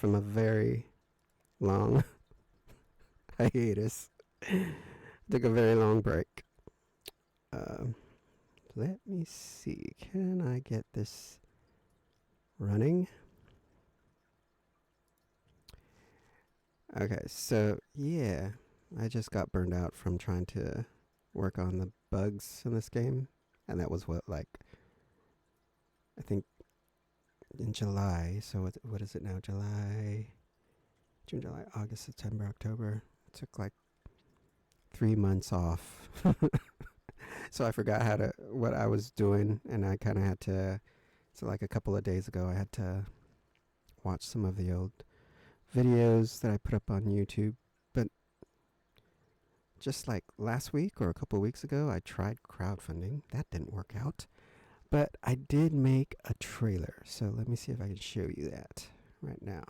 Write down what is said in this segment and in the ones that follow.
from a very long hiatus. Took a very long break. Um, Let me see. Can I get this running? Okay, so yeah, I just got burned out from trying to work on the bugs in this game. And that was what, like, I think in July. So what is it now? July, June, July, August, September, October. It took like 3 months off. So I forgot what I was doing, and I kind of had to. So like a couple of days ago, I had to watch some of the old videos that I put up on YouTube. But just like last week or a couple of weeks ago, I tried crowdfunding. That didn't work out. But I did make a trailer. So let me see if I can show you that right now.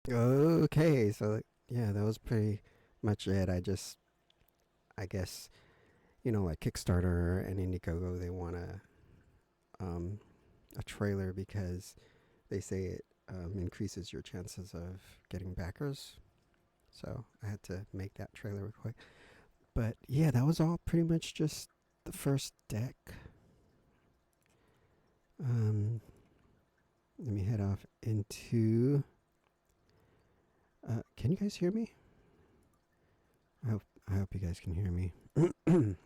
Okay, so yeah, that was pretty much it. I guess, like Kickstarter and Indiegogo, they want um, a trailer because they say it increases your chances of getting backers. So I had to make that trailer real quick. But yeah, that was all pretty much just the first deck. Let me head off into. Can you guys hear me? I hope you guys can hear me. Let's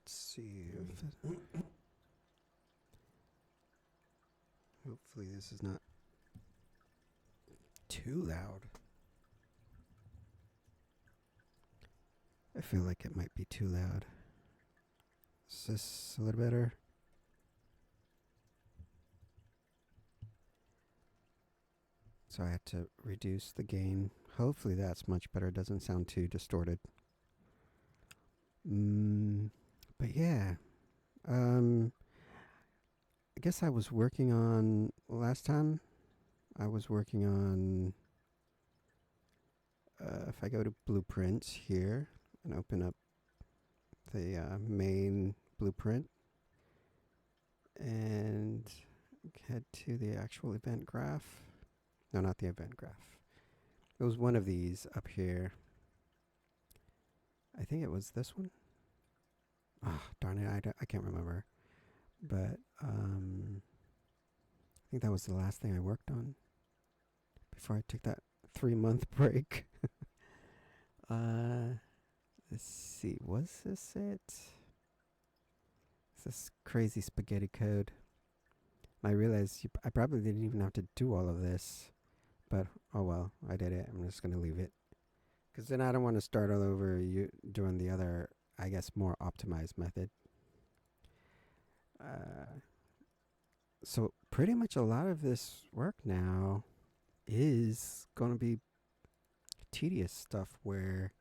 see if. Hopefully, this is not too loud. I feel like it might be too loud. Is this a little better? So I had to reduce the gain. Hopefully that's much better. It doesn't sound too distorted. But yeah. I guess I was working on last time. I was working on. If I go to blueprints here and open up the main blueprint and head to the actual event graph. No, not the event graph. It was one of these up here. I think it was this one. Oh, darn it, I can't remember. But I think that was the last thing I worked on before I took that 3-month break. Let's see, was this it? It's this crazy spaghetti code. I realized I probably didn't even have to do all of this, but oh well, I did it. I'm just gonna leave it, because then I don't want to start all over doing the other, I guess, more optimized method. So pretty much a lot of this work now is gonna be tedious stuff where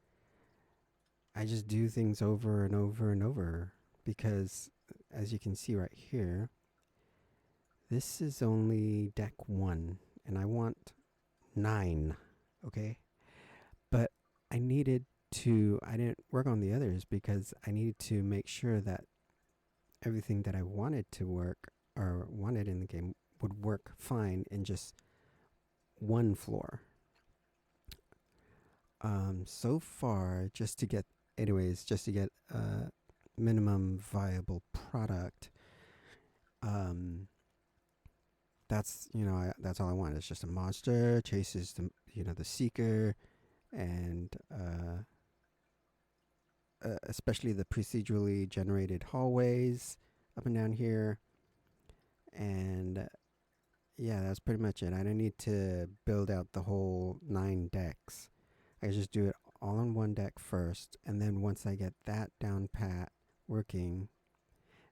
I just do things over and over and over, because as you can see right here, this is only deck 1 and I want 9, okay? But I didn't work on the others because I needed to make sure that everything that I wanted to work or wanted in the game would work fine in just one floor. So far, just to get a minimum viable product, that's that's all I want. It's just a monster chases the seeker, and especially the procedurally generated hallways up and down here, and yeah, that's pretty much it. I don't need to build out the whole 9 decks. I just do it all on one deck first, and then once I get that down pat working,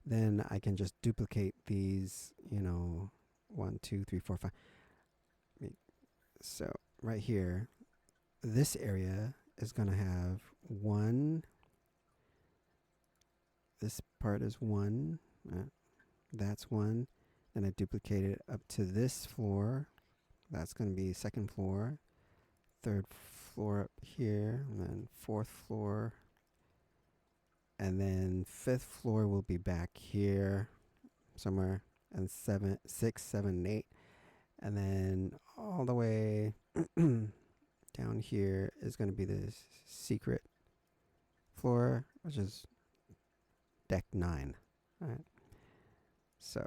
then I can just duplicate these, 1, 2, 3, 4, 5. So right here, this area is going to have 1. This part is 1. That's 1. Then I duplicate it up to this floor. That's going to be second floor. Third floor up here, and then fourth floor, and then fifth floor will be back here somewhere, and 6, 7, 8, and then all the way down here is going to be the secret floor, which is deck 9. All right, so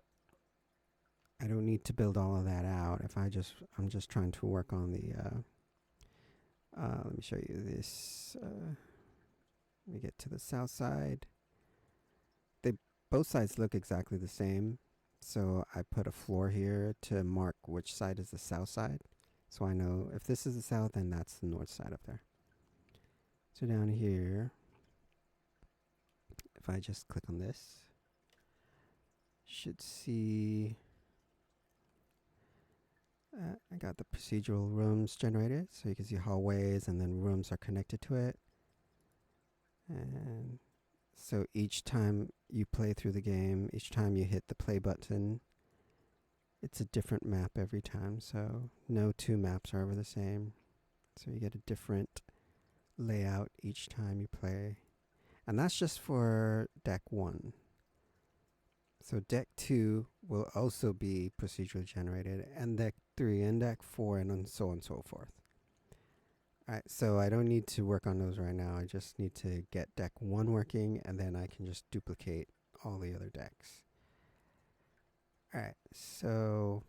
I don't need to build all of that out. I'm just trying to work on the let me show you this. Let me get to the south side. Both sides look exactly the same, so I put a floor here to mark which side is the south side, so I know if this is the south, then that's the north side up there. So down here, if I just click on this, should see I got the procedural rooms generated, so you can see hallways and then rooms are connected to it. And so each time you play through the game, each time you hit the play button, it's a different map every time. So no 2 maps are ever the same. So you get a different layout each time you play. And that's just for deck 1. So deck 2 will also be procedurally generated, and deck 3 and deck 4, and so on and so forth. Alright, so I don't need to work on those right now. I just need to get deck 1 working, and then I can just duplicate all the other decks. Alright, so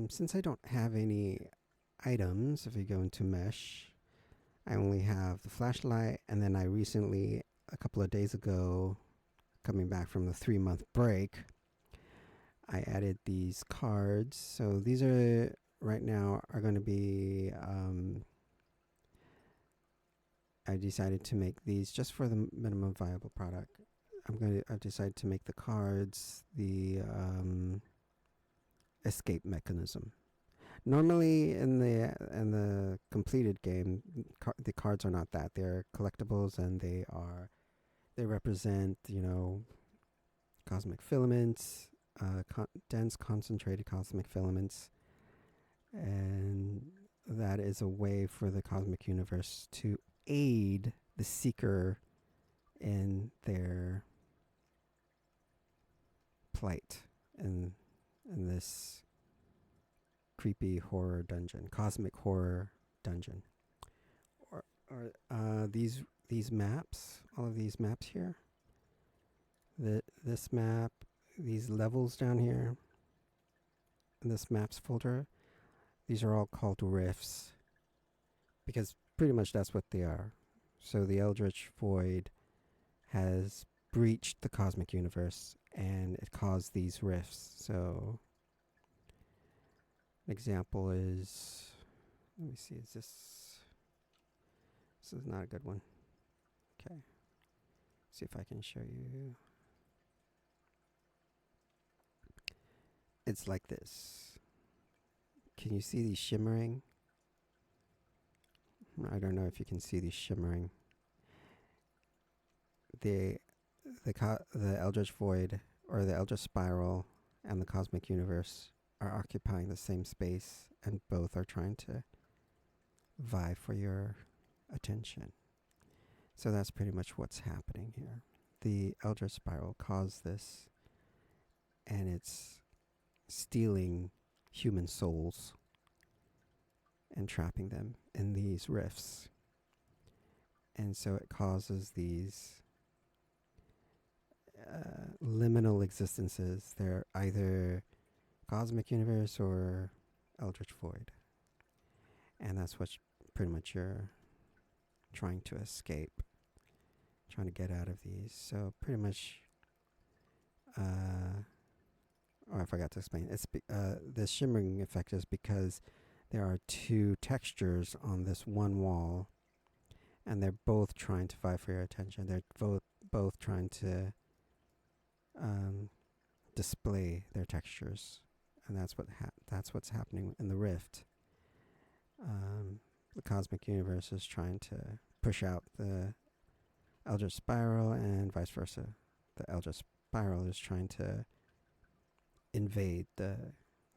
since I don't have any items, if you go into mesh, I only have the flashlight, and then I recently, a couple of days ago, coming back from the 3-month break, I added these cards. So these are right now are going to be I decided to make these just for the minimum viable product. I've decided to make the cards the escape mechanism. Normally in the completed game, the cards are not that. They're collectibles, and they represent, cosmic filaments, dense concentrated cosmic filaments, and that is a way for the cosmic universe to aid the seeker in their plight in this creepy horror dungeon, cosmic horror dungeon. Or these maps, all of these maps here, this map, these levels down here, in this maps folder, these are all called rifts because pretty much that's what they are. So the Eldritch Void has breached the cosmic universe and it caused these rifts. So an example is, let me see, this is not a good one. Okay. See if I can show you. It's like this. Can you see these shimmering? I don't know if you can see these shimmering. The Eldritch Void or the Eldritch Spiral and the Cosmic Universe are occupying the same space, and both are trying to vie for your attention. So that's pretty much what's happening here. The Eldritch Spiral caused this, and it's stealing human souls and trapping them in these rifts. And so it causes these liminal existences. They're either cosmic universe or Eldritch Void. And that's what pretty much you're trying to escape, trying to get out of these. So pretty much, I forgot to explain. It's the shimmering effect is because there are two textures on this one wall, and they're both trying to vie for your attention. They're both trying to display their textures, and that's what's happening in the rift. The cosmic universe is trying to push out the Eldritch Spiral, and vice versa. The Eldritch Spiral is trying to invade the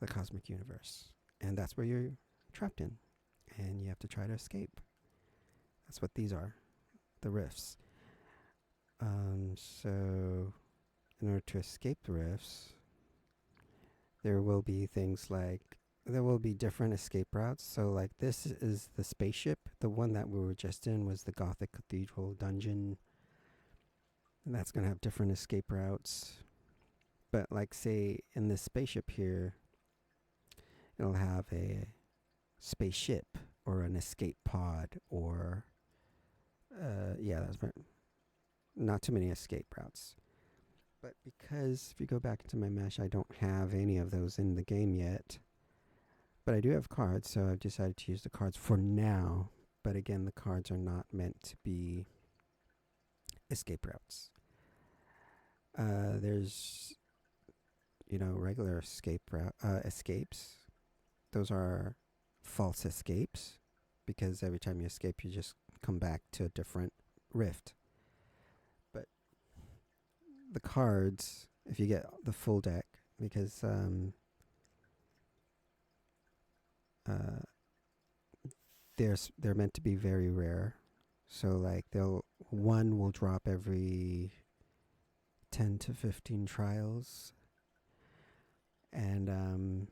cosmic universe, and that's where you're trapped in, and you have to try to escape. That's what these are, the rifts. So in order to escape the rifts, there will be things like, there will be different escape routes. So like this is the spaceship. The one that we were just in was the Gothic Cathedral dungeon. And that's going to have different escape routes. But like say in this spaceship here, it'll have a spaceship or an escape pod or that's not too many escape routes. But because if you go back into my mesh, I don't have any of those in the game yet. But I do have cards, so I've decided to use the cards for now. But again, the cards are not meant to be escape routes. There's, regular escapes. Those are false escapes, because every time you escape, you just come back to a different rift. But the cards, if you get the full deck, because they're meant to be very rare. So like one will drop every 10 to 15 trials. And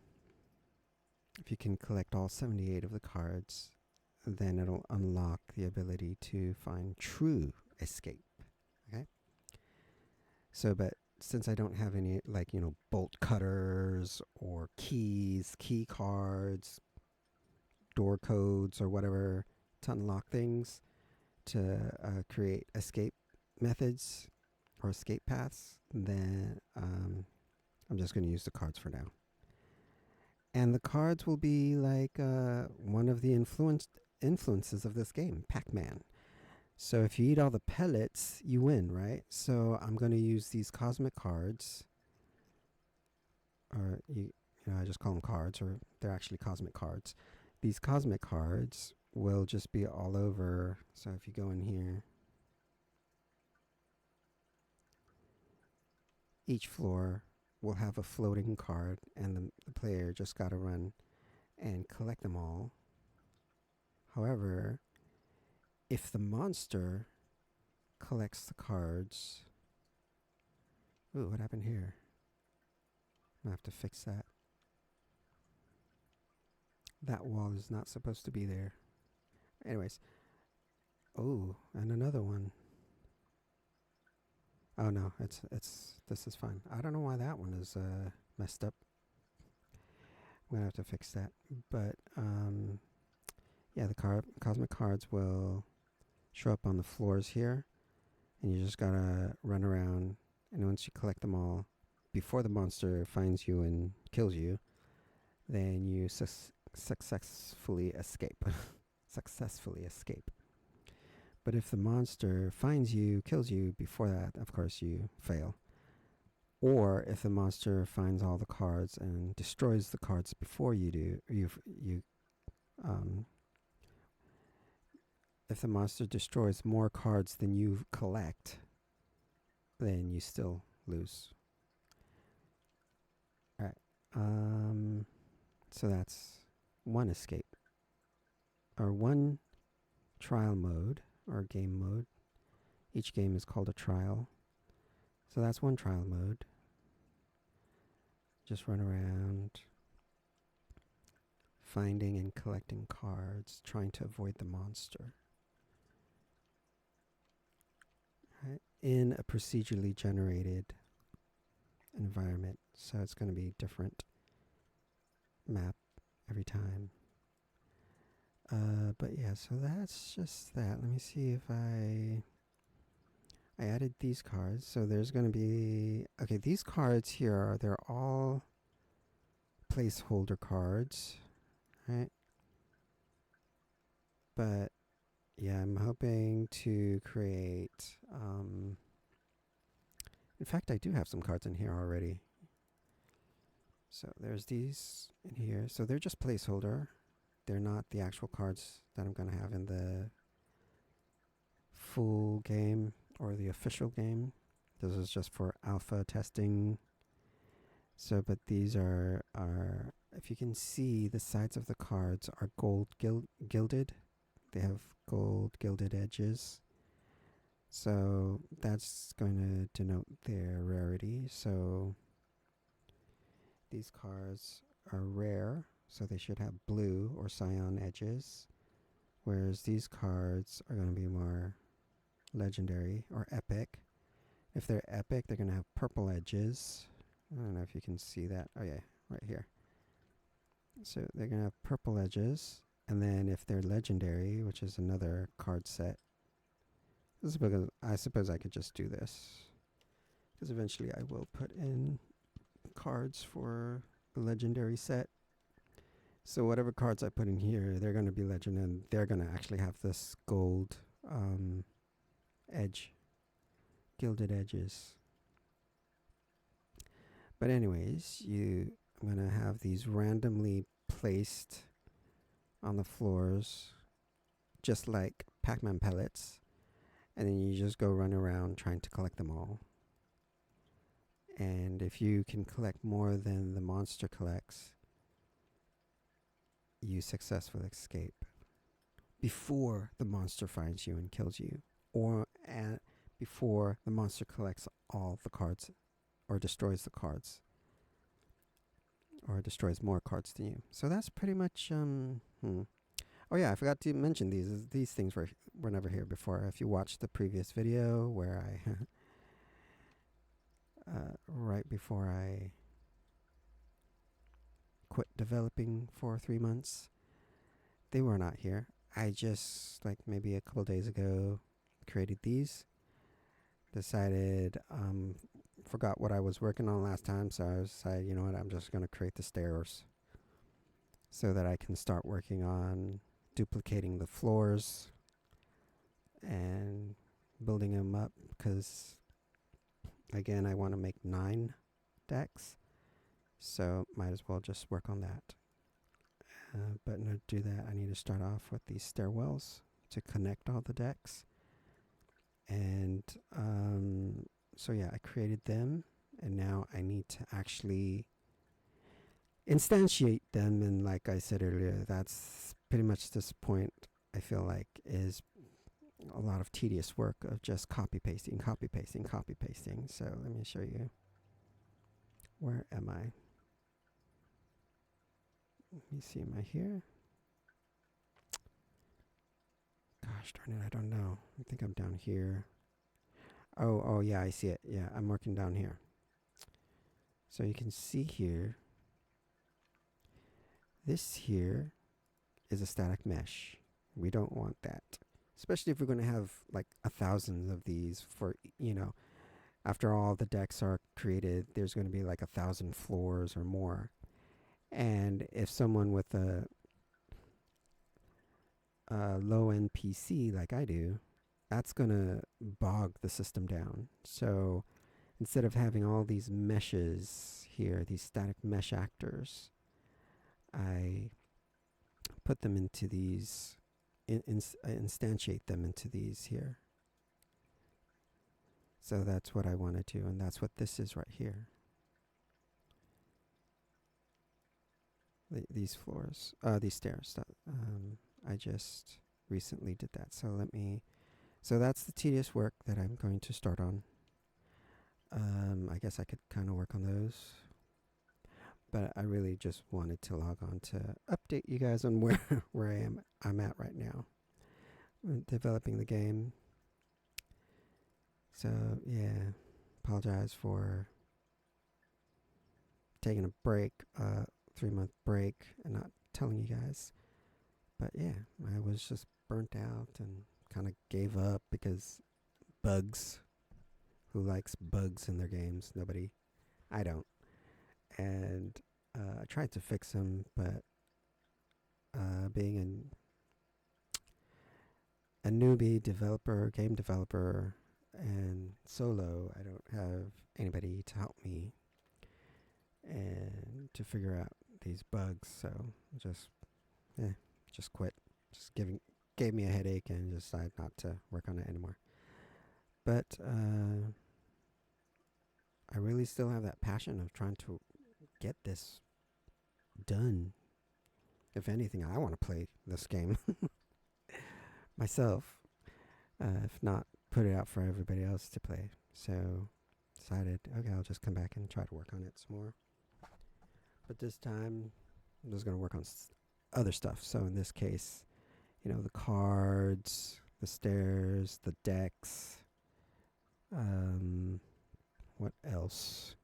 if you can collect all 78 of the cards, then it'll unlock the ability to find true escape. Okay? So, but since I don't have any, bolt cutters or keys, key cards, door codes, or whatever to unlock things, to create escape methods or escape paths, then I'm just going to use the cards for now. And the cards will be like one of the influences of this game, Pac-Man. So if you eat all the pellets, you win, right? So I'm going to use these cosmic cards, or I just call them cards, or they're actually cosmic cards. These cosmic cards will just be all over. So if you go in here, each floor will have a floating card, and the player just got to run and collect them all. However, if the monster collects the cards... Ooh, what happened here? I have to fix that. That wall is not supposed to be there. Anyways. Oh, and another one. Oh no, this is fine. I don't know why that one is messed up. I'm gonna have to fix that. But yeah, the cosmic cards will show up on the floors here, and you just gotta run around. And once you collect them all, before the monster finds you and kills you, then you successfully escape. Successfully escape. But if the monster finds you, kills you before that, of course you fail. Or if the monster finds all the cards and destroys the cards before you do, if the monster destroys more cards than you collect, then you still lose. Alright. So that's one escape. Or one trial mode, or game mode. Each game is called a trial. So that's one trial mode. Just run around finding and collecting cards, trying to avoid the monster. Right? In a procedurally generated environment. So it's going to be different map every time. But yeah, so that's just that. Let me see if I added these cards. So there's going to be, okay, these cards here they're all placeholder cards, right? But yeah, I'm hoping to create, in fact, I do have some cards in here already. So there's these in here. So they're just placeholder. They're not the actual cards that I'm going to have in the full game or the official game. This is just for alpha testing. So, but these are if you can see, the sides of the cards are gold gilded. They have gold gilded edges. So that's going to denote their rarity. So these cards are rare, so they should have blue or cyan edges. Whereas these cards are going to be more legendary or epic. If they're epic, they're going to have purple edges. I don't know if you can see that. Oh yeah, right here. So they're going to have purple edges. And then if they're legendary, which is another card set, this is because I suppose I could just do this, because eventually I will put in cards for the legendary set. So whatever cards I put in here, they're going to be legend, and they're going to actually have this gold edge, gilded edges. But anyways, I'm going to have these randomly placed on the floors, just like Pac-Man pellets, and then you just go run around trying to collect them all. And if you can collect more than the monster collects, you successfully escape before the monster finds you and kills you, or before the monster collects all the cards or destroys the cards, or destroys more cards than you. So that's pretty much Oh yeah, I forgot to mention these things were never here before. If you watched the previous video where I right before I quit developing for 3 months, they were not here. I just, like, maybe a couple days ago created these. Decided, forgot what I was working on last time, so I decided, you know what, I'm just going to create the stairs so that I can start working on duplicating the floors and building them up, because again, I want to make 9 decks, so might as well just work on that. But to do that, I need to start off with these stairwells to connect all the decks. And so yeah, I created them, and now I need to actually instantiate them. And like I said earlier, that's pretty much this point, I feel like, is a lot of tedious work of just copy pasting. So let me show you. Where am I? Let me see, am I here? Gosh darn it, I don't know. I think I'm down here. Oh, yeah, I see it. Yeah, I'm working down here. So you can see here, this here is a static mesh. We don't want that. Especially if we're going to have like 1,000 of these for, after all the decks are created, there's going to be like 1,000 floors or more. And if someone with a low end PC like I do, that's going to bog the system down. So instead of having all these meshes here, these static mesh actors, I put them into these, instantiate them into these here. So that's what I want to do, and that's what this is right here. These floors, these stairs. I just recently did that. So that's the tedious work that I'm going to start on. I guess I could kind of work on those. But I really just wanted to log on to update you guys on where I'm at right now. I'm developing the game. So yeah, apologize for taking a break, 3-month break, and not telling you guys. But yeah, I was just burnt out and kind of gave up because bugs. Who likes bugs in their games? Nobody. I don't. And I tried to fix them, but being a newbie developer, game developer, and solo, I don't have anybody to help me and to figure out these bugs. So just quit. Just gave me a headache and decided not to work on it anymore. But I really still have that passion of trying to get this done. If anything, I want to play this game myself. If not, put it out for everybody else to play. So decided, okay, I'll just come back and try to work on it some more. But this time, I'm just going to work on other stuff. So in this case, the cards, the stairs, the decks. What else?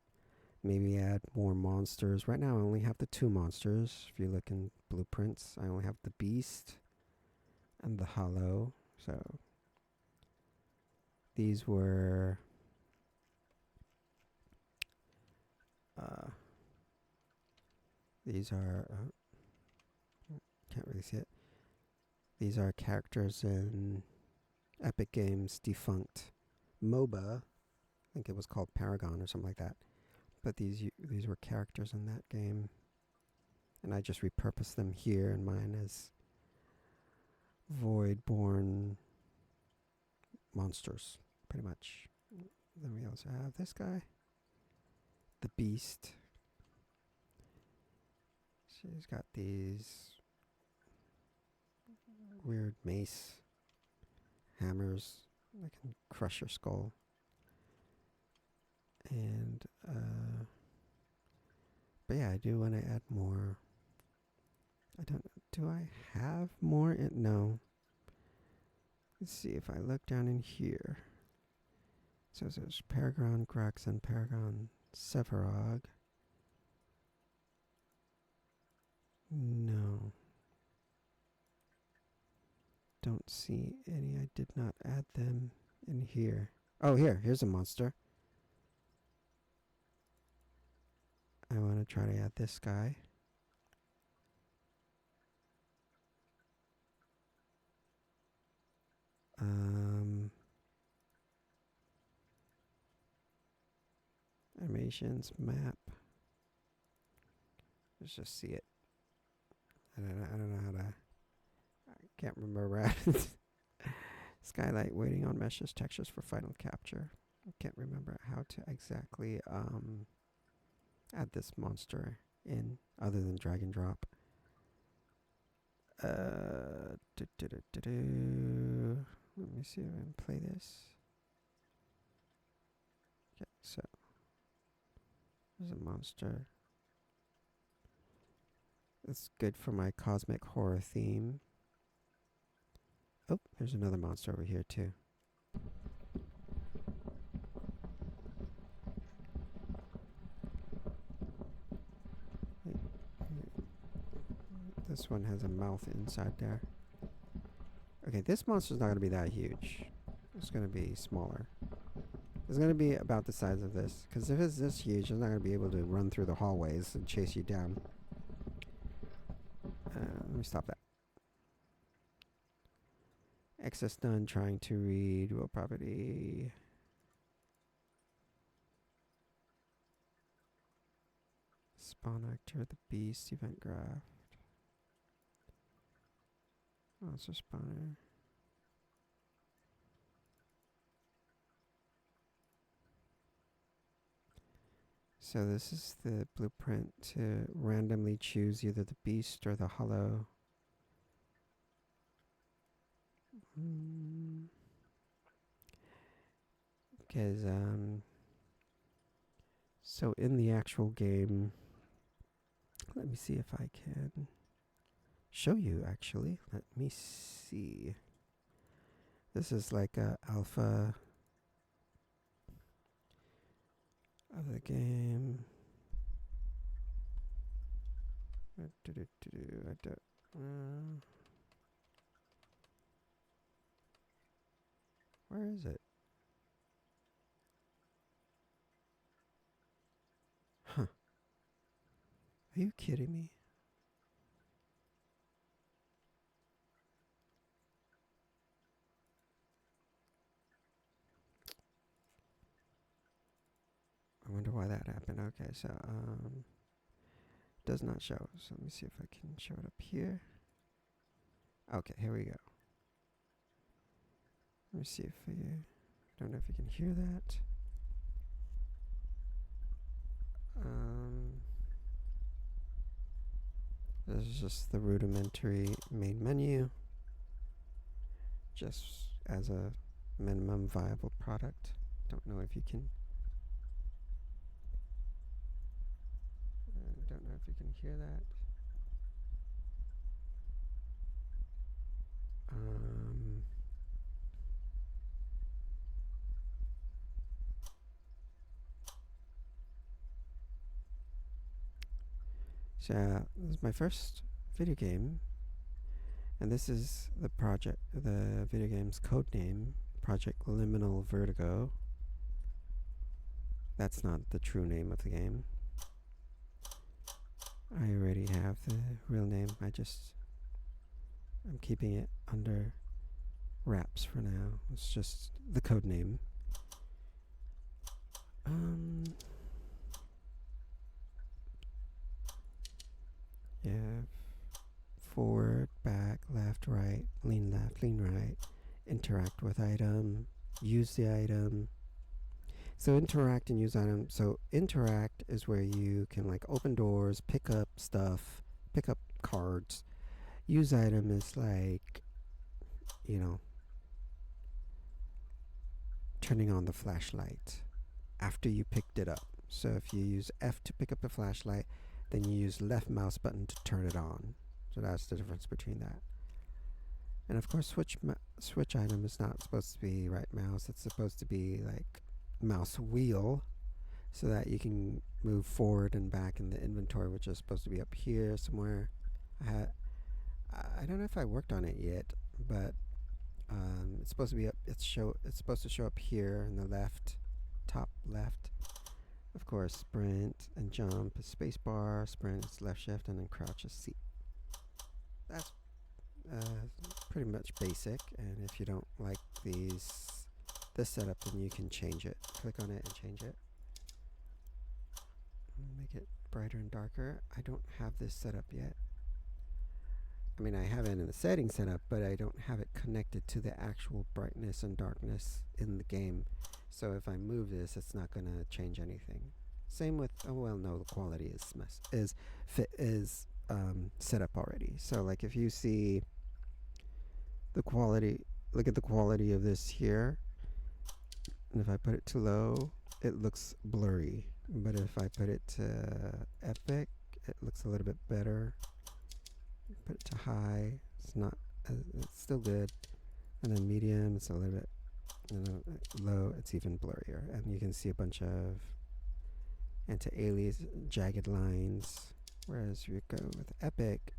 Maybe add more monsters. Right now I only have the 2 monsters. If you look in blueprints, I only have the beast and the hollow. So these were these are can't really see it. These are characters in Epic Games defunct MOBA. I think it was called Paragon or something like that. But these were characters in that game, and I just repurposed them here in mine as Voidborn monsters, pretty much. Then we also have this guy, the Beast. She's got these weird mace hammers that can crush your skull. And but yeah, I do want to add more. Do I have more? No. Let's see if I look down in here. So there's Paragon Grax and Paragon Sevarog. No. Don't see any. I did not add them in here. Oh, here's a monster. I want to try to add this guy. Animations, map. Let's just see it. I don't know how to. I can't remember. Skylight waiting on meshes textures for final capture. I can't remember how to exactly add this monster in other than drag and drop. Let me see if I can play this. Okay, so there's a monster. It's good for my cosmic horror theme. Oh, there's another monster over here too. This one has a mouth inside there. Okay, this monster's not going to be that huge. It's going to be smaller. It's going to be about the size of this. Because if it's this huge, it's not going to be able to run through the hallways and chase you down. Let me stop that. Access done. Trying to read will property. Spawn actor, the beast, event graph. Monster spawner. So this is the blueprint to randomly choose either the beast or the hollow. Because, so in the actual game, let me see if I can show you actually. Let me see. This is like a alpha of the game. Where is it? Huh. Are you kidding me? I wonder why that happened. Okay, so does not show. So let me see if I can show it up here. Okay, here we go. Let me see if you don't know if you can hear that. This is just the rudimentary main menu, just as a minimum viable product. Don't know if you can. Don't know if you can hear that. So this is my first video game, and this is the video game's code name, Project Liminal Vertigo. That's not the true name of the game. I already have the real name. I'm keeping it under wraps for now. It's just the code name. Yeah. Forward, back, left, right, lean right, interact with item, use the item. So interact and use item. So interact is where you can like open doors, pick up stuff, pick up cards. Use item is like, turning on the flashlight after you picked it up. So if you use F to pick up the flashlight, then you use left mouse button to turn it on. So that's the difference between that. And of course, switch item is not supposed to be right mouse. It's supposed to be like mouse wheel, so that you can move forward and back in the inventory, which is supposed to be up here somewhere. I don't know if I worked on it yet, but it's supposed to be up. It's supposed to show up here in the left, top left. Of course, sprint and jump is space bar, sprint is left shift, and then crouch is C. That's pretty much basic, and if you don't like this setup, then you can change it. Click on it and change it. Make it brighter and darker. I don't have this set up yet. I mean, I have it in the settings set up, but I don't have it connected to the actual brightness and darkness in the game. So if I move this, it's not going to change anything. Same with, the quality is set up already. So like if you see the quality, look at the quality of this here. And if I put it too low, it looks blurry. But if I put it to epic, it looks a little bit better. Put it to high, it's still good. And then medium, it's a little bit, low, it's even blurrier. And you can see a bunch of anti-alias, jagged lines. Whereas you go with Epic,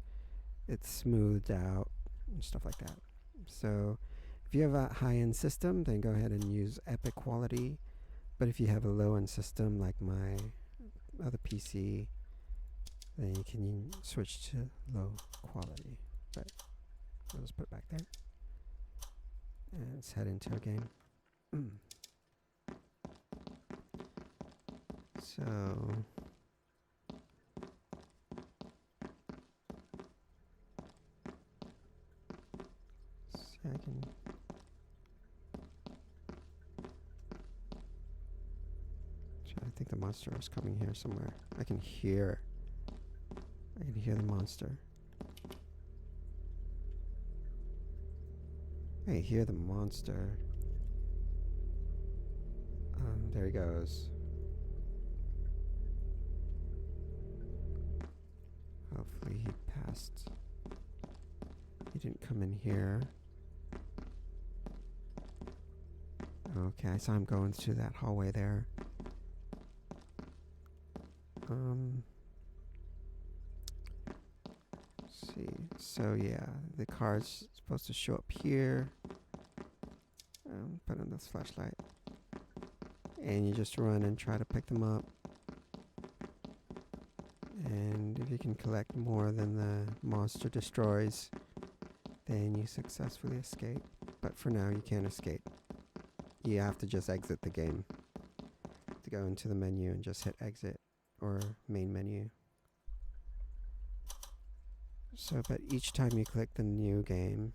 it's smoothed out and stuff like that. So if you have a high-end system, then go ahead and use Epic quality. But if you have a low-end system like my other PC, then you can switch to low quality. But I'll just put it back there. And let's head into a game. So I can I think the monster is coming here somewhere. I can hear the monster. I hear the monster. There he goes. Hopefully he passed. He didn't come in here. Okay, I saw him going through that hallway there. Let's see. So yeah, the car's supposed to show up here. Put on this flashlight. And you just run and try to pick them up. And if you can collect more than the monster destroys, then you successfully escape. But for now, you can't escape. You have to just exit the game. To go into the menu and just hit exit or main menu. So, but each time you click the new game,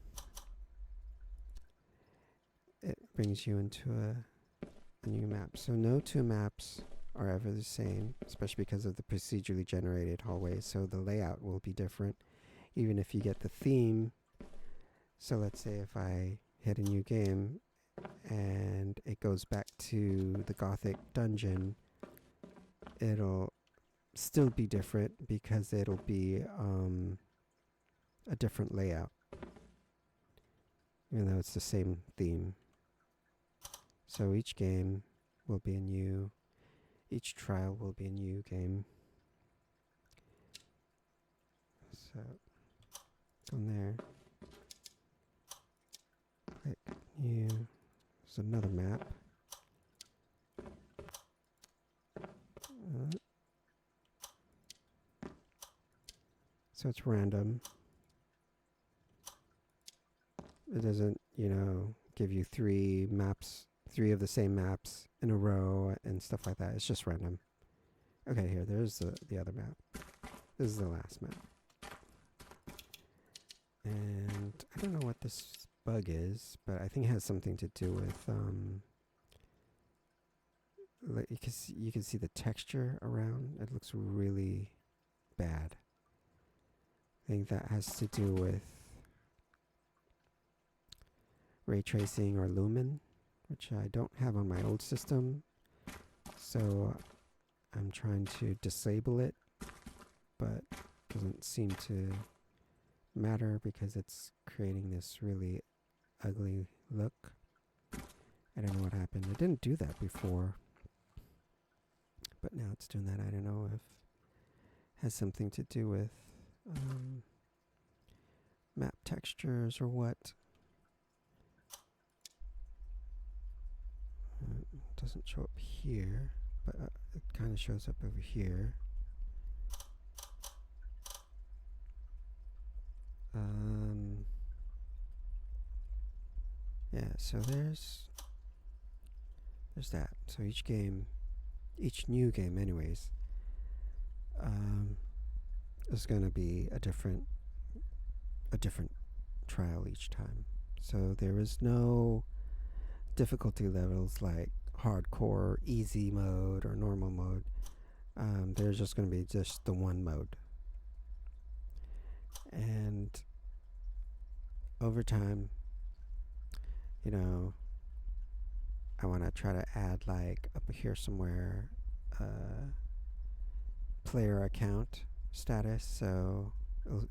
it brings you into a new map. So no two maps are ever the same, especially because of the procedurally generated hallways. So the layout will be different, even if you get the theme. So let's say if I hit a new game and it goes back to the Gothic dungeon, it'll still be different because it'll be a different layout, even though it's the same theme. So each game will be a new, each trial will be a new game. So from there, click new. There's another map. So it's random. It doesn't, give you three of the same maps in a row and stuff like that. It's just random. Okay, here, there's the other map. This is the last map. And I don't know what this bug is, but I think it has something to do with, you can see the texture around. It looks really bad. I think that has to do with ray tracing or lumen, which I don't have on my old system. So I'm trying to disable it, but it doesn't seem to matter because it's creating this really ugly look. I don't know what happened. It didn't do that before, but now it's doing that. I don't know if it has something to do with map textures or what. It doesn't show up here, but it kind of shows up over here. Yeah, so there's that. So each new game anyways, is going to be a different trial each time. So there is no difficulty levels like hardcore, easy mode, or normal mode. There's just going to be just the one mode. And over time, I want to try to add, like, up here somewhere, player account status, so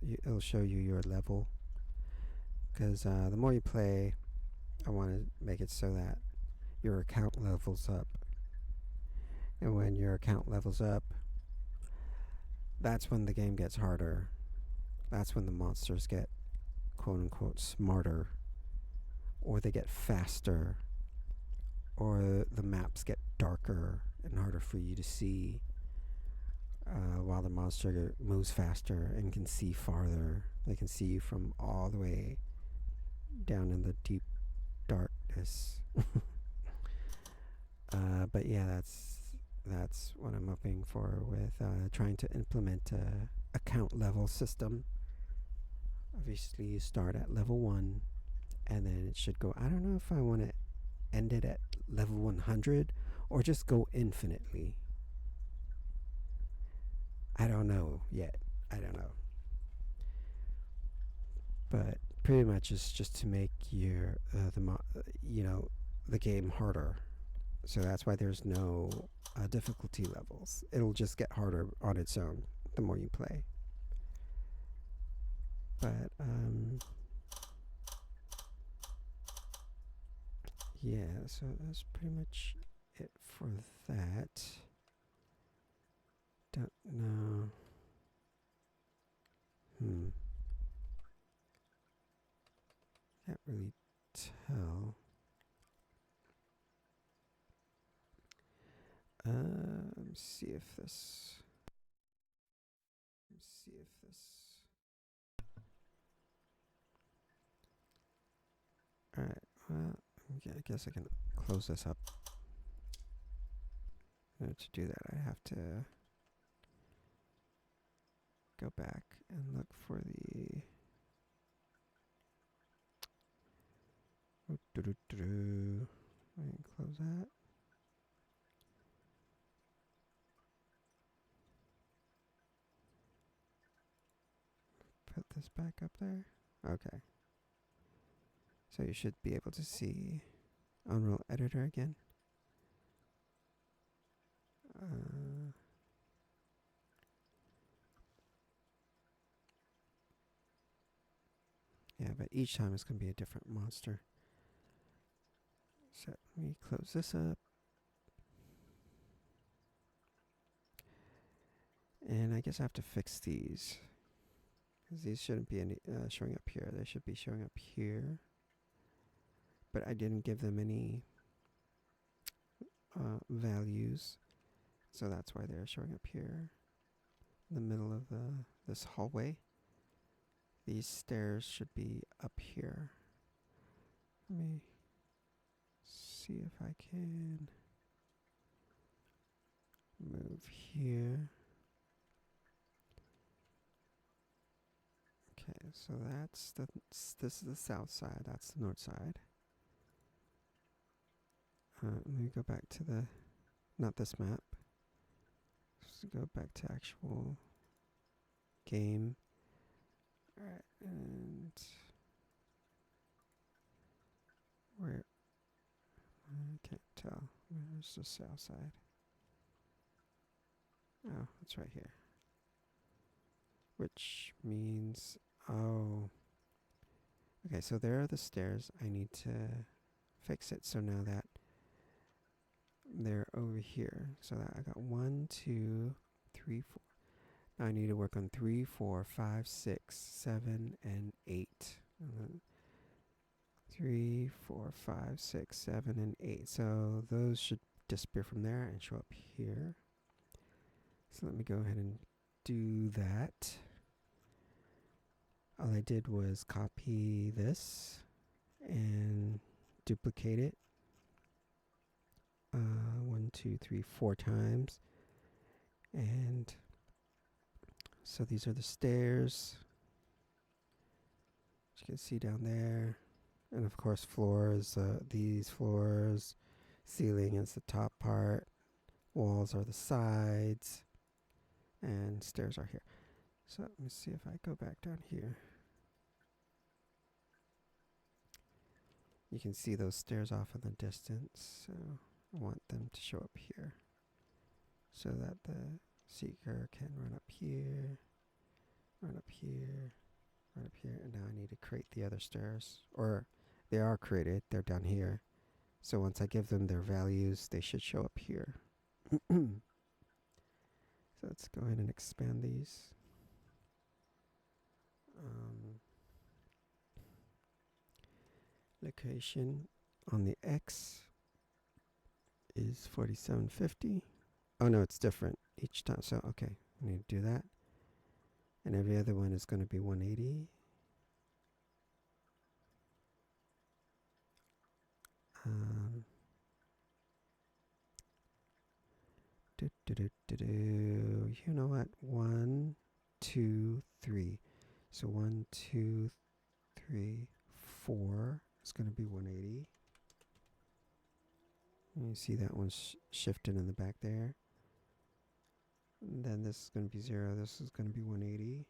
it'll show you your level. Because the more you play, I want to make it so that your account levels up. And when your account levels up, that's when the game gets harder. That's when the monsters get quote unquote smarter, or they get faster, or the maps get darker and harder for you to see, while the monster moves faster and can see farther. They can see you from all the way down in the deep darkness. But yeah, that's what I'm hoping for with trying to implement a account level system. Obviously, you start at level 1, and then it should go. I don't know if I want to end it at level 100 or just go infinitely. I don't know yet. I don't know. But pretty much it's just to make your the game harder. So that's why there's no difficulty levels. It'll just get harder on its own the more you play. But yeah, so that's pretty much it for that. Don't know. Can't really tell. Let's see if this. Alright, well, yeah, I guess I can close this up. To do that, I have to go back and look for the. I can close that. Put this back up there. Okay. So you should be able to see Unreal Editor again. Yeah, but each time it's going to be a different monster. So let me close this up. And I guess I have to fix these. Because these shouldn't be any showing up here. They should be showing up here. But I didn't give them any values. So that's why they're showing up here. In the middle of this hallway. These stairs should be up here. Let me see if I can move here. Okay, so this is the south side. That's the north side. Let me go back to not this map. Just go back to actual game. Alright, and where? I can't tell. Where's the south side? Oh, it's right here. Which means, oh. Okay, so there are the stairs. I need to fix it. So now that they're over here. So that I got 1, 2, 3, 4. Now I need to work on 3, 4, 5, 6, 7, and 8. 3, 4, 5, 6, 7, and 8. So those should disappear from there and show up here. So let me go ahead and do that. All I did was copy this and duplicate it 1, 2, 3, 4 times. And so these are the stairs. As you can see down there. And of course floors, these floors. Ceiling is the top part. Walls are the sides. And stairs are here. So let me see if I go back down here. You can see those stairs off in the distance. So I want them to show up here. So that the seeker can run up here. Run up here. Right up here, and now I need to create the other stairs, or they are created. They're down here. So once I give them their values, they should show up here. So let's go ahead and expand these. Location on the X is 4750. Oh no, it's different each time. So okay, we need to do that. And every other one is going to be 180. You know what? 1, 2, 3. So 1, 2, 3, 4 is going to be 180. You see that one's shifted in the back there. And then this is going to be 0. This is going to be 180. I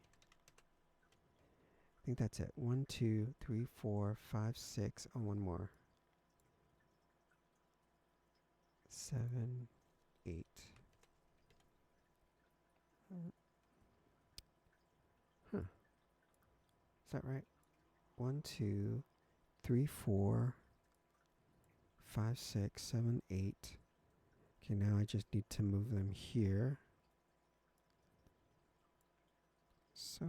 think that's it. 1, 2, 3, 4, 5, 6. Oh, one more. 7, 8. Huh. Is that right? 1, 2, 3, 4, 5, 6, 7, 8. Okay, now I just need to move them here. So,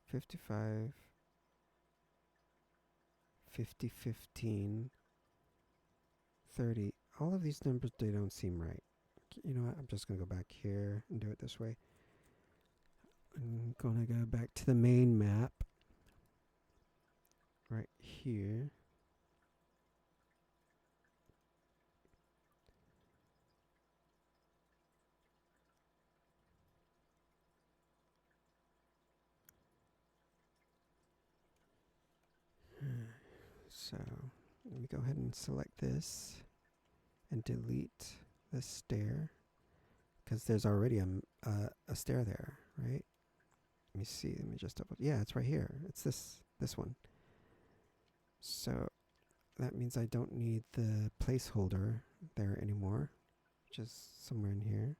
55, 50, 15, 30. All of these numbers, they don't seem right. You know what? I'm just going to go back here and do it this way. I'm going to go back to the main map. Right here. So let me go ahead and select this and delete the stair, because there's already a stair there, right? Let me see. Let me just double. Yeah, it's right here. It's this one. So that means I don't need the placeholder there anymore, which is somewhere in here.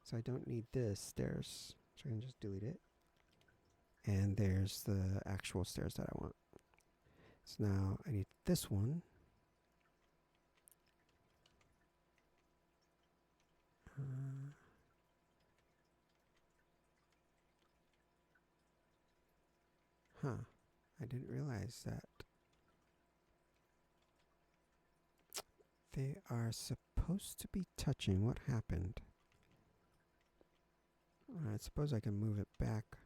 So I don't need this stairs. So I can just delete it. And there's the actual stairs that I want. So now I need this one. I didn't realize that they are supposed to be touching. What happened? I suppose I can move it back.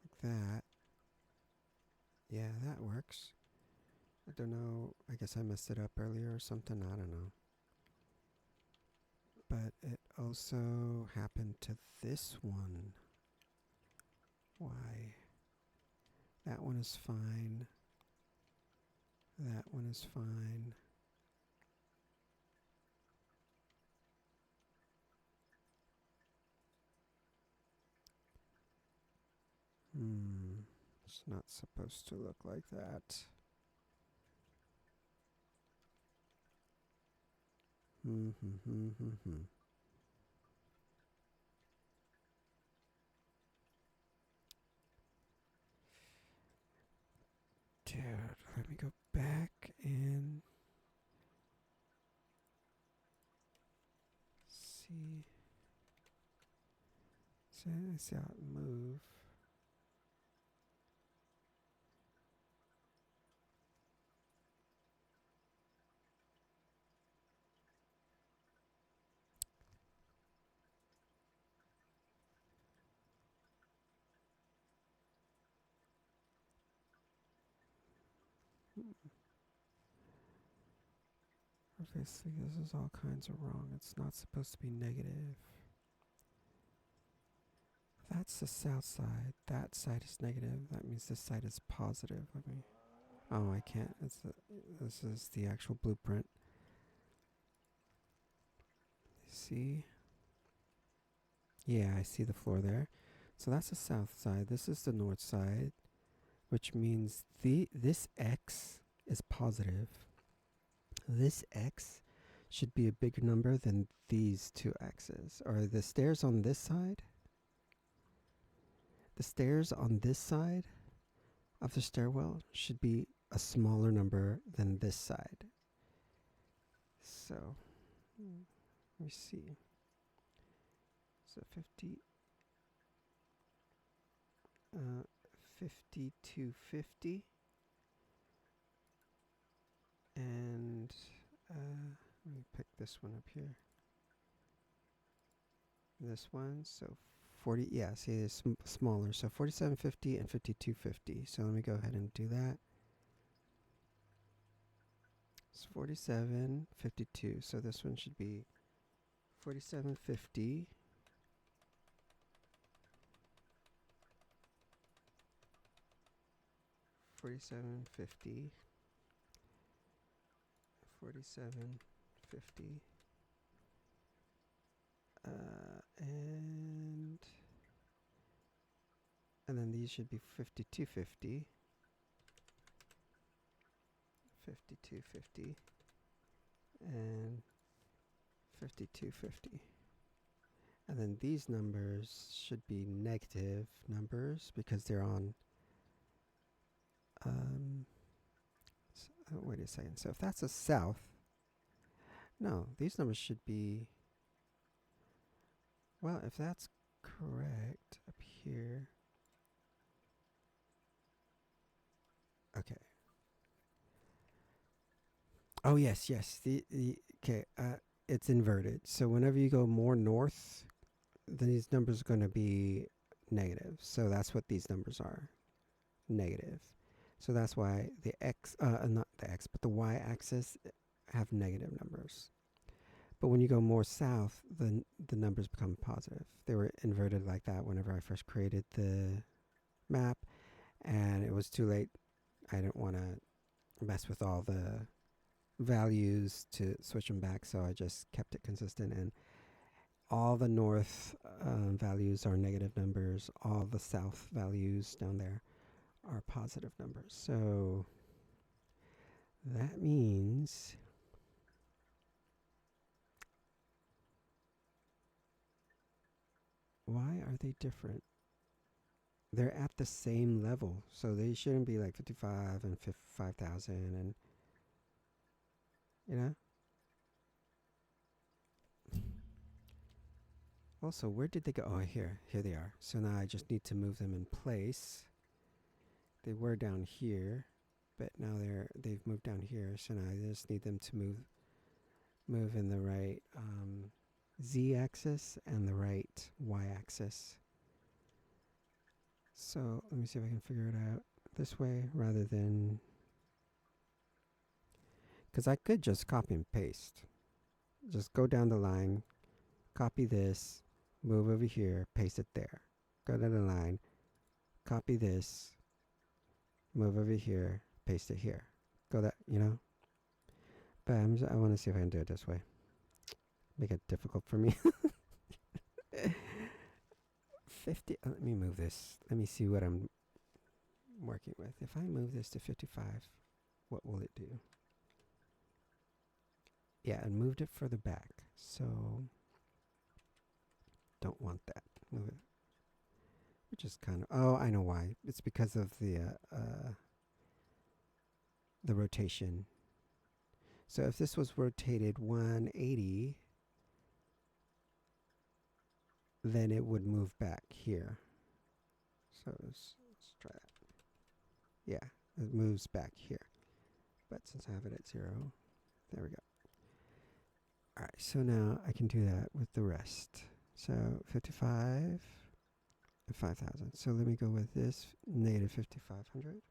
Like that. Yeah, that works. I don't know. I guess I messed it up earlier or something. I don't know. But it also happened to this one. Why? That one is fine. That one is fine. It's not supposed to look like that. Dude, let me go back and see. See how it move. Obviously, this is all kinds of wrong. It's not supposed to be negative. That's the south side. That side is negative. That means this side is positive. Let me. Oh, I can't. This is the actual blueprint. See? Yeah, I see the floor there. So that's the south side. This is the north side, which means this X is positive. This X should be a bigger number than these two x's. Or the stairs on this side? The stairs on this side of the stairwell should be a smaller number than this side. So, let me see. So 5250. And let me pick this one up here. This one, so 40, yeah, see it's smaller. So 4750 and 5250. So let me go ahead and do that. It's 4752. So this one should be 4750. 4750. 4750. And then these should be 5250. 5250. And 5250. And then these numbers should be negative numbers because they're on wait a second. So if that's a south, no, these numbers should be, well, if that's correct up here. Okay. Oh, yes. Okay, it's inverted. So whenever you go more north, then these numbers are going to be negative. So that's what these numbers are, negative. So that's why the x, not the x, but the y-axis have negative numbers. But when you go more south, the numbers become positive. They were inverted like that whenever I first created the map, and it was too late. I didn't want to mess with all the values to switch them back, so I just kept it consistent, and all the north values are negative numbers. All the south values down there are positive numbers. So that means why are they different? They're at the same level, so they shouldn't be like 55 and 5,000 and, you know? Also, where did they go? Oh, here they are. So now I just need to move them in place. They were down here, but now they've moved down here. So now I just need them to move in the right z-axis and the right y-axis. So let me see if I can figure it out this way rather than, because I could just copy and paste. Just go down the line, copy this, move over here, paste it there. Go down the line, copy this, move over here, paste it here. Go that, you know? But I want to see if I can do it this way. Make it difficult for me. 50, let me move this. Let me see what I'm working with. If I move this to 55, what will it do? Yeah, and moved it further back. So, don't want that. Move it. Which is kind of, oh, I know why. It's because of the rotation. So if this was rotated 180, then it would move back here. So let's try that. Yeah, it moves back here. But since I have it at 0, there we go. All right, so now I can do that with the rest. So 55 and 5,000. So let me go with this, negative 5,500.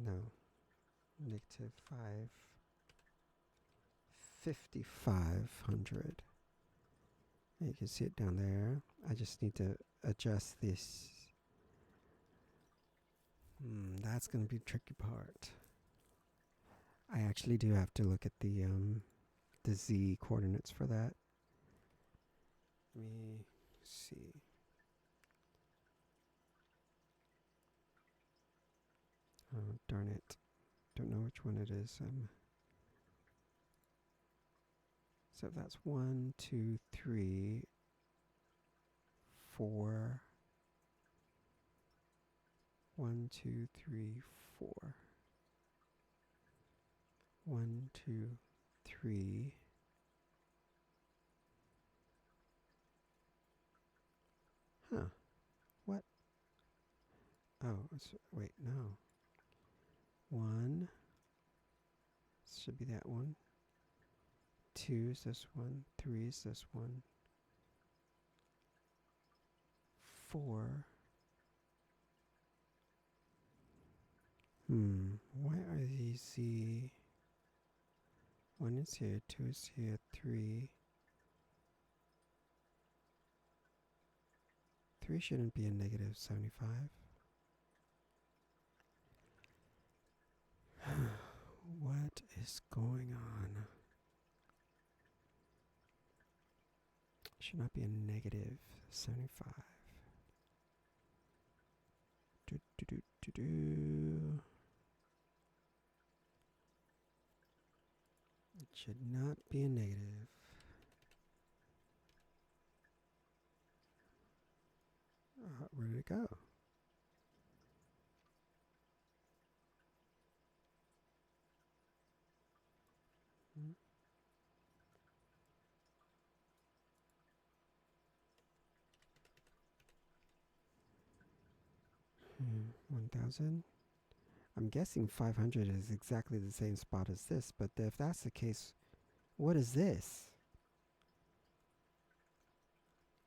No, negative 5,500. You can see it down there. I just need to adjust this. That's going to be the tricky part. I actually do have to look at the z coordinates for that. Let me see. Oh, darn it. Don't know which one it is. So if that's 1, 2, 3, 4. 1, 2, 3, 4. 1, 2, 3. Huh. What? Oh, wait, no. 1. Should be that one. 2 is this one. 3 is this one. 4. Why are these the... 1 is here, 2 is here, 3. 3 shouldn't be a negative 75. What is going on? Should not be a negative 75. Do, do, do, do, do. It should not be a negative. Where did it go? Hmm. 1,000. I'm guessing 500 is exactly the same spot as this, but if that's the case, what is this?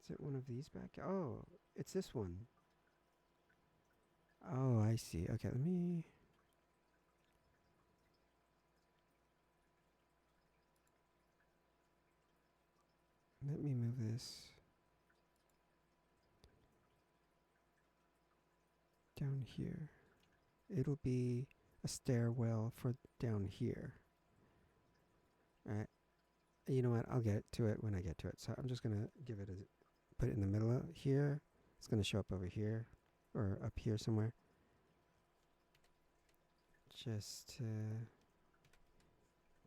Is it one of these back? Oh, it's this one. Oh, I see. Okay, let me move this down here. It'll be a stairwell for down here. Alright. You know what? I'll get to it when I get to it. So I'm just going to put it in the middle of here. It's going to show up over here or up here somewhere. Just to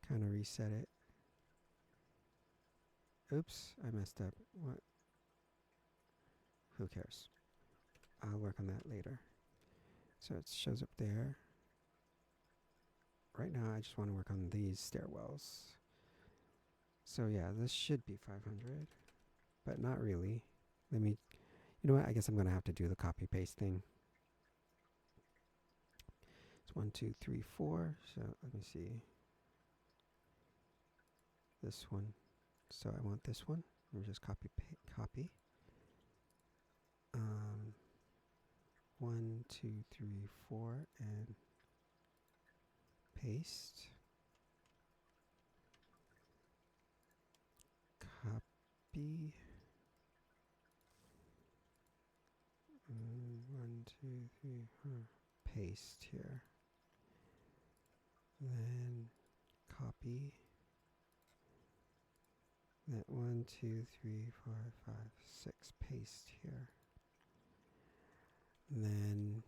kind of reset it. Oops, I messed up. What? Who cares? I'll work on that later. So it shows up there. Right now I just want to work on these stairwells. So yeah, this should be 500, but not really. You know what? I guess I'm going to have to do the copy paste thing. It's 1, 2, 3, 4. So let me see. This one. So I want this one. Let me just copy. 1, 2, 3, 4, and paste. Copy. 1, 2, 3, 4. Paste here. Then copy. That 1, 2, 3, 4, 5, 6. Paste here. Then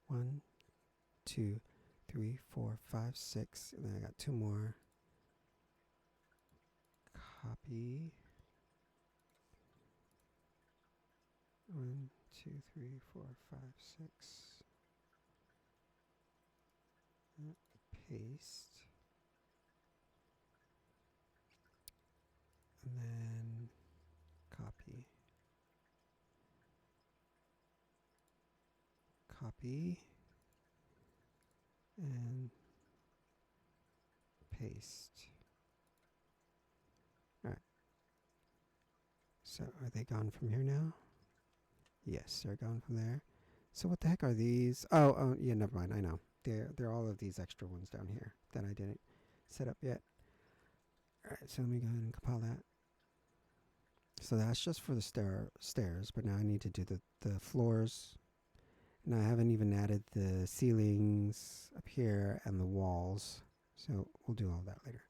1, 2, 3, 4, 5, 6. And then I got 2 more. Copy. 1, 2, 3, 4, 5, 6. Paste. And then copy. Copy. And paste. Alright. So are they gone from here now? Yes, they're gone from there. So what the heck are these? Oh, yeah, never mind. I know. They're all of these extra ones down here that I didn't set up yet. Alright, so let me go ahead and compile that. So that's just for the stairs, but now I need to do the floors. And I haven't even added the ceilings up here and the walls. So we'll do all that later.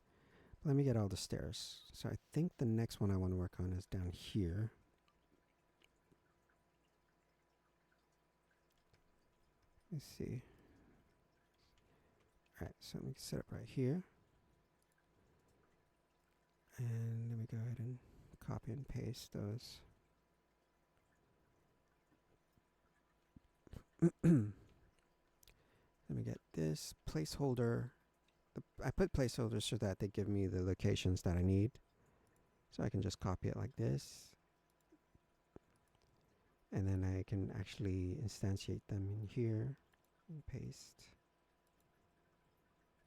But let me get all the stairs. So I think the next one I want to work on is down here. Let's see. Alright, so let me set up right here. And let me go ahead and copy and paste those. Let me get this placeholder. I put placeholders so that they give me the locations that I need. So I can just copy it like this. And then I can actually instantiate them in here and paste.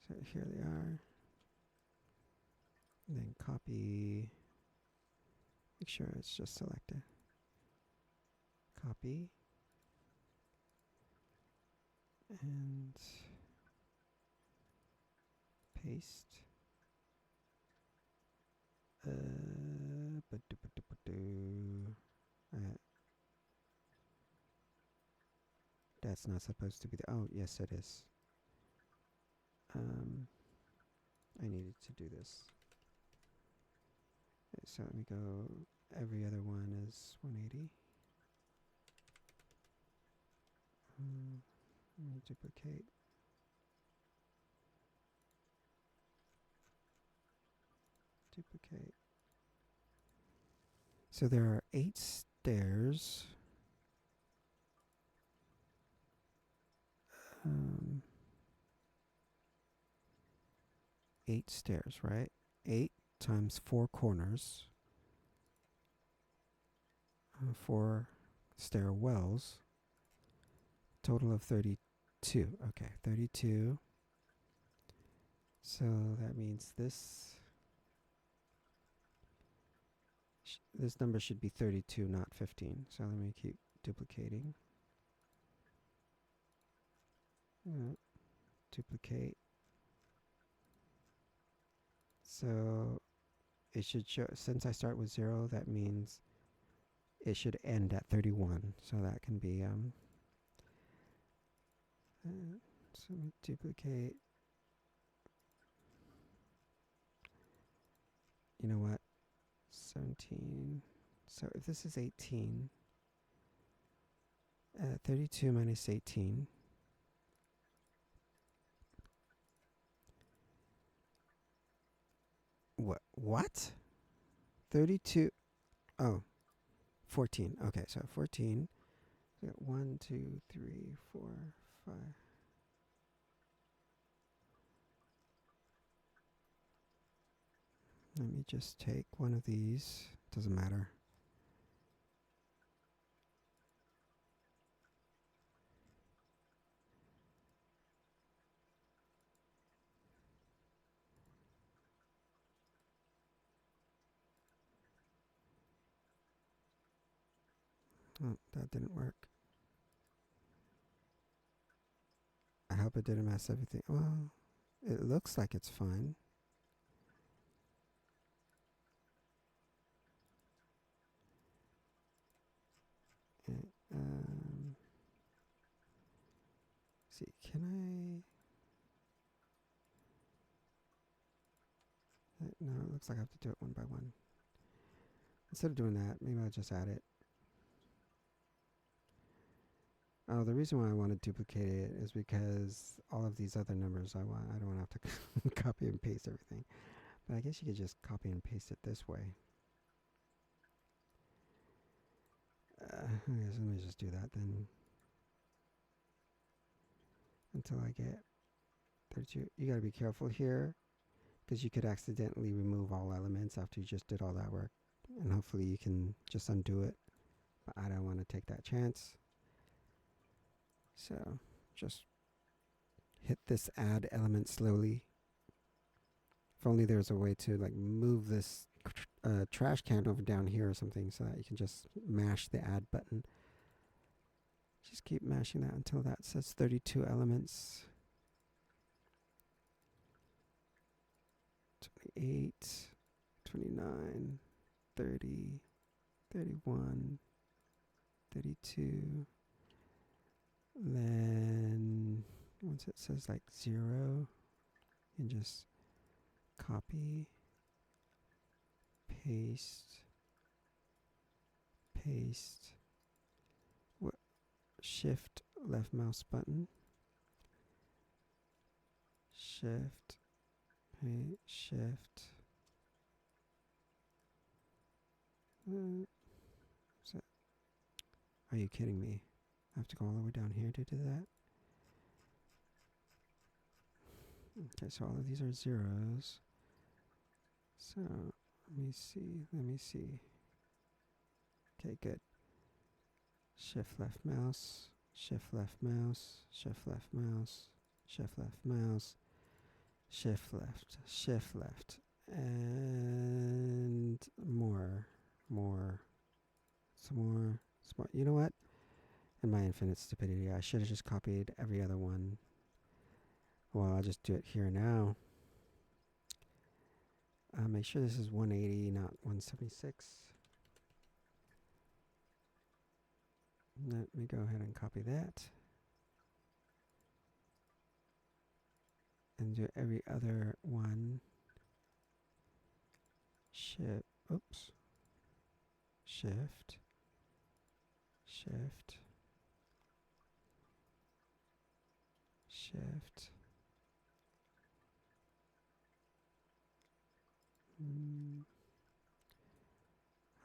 So here they are. And then copy. Make sure it's just selected. Copy. And paste. That's not supposed to be the. Oh, yes, it is. I needed to do this. Okay, so let me go. Every other one is 180. Let me duplicate. Duplicate. So there are 8 stairs. 8 stairs, right? 8 times 4 corners. 4 stairwells. Total of 32. Okay, 32. So that means this number should be 32, not 15. So let me keep duplicating. Duplicate. So it should show, since I start with 0, that means it should end at 31. So that can be, so let me duplicate. You know what? 17. So if this is 18, 32 minus 18. What? 32. Oh, 14. Okay, so 14. So we got 1, 2, 3, 4, 5. Let me just take one of these. Doesn't matter. Oh, that didn't work. I hope it didn't mess everything. Well, it looks like it's fine. See, can I? No, it looks like I have to do it one by one. Instead of doing that, maybe I'll just add it. Oh, the reason why I want to duplicate it is because all of these other numbers I don't want to have to copy and paste everything. But I guess you could just copy and paste it this way. I guess let me just do that then. Until I get 32. You gotta be careful here, because you could accidentally remove all elements after you just did all that work. And hopefully you can just undo it. But I don't want to take that chance. So just hit this add element slowly. If only there's a way to like move this trash can over down here or something so that you can just mash the add button. Just keep mashing that until that says 32 elements. 28, 29, 30, 31, 32. Then once it says like 0, you can just copy, paste, paste, shift left mouse button, shift, shift, So, are you kidding me? I have to go all the way down here to do that? Okay, so all of these are zeros. So, let me see. Okay, good. Shift left mouse, shift left mouse, shift left mouse, shift left mouse, shift left, and some more. You know what? In my infinite stupidity, I should have just copied every other one. Well, I'll just do it here now. Make sure this is 180, not 176. Let me go ahead and copy that. And do every other one. Shift, shift, shift, shift.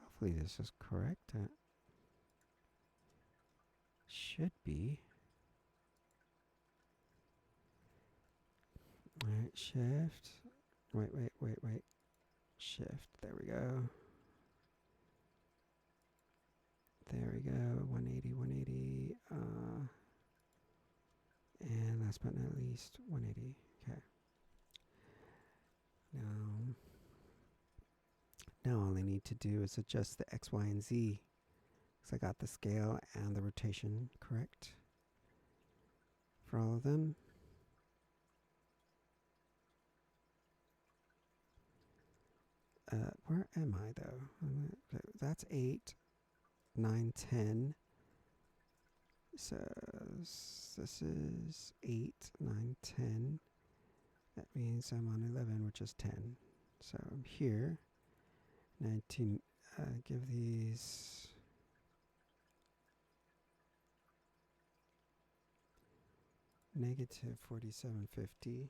Hopefully this is correct. Should be. Alright, shift. Wait. Shift. There we go. 180. And last but not least, 180. Okay. Now all I need to do is adjust the X, Y, and Z. Because I got the scale and the rotation correct for all of them. Where am I though? That's 8, 9, 10. So this is 8, 9, 10. That means I'm on 11, which is 10. So I'm here. 19. Give these negative 4750.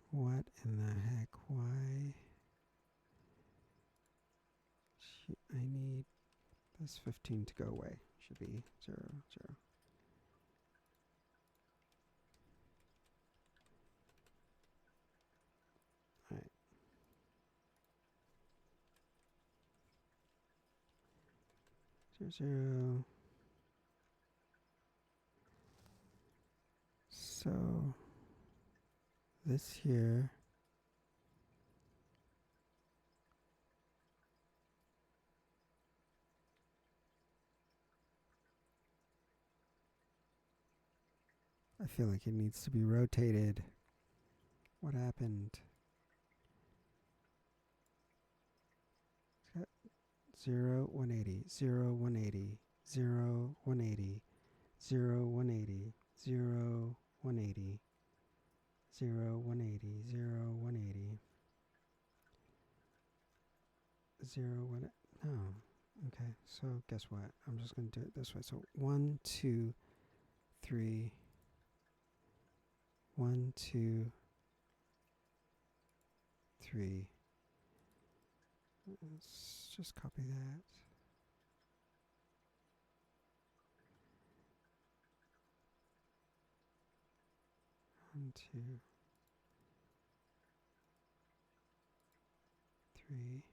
What in the heck? Why? I need this 15 to go away. Should be 0, 0. Alright. 0, 0. So this here I feel like it needs to be rotated. What happened? 0, 180, 0, 180, 0, 180, 0, 180, 0, 180, 0, 180, 0, 180, 0, 1. No. Okay, so guess what? I'm just going to do it this way. So 1, 2, 3. 1, 2, 3. Let's just copy that. 1, 2, 3.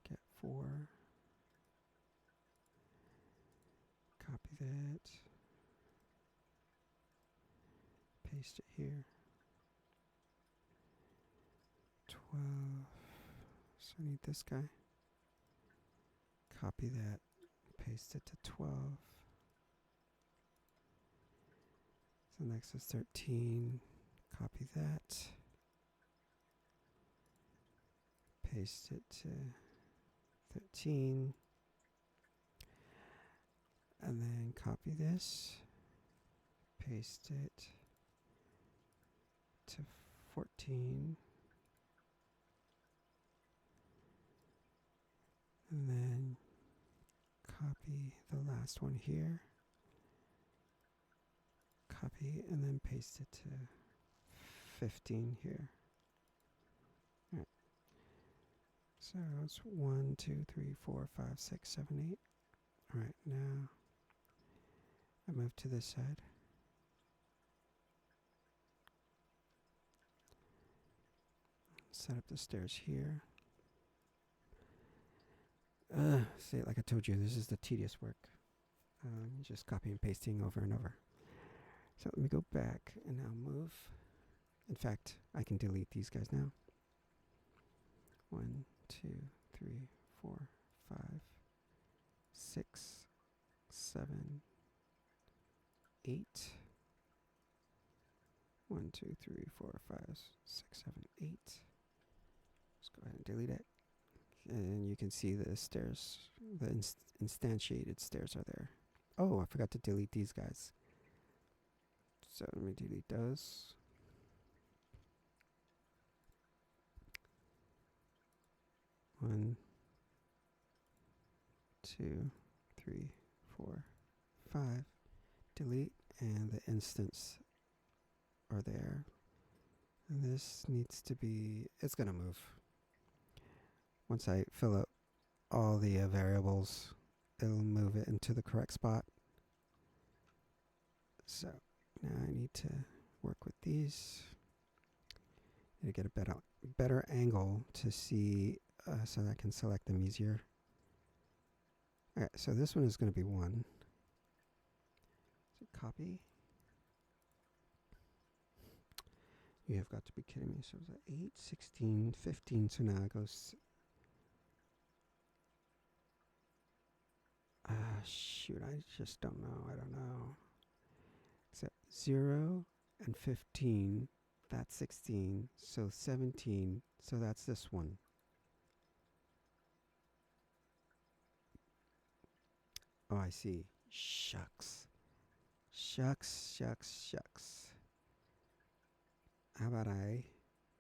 Get 4. Copy that. Paste it here. 12. So I need this guy. Copy that. Paste it to 12. So next is 13. Copy that. Paste it to 13. And then copy this. Paste it to 14. And then copy the last one here. Copy and then paste it to 15 here. All right. So it's 1, 2, 3, 4, 5, 6, 7, 8. All right, now I move to this side. Set up the stairs here. See, like I told you, this is the tedious work. Just copy and pasting over and over. So let me go back and now move. In fact, I can delete these guys now. 1, 2, 3, 4, 5, 6, 7, 8. 1, 2, 3, 4, 5, 6, 7, 8. Let's go ahead and delete it. And you can see the stairs, the instantiated stairs are there. Oh, I forgot to delete these guys. So let me delete those. One, 2, 3, 4, 5. Delete, and the instants are there. And this needs to be, it's going to move. Once I fill out all the variables, it'll move it into the correct spot. So now I need to work with these. Need to get a better angle to see so that I can select them easier. Alright, so this one is going to be 1. So copy. You have got to be kidding me. So it's 8, 16, 15. So now it goes. Shoot, I just don't know. I don't know. So 0 and 15, that's 16. So 17, so that's this one. Oh, I see. Shucks. Shucks, shucks, shucks. How about I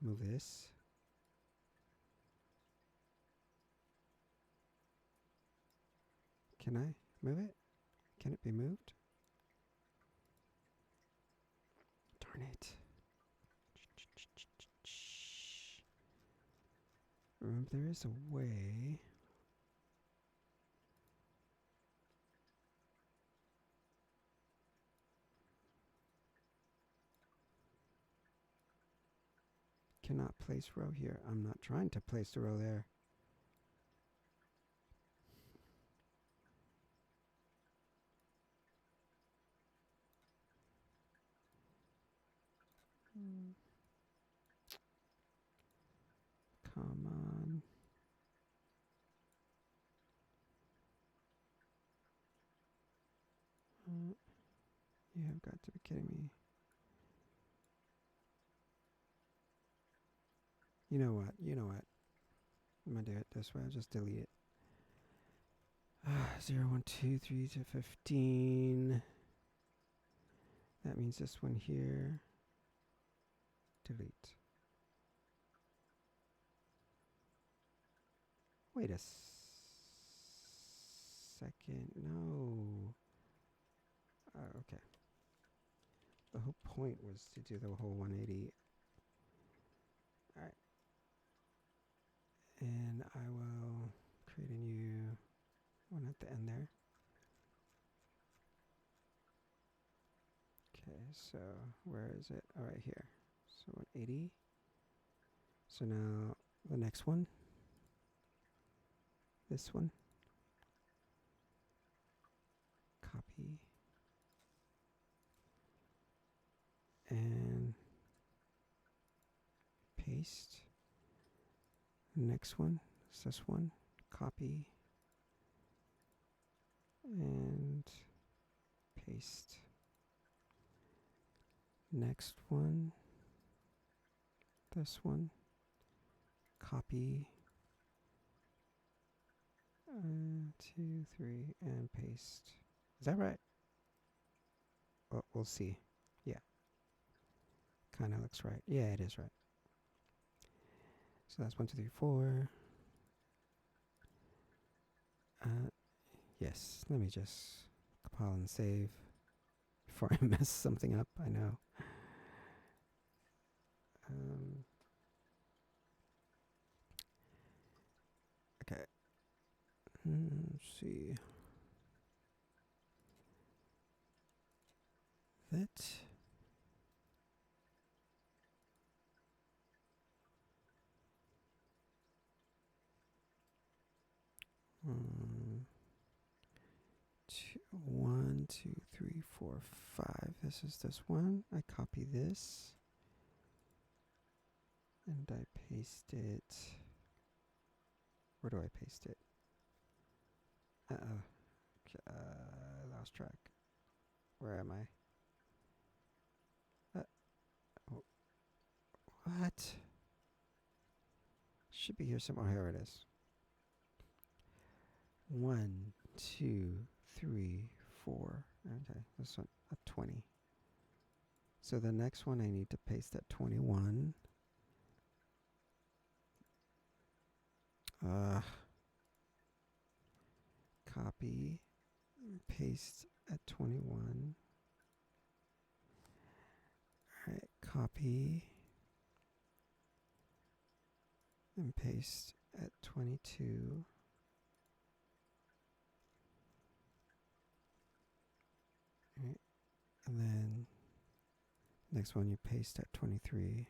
move this? Can I move it? Can it be moved? Darn it. Remember, there is a way. Cannot place row here. I'm not trying to place the row there. Come on. You have got to be kidding me. You know what? You know what? I'm going to do it this way. I'll just delete it. 0, 1, 2, 3 to 15. That means this one here. Delete. Wait a second. No. Okay. The whole point was to do the whole 180. Alright. And I will create a new one at the end there. Okay, so where is it? Oh, right here. So 180. So now the next one. This one. Copy. And paste. Next one is this one. Copy. And paste. Next one. This one. Copy. 2, 3, and paste. Is that right? Well, we'll see. Yeah. kind of looks right. Yeah, it is right. So that's 1, 2, 3, 4. Yes, let me just compile and save before I mess something up. I know. Okay. Let's see. That. Two, 1, 2, 3, 4, 5. This is this one. I copy this. And I paste it. Where do I paste it? Uh-oh. I lost track. Where am I? What? Should be here somewhere. Here it is. 1, 2, 3, 4. Okay, this one at 20. So the next one I need to paste at 21. Copy, paste at 21. Alright, copy and paste at 22. Alright, and then next one you paste at 23.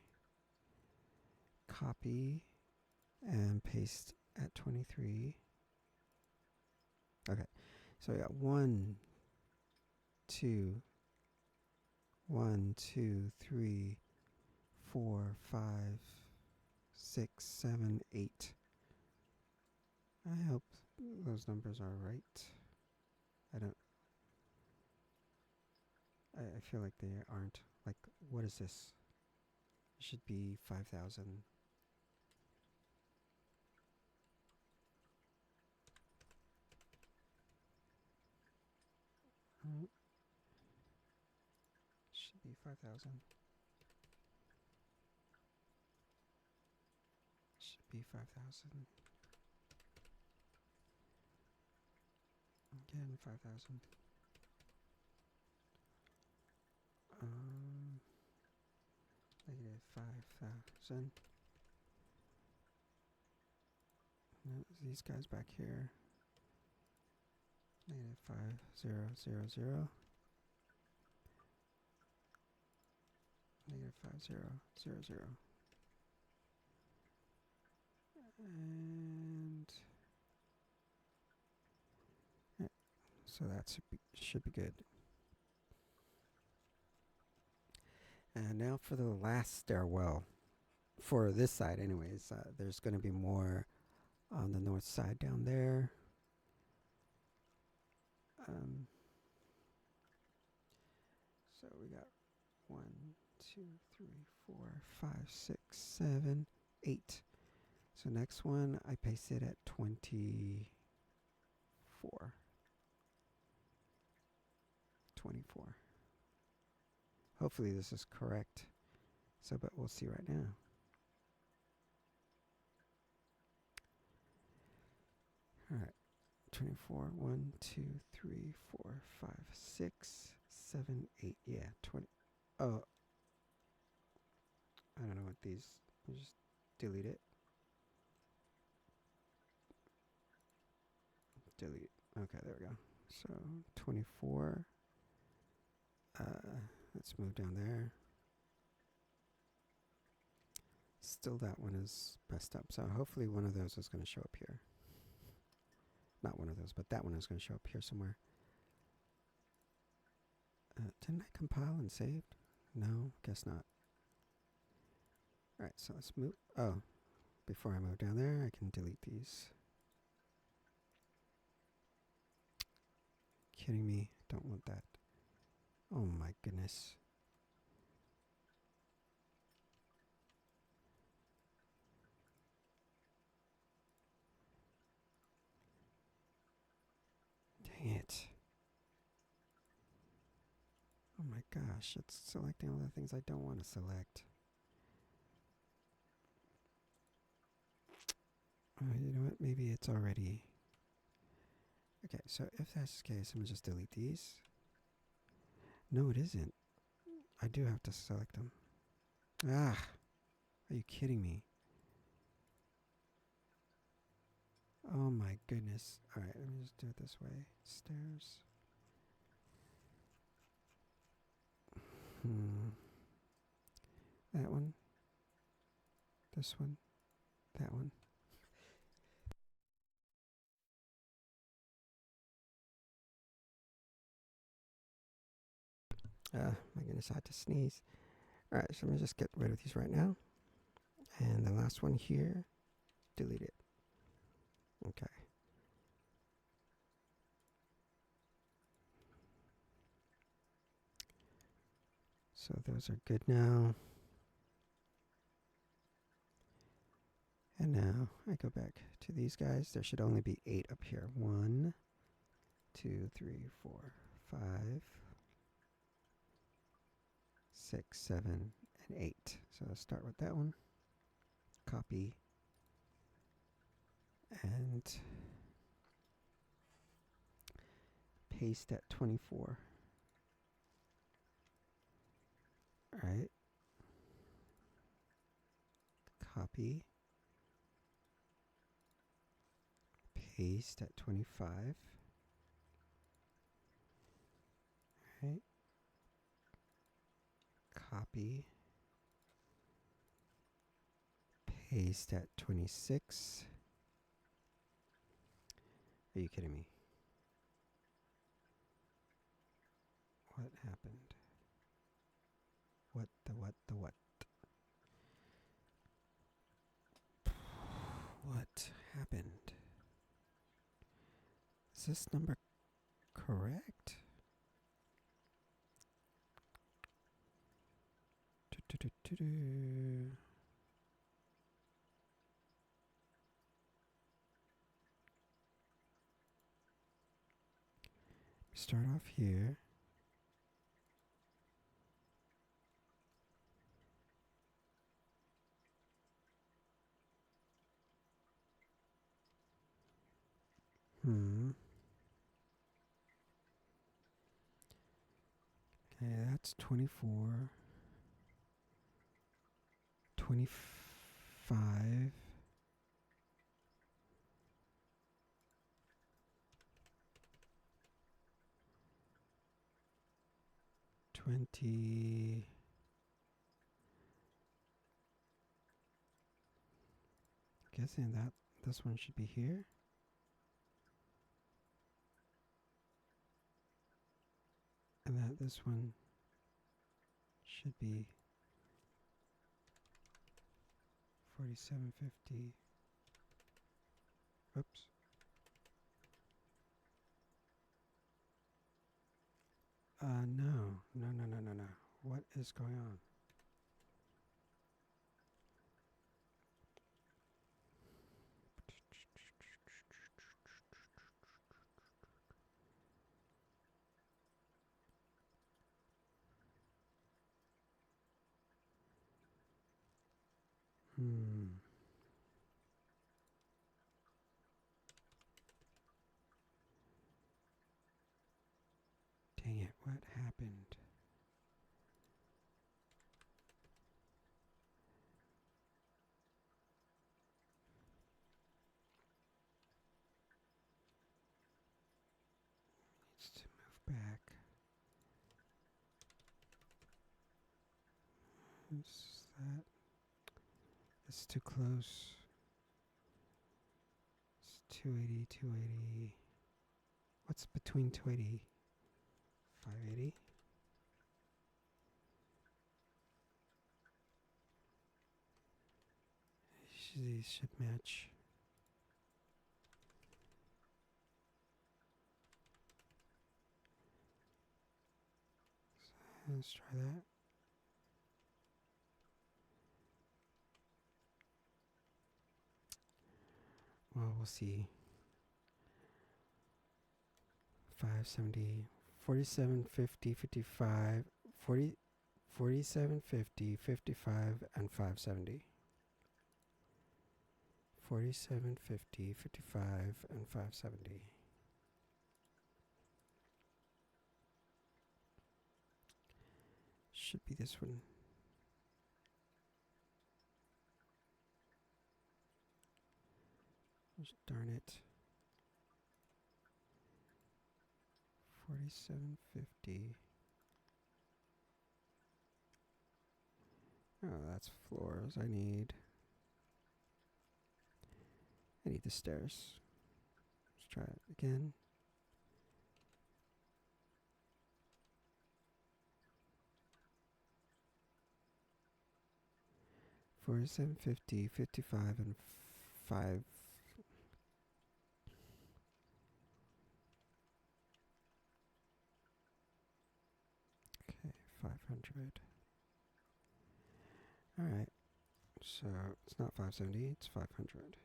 Copy and paste at 23. Okay, so we got 1, 2, 1, 2, 3, 4, 5, 6, 7, 8. I hope those numbers are right. I feel like they aren't. Like, what is this? It should be 5,000. Should be 5,000. Should be 5,000. Again, 5,000. Negative 5,000. No, these guys back here. Negative 5,000. Negative 5,000. And yeah, so that should be good. And now for the last stairwell. For this side anyways, there's going to be more on the north side down there. So we got 1, 2, 3, 4, 5, 6, 7, 8. So next one, I paste it at 24. 24. Hopefully this is correct. So, but we'll see right now. All right. 24. 1, 2, 3, 4, 5, 6, 7, 8. Yeah, 20. Oh. I don't know what these. I'll just delete it. Delete. Okay, there we go. So 24. Let's move down there. Still that one is messed up. So hopefully one of those is going to show up here. Not one of those, but that one is going to show up here somewhere. Didn't I compile and save? No, guess not. Alright, so let's move. Oh, before I move down there, I can delete these. Kidding me? Don't want that. Oh my goodness. Dang it. Oh my gosh, it's selecting all the things I don't want to select. You know what? Maybe it's already... Okay, so if that's the case, I'm going to just delete these. No, it isn't. I do have to select them. Ah! Are you kidding me? Oh my goodness. Alright, let me just do it this way. Stairs. That one. This one. That one. My goodness, I had to sneeze. Alright, so I'm going to just get rid of these right now. And the last one here, delete it. Okay. So those are good now. And now I go back to these guys. There should only be 8 up here. 1, 2, 3, 4, 5, 6, 7, and 8. So let's start with that one. Copy. And paste at 24. Alright. Copy. Paste at 25. Alright. Copy. Paste at 26. Are you kidding me? What happened? What the what the what? What happened? Is this number correct? Start off here. Okay, that's 24. 25. 20. Guessing that this one should be here. And that this one should be 4750. Oops. No. No. What is going on? Dang it, what happened? Needs to move back. Is that? It's too close. It's 280, 280. What's between 280? 580? These should match. So let's try that. Well, we'll see. 574. 47, 50, 55, 40, 47, 50, 55, and 570. 47, 50, 55, and 570. Should be this one. Just darn it. 4750. Oh, that's floors. I need the stairs. Let's try it again. $47, 50, 55, and 5. Okay, 500. All right. So it's not 570, it's 500.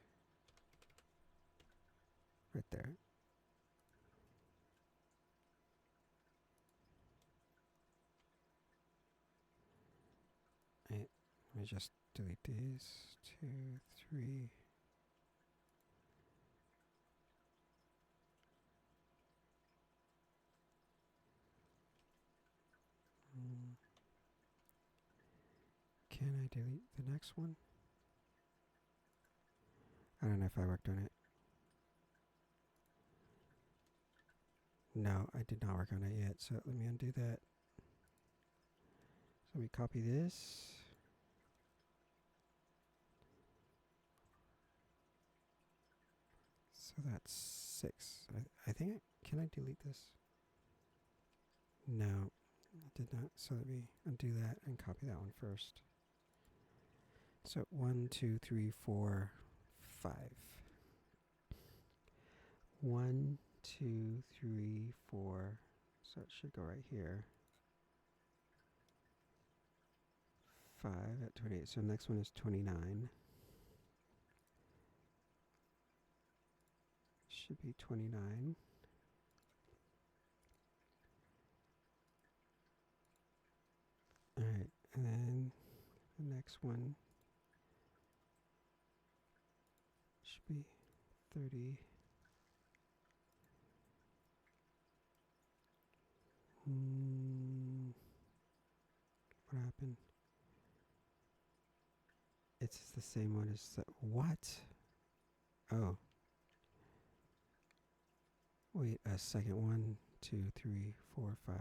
Right there. Right. Let me just delete these. 2, 3. Can I delete the next one? I don't know if I worked on it. No, I did not work on it yet, so let me undo that. So we copy this. So that's 6. I think, can I delete this? No, I did not. So let me undo that and copy that one first. So 1, 2, 3, 4, 5. 1, 2, 3, 4. So it should go right here. 5 at 28. So the next one is 29. Should be 29. Alright, and then the next one should be 30. What happened? It's the same one as the, what? Oh. Wait a second. 1, 2, 3, 4, 5.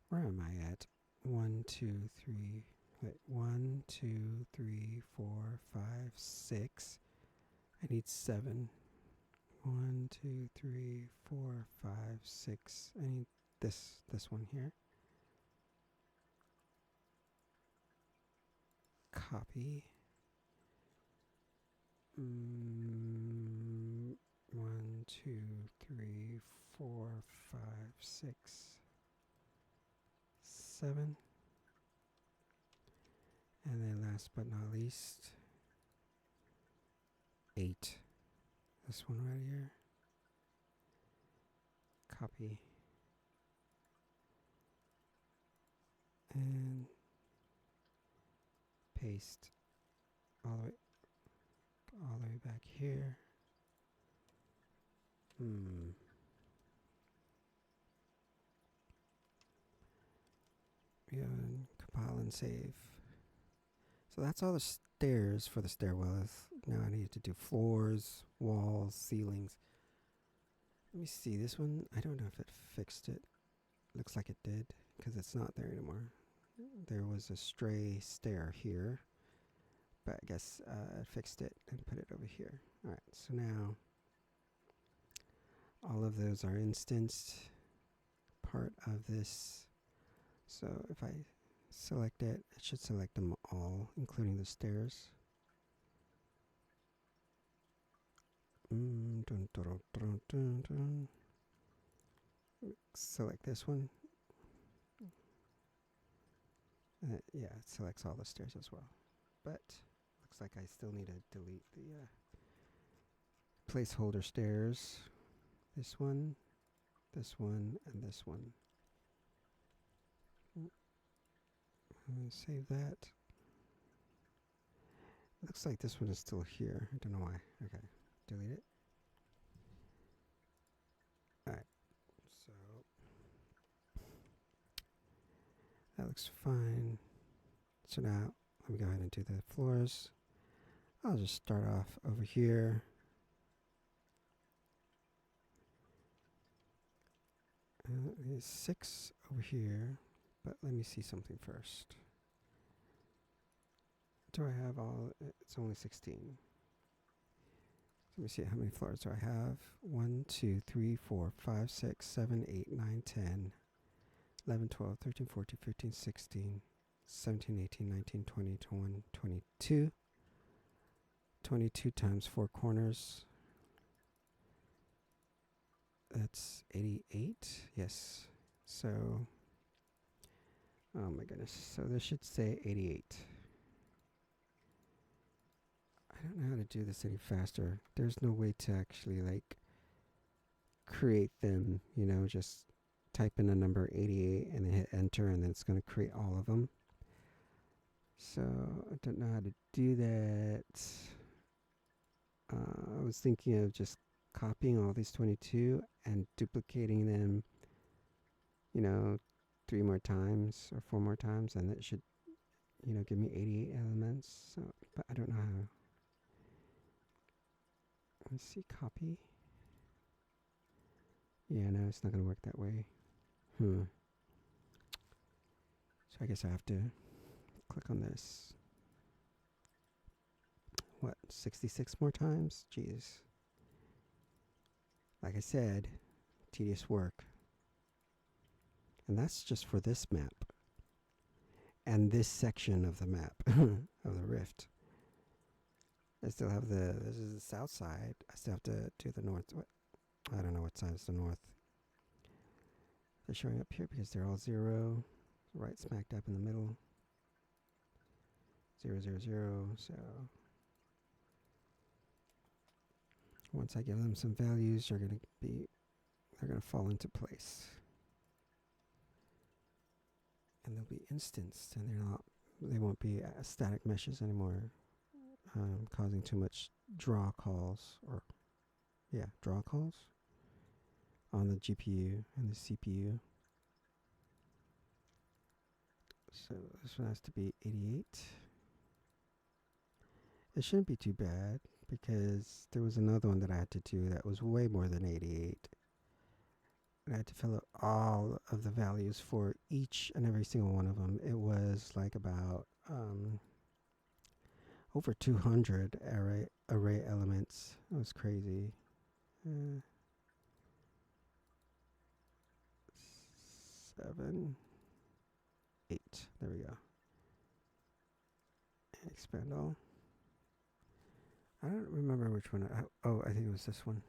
Where am I at? 1, 2, 3. Wait, 1, 2, 3, 4, 5, 6. I need 7. 1, 2, 3, 4, 5, 6. I need this one here. Copy. 1, 2, 3, 4, 5, 6, 7. And then last but not least, 8. This one right here. Copy. And paste all the way back here. And compile and save. So that's all the stairs for the stairwells. Now I need to do floors, walls, ceilings. Let me see this one. I don't know if it fixed it. Looks like it did because it's not there anymore. There was a stray stair here, but I guess I fixed it and put it over here. All right, so now all of those are instanced part of this. So if I select it, it should select them all, including the stairs. Select this one. Yeah, it selects all the stairs as well. But looks like I still need to delete the placeholder stairs. This one, this one, and this one. I'm gonna save that. Looks like this one is still here. I don't know why. Okay, delete it. Alright, so that looks fine. So now let me go ahead and do the floors. I'll just start off over here. There's 6 over here, but let me see something first. Do I have all? It's only 16. Let me see how many floors do I have. 1, 2, 3, 4, 5, 6, 7, 8, 9, 10, 11, 12, 13, 14, 15, 16, 17, 18, 19, 20, 21, 22. 22 times 4 corners. That's 88. Yes. So, oh my goodness. So this should say 88. I don't know how to do this any faster. There's no way to actually like create them, you know, just type in a number 88 and then hit enter and then it's going to create all of them. So I don't know how to do that. I was thinking of just copying all these 22 and duplicating them, you know, 3 more times or 4 more times, and that should, you know, give me 88 elements. So, but I don't know how. Let's see, copy. Yeah, no, it's not going to work that way. So I guess I have to click on this. What, 66 more times? Jeez. Like I said, tedious work. And that's just for this map. And this section of the map, of the rift. I still have this is the south side. I still have to do the north. What? I don't know what side is the north. They're showing up here because they're all 0. Right smack dab in the middle. 0, 0, 0. So once I give them some values, they're gonna fall into place. And they'll be instanced, and they won't be static meshes anymore, causing too much draw calls on the GPU and the CPU. So this one has to be 88. It shouldn't be too bad because there was another one that I had to do that was way more than 88. I had to fill out all of the values for each and every single one of them. It was like about over 200 array elements. It was crazy. 7, 8. There we go. And expand all. I don't remember which one. I think it was this one.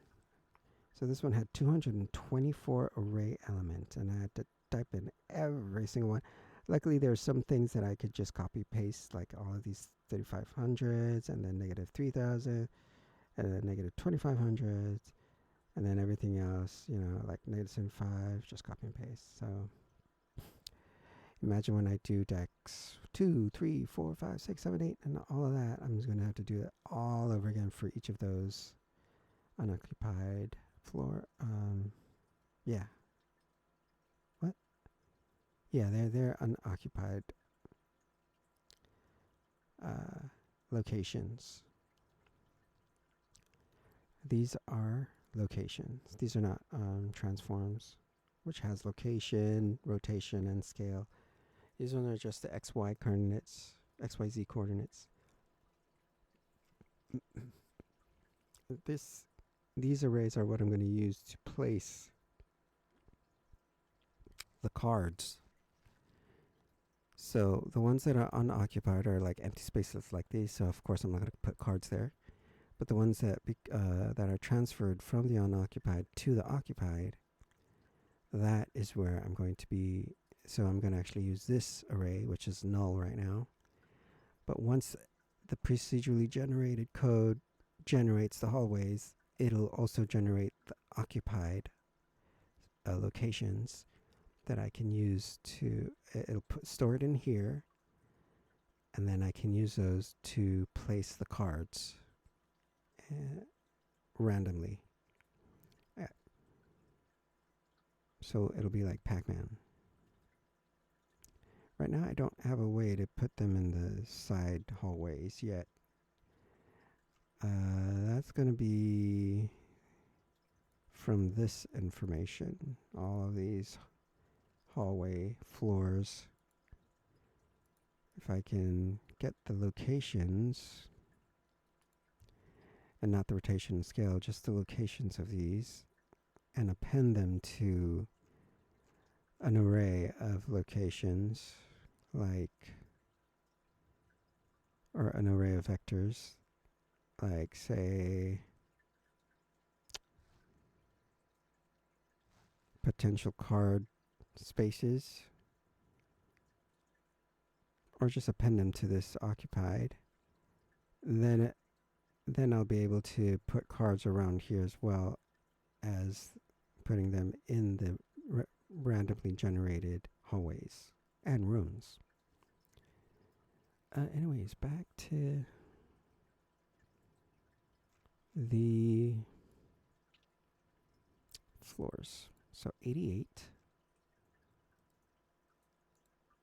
So this one had 224 array elements, and I had to type in every single one. Luckily, there are some things that I could just copy paste, like all of these 3500s, and then negative 3000, and then negative 2500s, and then everything else, you know, like negative 75, just copy and paste. So imagine when I do decks 2, 3, 4, 5, 6, 7, 8, and all of that, I'm just going to have to do it all over again for each of those unoccupied floor. Yeah. What? Yeah, they're unoccupied locations. These are locations. These are not transforms, which has location, rotation, and scale. These ones are just the XY coordinates, XYZ coordinates. These arrays are what I'm going to use to place the cards. So the ones that are unoccupied are like empty spaces like these. So of course I'm not going to put cards there. But the ones that that are transferred from the unoccupied to the occupied, that is where I'm going to be. So I'm going to actually use this array, which is null right now. But once the procedurally generated code generates the hallways, it'll also generate the occupied locations that I can use to, store it in here, and then I can use those to place the cards randomly. So it'll be like Pac-Man. Right now I don't have a way to put them in the side hallways yet. That's going to be from this information. All of these hallway floors. If I can get the locations, and not the rotation and scale, just the locations of these, and append them to an array of locations, like, or an array of vectors, like, say, potential card spaces, or just append them to this occupied, then I'll be able to put cards around here as well as putting them in the randomly generated hallways and rooms. Anyways, back to the floors. So 88.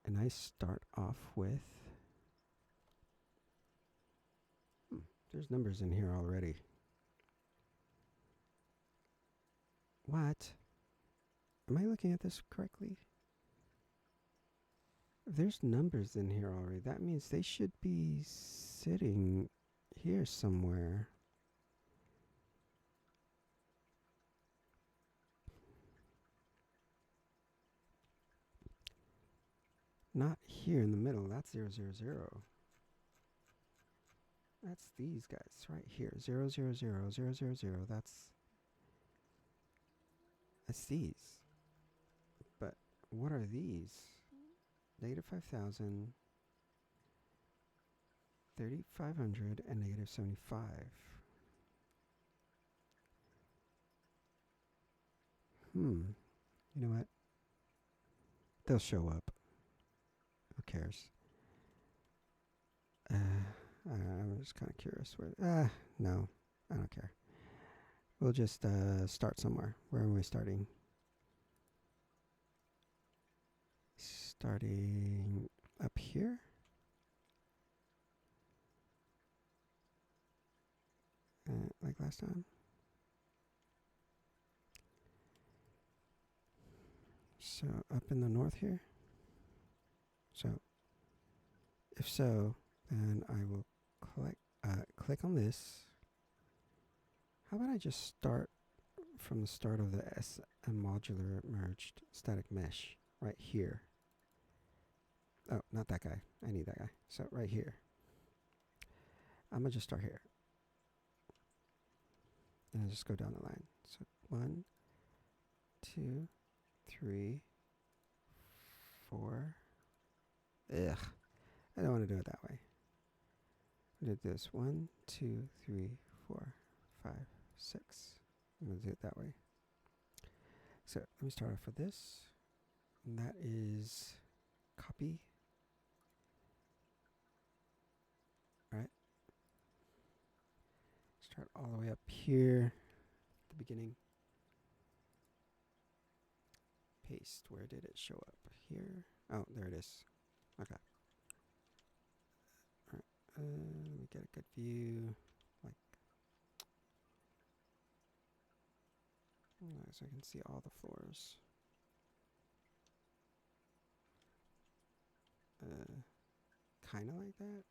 And I start off with... there's numbers in here already. What? Am I looking at this correctly? If there's numbers in here already, that means they should be sitting here somewhere. Not here in the middle. That's 0, 0, 0. That's these guys right here. 0, 0, 0, 0, 0, 0. That's these. But what are these? Negative 5,000, 3,500, and negative 75. You know what? They'll show up. Who cares? I'm just kind of curious. No, I don't care. We'll just start somewhere. Where are we starting? Starting up here? Like last time? So up in the north here? So if so, then I will click on this. How about I just start from the start of the SM modular merged static mesh right here. Oh, not that guy. I need that guy. So right here. I'm going to just start here. And I'll just go down the line. So 1, 2, 3, 4. Ugh. I don't want to do it that way. I'm going to do this. 1, 2, 3, 4, 5, 6. I'm going to do it that way. So let me start off with this. And that is copy. Right. Start all the way up here at the beginning. Paste. Where did it show up? Here. Oh, there it is. Okay. All right. Let me get a good view. Like, so I can see all the floors. Kind of like that.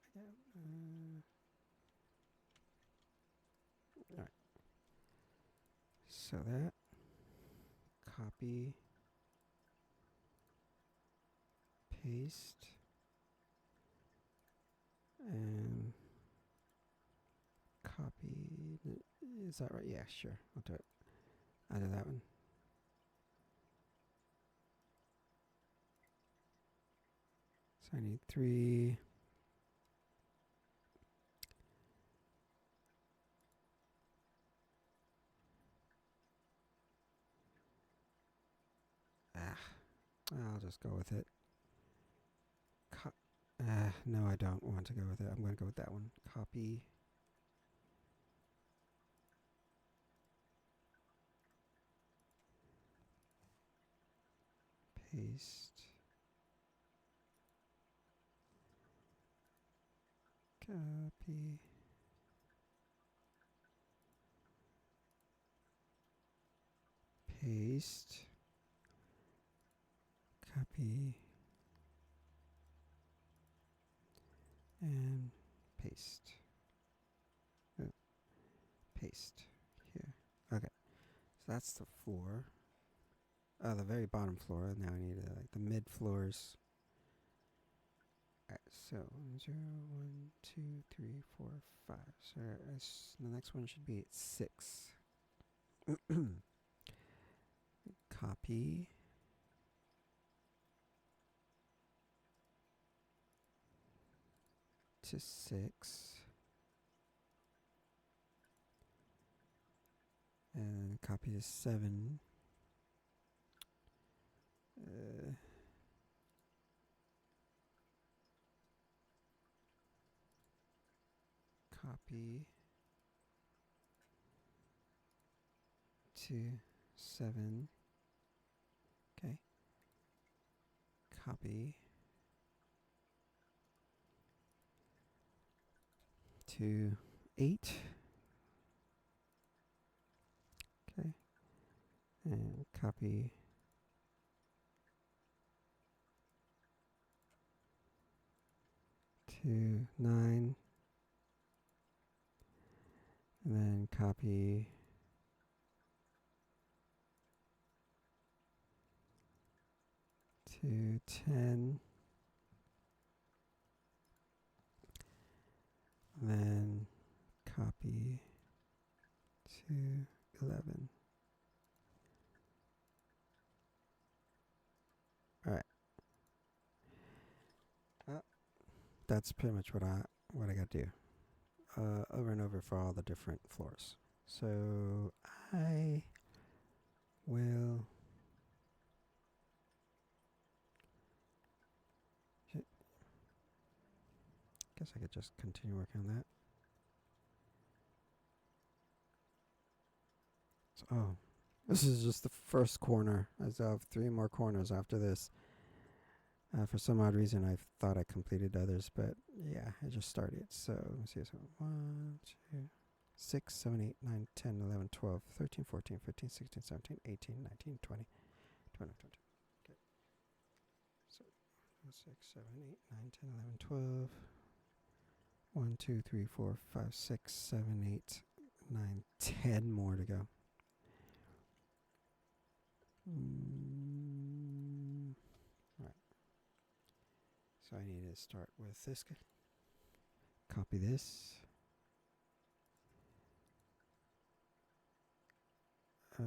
All right. So that copy, paste, and copy. Is that right? Yeah, sure. I'll do it. I'll do that one. So I need 3. I'll just go with it. No, I don't want to go with it. I'm going to go with that one. Copy. Paste. Copy. Paste. Copy. And paste. Oh, paste here. Okay. So that's the floor. The very bottom floor. Now I need like the mid floors. Alright, so 0, 1, 2, 3, 4, 5. So the next one should be 6. Copy. To 6. And copy to 7. Copy to 7. Okay. Copy to 8. Okay. And copy to 9. And then copy to 10. And then copy to 11. Alright. That's pretty much what I got to do. Over and over for all the different floors. So I will guess I could just continue working on that. So, oh, this is just the first corner. I still have 3 more corners after this. For some odd reason, I thought I completed others, but yeah, I just started. So let's see. So 1, 2, 6, 7, 8, 9, 10, 11, 12, 13, 14, 15, 16, 17, 18, 19, 20, 21, 22. Okay. So 6, 7, 8, 9, 10, 11, 12. 1, 2, 3, 4, 5, 6, 7, 8, 9, 10 more to go. Alright. So I need to start with this. Copy this. So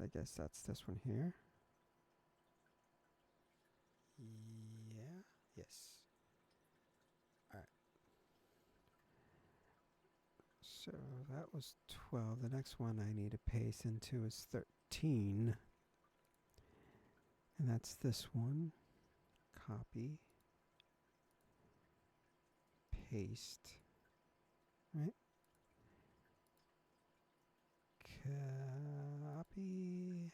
I guess that's this one here. Yeah. Yes. Alright. So that was 12. The next one I need to paste into is 13. And that's this one. Copy. Paste. Right? Copy.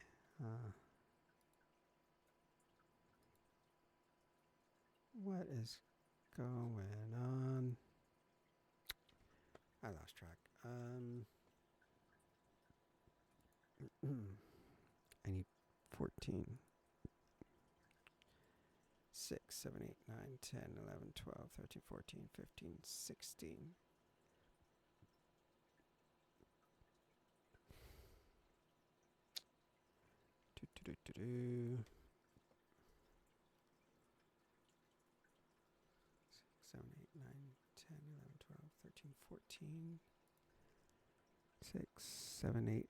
What is going on? I lost track. I need 14. 6, 7, 8, 9, 10, 11, 12, 13, 14, 15, 16. Do. 7, 8, 9, 10, 11, 12, 13, 14. 6, 7, 8,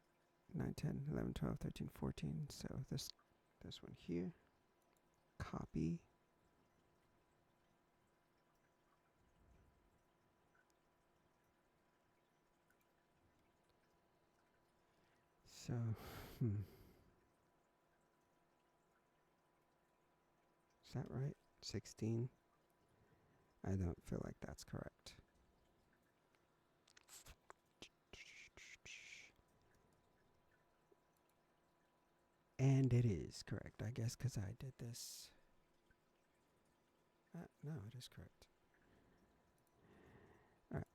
9, 10, 11, 12, 13, 14. So this one here. Copy. So, is that right? 16? I don't feel like that's correct. And it is correct, I guess, because I did this. No, it is correct. Alright.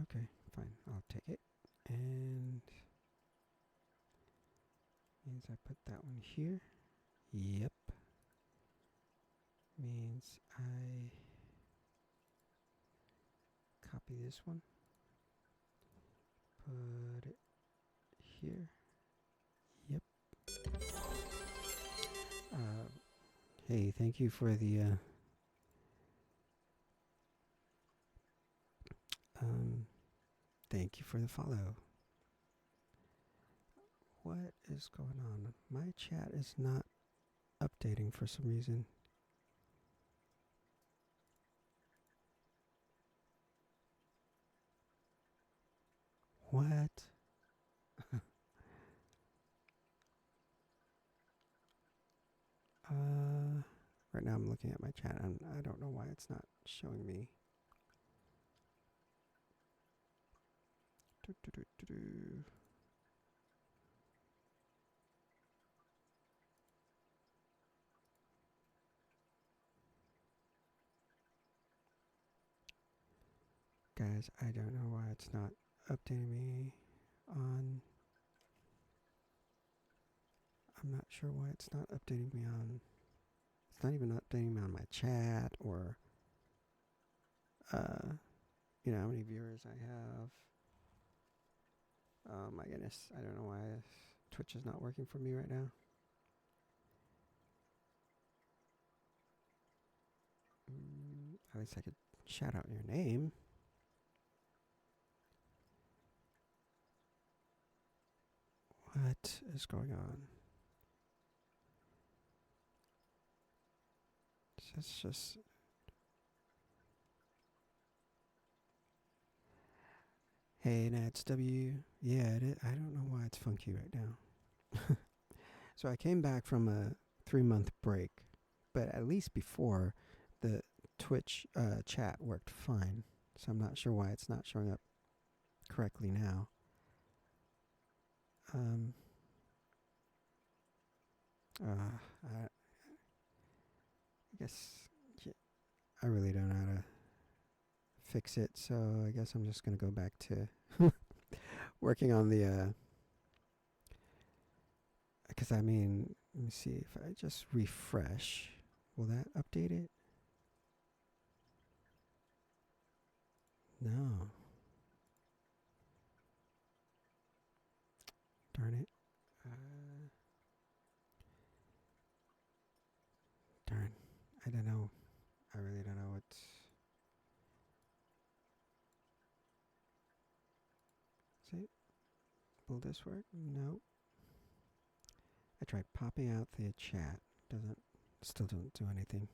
Okay, fine. I'll take it. And means I put that one here. Yep. Means I copy this one. Put it here. Yep. Hey, thank you for the thank you for the follow. What is going on? My chat is not updating for some reason. What? Right now I'm looking at my chat and I don't know why it's not showing me. Guys, I don't know why it's not updating me on. I'm not sure why it's not updating me on. It's not even updating me on my chat or, you know, how many viewers I have. Oh my goodness, I don't know why Twitch is not working for me right now. At least I could shout out your name. What is going on? It's just. Hey, Nats W. Yeah, I don't know why it's funky right now. So I came back from a 3-month break, but at least before, the Twitch chat worked fine. So I'm not sure why it's not showing up correctly now. I guess I really don't know how to fix it, so I guess I'm just gonna go back to working on the. Because I mean, let me see if I just refresh, will that update it? No. Darn it. Darn. I don't know. I really don't know what's. See? Will this work? Nope. I tried popping out the chat. Still doesn't do anything.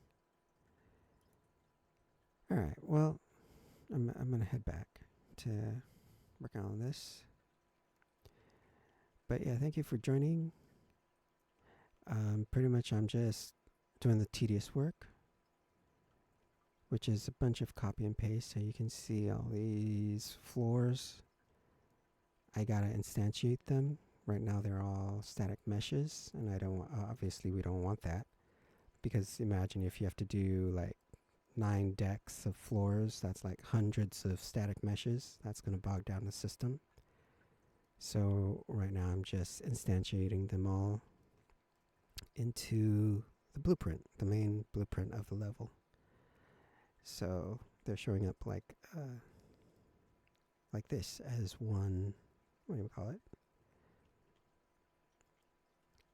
Alright, well, I'm gonna head back to work on this. But yeah, thank you for joining. Pretty much I'm just doing the tedious work, which is a bunch of copy and paste. So you can see all these floors. I gotta instantiate them. Right now they're all static meshes, and I don't. Obviously, we don't want that, because imagine if you have to do like 9 decks of floors. That's like hundreds of static meshes. That's gonna bog down the system. So right now I'm just instantiating them all into the blueprint, the main blueprint of the level. So they're showing up like this as one. What do you call it?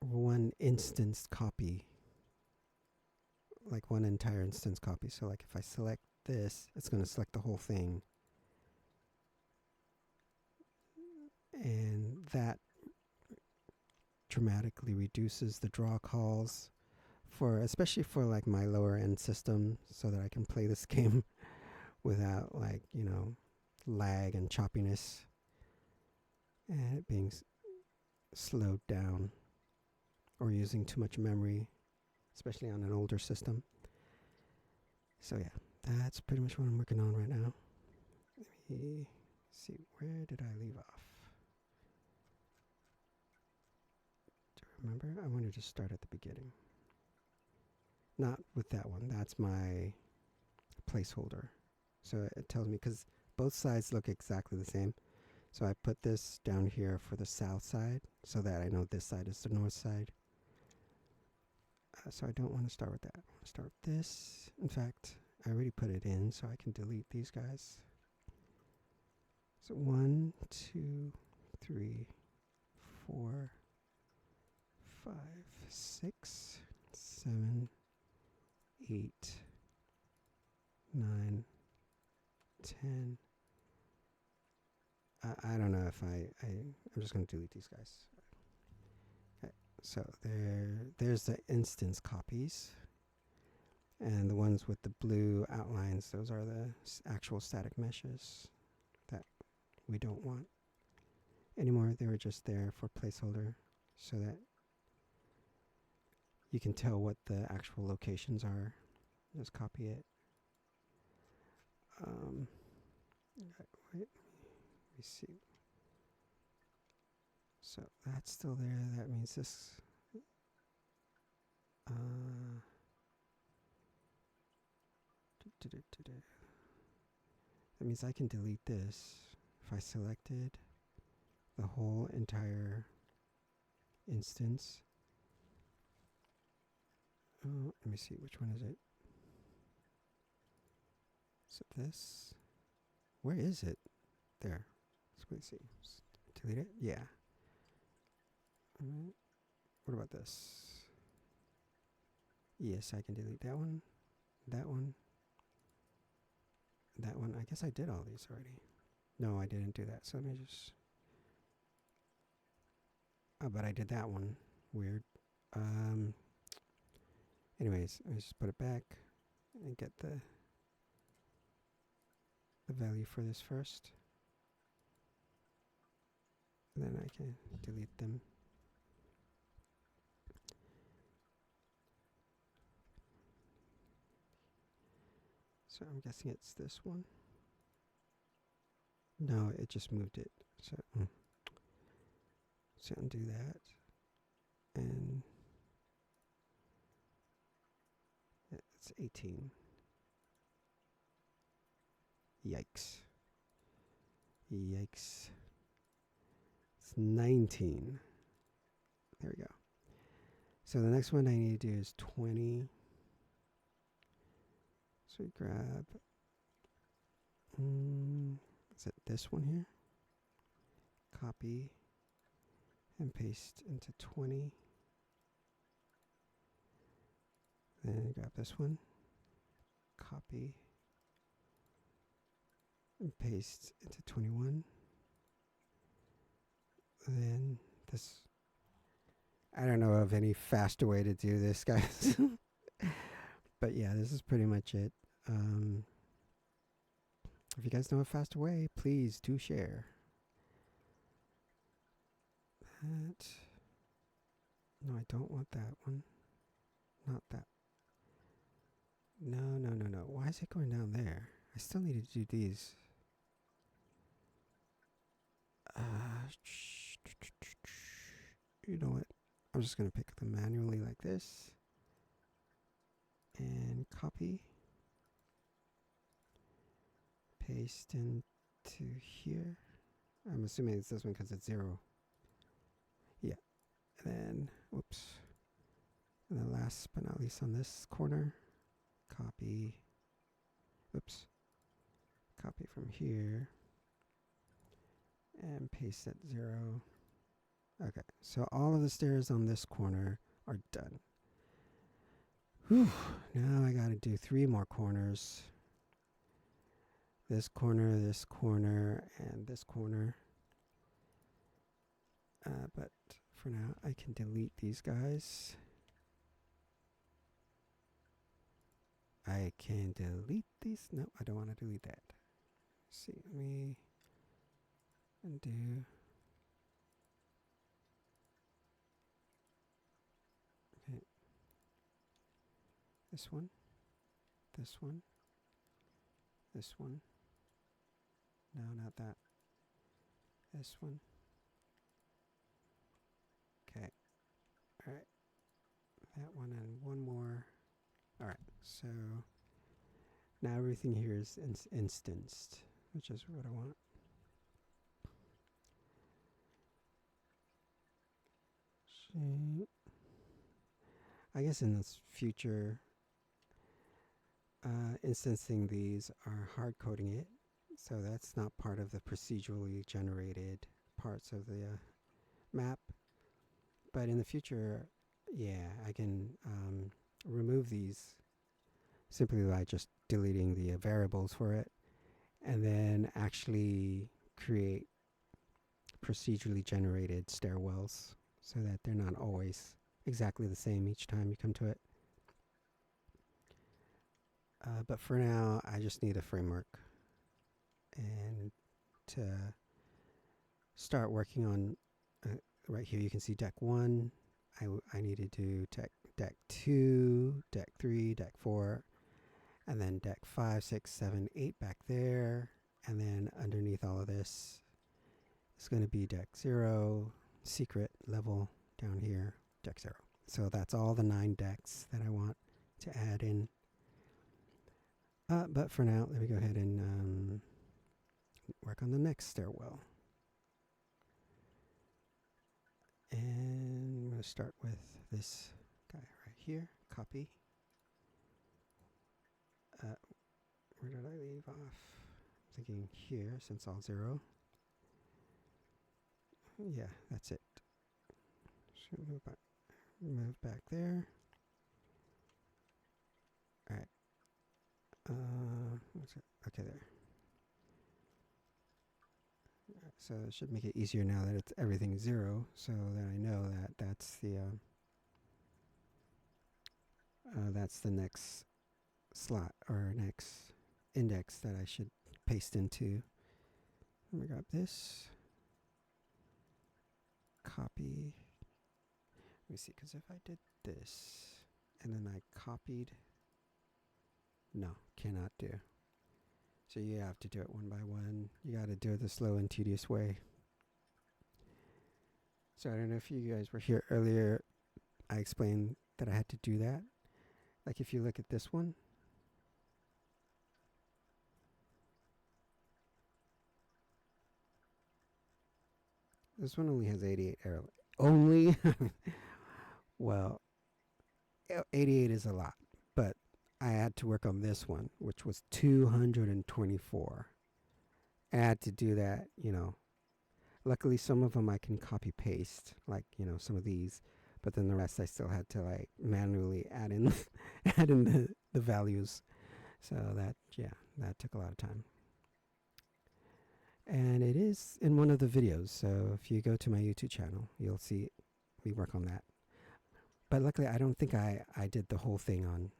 One instance copy. Like one entire instance copy. So like if I select this, it's going to select the whole thing. And that dramatically reduces the draw calls especially for like my lower end system, so that I can play this game without like, lag and choppiness. and it being slowed down or using too much memory, especially on an older system. So yeah, that's pretty much what I'm working on right now. Let me see, where did I leave off? Do you remember? I wanted to start at the beginning. Not with that one. That's my placeholder. So it tells me, because both sides look exactly the same. So I put this down here for the south side so that I know this side is the north side. So I don't want to start with that. I want to start with this. In fact, I already put it in so I can delete these guys. So 1, 2, 3, 4, 5, 6, 7, 8, 9, 10. I don't know if I'm just going to delete these guys. Okay, so there's the instance copies. And the ones with the blue outlines, those are the actual static meshes that we don't want anymore. They were just there for placeholder so that you can tell what the actual locations are. Just copy it. Wait, let me see. So that's still there. That means this. That means I can delete this if I selected the whole entire instance. Oh, let me see, which one is it? So this, where is it? There. Let's see. Delete it? Yeah. Alright. What about this? Yes, I can delete that one, that one, that one. I guess I did all these already. No, I didn't do that. So let me just... Oh, but I did that one. Weird. Anyways, I just put it back and get the value for this first. And then I can delete them. So I'm guessing it's this one. No, it just moved it. So, so undo that. And it's 18. Yikes. Yikes. It's 19. There we go. So the next one I need to do is 20. So we grab, is it this one here? Copy and paste into 20. Then grab this one, copy and paste into 21. Then this, I don't know of any faster way to do this, guys. But yeah, this is pretty much it. If you guys know a faster way, please do share. That. No, I don't want that one. Not that. No. Why is it going down there? I still need to do these. You know what? I'm just going to pick them manually like this. And copy. Paste into here. I'm assuming it's this one because it's 0. Yeah. And then, whoops. And then last but not least on this corner, copy. Oops. Copy from here. And paste at 0. Okay, so all of the stairs on this corner are done. Whew. Now I gotta do 3 more corners. This corner, and this corner. But for now, I can delete these guys. I can delete these. No, I don't want to delete that. Let's see, let me undo. This one. This one. This one. No, not that. This one. Okay. Alright. That one and one more. Alright, so now everything here is instanced, which is what I want. I guess in this future, instancing these are hard coding it, so that's not part of the procedurally generated parts of the map. But in the future, yeah, I can remove these simply by just deleting the variables for it, and then actually create procedurally generated stairwells so that they're not always exactly the same each time you come to it. But for now, I just need a framework. And to start working on, right here you can see deck 1. I need to do deck 2, deck 3, deck 4, and then deck 5, 6, 7, 8 back there. And then underneath all of this is going to be deck 0, secret level down here, deck 0. So that's all the 9 decks that I want to add in. But for now, let me go ahead and work on the next stairwell. And I'm going to start with this guy right here. Copy. Where did I leave off? I'm thinking here, since all 0. Yeah, that's it. Should move back there. All right. What's it? Okay, there. Right, so it should make it easier now that it's everything 0, so that I know that that's the next slot or next index that I should paste into. Let me grab this. Copy. Let me see, because if I did this and then I copied, no, cannot do. So you have to do it one by one. You got to do it the slow and tedious way. So I don't know if you guys were here earlier. I explained that I had to do that. Like if you look at this one, this one only has 88 error. Only? Well, 88 is a lot, but I had to work on this one, which was 224. I had to do that, you know. Luckily, some of them I can copy paste, like, you know, some of these, but then the rest I still had to like manually add in add in the values. So that, yeah, that took a lot of time. And it is in one of the videos, so if you go to my YouTube channel, you'll see me work on that. But luckily, I don't think I did the whole thing on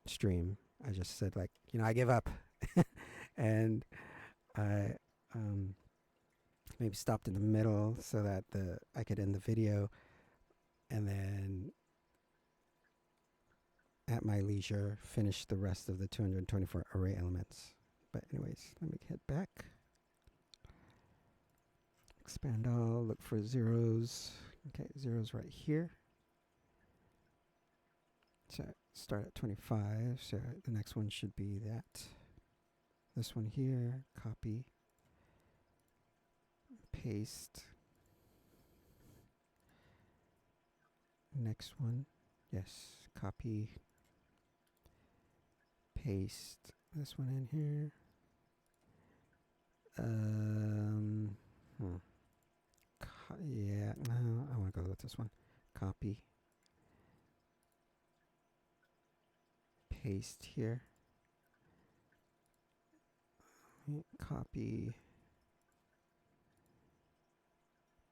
stream. I just said, like, you know, I give up. And I maybe stopped in the middle so that I could end the video, and then at my leisure finish the rest of the 224 array elements. But anyways, let me head back. Expand all, look for zeros. Okay, zeros right here. So start at 25, so the next one should be that. This one here, copy, paste. Next one, yes, copy, paste this one in here. Yeah, no, I want to go with this one. Copy, paste here. Copy,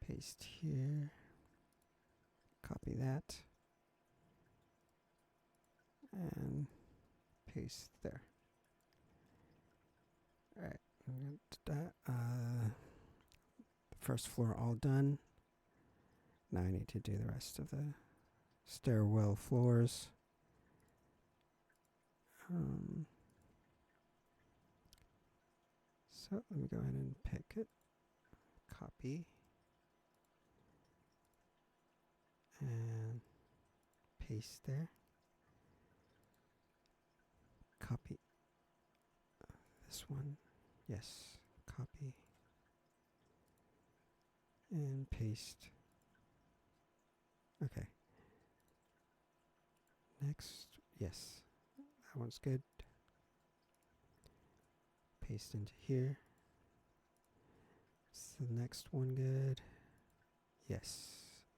paste here. Copy that. And paste there. Alright, that, first floor all done. Now I need to do the rest of the stairwell floors. So let me go ahead and pick it, copy, and paste there. Copy this one, yes, copy, and paste. Okay. Next, yes, that one's good. Paste into here. Is the next one good? Yes.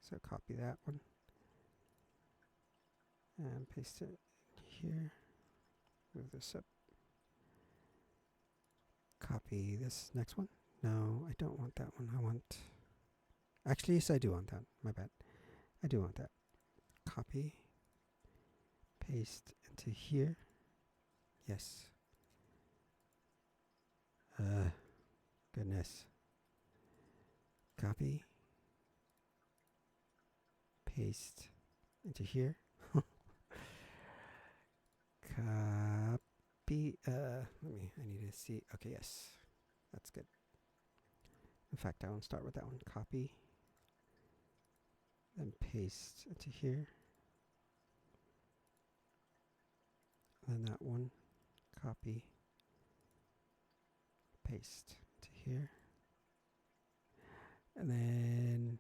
So copy that one and paste it here. Move this up. Copy this next one. No, I don't want that one. I want... Actually, yes, I do want that. My bad. I do want that. Copy. Paste into here. Yes. Goodness. Copy. Paste into here. Copy. I need to see. Okay, yes. That's good. In fact, I won't start with that one. Copy. Then paste into here. Then that one. Copy. Paste into here. And then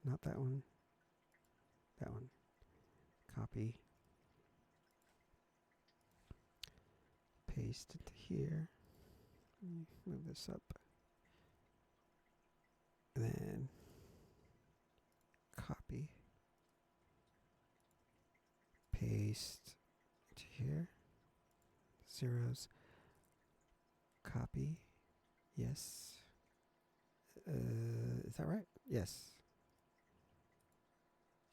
not that one. That one. Copy. Paste into here. Move this up. And then copy. Paste into here. Zeros. Copy. Yes. Is that right? Yes.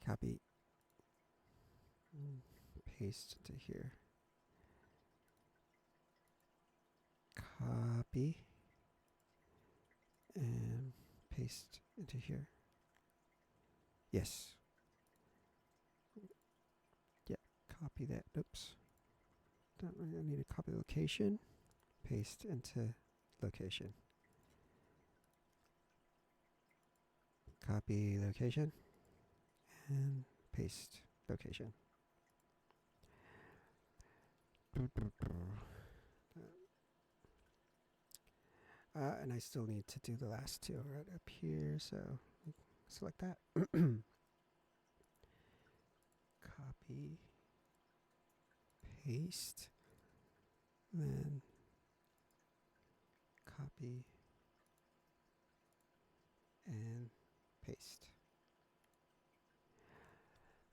Copy. Paste into here. Copy. And paste into here. Yes. Yeah, copy that. Oops. I need to copy location. Paste into location. Copy location. And paste location. And I still need to do the last two right up here, so select that. Copy, paste, then copy and paste.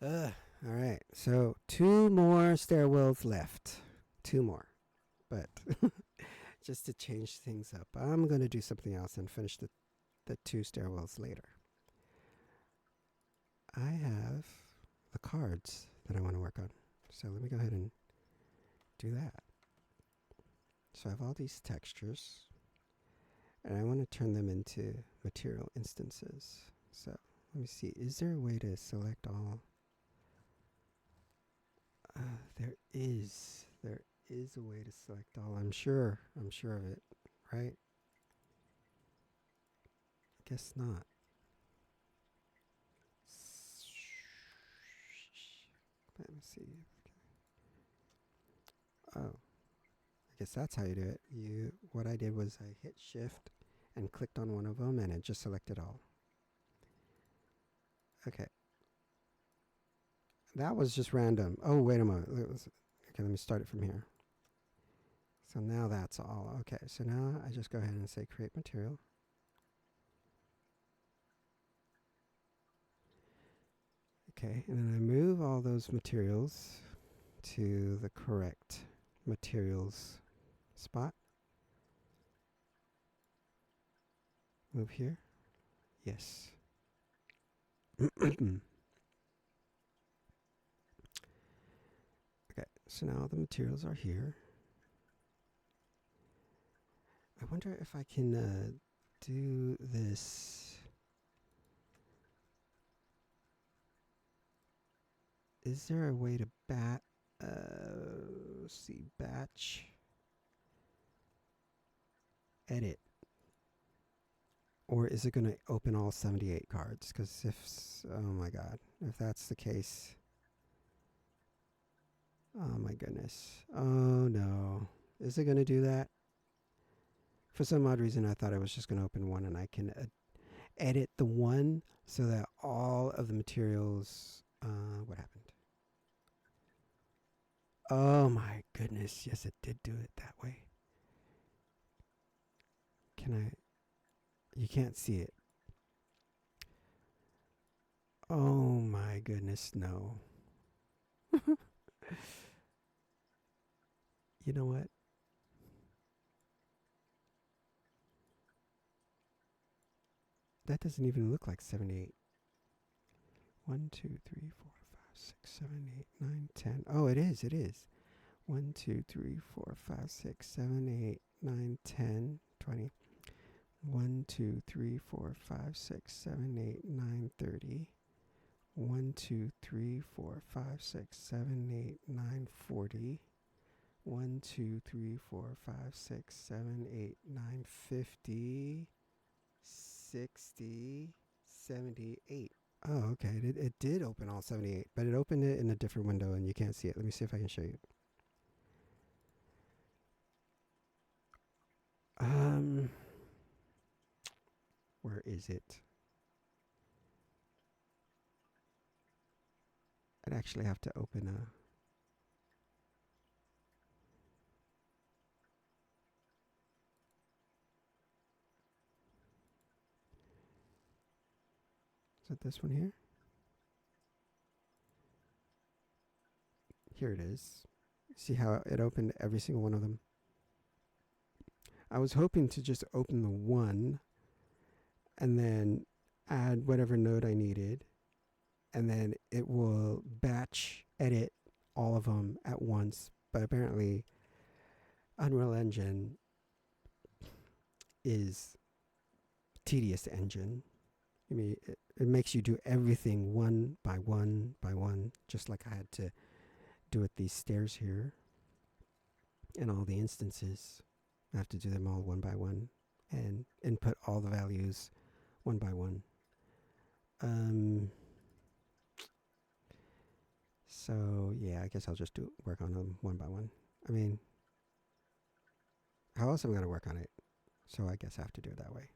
All right, so 2 more stairwells left. 2 more, but just to change things up, I'm going to do something else and finish the 2 stairwells later. I have the cards that I want to work on. So let me go ahead and do that. So I have all these textures, and I want to turn them into material instances. So let me see. Is there a way to select all? There is. There is a way to select all. I'm sure. I'm sure of it. Right? I guess not. Let me see. Oh, I guess that's how you do it. What I did was I hit shift and clicked on one of them, and it just selected all. Okay. That was just random. Oh, wait a moment. Okay, let me start it from here. So now that's all. Okay, so now I just go ahead and say create material. Okay, and then I move all those materials to the correct materials spot. Move here. Yes. Okay, so now the materials are here. I wonder if I can do this. Is there a way to bat Let's see, batch, edit. Or is it going to open all 78 cards? Because oh my god, if that's the case, oh my goodness. Oh no. Is it going to do that? For some odd reason, I thought I was just going to open one and I can edit the one so that all of the materials, what happened? Oh my goodness. Yes, it did do it that way. You can't see it. Oh my goodness, no. You know what? That doesn't even look like 78. 1, 2, 3, 4, 5, 6, 7, 8, 9, 10. Oh, it is. It is. 1, 2, 3, 4, 5, 6, 7, 8, 9, 10, 20. 1, 2, 3, 4, 5, 6, 7, 8, 9, 30. 1, 2, 3, 4, 5, 6, 7, 8, 9, 40. 1, 2, 3, 4, 5, 6, 7, 8, 9, 50. 60, 78. Oh, okay. It did open all 78, but it opened it in a different window and you can't see it. Let me see if I can show you. Where is it? I'd actually have to open a... Is it this one here? Here it is. See how it opened every single one of them? I was hoping to just open the one and then add whatever node I needed, and then it will batch edit all of them at once. But apparently Unreal Engine is tedious engine. I mean, it makes you do everything one by one by one, just like I had to do with these stairs here and all the instances. I have to do them all one by one and input all the values one by one. So yeah, I guess I'll just work on them one by one. I mean, how else am I going to work on it? So I guess I have to do it that way.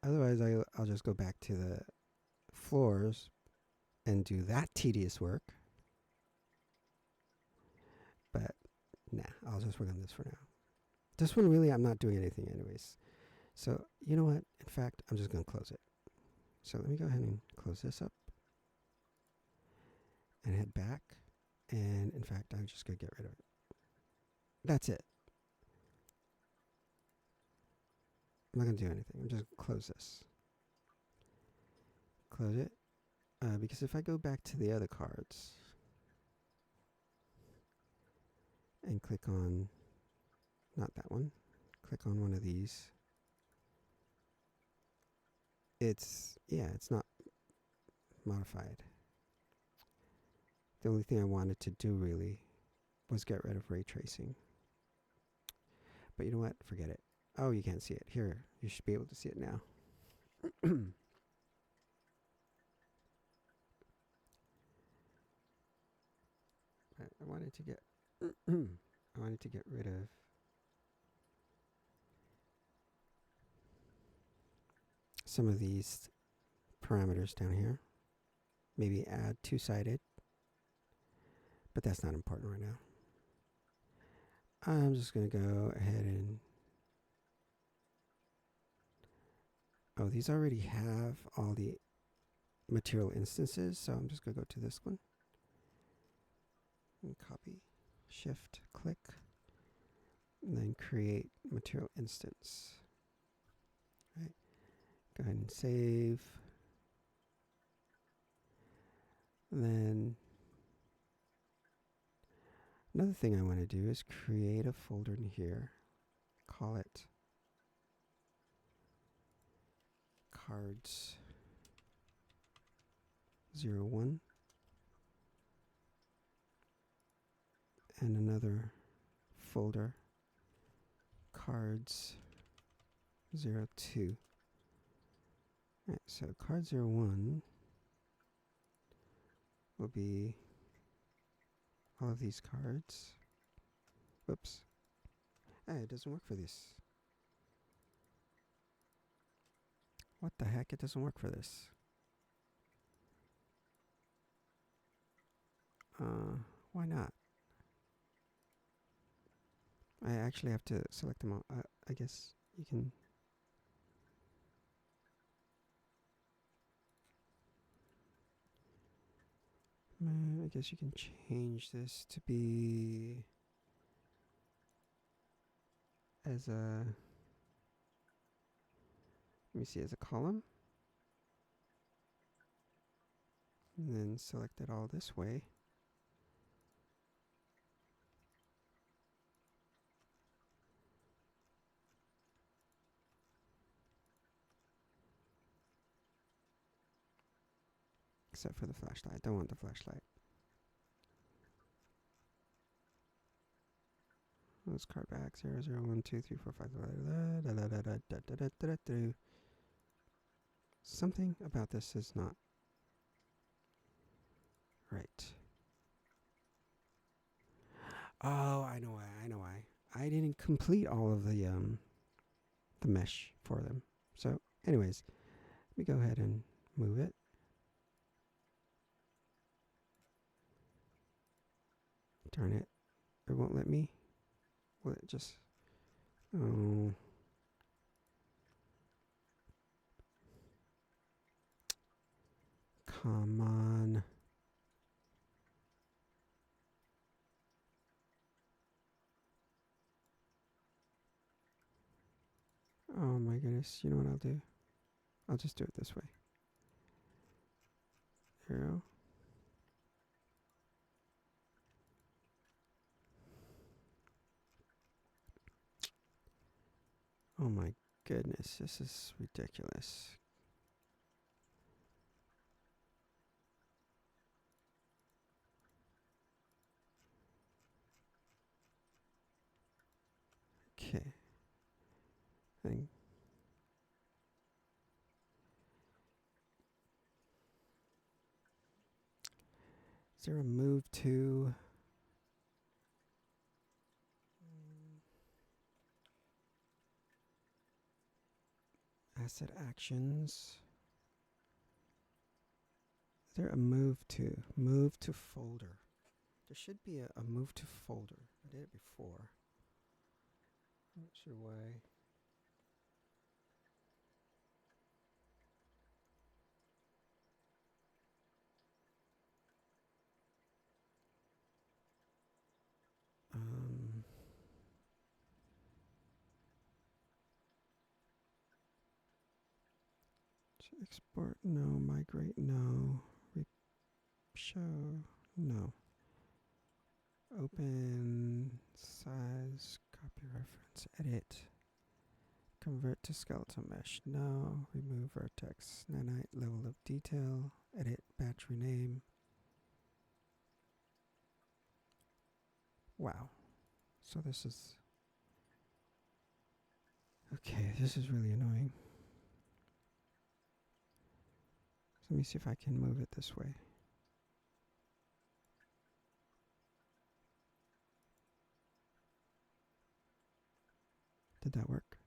Otherwise, I'll just go back to the floors and do that tedious work. But nah, I'll just work on this for now. This one, really, I'm not doing anything anyways. So you know what? In fact, I'm just going to close it. So let me go ahead and close this up and head back. And in fact, I'm just going to get rid of it. That's it. I'm not going to do anything. I'm just going to close this. Close it. Because if I go back to the other cards and click on, not that one, click on one of these, it's not modified. The only thing I wanted to do really was get rid of ray tracing. But you know what? Forget it. Oh, you can't see it. Here, you should be able to see it now. I wanted to get I wanted to get rid of some of these parameters down here. Maybe add two-sided, but that's not important right now. I'm just going to go ahead and... Oh, these already have all the material instances, so I'm just going to go to this one. And copy, shift, click, and then create material instance. All right. Go ahead and save. And then another thing I want to do is create a folder in here. Call it cards 01. and another folder, cards 02. Alright, so card 01 will be all of these cards. Whoops. Hey, it doesn't work for this. What the heck? It doesn't work for this. Why not? I actually have to select them all. I guess you can. I guess you can change this to be as a. Let me see, as a column. And then select it all this way. Except for the flashlight. I don't want the flashlight. Let's card back 0, 0, 1, 2, 3, 4, 5. Something about this is not right. Oh, I know why. I know why. I didn't complete all of the mesh for them. So, anyways, let me go ahead and move it. Darn it. It won't let me. Will it just... Oh. Come on. Oh my goodness. You know what I'll do? I'll just do it this way. Arrow. Oh my goodness. This is ridiculous. Okay. Is there a move to... asset actions? Is there a move to folder? There should be a move to folder. I did it before. I'm not sure why. Export, no. Migrate, no. Show, no. Open, size, copy reference, edit. Convert to skeletal mesh, no. Remove vertex, nanite, level of detail, edit, battery name. Wow. So this is... Okay, this is really annoying. So let me see if I can move it this way. Did that work?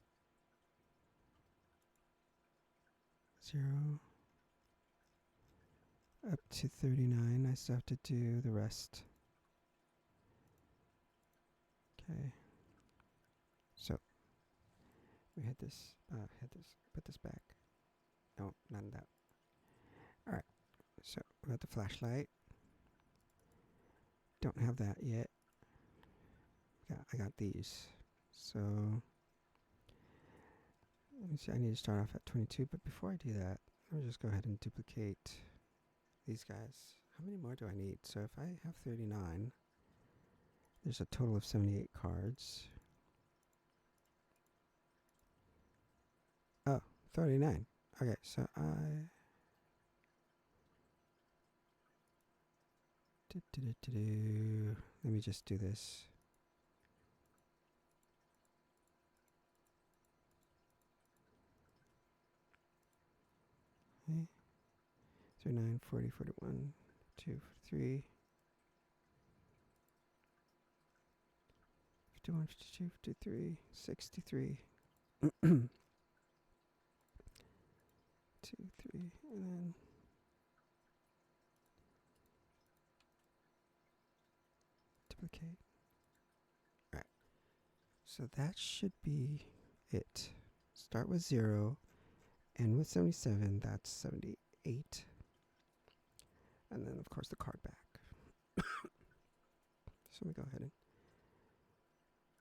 0 up to 39. I still have to do the rest. Okay. So we had this, put this back. No, not in that. Alright, so we got the flashlight. Don't have that yet. Yeah, I got these. So, let me see, I need to start off at 22, but before I do that, let me just go ahead and duplicate these guys. How many more do I need? So if I have 39, there's a total of 78 cards. Oh, 39. Okay, so I Let me just do this. Okay. 39, 40, 41, 2, 3, 51, 52, 53, 63. 2, 3, and then duplicate. Alright, so that should be it. Start with 0, end with 77, that's 78. And then, of course, the card back. So let me go ahead and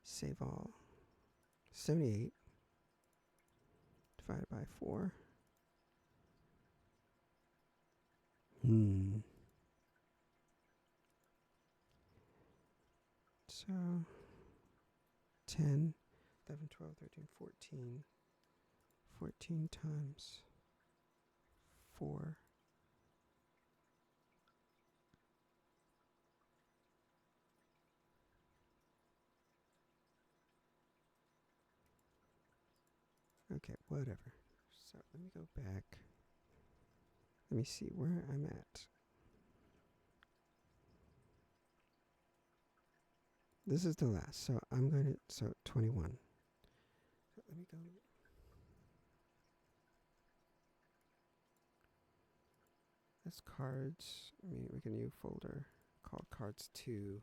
save all. 78 divided by 4. So 10, 11, 12, 13, 14. 14 times 4. Okay, whatever. So let me go back. Let me see where I'm at. This is the last. So I'm going to, so 21. So let me go. That's cards. I mean, we can new folder called cards 2.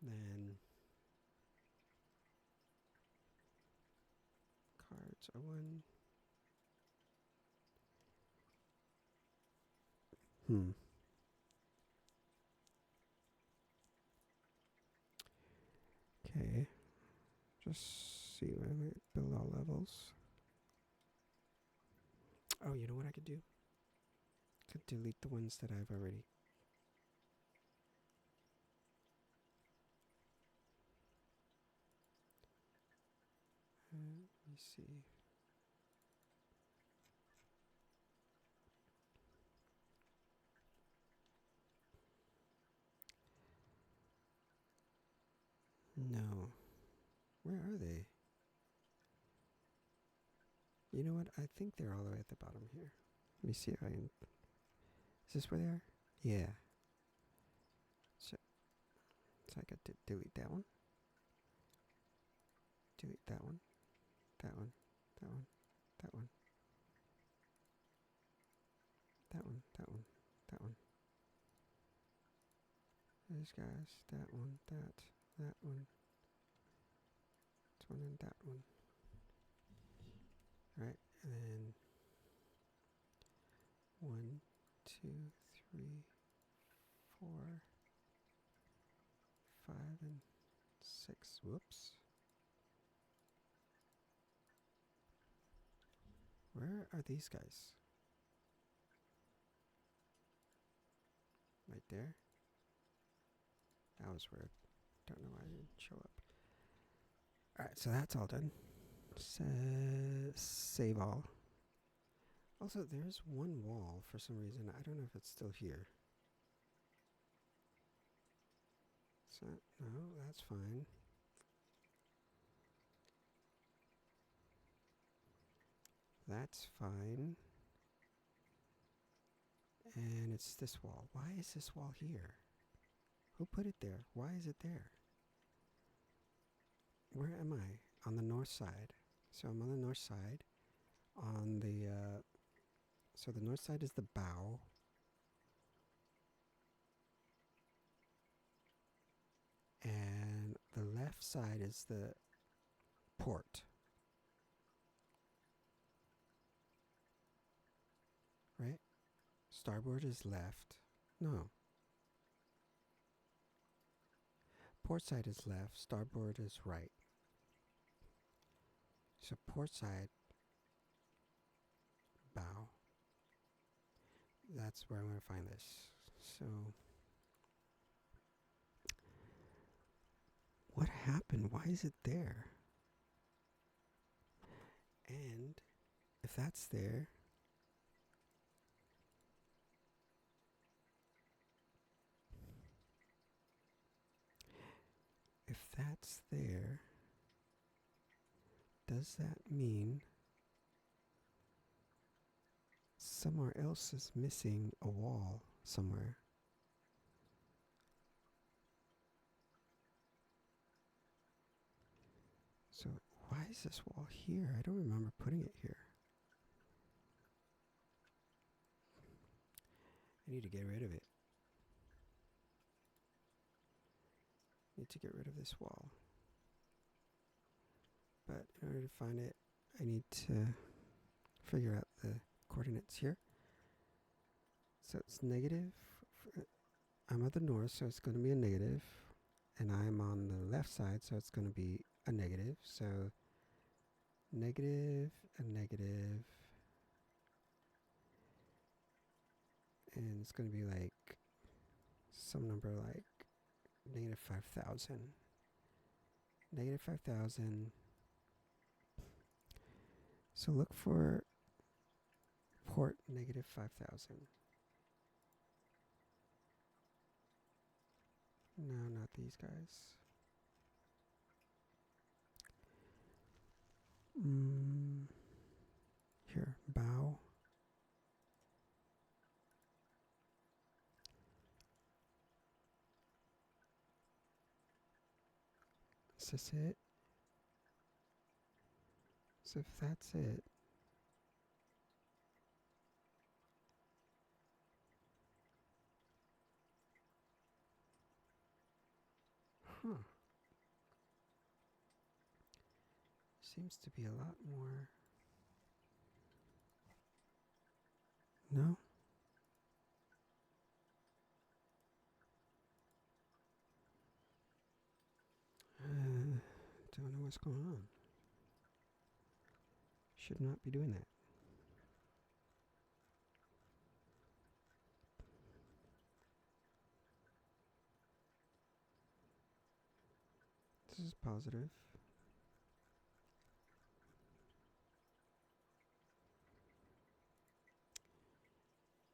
Then cards 1. Okay. Just see when I build all levels. Oh, you know what I could do? Could delete the ones that I've already. Let me see. No. Where are they? You know what? I think they're all the way at the bottom here. Let me see if I can. Is this where they are? Yeah. So I got to delete that one. Delete that one. That one. That one. That one. That one. That one. That one. These guys. That one. That. That one. This one and that one. Right. And then 1, 2, 3, 4, 5, and 6. Whoops. Where are these guys? Right there? That was weird. Don't know why it didn't show up. Alright, so that's all done. Save all. Also, there's one wall for some reason. I don't know if it's still here. So, no, that's fine. That's fine. And it's this wall. Why is this wall here? Who put it there? Why is it there? Where am I? On the north side. So I'm on the north side. On the, so the north side is the bow. And the left side is the port. Right? Starboard is left. No. Port side is left. Starboard is right. So port side, bow. That's where I'm going to find this. So what happened? Why is it there? And if that's there, if that's there, does that mean somewhere else is missing a wall somewhere? So why is this wall here? I don't remember putting it here. I need to get rid of it. Need to get rid of this wall. But in order to find it, I need to figure out the coordinates here. So it's negative. I'm at the north, so it's going to be a negative. And I'm on the left side, so it's going to be a negative. So negative, a negative. And it's going to be like some number like negative 5,000. Negative 5,000. So look for port negative 5,000. No, not these guys. Here, bow. Is this it? So if that's it, huh. Seems to be a lot more. No? Don't know what's going on. Should not be doing that. This is positive.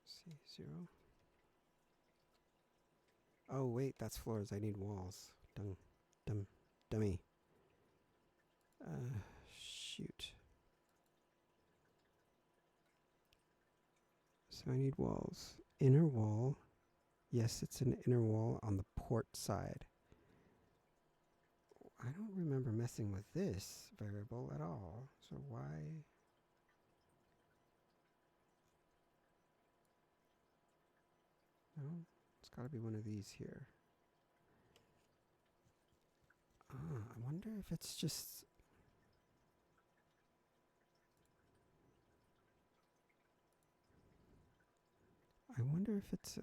See, 0. Oh, wait, that's floors. I need walls. Dummy. Shoot. So I need walls. Inner wall. Yes, it's an inner wall on the port side. I don't remember messing with this variable at all. So why? No, it's got to be one of these here. I wonder if it's just... I wonder if it's...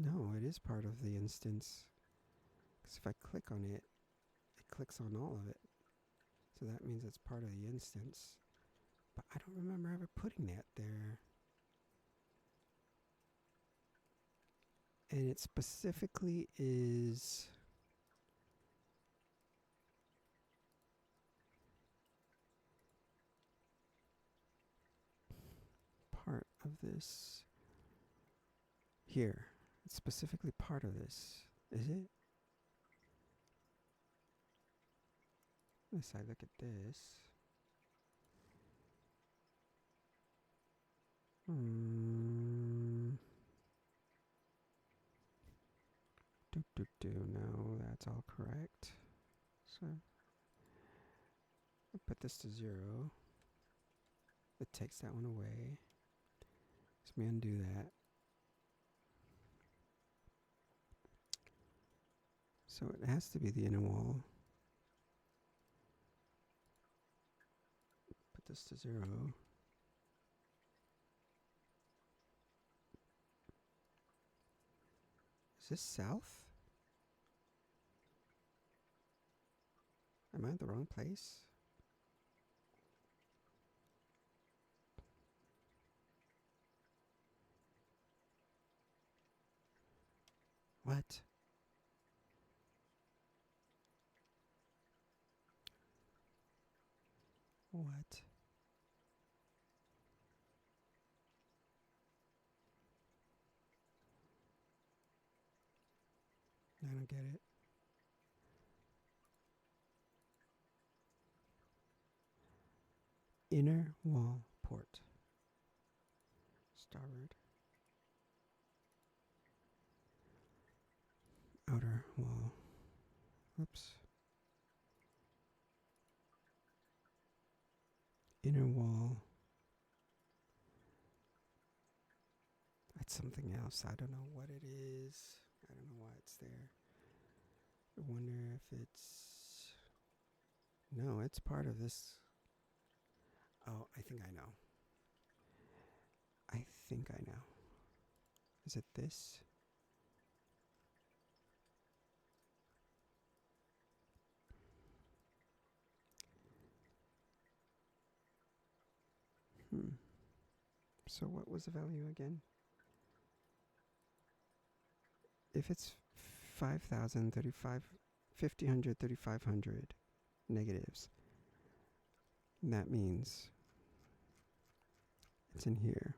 No, it is part of the instance. Because if I click on it, it clicks on all of it. So that means it's part of the instance. But I don't remember ever putting that there. And it specifically is... part of this. Here. It's specifically part of this. Is it? Unless I look at this. No, that's all correct. So I put this to 0. It takes that one away. So let me undo that. So it has to be the inner wall. Put this to 0. Is this south? Am I in the wrong place? What? What? I don't get it. Inner wall port. Starboard. Outer wall. Oops. Inner wall. That's something else. I don't know what it is. I don't know why it's there. I wonder if it's... No, it's part of this. Oh, I think I know. I think I know. Is it this? So what was the value again? If it's 5,000, 1,500, 3,500 negatives, that means it's in here.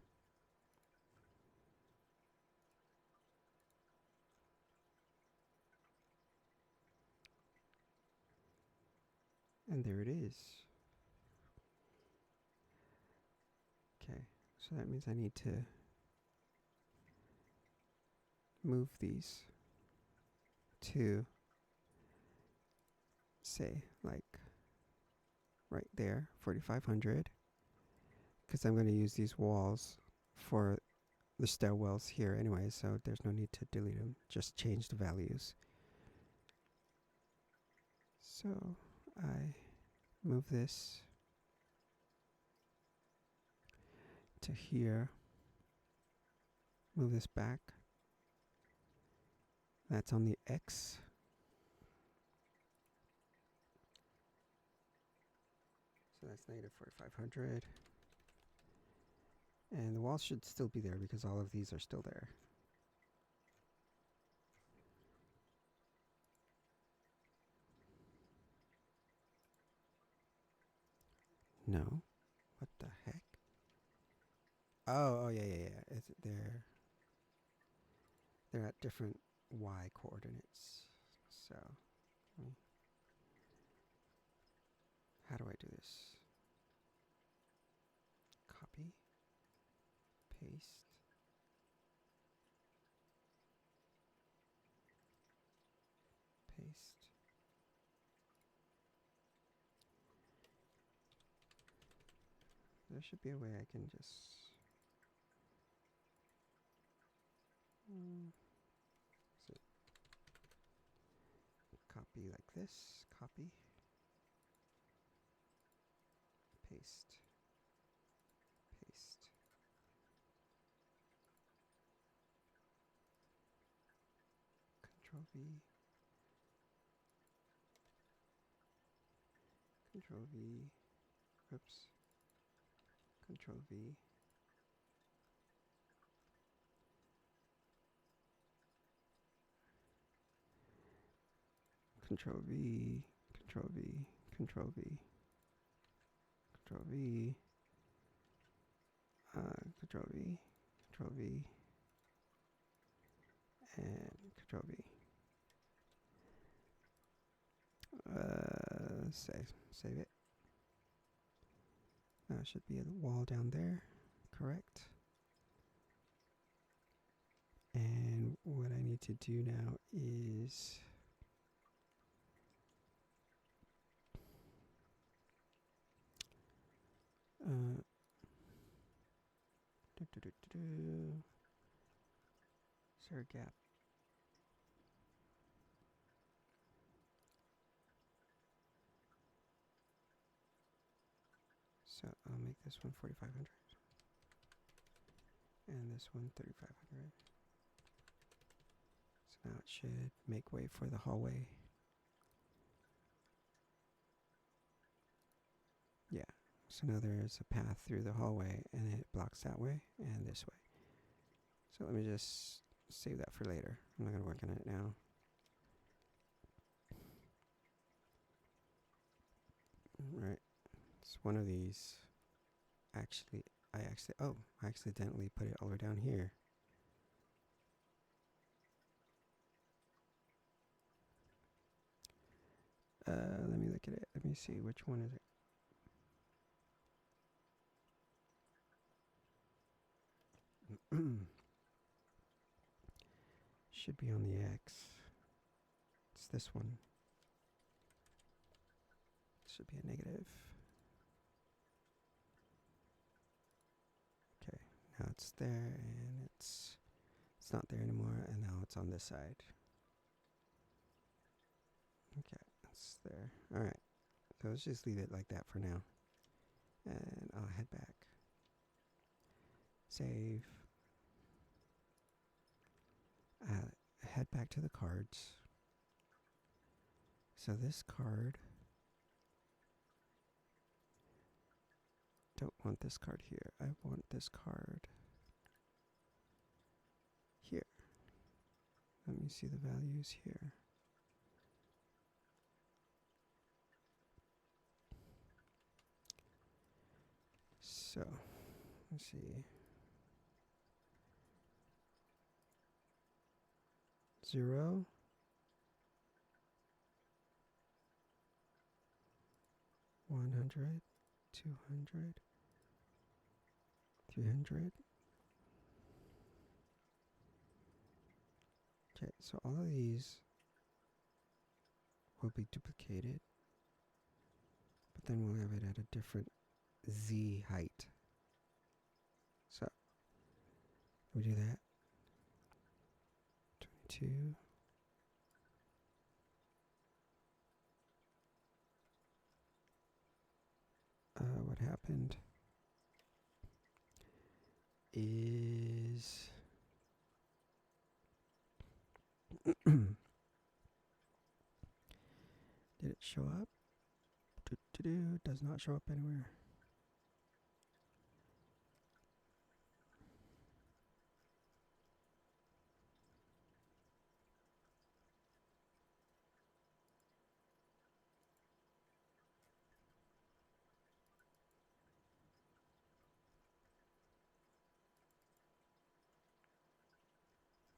And there it is. Okay, so that means I need to move these to, say, like right there, 4,500, because I'm going to use these walls for the stairwells here anyway, so there's no need to delete them. Just change the values. So I move this to here, move this back. That's on the X. So that's negative 4,500. And the walls should still be there because all of these are still there. No. What the heck? Oh, yeah. It's they're at different y coordinates. So, how do I do this? Copy, paste. Paste. There should be a way I can just... so copy like this, copy, paste, paste. Control V, Control V, oops, Control V. Control V, Control V, Control V, Control V, Control V, Control V, and Control V. Save it. Should be a wall down there, correct? And what I need to do now is is there a gap? So I'll make this one 4,500 and this one 3,500. So now it should make way for the hallway. Yeah, so now there's a path through the hallway and it blocks that way and this way. So let me just save that for later. I'm not going to work on it now. Right, it's one of these. I accidentally put it all the way down here. Let me look at it. Let me see, which one is it? Should be on the X. It's this one. Should be a negative. Okay, now it's there, and it's not there anymore, and now it's on this side. Okay, it's there. Alright, so let's just leave it like that for now. And I'll head back. Save. Head back to the cards. So this card, don't want this card here. I want this card here. Let me see the values here. So, let's see. 0, 100, 200, 300. Okay, so all of these will be duplicated, but then we'll have it at a different Z height. So, we do that. 22. What happened is did it show up? Does not show up anywhere.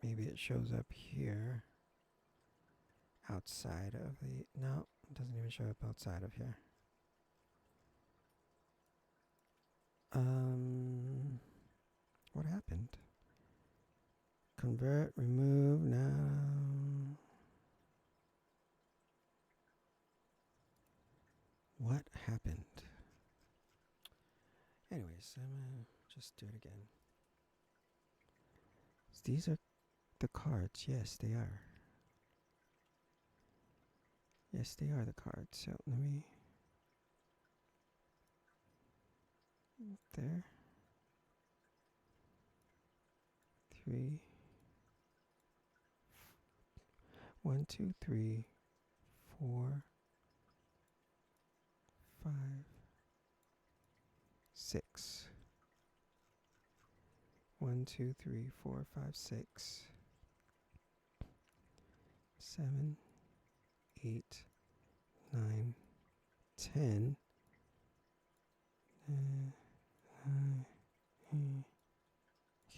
Maybe it shows up here outside of the... No, it doesn't even show up outside of here. What happened? Convert, remove, now. What happened? Anyways, I'm gonna just do it again. So these are the cards. Yes, they are. Yes, they are the cards. So let me... There. 3. 1, 2, 3, 4, 5, 6. 1, 2, 3, 4, 5, 6, 7, 8, 9, 10.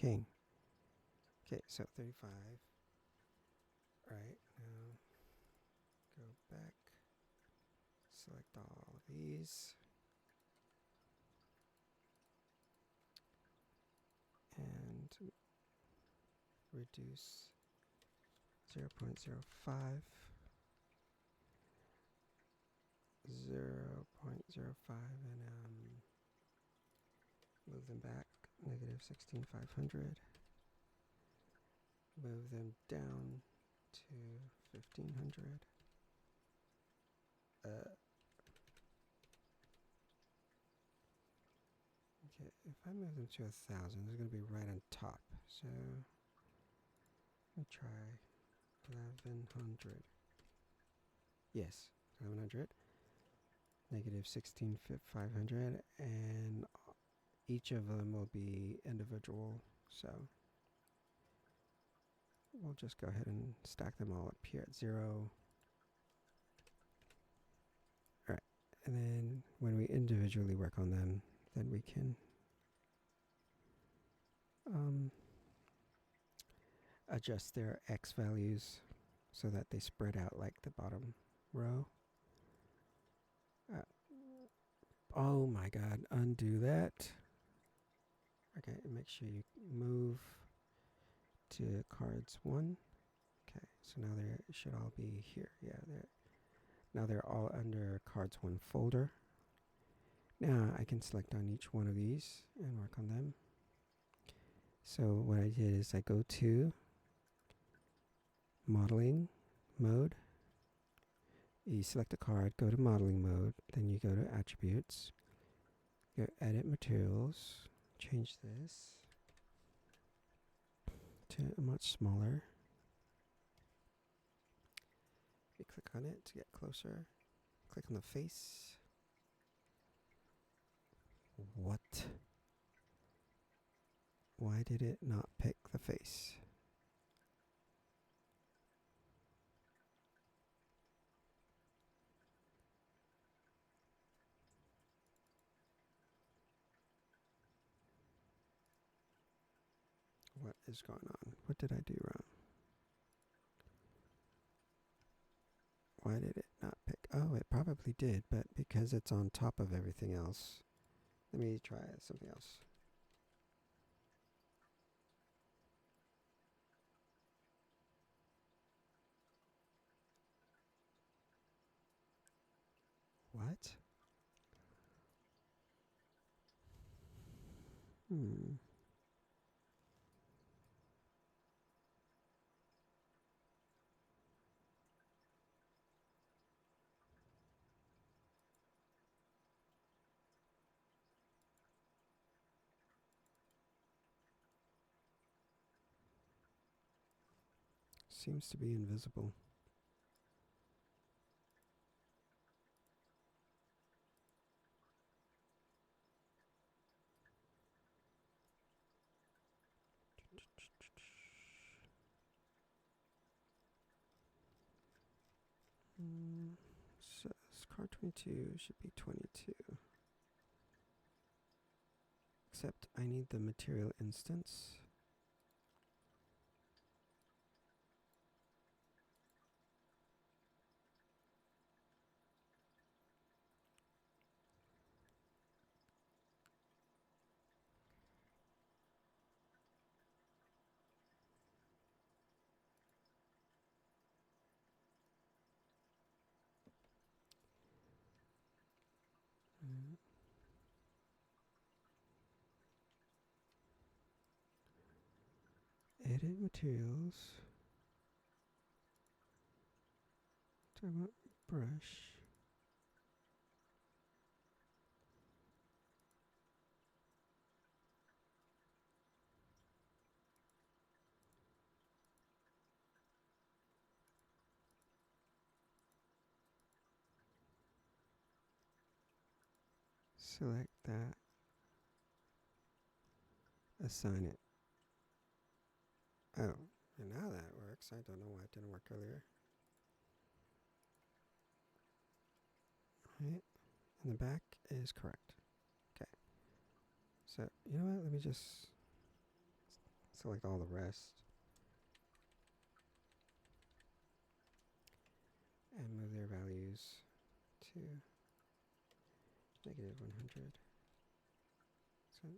King. Okay, so 35. Right, now go back, select all of these, and reduce 0.05, 0.05, and move them back, negative 16,500. Move them down to 1,500. Okay, if I move them to 1,000, they're going to be right on top. So, let me try 1,100. Yes, 1,100. Negative 16,500, and each of them will be individual. So, we'll just go ahead and stack them all up here at 0. Alright, and then when we individually work on them, then we can adjust their X values so that they spread out like the bottom row. Oh my god, undo that. I Okay, make sure you move to cards 1. Okay, so now they should all be here. Yeah, now they're all under cards 1 folder. Now I can select on each one of these and work on them. So what I did is I go to modeling mode. You select a card, go to modeling mode, then you go to attributes, go edit materials, change this to a much smaller. You click on it to get closer. Click on the face. What? Why did it not pick the face? What is going on? What did I do wrong? Why did it not pick? Oh, it probably did, but because it's on top of everything else. Let me try something else. What? Seems to be invisible. So card 22 should be 22. Except I need the material instance. Edit materials. Talk about brush. Select that. Assign it. Oh, and now that works. I don't know why it didn't work earlier. Right, and the back is correct. Okay. So, you know what? Let me just select all the rest. And move their values to -100. So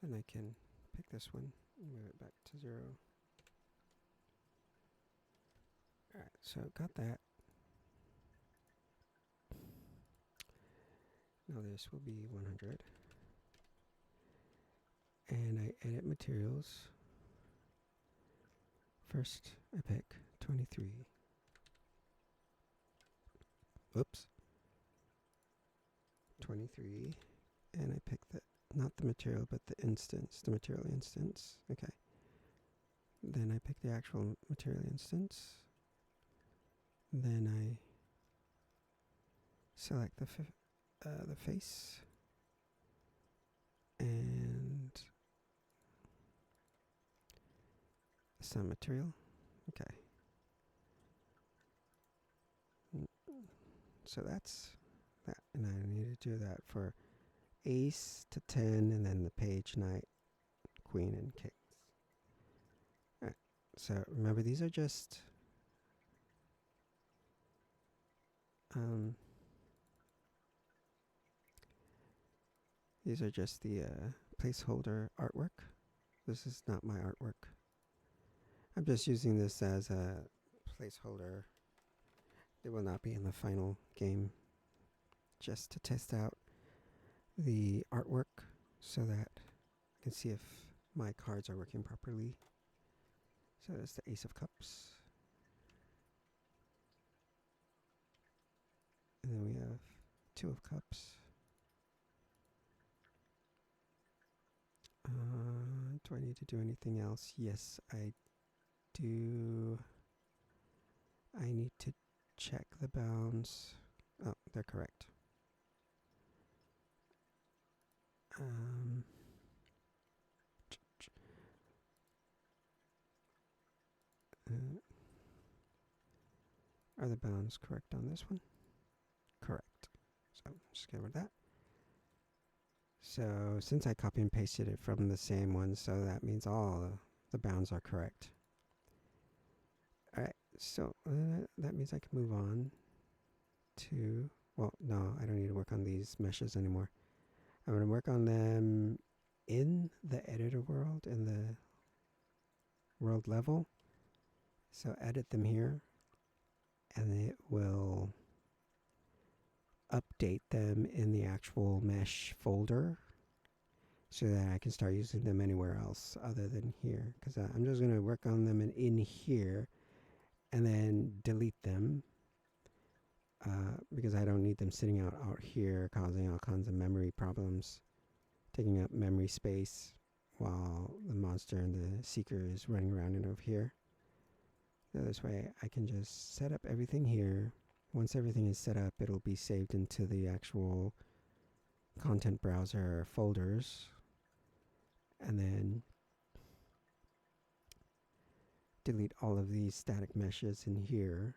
then I can pick this one and move it back to 0. Alright, so got that. Now this will be 100. And I edit materials. First I pick 23. Oops. 23. And I pick not the material, but the instance, the material instance. Okay. Then I pick the actual material instance. Then I select the face and some material. Okay. So that's that, and I need to do that for ace to 10, and then the page, knight, queen, and kings. All right. So remember, these are just the placeholder artwork. This is not my artwork. I'm just using this as a placeholder. It will not be in the final game, just to test out the artwork so that I can see if my cards are working properly. So that's the Ace of Cups. And then we have Two of Cups. Do I need to do anything else? Yes, I do. I need to check the bounds. Oh, they're correct. Are the bounds correct on this one? Correct. So just get rid of that. So since I copy and pasted it from the same one, so that means all the bounds are correct. Alright, so that means I can move on to, well, no, I don't need to work on these meshes anymore. I'm going to work on them in the editor world, in the world level. So edit them here, and it will update them in the actual mesh folder so that I can start using them anywhere else other than here. Because I'm just going to work on them in here and then delete them because I don't need them sitting out here causing all kinds of memory problems, taking up memory space while the monster and the seeker is running around and over here. So this way I can just set up everything here. Once everything is set up, it'll be saved into the actual content browser folders, and then delete all of these static meshes in here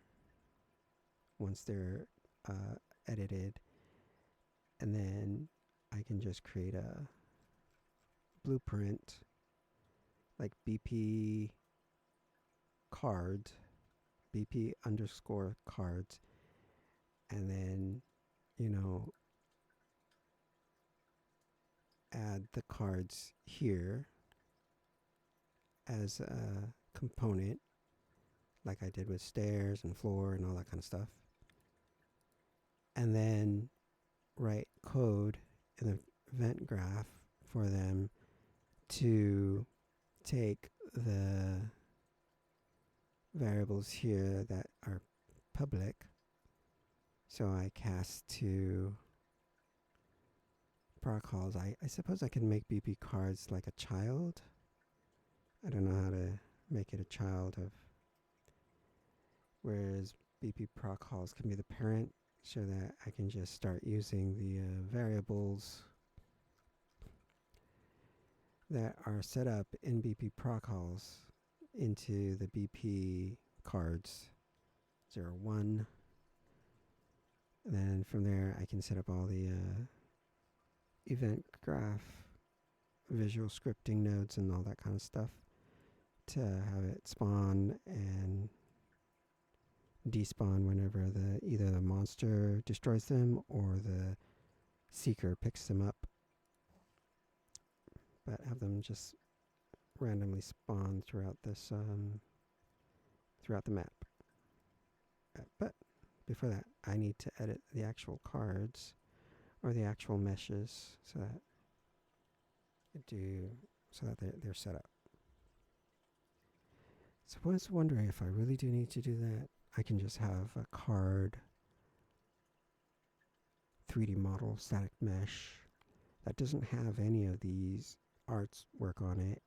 once they're edited, and then I can just create a blueprint like BP card, BP underscore cards, and then, you know, add the cards here as a component like I did with stairs and floor and all that kind of stuff, and then write code in the event graph for them to take the variables here that are public. So I cast to proc-calls. I suppose I can make BP cards like a child. I don't know how to make it a child of, whereas BP proc-calls can be the parent, so that I can just start using the variables that are set up in BP proc-calls into the BP cards 0, 1. And then from there I can set up all the event graph, visual scripting nodes and all that kind of stuff to have it spawn and despawn whenever either the monster destroys them or the seeker picks them up, but have them just randomly spawn throughout this throughout the map. But before that, I need to edit the actual cards or the actual meshes so that they're set up. So I was wondering if I really do need to do that. I can just have a card 3D model static mesh that doesn't have any of these arts work on it,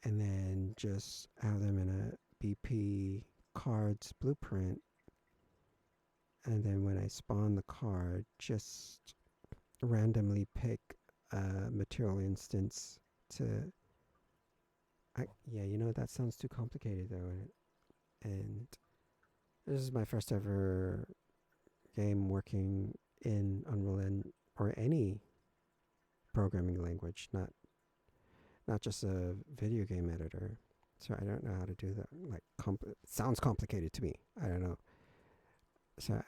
and then just have them in a BP cards blueprint, and then when I spawn the card, just randomly pick a material instance to yeah, you know, that sounds too complicated though, and this is my first ever game working in Unreal or any programming language, not just a video game editor. So I don't know how to do that. Like, it sounds complicated to me. I don't know. So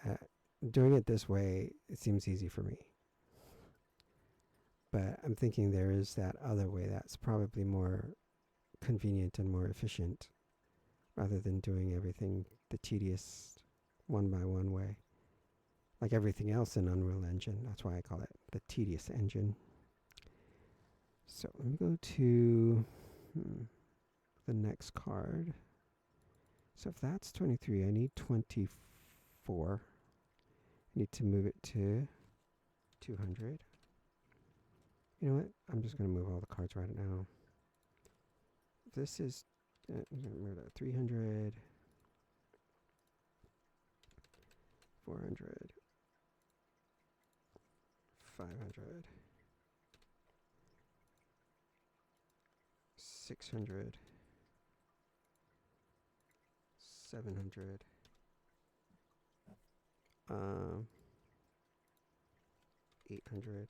doing it this way, it seems easy for me. But I'm thinking there is that other way that's probably more convenient and more efficient rather than doing everything the tedious one by one way. Like everything else in Unreal Engine. That's why I call it the tedious engine. So let me go to the next card. So if that's 23, I need 24. I need to move it to 200. You know what? I'm just going to move all the cards right now. This is, I'm going to move that 300, 400, 500, 600, 700, 800.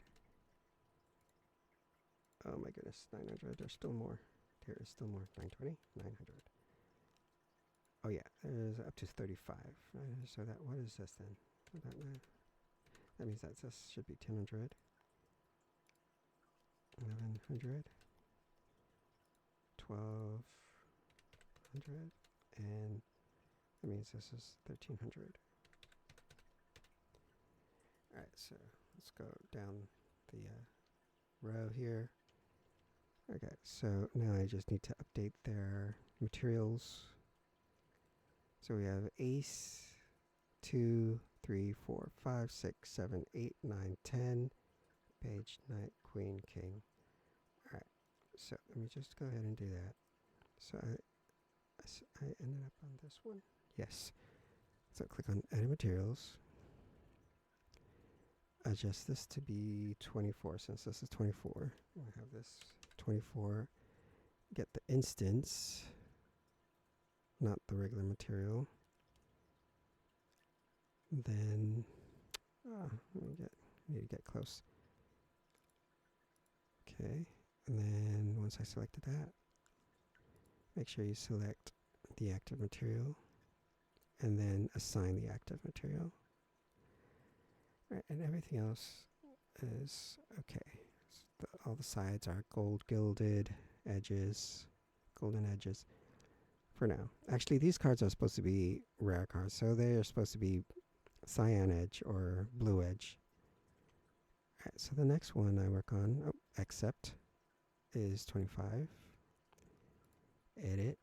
Oh my goodness, 900. There's still more. There is still more. 920, 900. Oh yeah, there's up to 35. So that, what is this then? That means that this should be 1000, 1100, 1200, and that means this is 1300. Alright, so let's go down the row here. Okay, so now I just need to update their materials. So we have ace, 2, 3, 4, 5, 6, 7, 8, 9, 10, page, knight, queen, king. Alright, so let me just go ahead and do that. So I ended up on this one. Yes. So click on edit materials. Adjust this to be 24 since this is 24. I have this 24. Get the instance, not the regular material. Then, need to get close. Okay, and then once I selected that, make sure you select the active material and then assign the active material. Right, and everything else is okay. So all the sides are gold gilded edges, golden edges for now. Actually, these cards are supposed to be rare cards, so they are supposed to be cyan edge or blue edge. Alright, so the next one I work on, accept, is 25. Edit.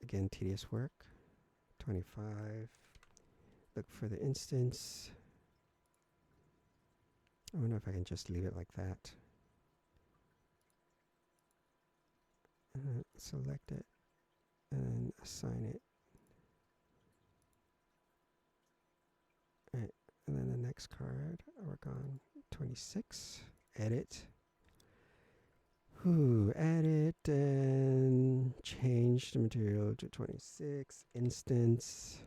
Again, tedious work. 25. Look for the instance. I wonder if I can just leave it like that. Select it and assign it. Alright, and then the next card, I work on 26. Edit. Edit and change the material to 26. Instance.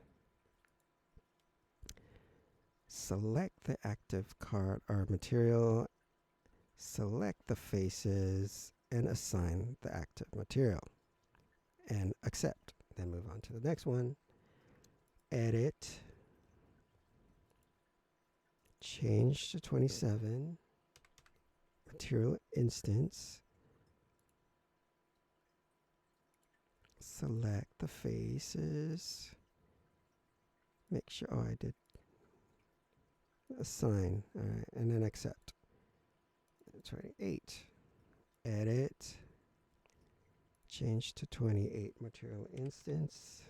Select the active card or material. Select the faces and assign the active material. And accept. Then move on to the next one. Edit. Change to 27. Material instance. Select the faces. Make sure, I did assign. Alright, and then accept. 28. Edit. Change to 28 material instance.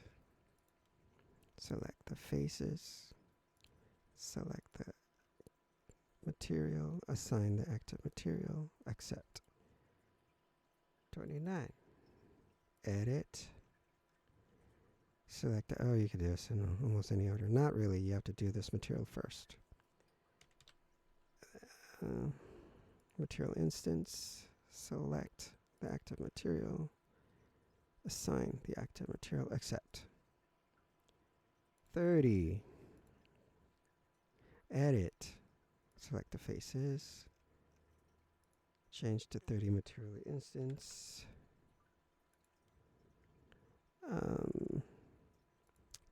Select the faces. Select the material. Assign the active material. Accept. 29. Edit. Select the, oh, you can do this in almost any order. Not really, you have to do this material first. Material instance. Select the active material. Assign the active material. Accept. 30. Edit. Select the faces. Change to 30 material instance.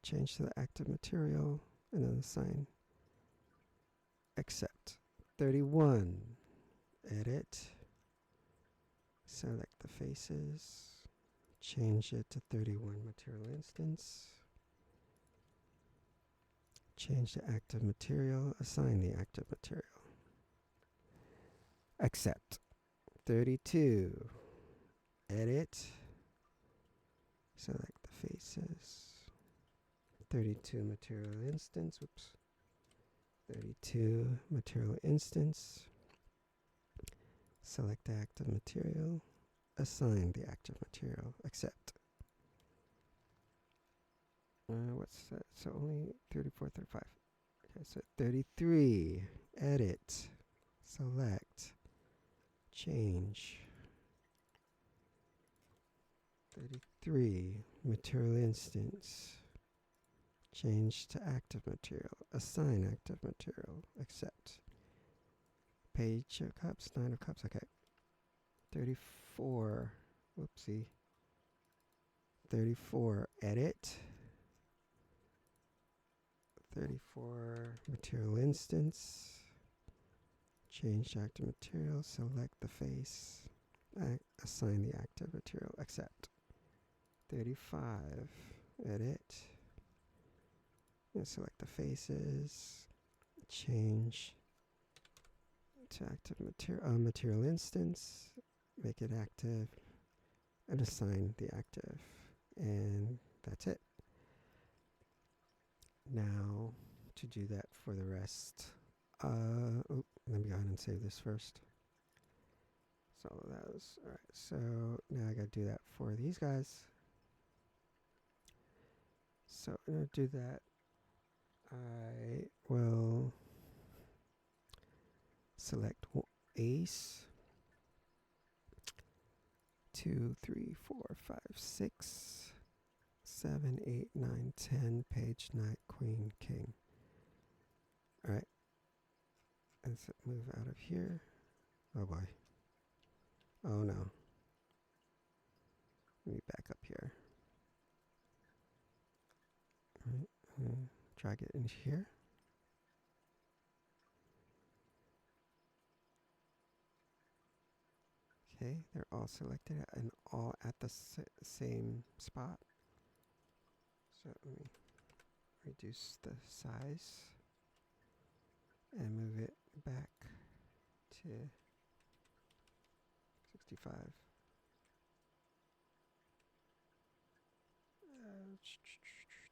Change to the active material and then assign. Accept. 31. edit, select the faces, change it to 31 material instance, change the active material, assign the active material, accept. 32, edit, select the faces, 32 material instance, whoops, 32 material instance, select the active material, assign the active material, accept. What's that? So only 34, 35. Okay, so 33, edit, select, change. 33, material instance, change to active material, assign active material, accept. Page of cups, 9 of cups, okay. 34, whoopsie. 34, edit. 34, material instance, change active material, select the face, assign the active material, accept. 35, edit, and select the faces, change to active material instance, make it active, and assign the active. And that's it. Now, to do that for the rest, let me go ahead and save this first. So that was, all right, so now I gotta do that for these guys. So I'm gonna do that. I will select ace, 2, 3, 4, 5, 6, 7, 8, 9, 10, page, knight, queen, king. All right, let's move out of here. Oh boy. Oh no. Let me back up here. All right, drag it into here. Okay, they're all selected and all at the same spot. So let me reduce the size and move it back to 65.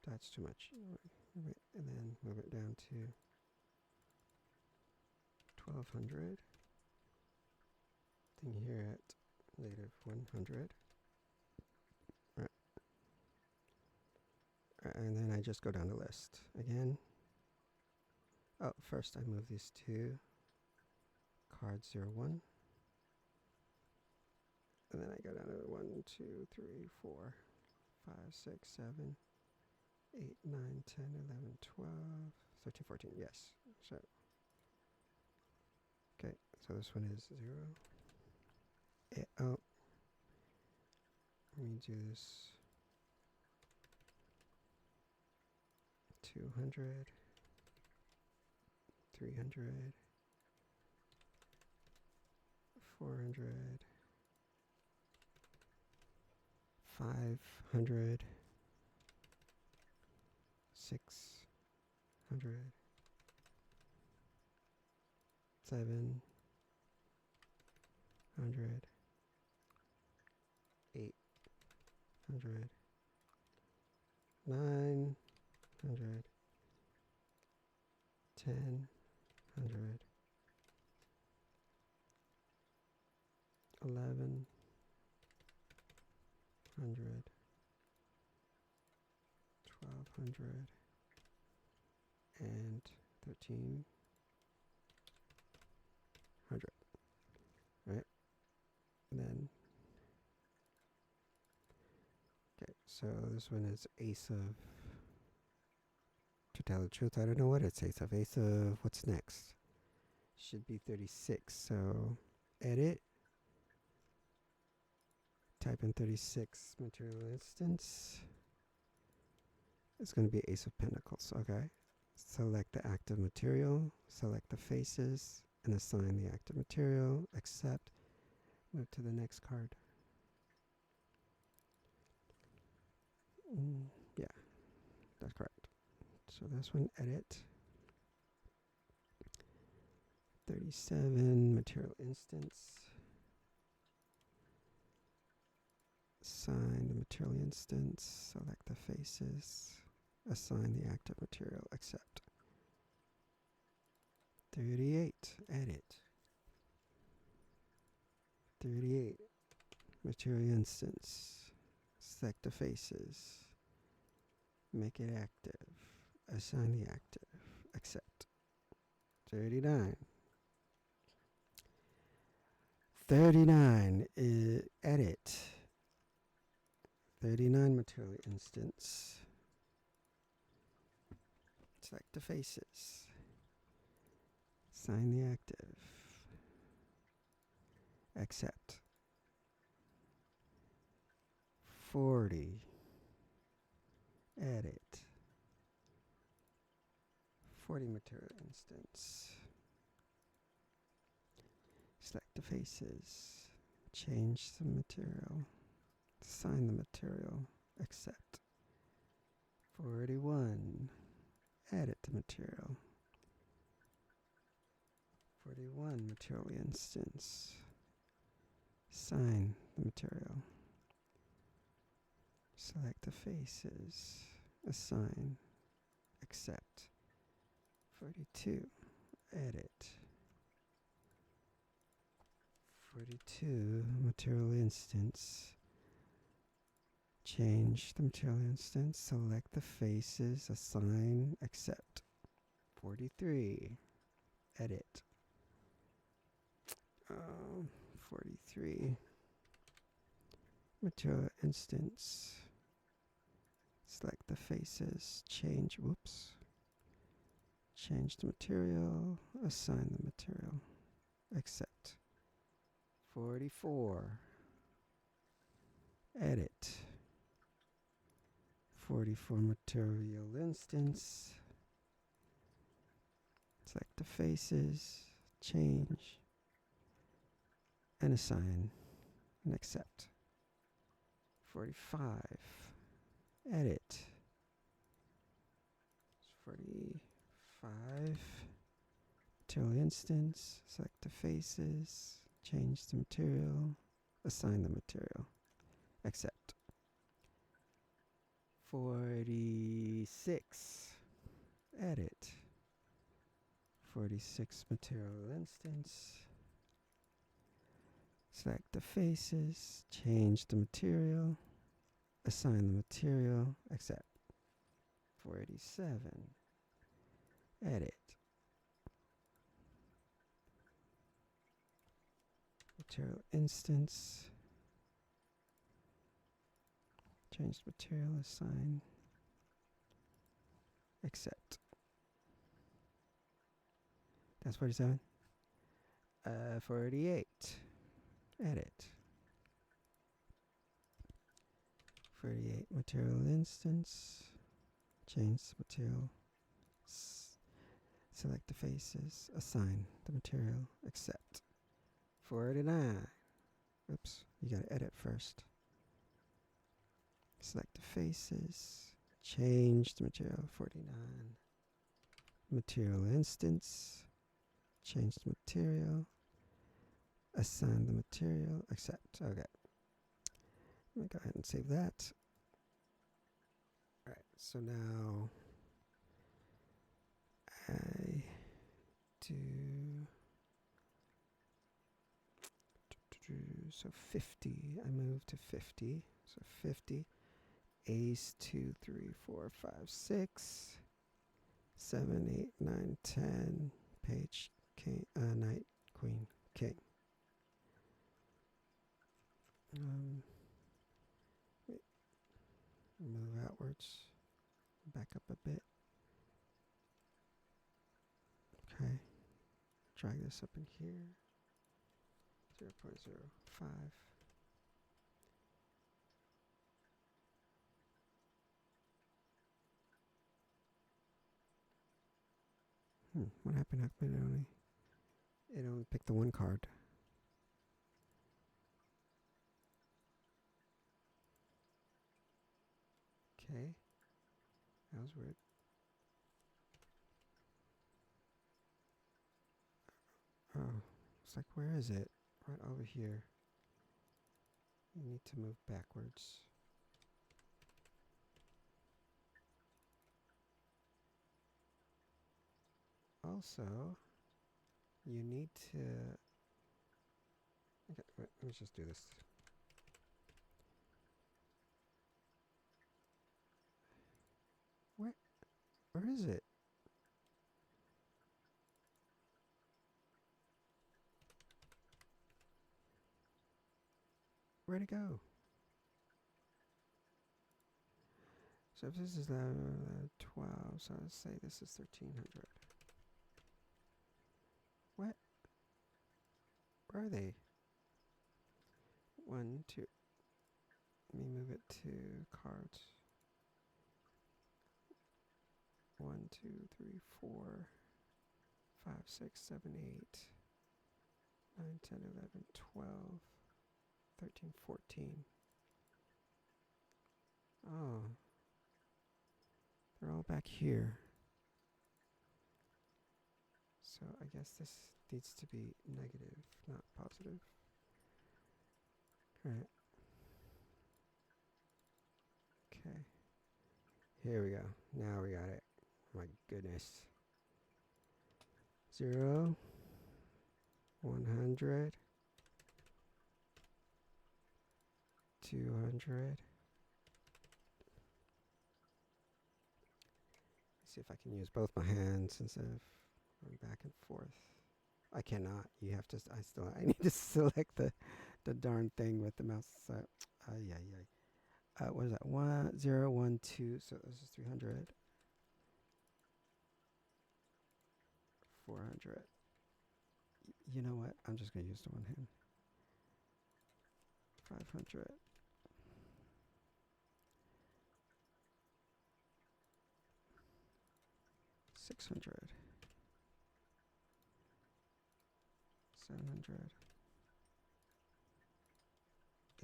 That's too much. And then move it down to 1200. Thing here at -100. All right. And then I just go down the list again. Oh, first I move these two. Card 01. And then I go down to 1, 2, 3, 4, 5, 6, 7, 8, 9, 10, 11, 12, 13, 14. Yes. So, okay. So this one is 0. Oh. Let me do this. 200. 300. 400. 500. 600. 700. 800. 900. 1000. 1100. 1200. And 1300. Right? And then, okay, so this one is ace of, to tell the truth, I don't know what it's ace of. Ace of, what's next? Should be 36. So edit, type in 36 material instance. It's going to be ace of pentacles. Okay. Select the active material, select the faces, and assign the active material. Accept. Move to the next card. Yeah, that's correct. So this one, edit. 37, material instance. Assign the material instance. Select the faces. Assign the active material. Accept. 38, edit. 38, material instance. Select the faces. Make it active. Assign the active. Accept. 39. 39 is edit. 39 material instance. Select the faces. Assign the active. Accept. 40. Edit. 40 material instance. Select the faces. Change the material. Assign the material. Accept. 41. Edit the material. 41 material instance. Assign the material. Select the faces. Assign. Accept. 42. Edit. 42 material instance. Change the material instance. Select the faces. Assign. Accept. 43. Edit. 43 material instance. Select the faces. Change. Whoops. Change the material. Assign the material. Accept. 44. Edit. 44 material instance. Select the faces. Change. And assign. And accept. 45. Edit. 45. Material instance. Select the faces. Change the material. Assign the material. Accept. 46. Edit. 46 material instance. Select the faces. Change the material. Assign the material. Accept. 47. Edit. Material instance. Change material. Assign. Accept. That's 47. 48. Edit. 48 material instance. Change the material. Select the faces. Assign the material. Accept. 49. Oops, you gotta edit first. Select the faces. Change the material. 49. Material instance. Change the material. Assign the material. Accept. Okay. Let me go ahead and save that. Alright, so now I do so 50. I move to 50. So 50. Ace 2, 3, 4, 5, 6, 7, 8, 9, 10. Page, king, knight, queen, king. Move outwards. Back up a bit. Okay. Drag this up in here. 0.05. What happened? How come it only It only picked the one card. Okay. That was weird. Oh, it's like, where is it? Right over here. You need to move backwards. Also, you need to... Okay, wait, let me just do this. Where is it? Where'd it go? So if this is 12, so let's say this is 1300. What? Where are they? 1, 2. Let me move it to cards. 1, 2, 3, 4, 5, 6, 7, 8, 9, 10, 11, 12, 13, 14. Oh. They're all back here. So I guess this needs to be negative, not positive. Alright. Okay. Here we go. Now we got it. My goodness. 0, 100, 200. See if I can use both my hands instead of going back and forth. I cannot. You have to. I need to select the darn thing with the mouse. What is that? 1, 0, 1, 2. So this is 300. 400. You know what? I'm just gonna use the one hand. 500. 600. 700.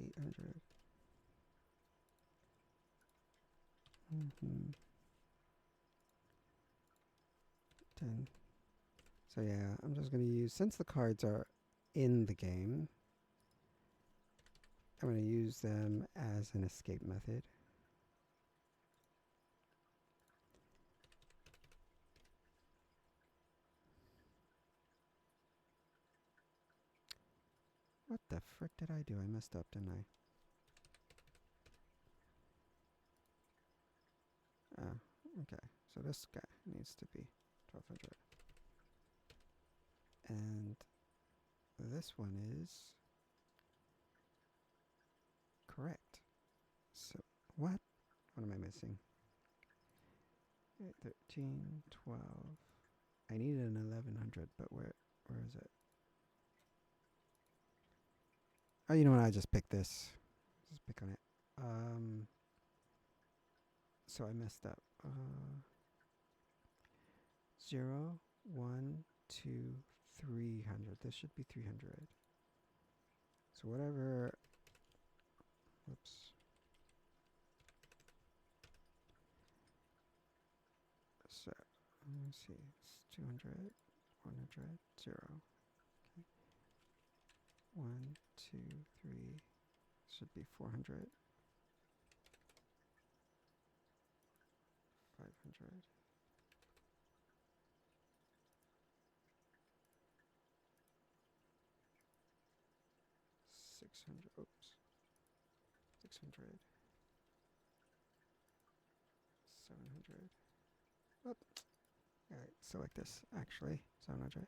800. 10. So yeah, I'm just going to use, since the cards are in the game, I'm going to use them as an escape method. What the frick did I do? I messed up, didn't I? Oh, okay. So this guy needs to be 1200. And this one is correct. So what? What am I missing? 8, 13, 12. I needed an 1100, but where is it? Oh, you know what? I just picked this. Just pick on it. So I messed up. 0, 1, 2, 300. This should be 300. So whatever. Whoops. So let me see. It's 200, 100, 0. Okay. 1, 2, 3. Should be 400. 500. 600. Oops. 600. 700. Oop. Alright, select this actually. 700.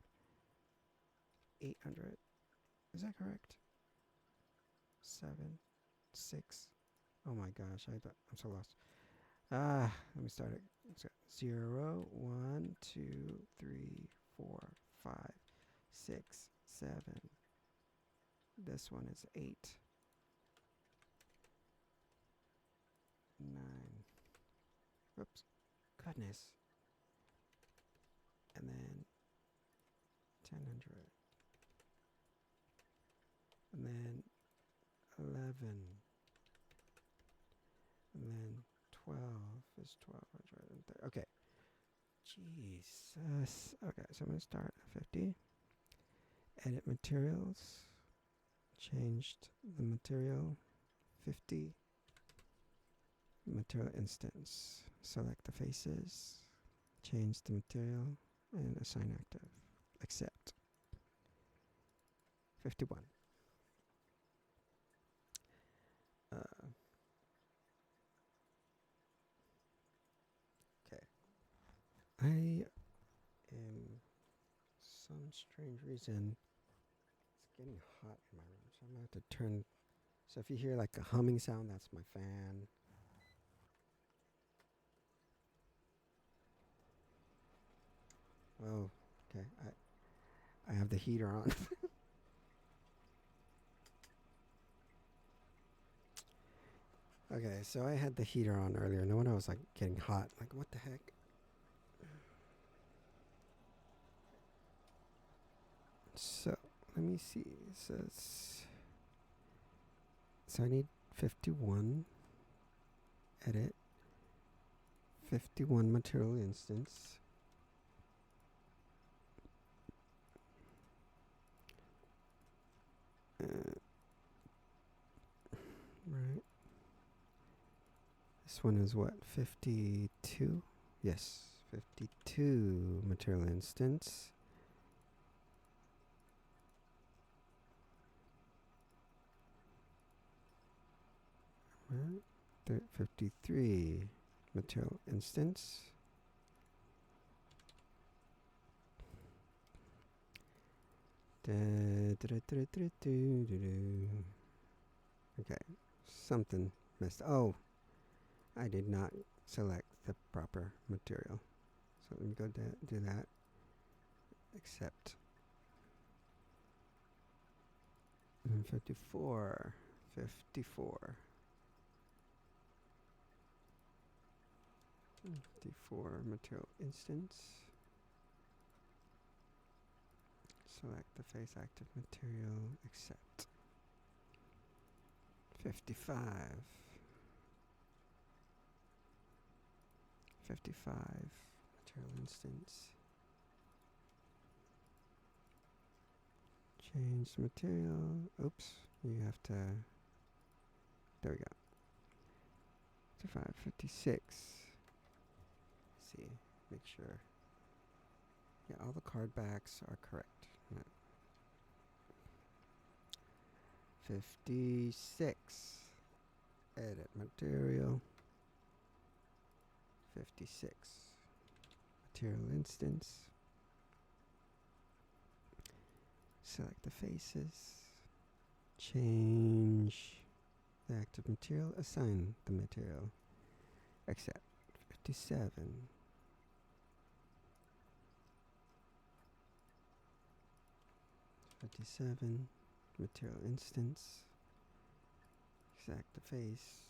800. Is that correct? 7, 6. Oh my gosh, I'm so lost. Let me start it. So 0, 1, 2, 3, 4, 5, 6, 7. This one is 8, 9. Oops. Goodness. And then 1000. and then 11, and then 12 is 12. Okay. Jesus. Okay, so I'm going to start at 50. Edit materials. Changed the material. 50. Material instance. Select the faces. Change the material. And assign active. Accept. 51. Okay. I am, some strange reason, it's getting hot in my room, so I'm going to have to turn. So if you hear like a humming sound, that's my fan. Oh, okay. I have the heater on. Okay, so I had the heater on earlier. No wonder I was like getting hot. Like, what the heck? So, let me see. It says, so I need 51. Edit. 51 material instance. Right. This one is what? 52? Yes. 52 material instance. Right. 53 material instance. Okay, something messed. Oh, I did not select the proper material. So let me go do that. Accept. 54. 54. 54 material instance. Select the face active material. Accept. 55. 55 material instance. Change the material. Oops. You have to. There we go. 55, 56. Let's see. Make sure. Yeah, all the card backs are correct. No. 56. Edit material. 56. Material instance. Select the faces. Change the active material. Assign the material. Accept. 57. 57. Material instance. Select the face.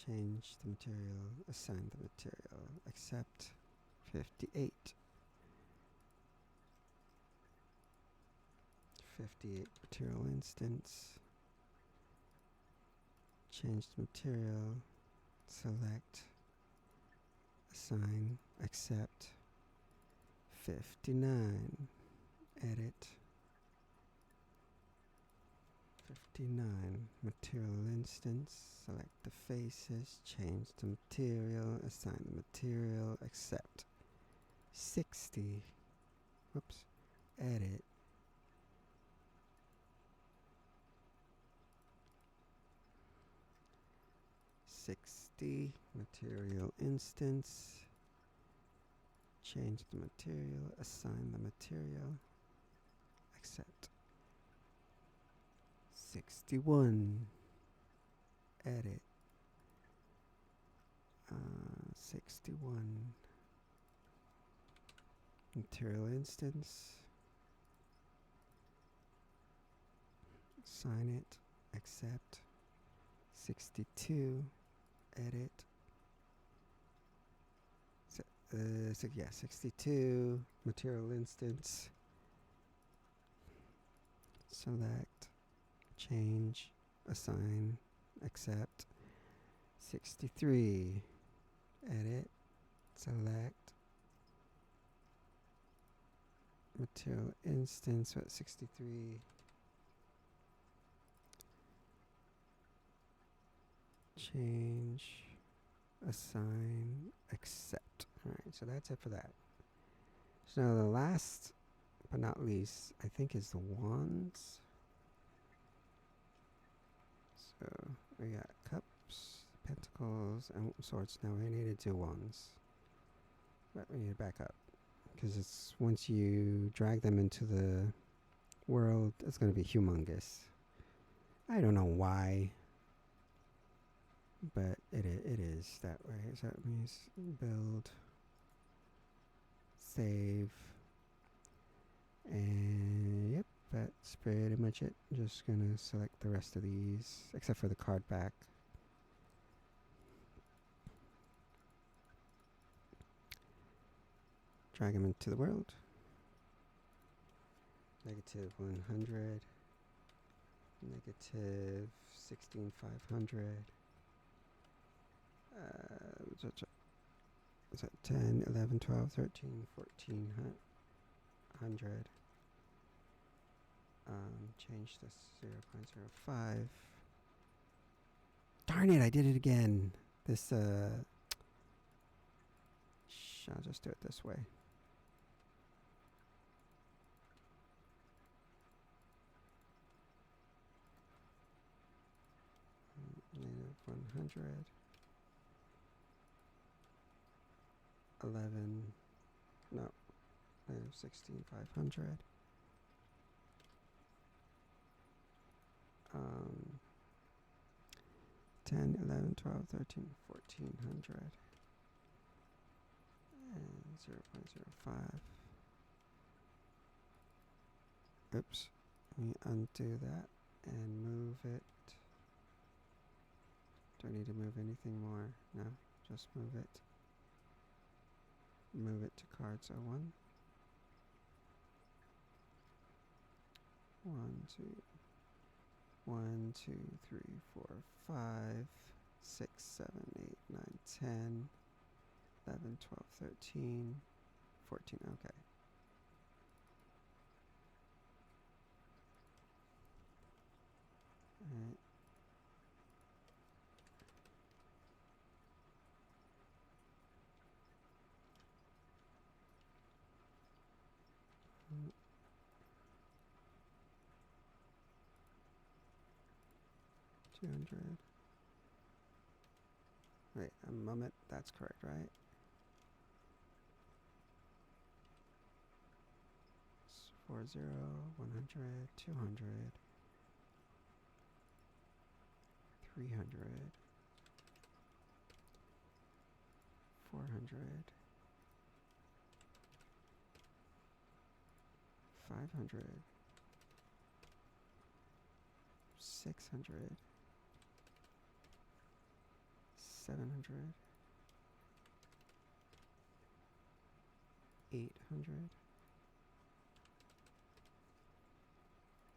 Change the material. Assign the material. Accept. 58. 58 material instance. Change the material. Select. Assign. Accept. 59. Edit. 59 material instance. Select the faces. Change the material. Assign the material. Accept. 60. Whoops. Edit. 60 material instance. Change the material. Assign the material. Accept. 61. Edit. 61 material instance. Assign it. Accept. 62. Edit. So yeah, 62 material instance. Select. change, assign, accept. 63, edit, select, material instance, what, 63, change, assign, accept. All right, so that's it for that. So now the last but not least, I think, is the wands. So we got cups, pentacles, and swords. Now we need to do wands, but we need to back up because it's once you drag them into the world, it's going to be humongous. I don't know why, but it is that way. So that means build, save, and yep, that's pretty much it. Just gonna select the rest of these, except for the card back. Drag them into the world. Negative 100. Negative 16,500. Is that 10, 11, 12, 13, 1400. Change this 0.05. Darn it, I did it again. This, I'll just do it this way. Negative 100. 11. No. Negative 16,500. 10, 11, 12, 13, 1400. And 0.05. Oops. Let me undo that and move it. Do I need to move anything more? No, just move it. Move it to cards 01. 1, 2, 3, 4, 5, 6, 7, 8, 9, 10, 11, 12, 13, 14. Okay. Alright. $200. Wait, a moment. That's correct, right? It's 40, 100, 200, 300, 400, 500, 600, 700, 800,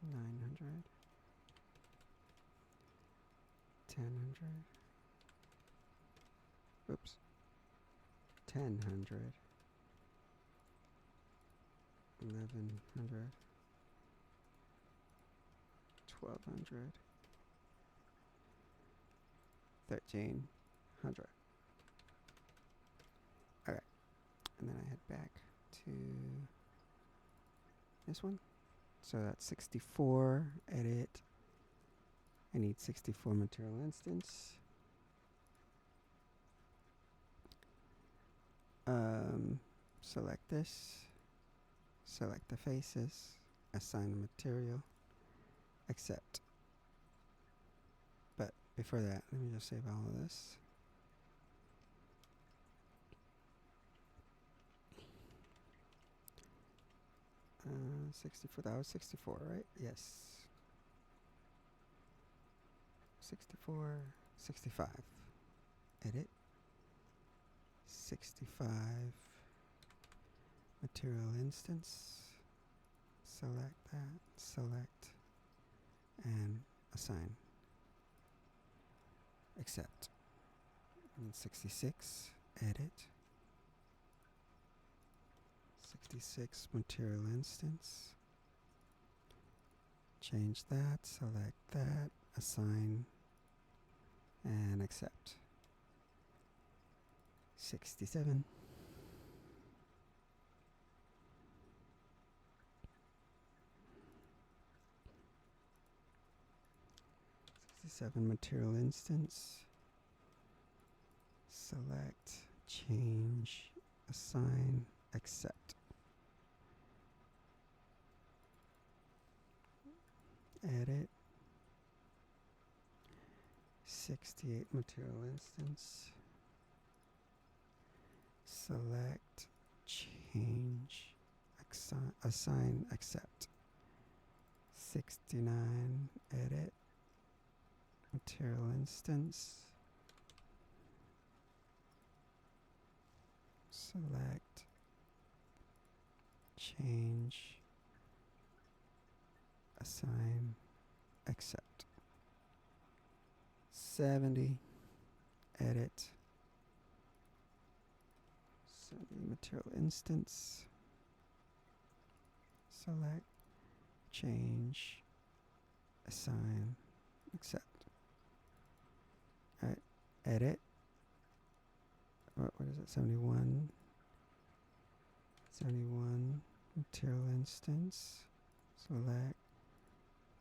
900, 1000. Oops. 1000. 1100. 1200. 1300. Okay. And then I head back to this one. So that's 64. Edit. I need 64 material instance. Select this. Select the faces. Assign the material. Accept. But before that, let me just save all of this. Uh, 64. That was 64, right? Yes. 64. 65. Edit. 65. Material instance. Select that. Select. and assign. Accept. And 66, edit. 66 material instance. Change that, select that, assign, and accept. 67. 67 material instance. Select, change, assign, accept. Edit. 68 material instance. Select, change, assign, accept. 69, edit, material instance. Select, change, assign, accept. 70, edit, 70 material instance. Select, change, assign, accept. Alright, edit. What is it? 71. 71 material instance. Select,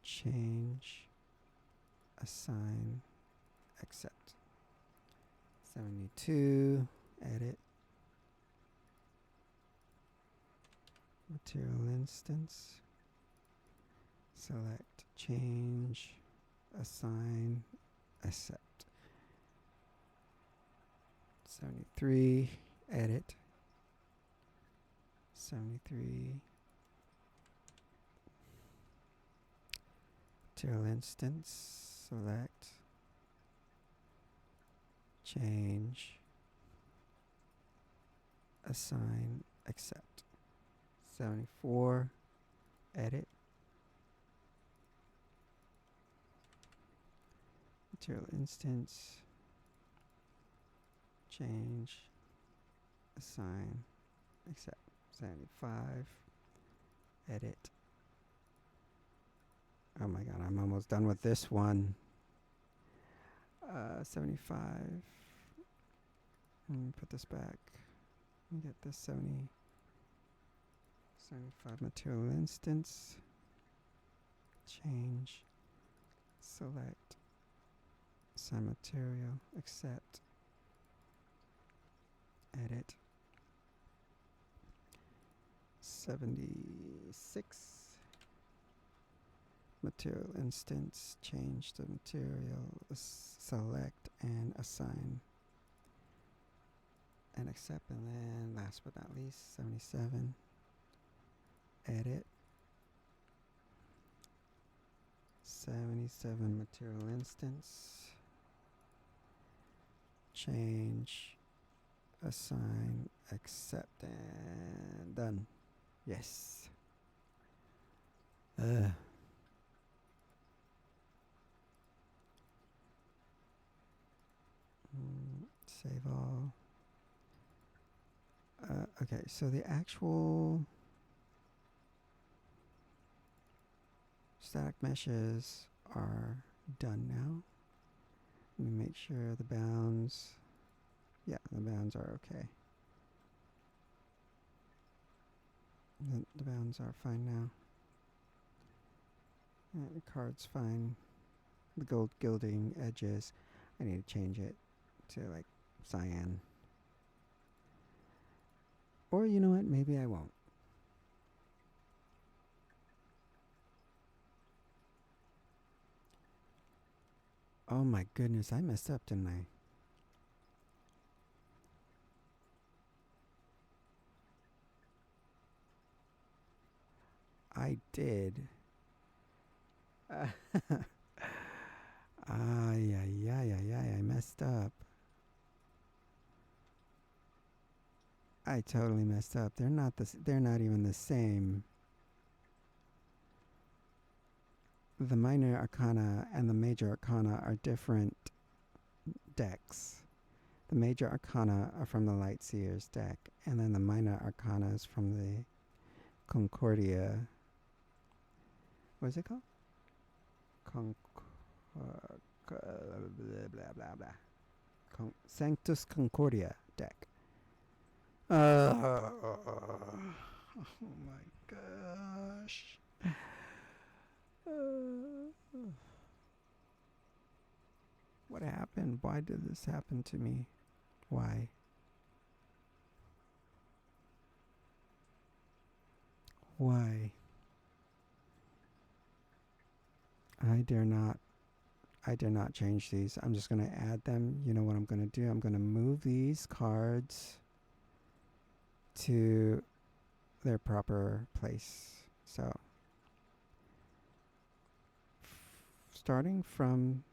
change, assign, accept. 72, edit, material instance. Select, change, assign, accept. 73, edit. 73, material instance. Select, change, assign, accept. 74, edit, material instance, change, assign, accept. 75, edit. Oh my god, I'm almost done with this one. 75. Put this back. Get this 75 material instance. Change. Select. Assign material. Accept. Edit. 76. Material instance. Change the material. Select and assign. And accept. And then last but not least, 77. Edit. 77 material instance. Change. Assign. Accept. And done. Yes. Save all. Okay, so the actual static meshes are done now. Let me make sure the bounds, yeah, the bounds are okay. The bounds are fine now. The card's fine. The gold gilding edges, I need to change it to like cyan. Or you know what, maybe I won't. Oh my goodness, I messed up, didn't I? I did. I messed up. I totally messed up. They're not even the same. the minor arcana and the major arcana are different decks. The major arcana are from the Lightseers deck, and then the minor arcana is from the Concordia. What is it called? Blah blah blah blah. Sanctus Concordia deck. Oh my gosh. What happened? Why did this happen to me? Why? Why? I dare not change these. I'm just going to add them. You know what I'm going to do? I'm going to move these cards to their proper place. So, starting from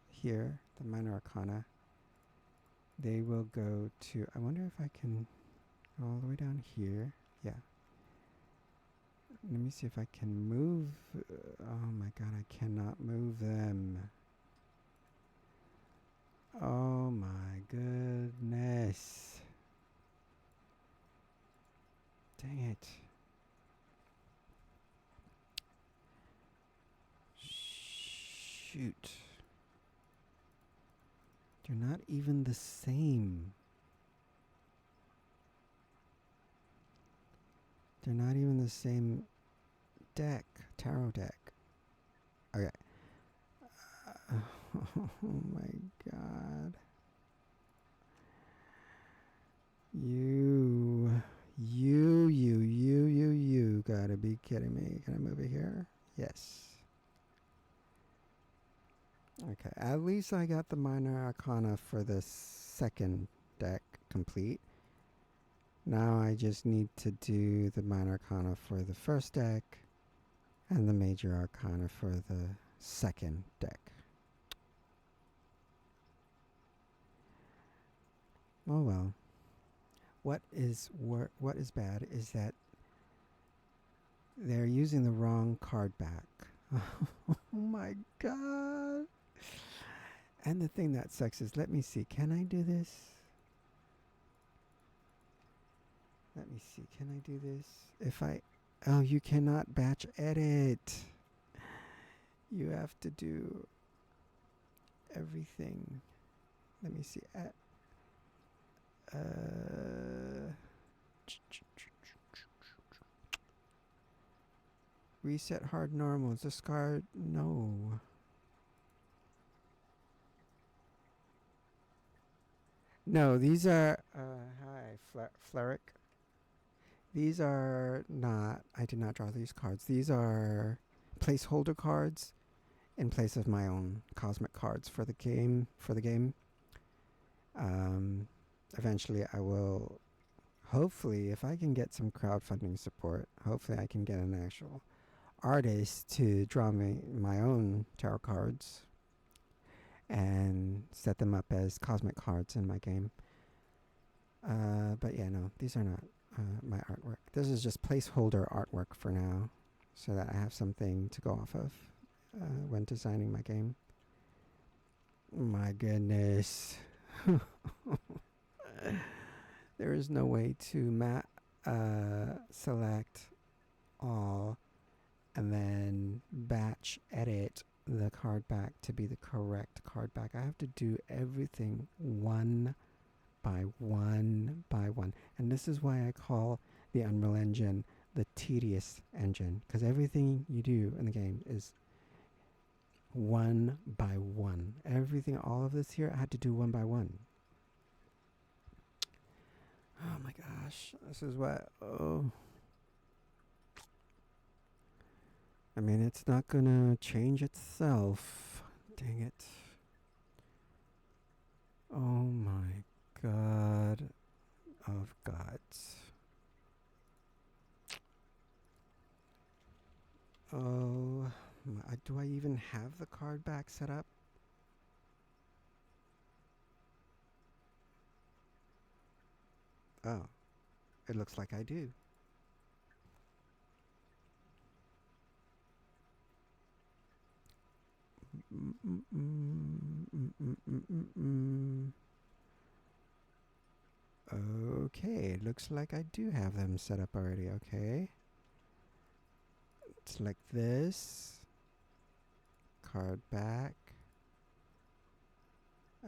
here, the minor arcana, they will go to, I wonder if I can go all the way down here. Yeah. Let me see if I can move. Oh my god, I cannot move them. Oh my goodness. Dang it. Shoot. They're not even the same. They're not even the same deck, tarot deck. Okay. Oh my god. You gotta be kidding me. Can I move it here? Yes. Okay, at least I got the minor arcana for the second deck complete. Now I just need to do the minor arcana for the first deck and the major arcana for the second deck. Oh well. What is bad is that they're using the wrong card back. Oh my god. And the thing that sucks is, let me see, can I do this? Let me see, can I do this? If I, oh, you cannot batch edit. You have to do everything. Let me see. Reset hard normal. Discard. No. No, these are. Hi, Fleric. These are not. I did not draw these cards. These are placeholder cards in place of my own cosmic cards for the game. Eventually, I will. Hopefully, if I can get some crowdfunding support, hopefully I can get an actual artist to draw me my own tarot cards and set them up as cosmic cards in my game. But yeah, no, these are not my artwork. This is just placeholder artwork for now, so that I have something to go off of when designing my game. My goodness. There is no way to select all and then batch edit the card back to be the correct card back. I have to do everything one by one by one. And this is why I call the Unreal Engine the tedious engine, because everything you do in the game is one by one. Everything, all of this here, I had to do one by one. Oh my gosh, this is what, oh. I mean, it's not gonna change itself. Dang it. Oh my god of gods. Oh, do I even have the card back set up? Oh, it looks like I do. Okay, looks like I do have them set up already. Okay. It's like this. Card back.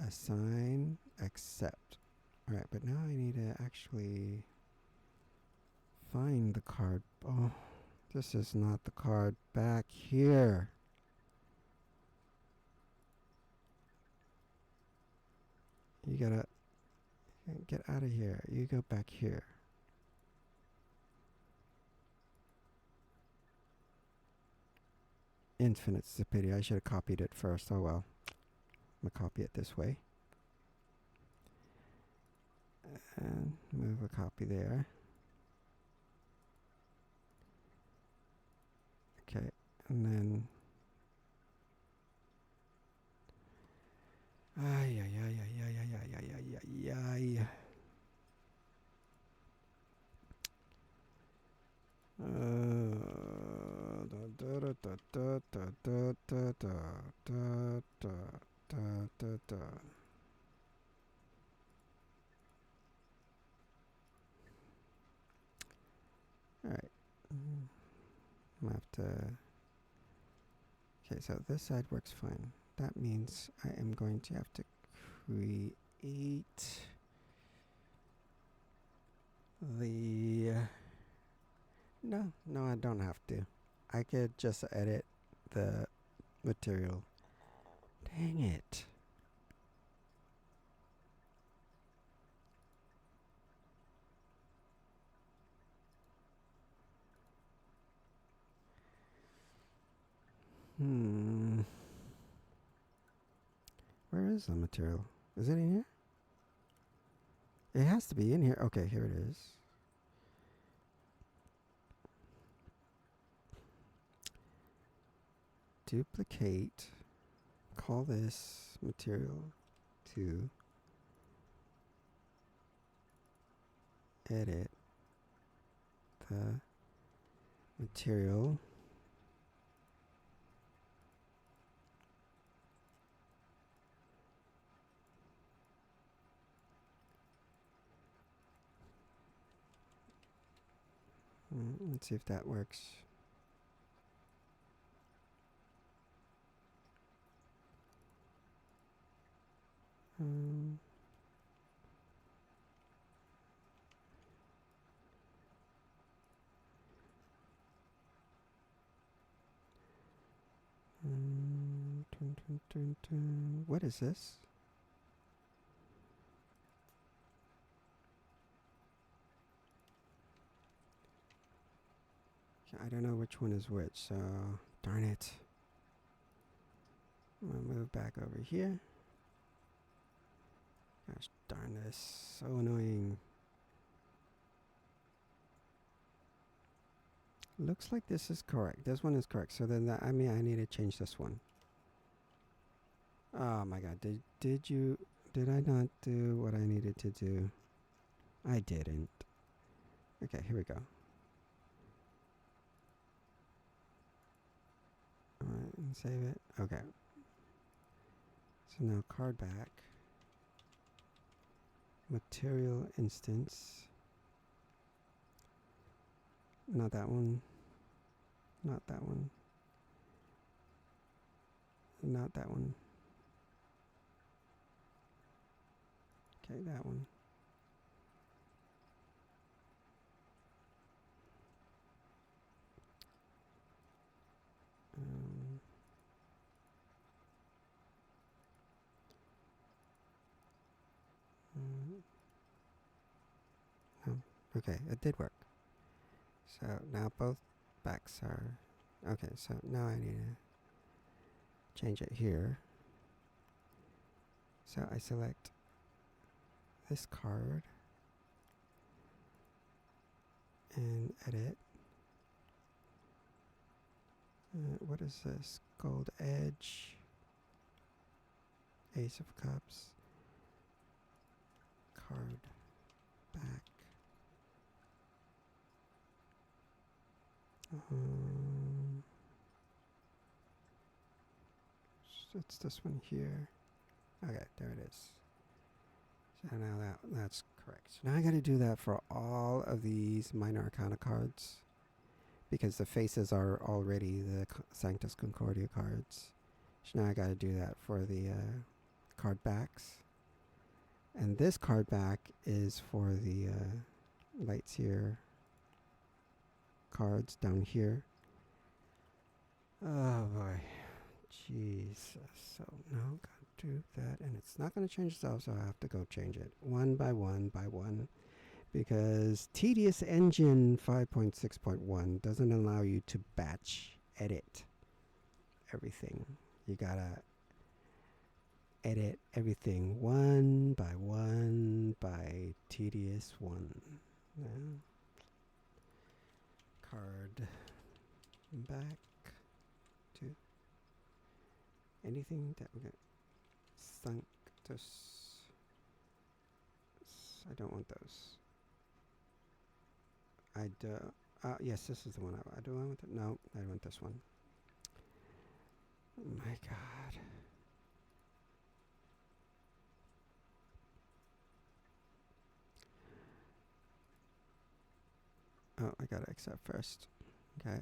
Assign. Accept. Alright, but now I need to actually find the card. Oh, this is not the card back here. You gotta get out of here. You go back here. Infinite stupidity. I should have copied it first. Oh well. I'm gonna copy it this way. And move a copy there. Okay, and then ay ay ay ay ay ay ay ay ay ay ay. Alright. I'm gonna have to. Okay, so this side works fine. That means I am going to have to create the. No, I don't have to. I could just edit the material. Dang it. Where is the material? Is it in here? It has to be in here. Okay, here it is. Duplicate. Call this material 2. Edit the material. Let's see if that works. What is this? I don't know which one is which, so darn it. I'm gonna move back over here. Gosh darn this, so annoying. Looks like this is correct. This one is correct. So then I need to change this one. Oh my god, did I not do what I needed to do? I didn't. Okay, here we go. Alright, and save it. Okay. So now card back. Material instance. Not that one. Not that one. Not that one. Okay, that one. Okay, it did work. So now both backs are... Okay, so now I need to change it here. So I select this card and edit. What is this? Gold edge. Ace of Cups. Card back. So it's this one here. Okay, there it is. So now that's correct. So now I got to do that for all of these minor arcana cards because the faces are already the Sanctus Concordia cards. So now I got to do that for the card backs. And this card back is for the lights here cards down here. Oh boy. Jesus. So now gotta do that, and it's not gonna change itself, so I have to go change it one by one by one, because Tedious Engine 5.6.1 doesn't allow you to batch edit everything. You gotta edit everything one by tedious one. Yeah. Card back to anything that we got. Sanctus. I don't want those. I do. Yes, this is the one I do. I want it. No, I want this one. Oh my God. Oh, I gotta accept first. Okay.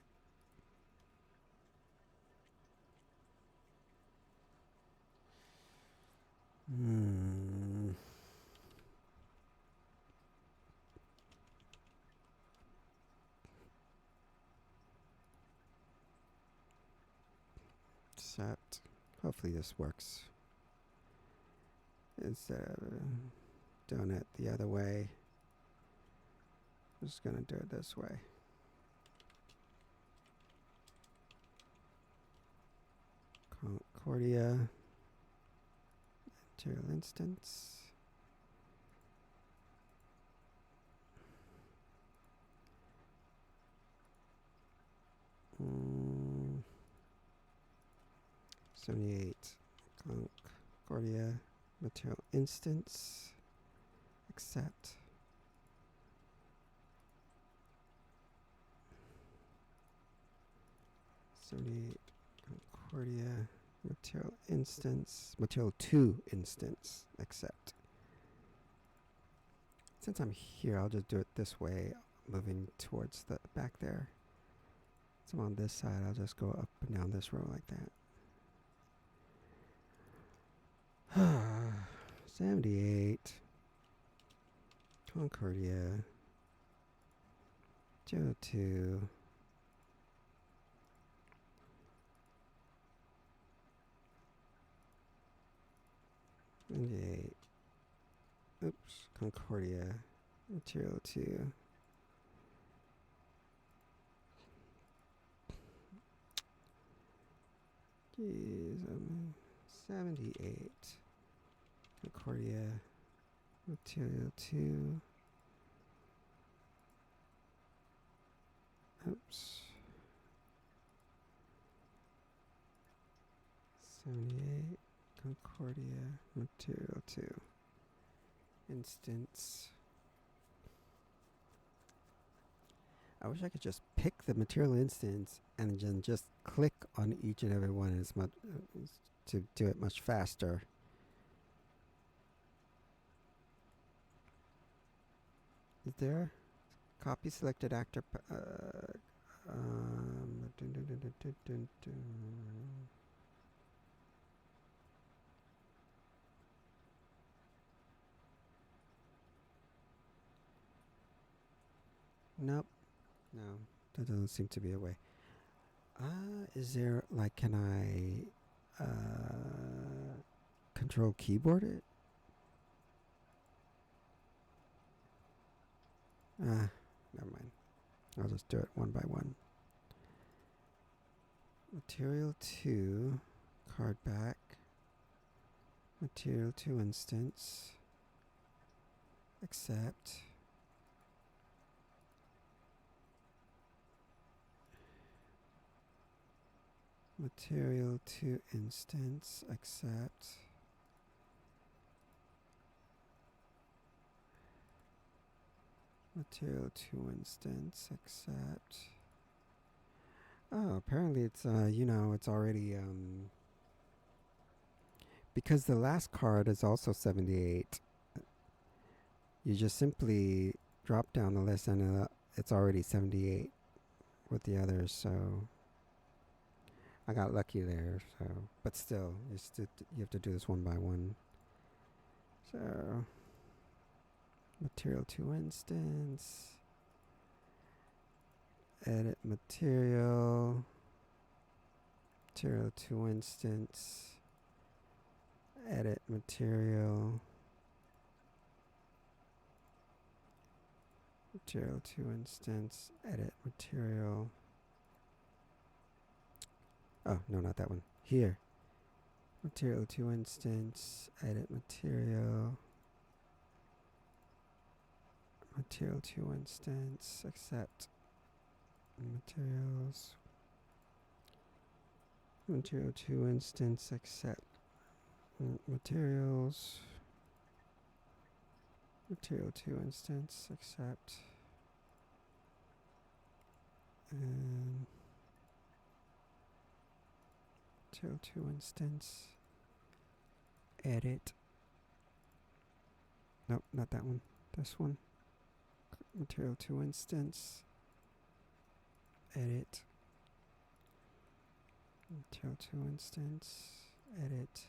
Accept. Hopefully this works. Instead of doing it the other way, I'm just gonna do it this way. Concordia. Material instance. Mm. 78. Concordia. Material instance. Accept. Concordia. Material instance. Material 2 instance. Accept. Since I'm here, I'll just do it this way, moving towards the back there. So I'm on this side, I'll just go up and down this row like that. 78. Concordia. 02. Oops, Concordia. Material 2. Jeez, 78. Concordia. Material 2. Oops. 78. Concordia. Material 2. Instance. I wish I could just pick the material instance and then just click on each and every one as much to do it much faster. Is there copy selected actor? Nope. No, that doesn't seem to be a way. Is there, like, can I control keyboard it? Never mind. I'll just do it one by one. Material 2, card back. Material 2 instance. Accept. Material 2 instance, accept. Material 2 instance, accept. Oh, apparently it's, it's already, because the last card is also 78, you just simply drop down the list and it's already 78 with the others, so I got lucky there. So, but still, you have to do this one by one. So, material to instance, edit material, material to instance, edit material, material to instance, edit material. Oh, no, not that one. Here. Material to instance, edit material. Material to instance, accept. Materials. Material to instance, accept. Materials. Material to instance, accept. And material to instance, edit. Nope, not that one. This one. Material to instance, edit. Material to instance, edit.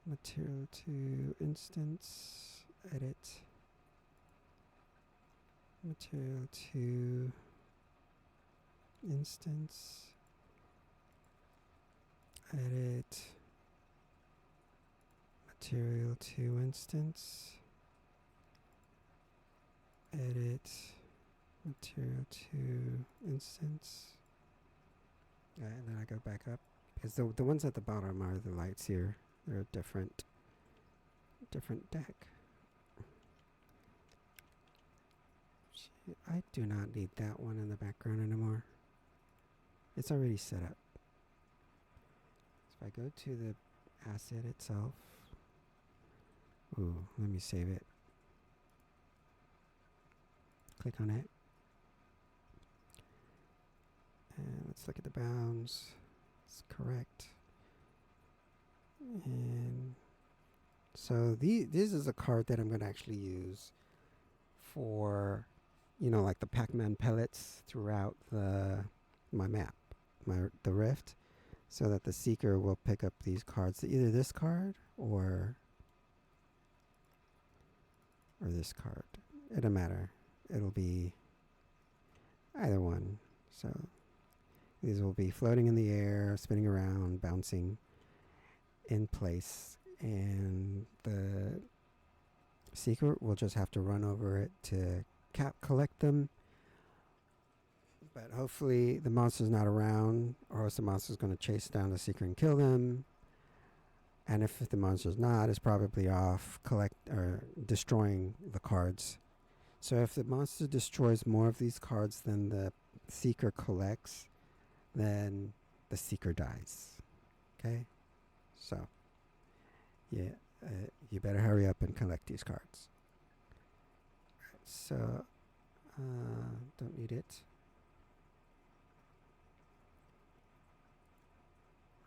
Material to instance, edit. Material to instance, edit. Material to instance, edit. Material to instance. And then I go back up because the ones at the bottom are the lights here. They're a different deck. I do not need that one in the background anymore. It's already set up. So if I go to the asset itself, ooh, let me save it. Click on it. And let's look at the bounds. It's correct. And so this is a card that I'm going to actually use for, like the Pac-Man pellets throughout my map, the rift, so that the seeker will pick up these cards, either this card or this card. It doesn't matter. It'll be either one. So these will be floating in the air, spinning around, bouncing in place, and the seeker will just have to run over it to collect them. But hopefully the monster's not around, or else the monster's going to chase down the seeker and kill them. And if the monster's not, it's probably off destroying the cards. So if the monster destroys more of these cards than the seeker collects, then the seeker dies. Okay? So, yeah, you better hurry up and collect these cards. So, don't need it.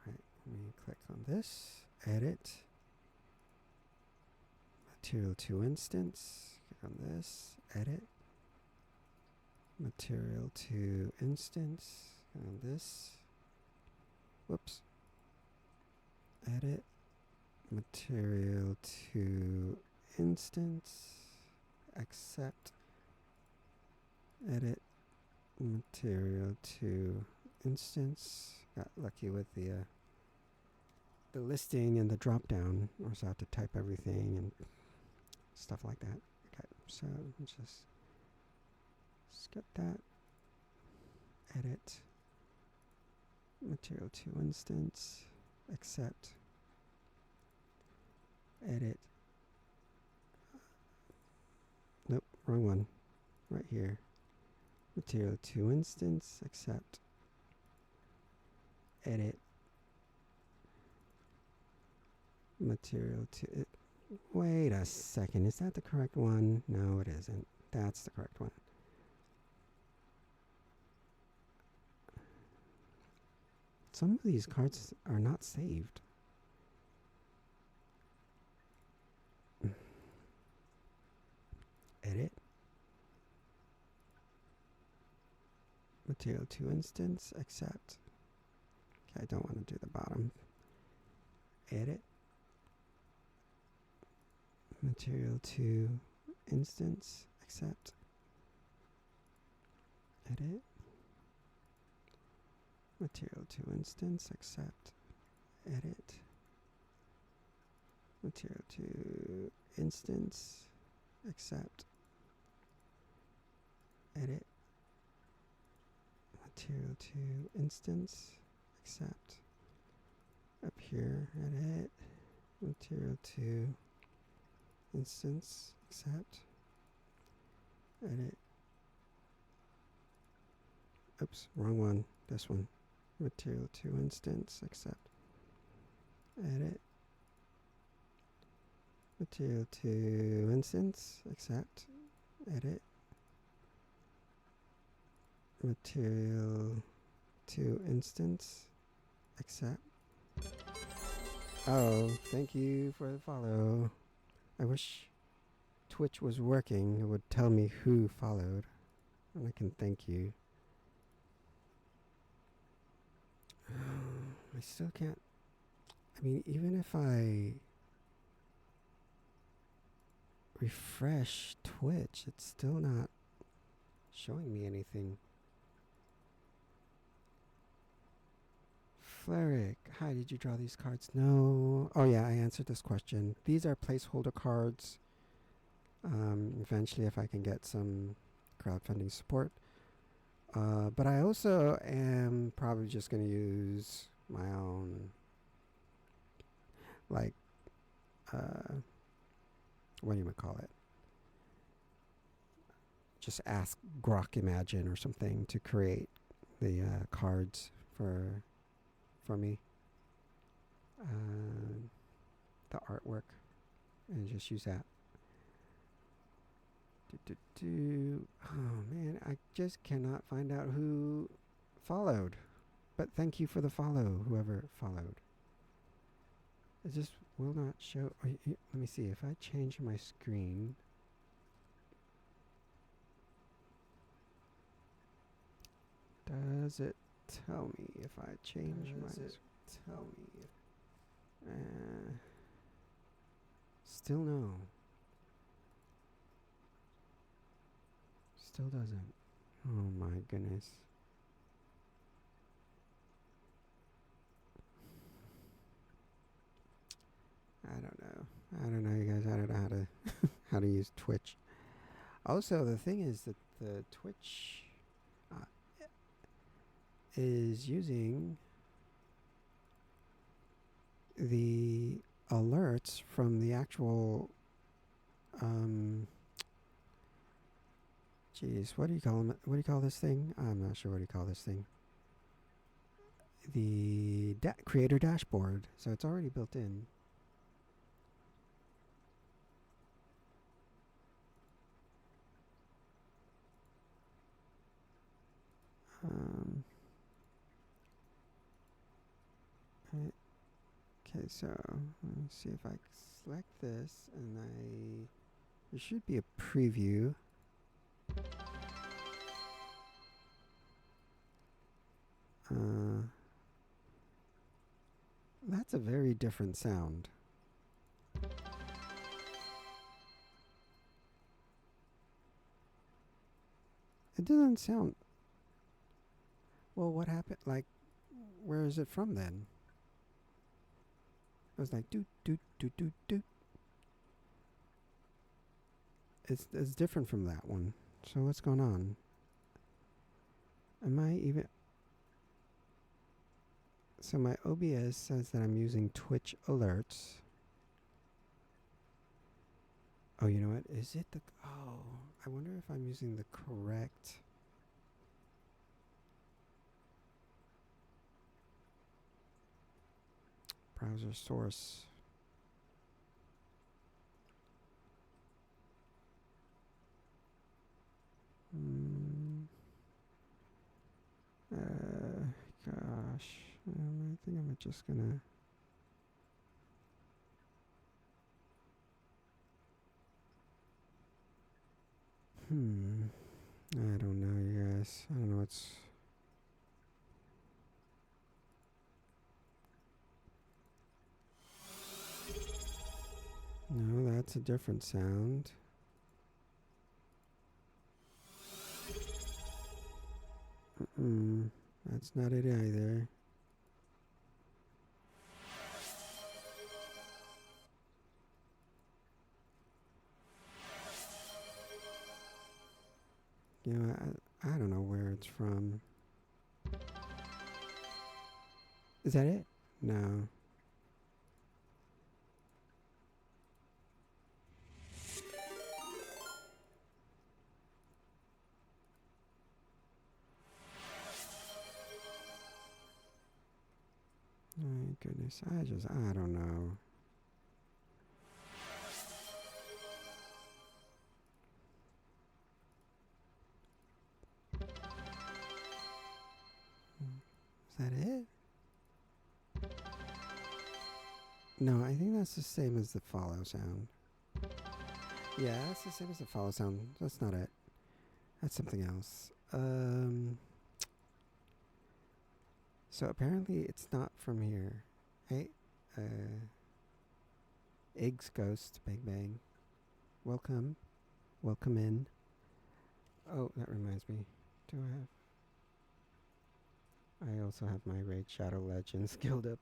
Right, let me click on this, edit, material to instance, click on this, edit, material to instance, on this, whoops, edit, material to instance, accept, edit, material to instance. Got lucky with the listing and the drop down, or so I have to type everything and stuff like that. Okay, so just skip that, edit, material to instance, accept, edit, nope, wrong one, right here, material to instance, accept, edit, material to it. Wait a second, is that the correct one? No, it isn't. That's the correct one. Some of these cards are not saved. Edit. Material 2 instance. Accept. Okay, I don't want to do the bottom. Edit. Material 2 instance. Accept. Edit. Material 2 instance. Accept. Edit. Material 2 instance. Accept. Edit. Material 2 instance. Accept. Up here, edit. Material 2 instance. Accept. Edit. Oops, wrong one. This one. Material 2 instance. Accept. Edit. Material 2 instance. Accept. Edit. Material 2 instance. Accept. Oh, thank you for the follow. I wish Twitch was working. It would tell me who followed. And I can thank you. I still can't. I mean, even if I refresh Twitch, it's still not showing me anything. Fleric, hi, did you draw these cards? No. Oh yeah, I answered this question. These are placeholder cards. Eventually, if I can get some crowdfunding support. But I also am probably just going to use my own, like, what do you call it? Just ask Grok Imagine or something to create the cards for me. The artwork. And just use that. Oh man, I just cannot find out who followed. But thank you for the follow, whoever followed. It just will not show. Oh, let me see. If I change my screen. Does it tell me if I change my... tell me if... still no. Still doesn't. Oh my goodness. I don't know, you guys. I don't know how to how to use Twitch. Also, the thing is that the Twitch is using the alerts from the actual geez, what do you call them? What do you call this thing? I'm not sure what do you call this thing. The creator dashboard. So it's already built in. Okay, so let me see if I select this and there should be a preview. That's a very different sound. It doesn't sound... Well, what happened? Like, where is it from then? It was like doot doot doot doot doot. It's different from that one. So what's going on? Am I even... So my OBS says that I'm using Twitch alerts. Oh, you know what? Is it the... Oh, I wonder if I'm using the correct... browser source. Gosh. I think I'm just gonna. I don't know, you guys. I don't know what's. No, that's a different sound. That's not it either. You know, I don't know where it's from. Is that it? No. My goodness, I don't know. Is that it? No, I think that's the same as the follow sound. Yeah, that's the same as the follow sound. That's not it. That's something else. So apparently it's not from here. Hey, Eggs Ghost Bang Bang. Welcome. Welcome in. Oh, that reminds me. Do I also have my Raid Shadow Legends guild up.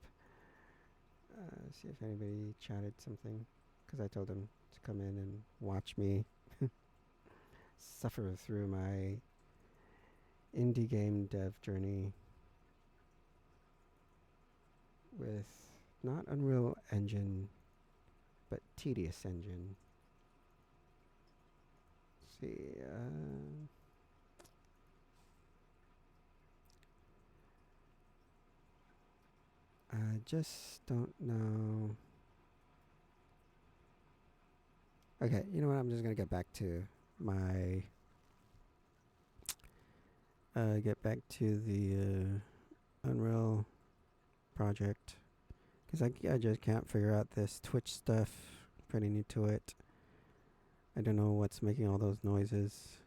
See if anybody chatted something. Because I told them to come in and watch me suffer through my indie game dev journey with not Unreal Engine, but Tedious Engine. Let's see, I just don't know. Okay, you know what? I'm just gonna get back to my get back to the Unreal project because I just can't figure out this Twitch stuff. Pretty new to it. I don't know what's making all those noises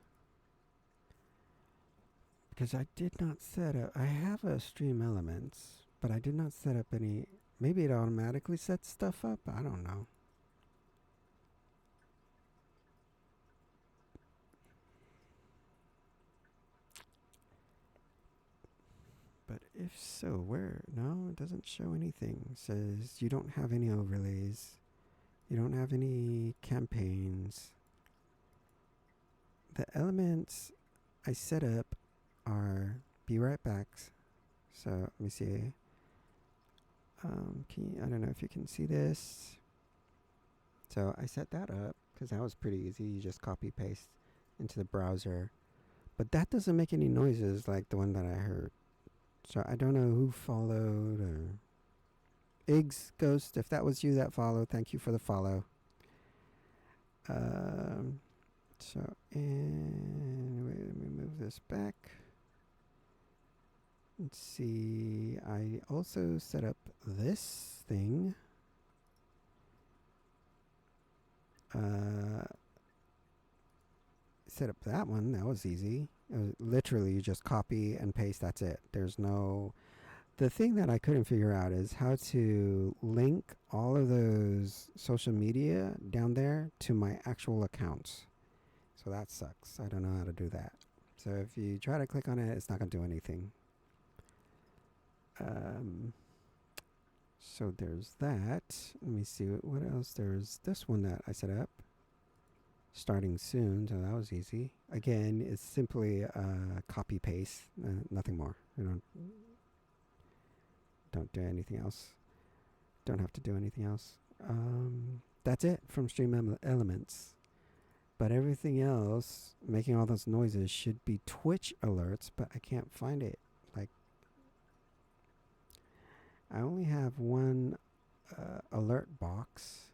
because I did not set up. I have a Stream Elements, but I did not set up any. Maybe it automatically sets stuff up. I don't know. But if so, where? No, it doesn't show anything. It says you don't have any overlays. You don't have any campaigns. The elements I set up are be right backs. So let me see. I don't know if you can see this. So I set that up because that was pretty easy. You just copy paste into the browser. But that doesn't make any noises like the one that I heard. So I don't know who followed or Iggs Ghost, if that was you that followed, thank you for the follow. So anyway, let me move this back. Let's see. I also set up this thing. Set up that one. That was easy. It was literally you just copy and paste. That's it. There's no. The thing that I couldn't figure out is how to link all of those social media down there to my actual accounts. So that sucks. I don't know how to do that. So if you try to click on it, it's not going to do anything. So there's that. Let me see what else. There's this one that I set up. Starting soon, so that was easy. Again, it's simply copy paste, nothing more. You don't do anything else. Don't have to do anything else. That's it from Stream Elements. But everything else, making all those noises, should be Twitch alerts, but I can't find it. Like, I only have one alert box,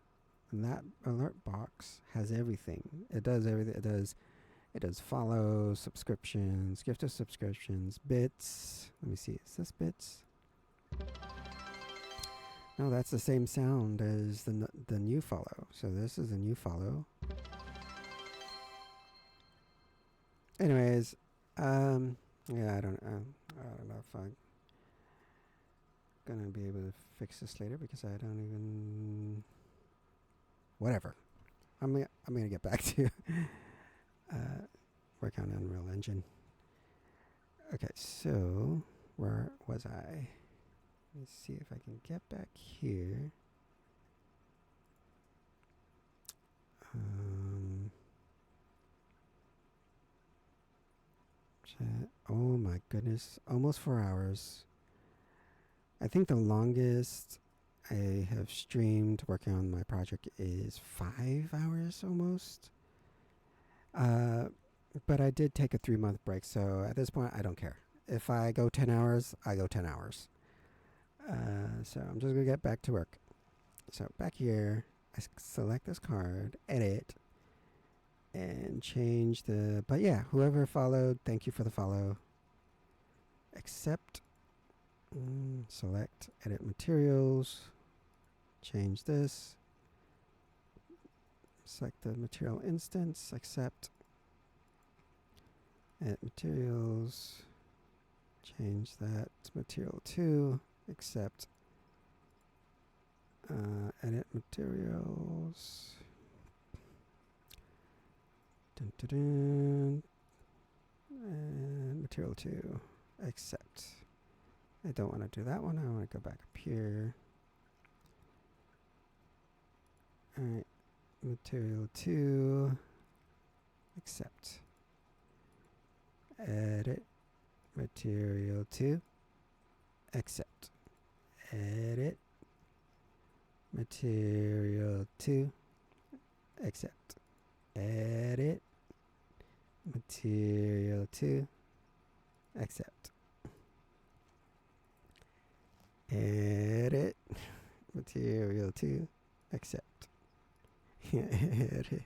and that alert box has everything. It does everything. It does follow, subscriptions, gift of subscriptions, bits. Let me see. Is this bits? No, that's the same sound as the new follow. So this is a new follow. Anyways, yeah, I don't know if I'm gonna be able to fix this later because I don't even. Whatever. I'm gonna get back to work on Unreal Engine. Okay, so where was I? Let's see if I can get back here. Chat. Oh my goodness, almost 4 hours. I think the longest I have streamed working on my project is 5 hours almost. But I did take a 3-month break, so at this point, I don't care. If I go 10 hours, I go 10 hours. So I'm just gonna get back to work. So back here, I select this card, edit, and change the. But yeah, whoever followed, thank you for the follow. Accept. Select, edit materials, change this. Select the material instance, accept. Edit materials, change that to material 2, accept. Edit materials. Dun, dun, dun. And material 2, accept. I don't want to do that one. I want to go back up here. Alright, material 2, accept. Edit, material 2, accept. Edit, material 2, accept. Edit, material 2, accept. Edit, material 2, accept. Edit.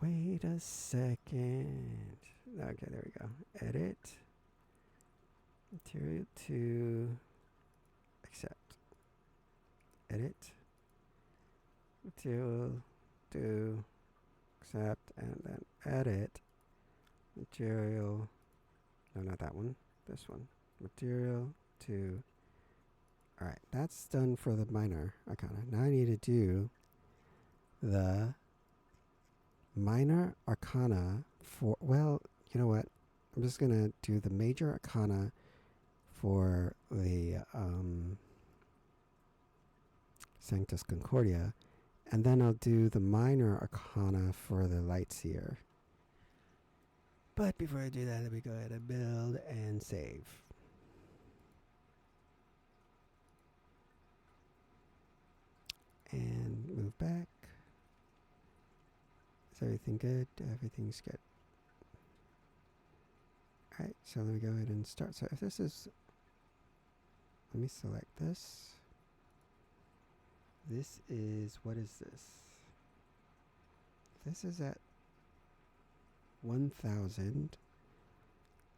Wait a second. Okay, there we go. Edit, material 2, accept. Edit, material 2, accept, and then edit, material, no, not that one, this one, material 2. Alright, that's done for the minor arcana. Now I need to do the minor arcana for, well, you know what? I'm just going to do the major arcana for the Sanctus Concordia, and then I'll do the minor arcana for the Lightseer. But before I do that, let me go ahead and build and save. And move back. Is everything good? Everything's good. Alright, so let me go ahead and start. So if this is, let me select this. This is, what is this? This is at 1,000.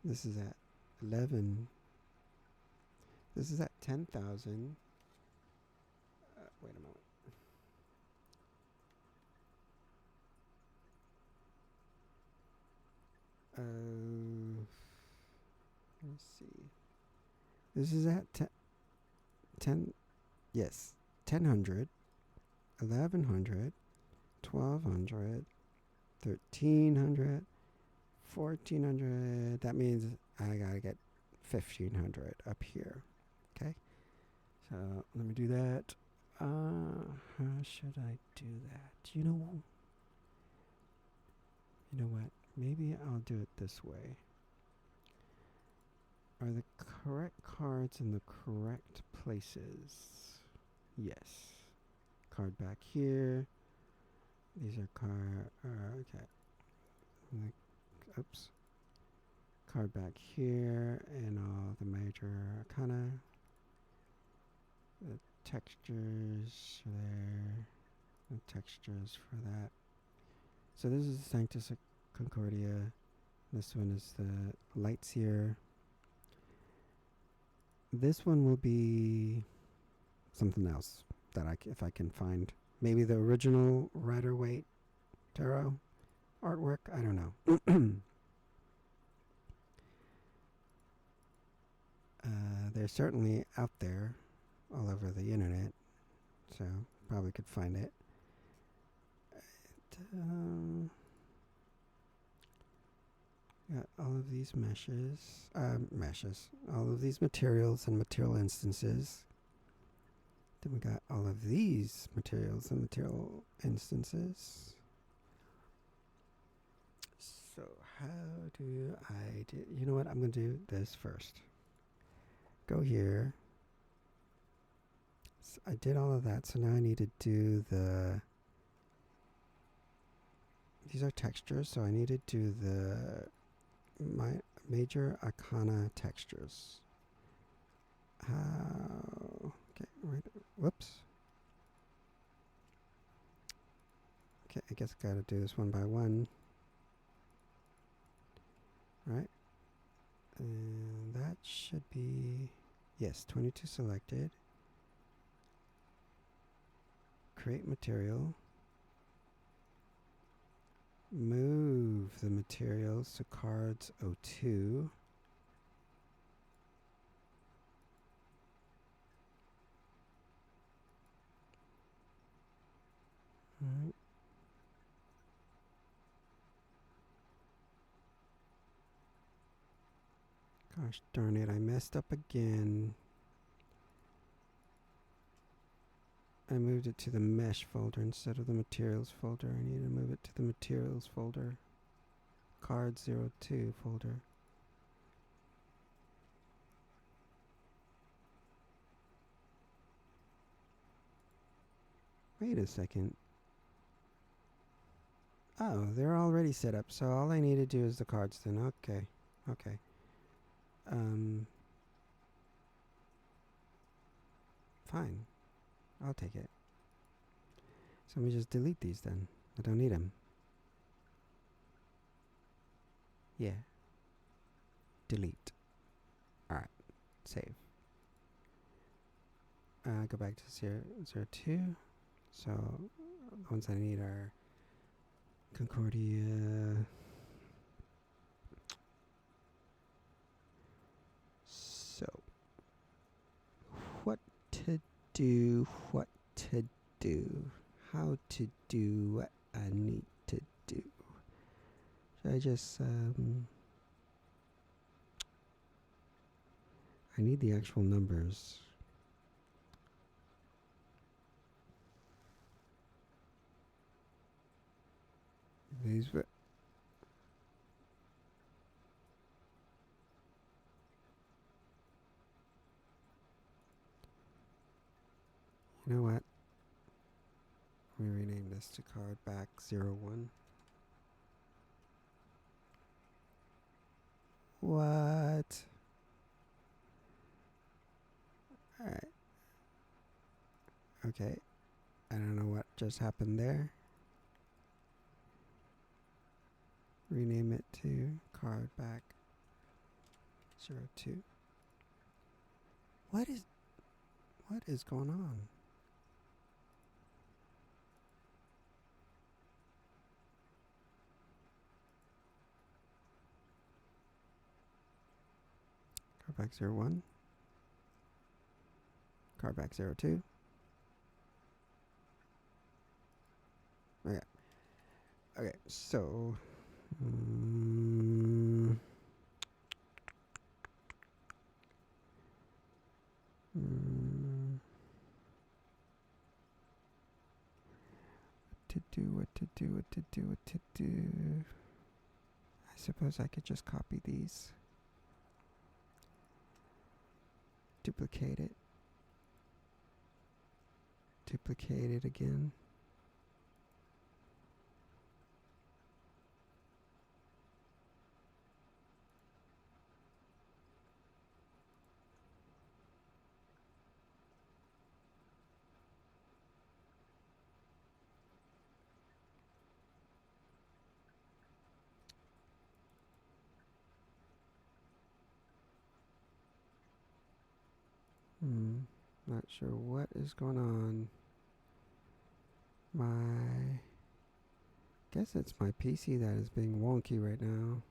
This is at 11. This is at 10,000. Wait a moment. Let's see. This is at 10. Yes, 1000, 1100, 1200, 1300, 1400. That means I gotta get 1500 up here. Okay, so let me do that. How should I do that? You know what? Maybe I'll do it this way. Are the correct cards in the correct places? Yes. Card back here. These are okay. Oops. Card back here and all the major arcana. The textures there. The textures for that. So this is Sanctus Concordia. This one is the Lightseer. This one will be something else that if I can find. Maybe the original Rider-Waite tarot artwork. I don't know. They're certainly out there all over the internet, so probably could find it. Got all of these all of these materials and material instances. Then we got all of these materials and material instances. So how do I do? You know what? I'm going to do this first. Go here. So I did all of that, so now I need to do these are textures, so I need to do my major arcana textures. How? Okay, wait, whoops. Okay, I guess I gotta do this one by one. Right? And that should be, yes, 22 selected. Create material. Move the materials to cards 02. Alright. Gosh darn it, I messed up again. I moved it to the mesh folder instead of the materials folder. I need to move it to the materials folder. Card 02 folder. Wait a second. Oh, they're already set up, so all I need to do is the cards then. Okay. Okay. Fine. I'll take it. So let me just delete these then. I don't need them. Yeah. Delete. Alright. Save. Go back to 02. So the ones I need are Concordia. So what to do, how to do what I need to do. Should I just I need the actual numbers. These were. You know what? Let me rename this to card back 01. What? Alright. Okay. I don't know what just happened there. Rename it to card back 02. What is going on? Card back 01. Card back 02. Okay. Okay, so what to do. I suppose I could just copy these. Duplicate it. Duplicate it again. Not sure what is going on. Guess it's my PC that is being wonky right now.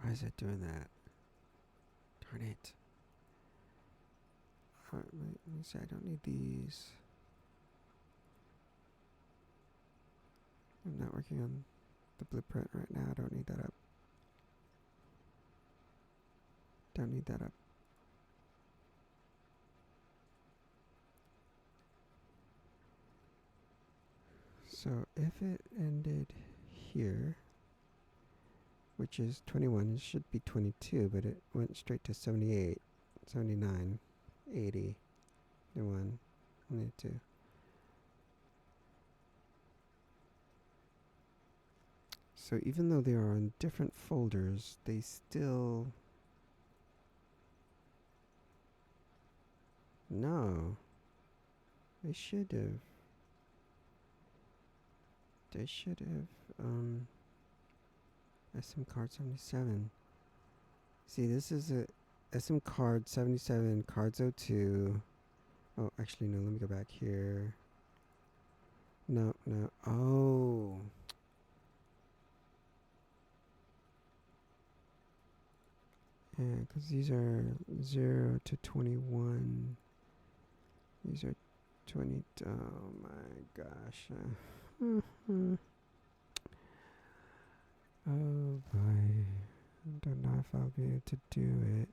Why is it doing that? Darn it. Let me see, I don't need these. I'm not working on the blueprint right now. I don't need that up. Don't need that up. So if it ended here, which is 21, it should be 22, but it went straight to 78, 79, 80, 91, 92. So even though they are on different folders, they still... No. They should have. They should have, SM card 77. See, this is a SM card 77, cards 02. Oh, actually, no, let me go back here. No. Oh. Yeah, because these are 0 to 21. These are 20. Oh my gosh. Oh boy. I don't know if I'll be able to do it.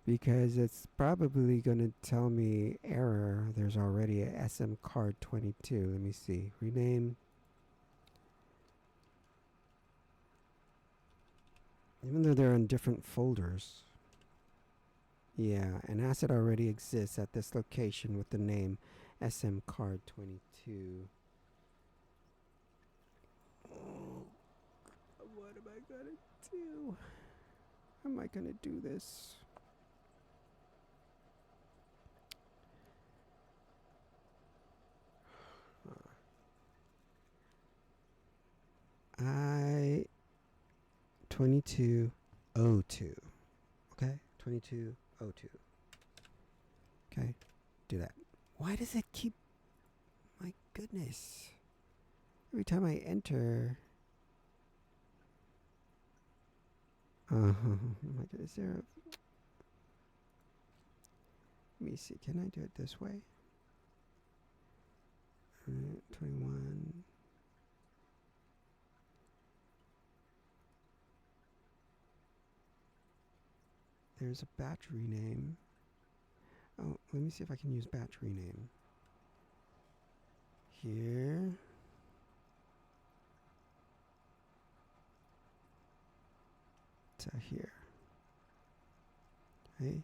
Because it's probably going to tell me error. There's already a SM card 22. Let me see. Rename. Even though they're in different folders. Yeah, an asset already exists at this location with the name SM card 22. Oh, what am I going to do? How am I going to do this? I 2202. Okay? 2202. Okay? Do that. Why does it keep... My goodness. Every time I enter... my God, is there a... Let me see. Can I do it this way? 21... There's a batch rename. Oh, let me see if I can use batch rename. Here. To here. Okay.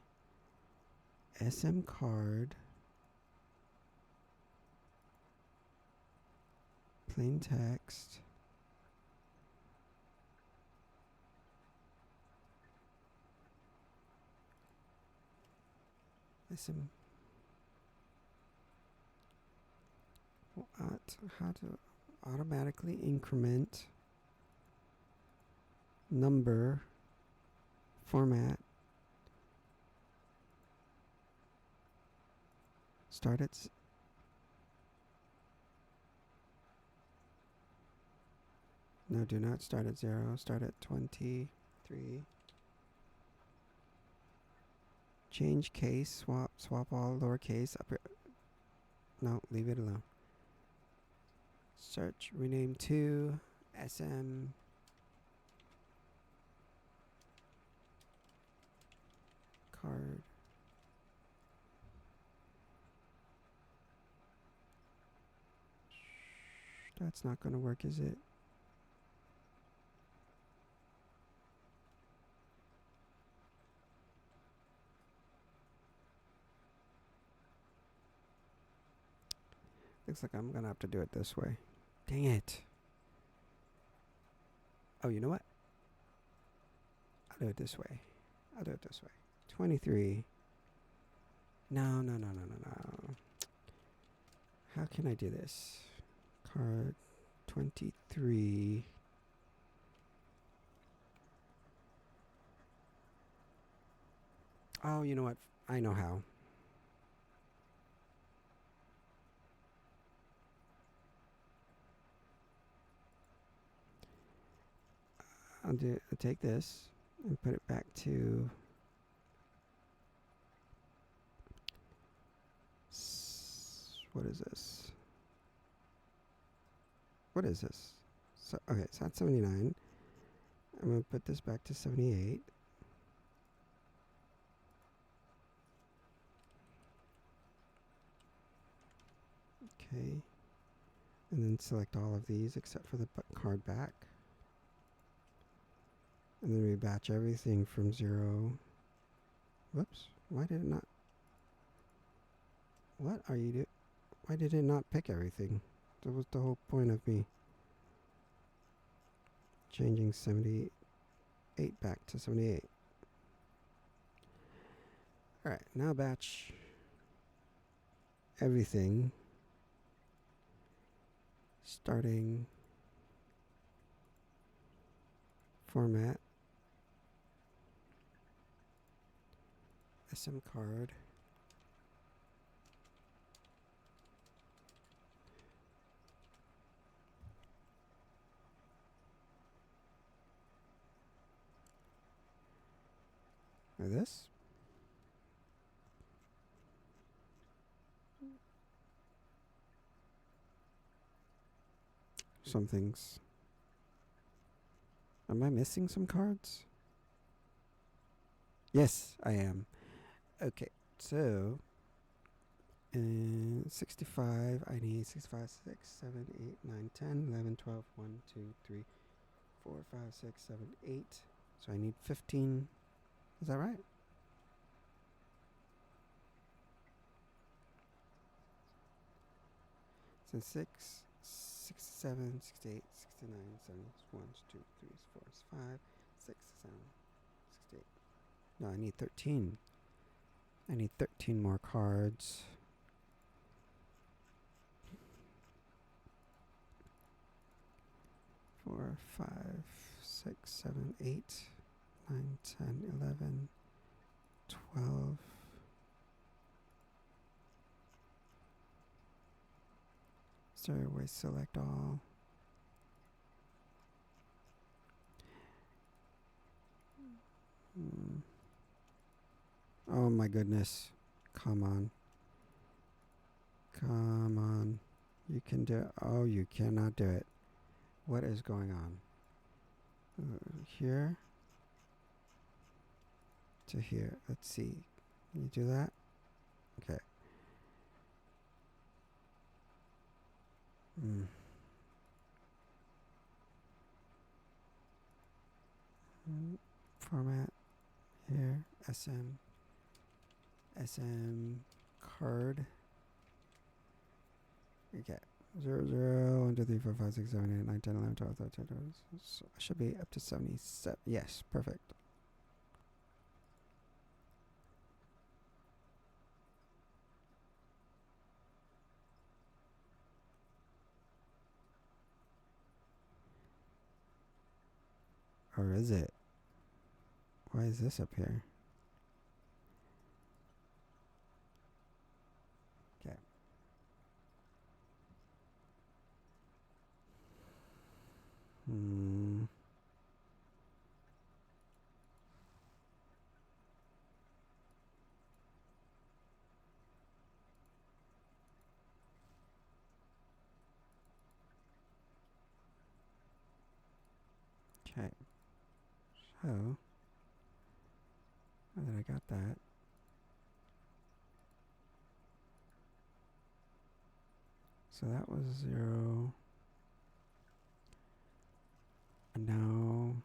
SM card. Plain text. SM. How to automatically increment number format. Start at no, do not start at 0. Start at 23. Change case, swap all lowercase, upper. No, leave it alone. Search, rename to SM card. That's not going to work, is it? Looks like I'm going to have to do it this way. Dang it. Oh, you know what? I'll do it this way. 23. No. How can I do this? Card 23. Oh, you know what? I know how. I'll take this and put it back to what is this? So okay, so that's 79. I'm gonna put this back to 78. Okay, and then select all of these except for the card back. And then we batch everything from 0. Whoops, why did it not? What are you doing? Why did it not pick everything? That was the whole point of me changing 78 back to 78. Alright, now batch everything starting format SM card like this. Some things. Am I missing some cards? Yes, I am. Okay, so in 65, I need 65, 6, 7, 8, 9, 10, 11, 12, 1, 2, 3, 4, 5, 6, 7, 8. So I need 15. Is that right? So 6, 67, 68, 69, 70, 1, 2, 3, 4, 5, 6, 7, 68. No, I need 13. I need 13 more cards. 4, 5, 6, 7, 8, 9, 10, 11, 12. So we select all. Oh my goodness. Come on. You can do it. Oh, you cannot do it. What is going on? Here to here. Let's see. Can you do that? Okay. Format here. SM card. Okay. 0, 0, 1, 2, 3, 4, 5, 6, 7, 8, 9, 10, 11, 12, 13, 14. So I should be up to 77. Yes, perfect. Or is it? Why is this up here? Okay. Okay. So, now that I got that, so that was 0. No.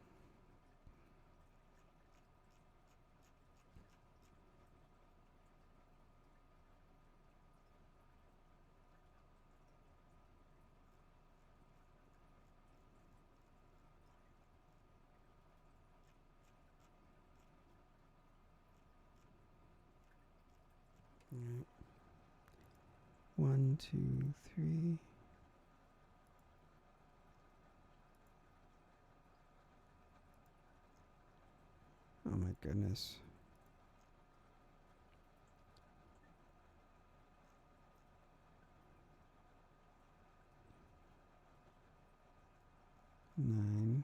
Alright. 1, 2, 3. Oh my goodness. Nine,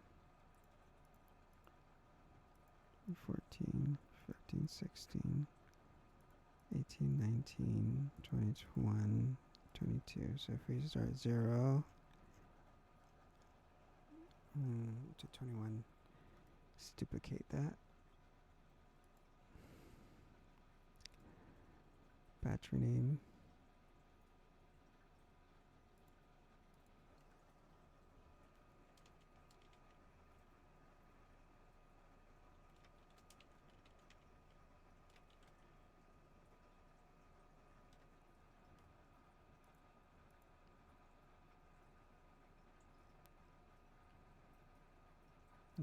14, 15, 16, 18, 19, 20, 21, 22. So if we start at 0 to 21, let's duplicate that. Battery name.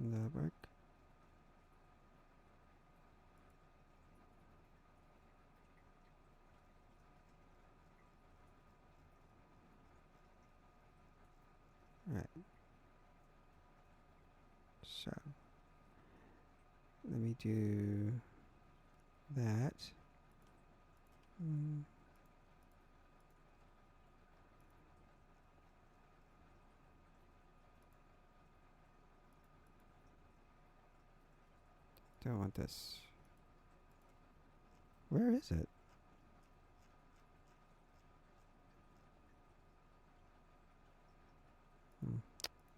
That'll work. Alright. So let me do that. Don't want this. Where is it?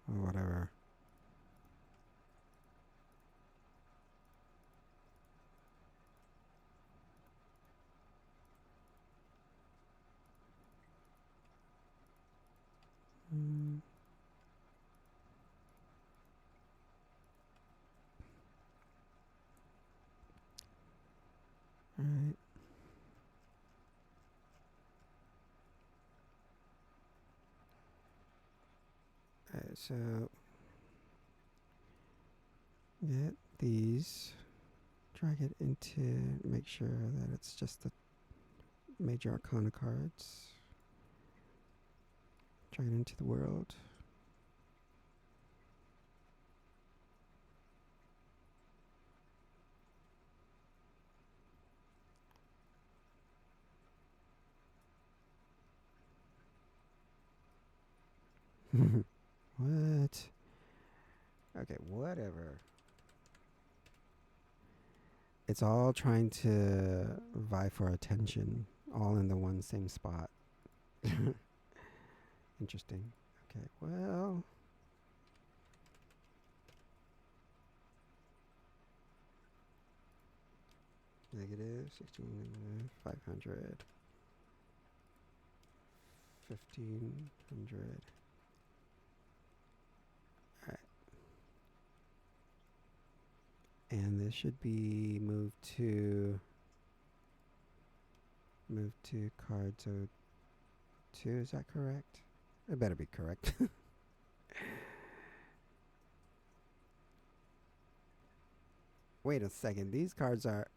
Or whatever. Alright. Alright, so get these, drag it into, make sure that it's just the major arcana cards. Drag it into the world. What? Okay, whatever. It's all trying to vie for attention, all in the one same spot. Interesting. Okay, well. Negative 16,500. 1,500. Alright. And this should be moved to card 2. Is that correct? It better be correct. Wait a second. These cards are...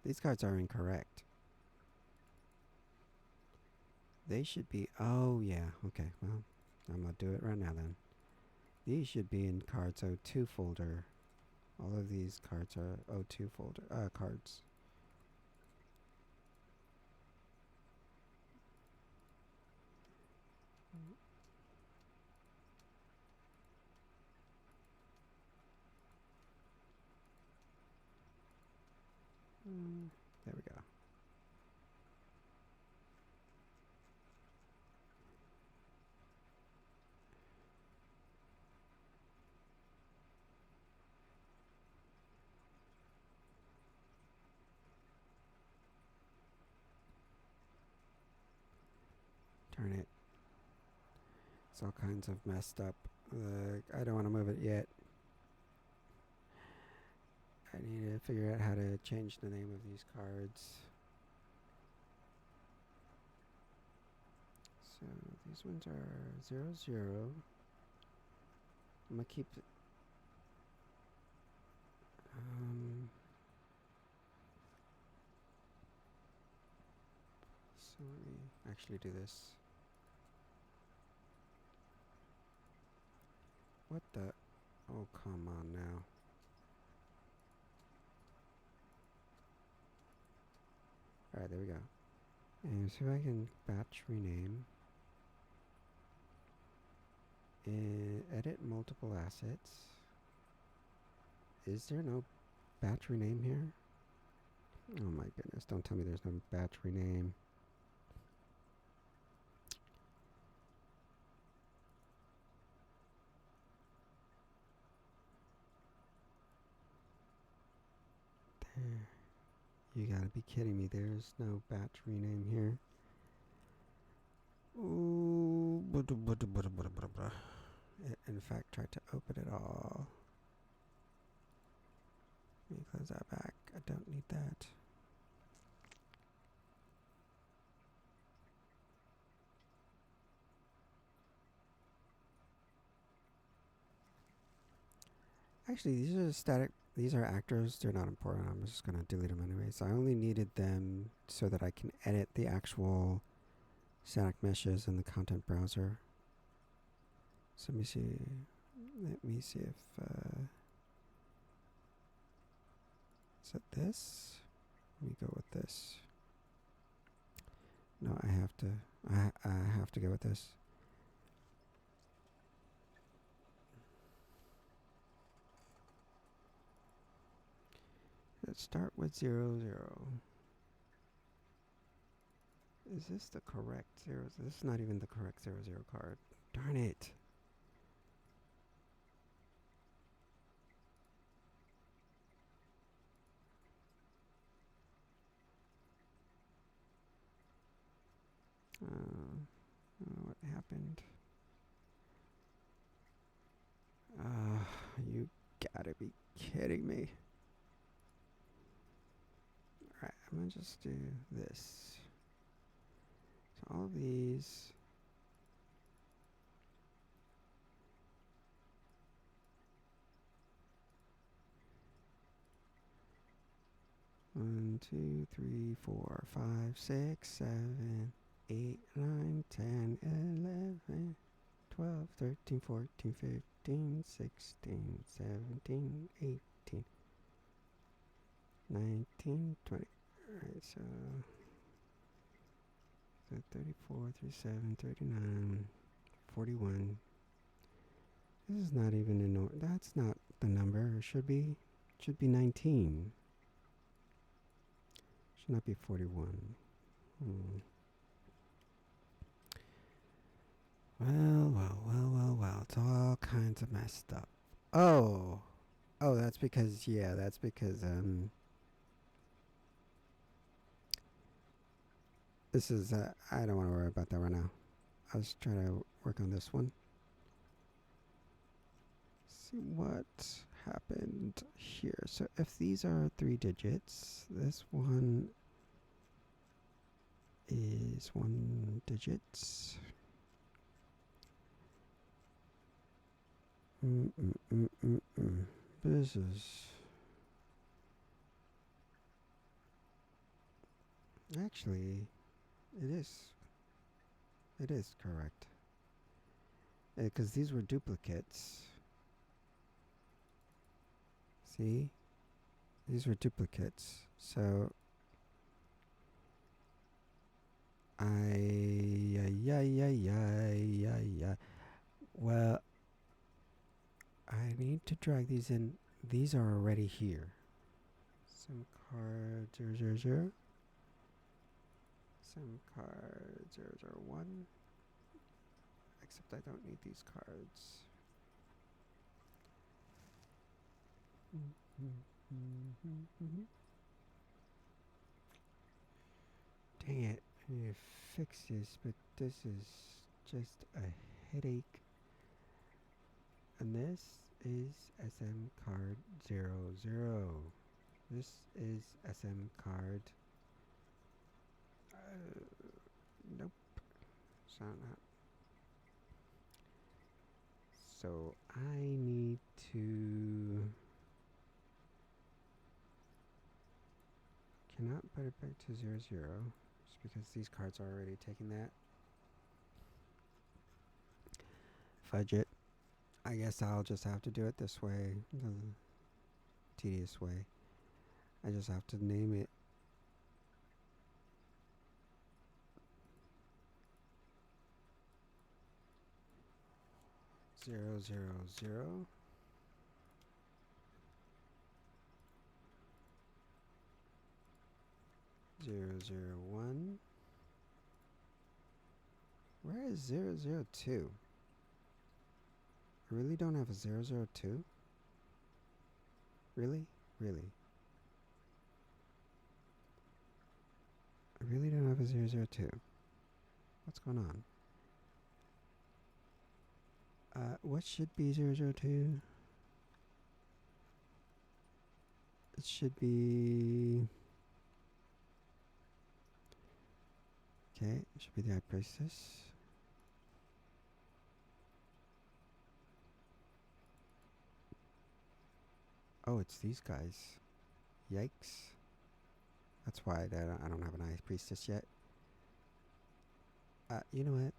These cards are incorrect. They should be... Oh, yeah. Okay, well, I'm going to do it right now then. These should be in cards 02 folder. All of these cards are 02 folder cards. There we go. It's all kinds of messed up. I don't want to move it yet. I need to figure out how to change the name of these cards. So these ones are 0, 0. I'm gonna keep. So let me actually do this. What the? Oh, come on now. Alright, there we go. And so I can batch rename. Edit multiple assets. Is there no batch rename here? Oh my goodness, don't tell me there's no batch rename. There. You gotta be kidding me. There's no batch rename here. Ooh. It, in fact, tried to open it all. Let me close that back. I don't need that. Actually, these are static. These are actors. They're not important. I'm just going to delete them anyways. I only needed them so that I can edit the actual static meshes in the content browser. So let me see. Let me see if... is it this? Let me go with this. No, I have to... I have to go with this. Let's start with 0, 0. Is this the correct 0? This is not even the correct 0, 0 card. Darn it. What happened? You gotta be kidding me. Alright, I'm gonna just do this. So all these. One, 2, 3, 4, 5, 6, 7, 8, 9, 10, 11, 12, 13, 14, 15, 16, 17, 18, 19, 20. Alright, so 34, 37, 39, 41. This is not even in order. That's not the number. It should be 19. Should not be 41. Well. It's all kinds of messed up. Oh, that's because, this is, I don't want to worry about that right now. I'll just try to work on this one. See what happened here. So if these are 3 digits, this one is 1 digit. This is actually, it is correct. Because these were duplicates. See? These were duplicates. So well, I need to drag these in. These are already here. SIM card 000. SIM card 001. Except I don't need these cards. Dang it. I need to fix this, but this is just a headache. And this is SM card 00. This is SM card. Nope. Sound not. So I need to. Cannot put it back to 00. Just because these cards are already taking that. Fudge it. I guess I'll just have to do it this way. The tedious way. I just have to name it. Zero, zero, zero. Zero, zero, one. Where is 002? I really don't have a 002? Really? Really? I really don't have a 002. What's going on? What should be 002? It should be... Okay, it should be the High Priestess. Oh, it's these guys. Yikes. That's why I don't have an High Priestess yet. You know what?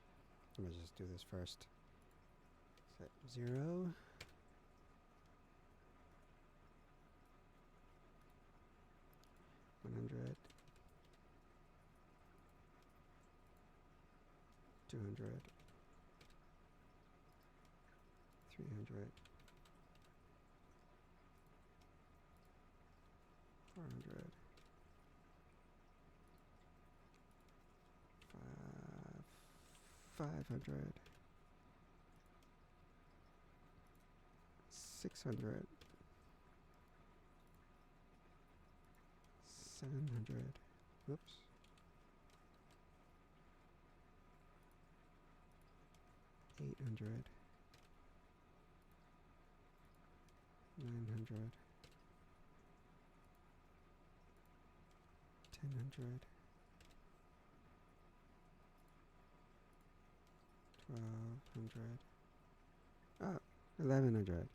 Let me just do this first. Set 0. $100. $200. $300. $400. $500. $600. $700. Whoops. $800. $900. $10. $1,200. Oh, $1,100.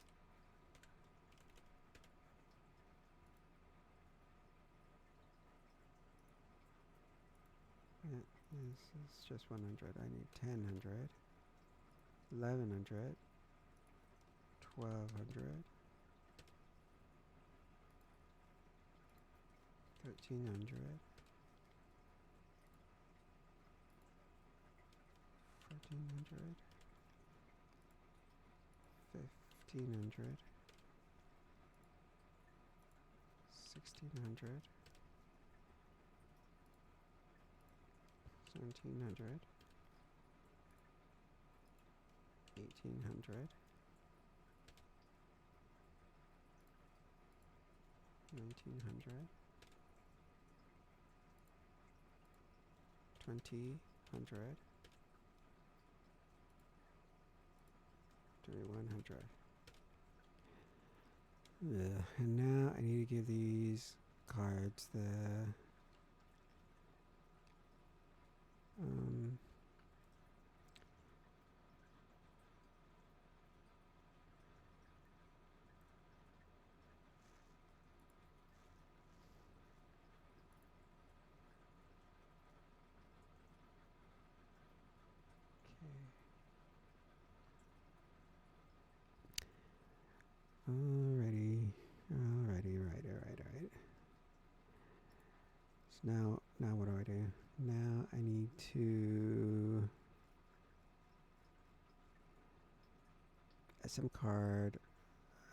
Yeah, this is just 100. I need 1000. 1100. 1200. 1300. 1400. 1500. 1600. 1700. 1800. 1900. 2000. 2100. And now I need to give these cards the Alrighty. Right. So now what do? Now I need to SM card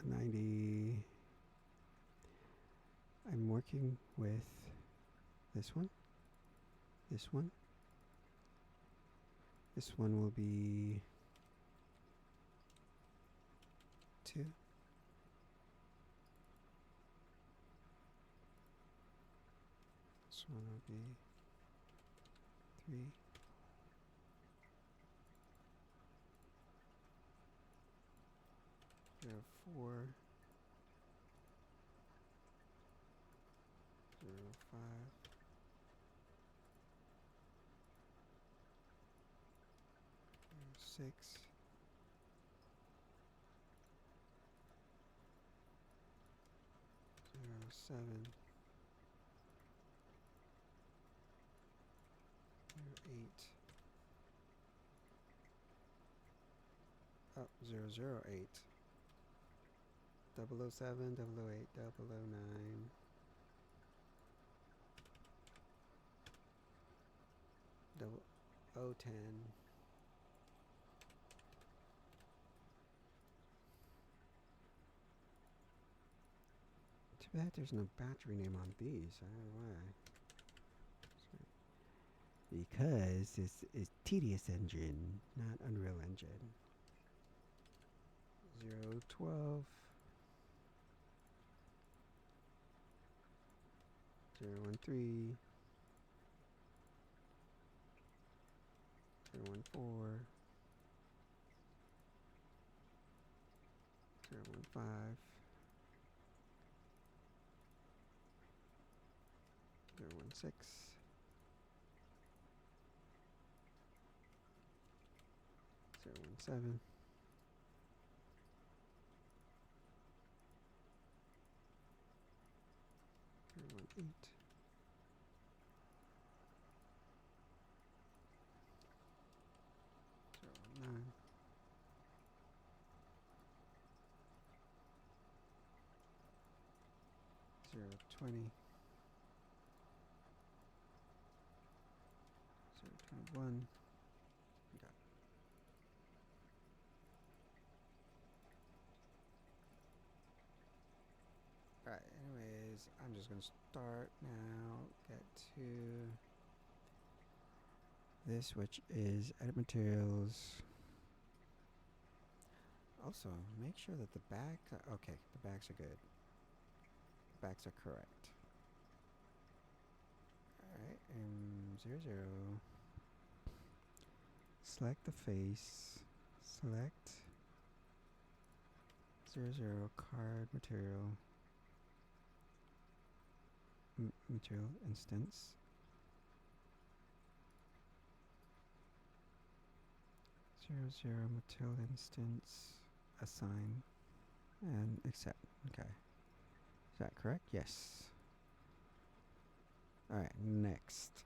90. I'm working with this one. This one. This one will be 2. This one will be 3. 04, 05, 06, 07, 08, oh, 008, 007, 008, 009, 010. Too bad there's no battery name on these. I don't know why. Because this is Tedious Engine, not Unreal Engine. 012, 013, 014, 015, 016, 017, 018, 019, 020, 021. Got it. Alright, anyways, I'm just gonna start now, get to this, which is edit materials. Also, make sure that the back, okay, the backs are good. The backs are correct. Alright, 00. Select the face, select 00 card material, material instance. 00 material instance, assign, and accept. Okay. Is that correct? Yes. Alright, next.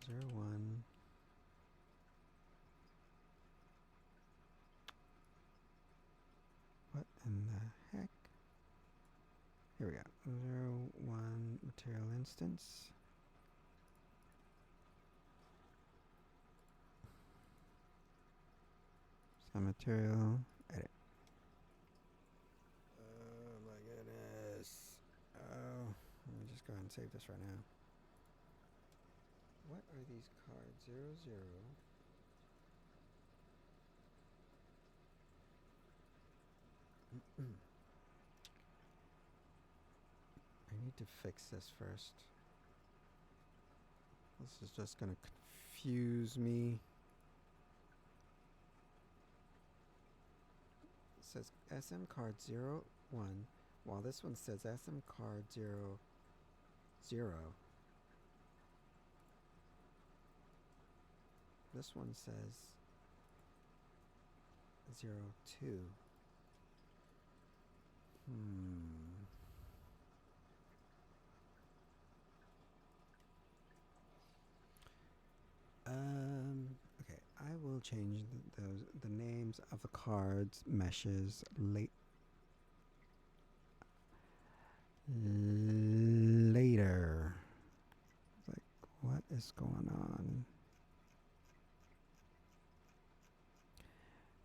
Zero one. What in the heck? Here we go. 01 material instance. Some material. Edit. Oh my goodness. Oh, let me just go ahead and save this right now. What are these cards? 00. I need to fix this first. This is just gonna confuse me. It says SM card 01, while this one says SM card 00. This one says 02. Okay, I will change the names of the cards meshes later. Like, what is going on?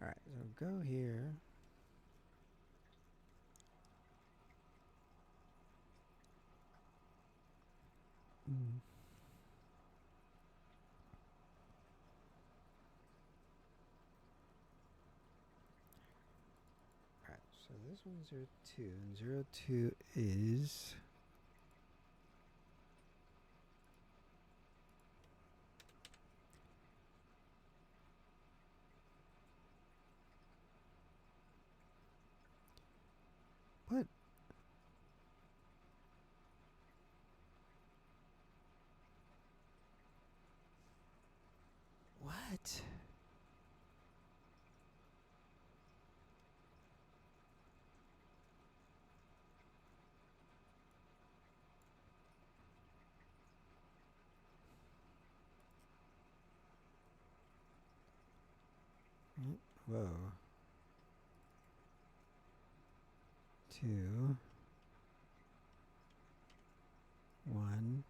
Alright, so go here. Alright, so this one's 02, and 02 is What? Whoa. 2, 1,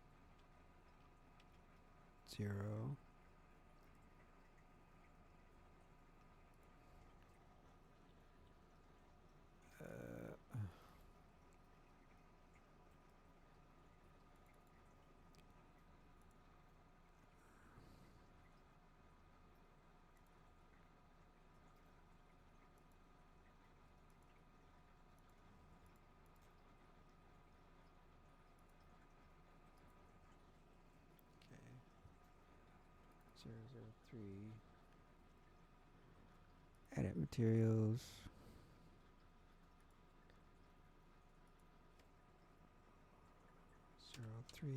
0. Uh, 003. Edit materials. 03.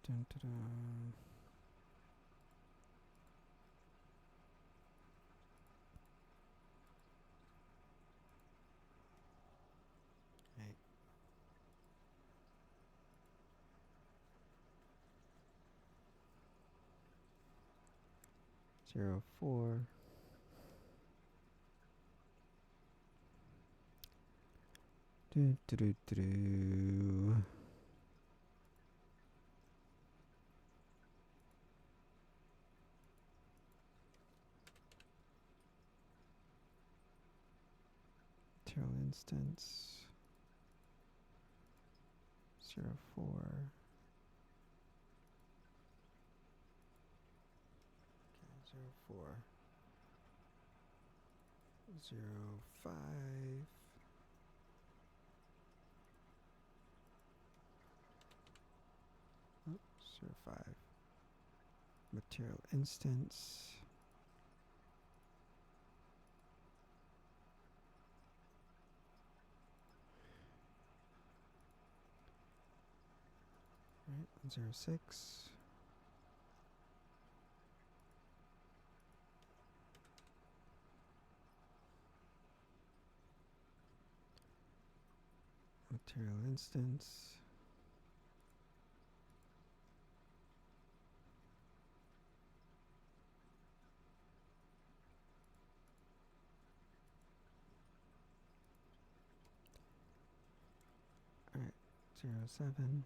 Dun, dun, dun. Right. 04. Do, do, do, do, do. Material instance 04. Okay, 04. 05. Oops, 05. Material instance. Right, 06. Material instance. Alright, 07.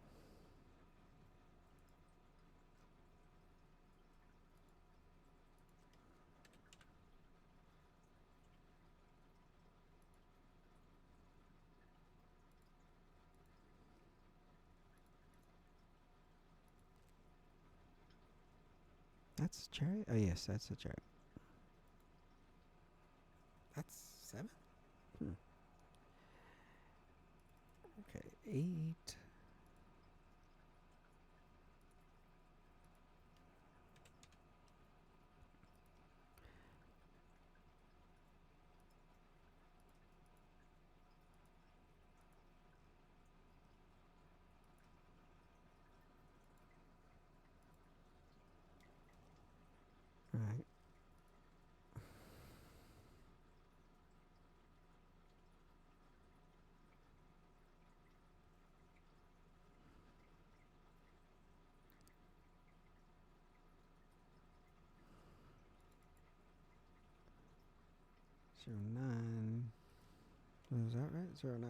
That's cherry? Oh, yes, that's a cherry. That's 7? Okay, 8. Alright. Zero 09. Was that right? 09.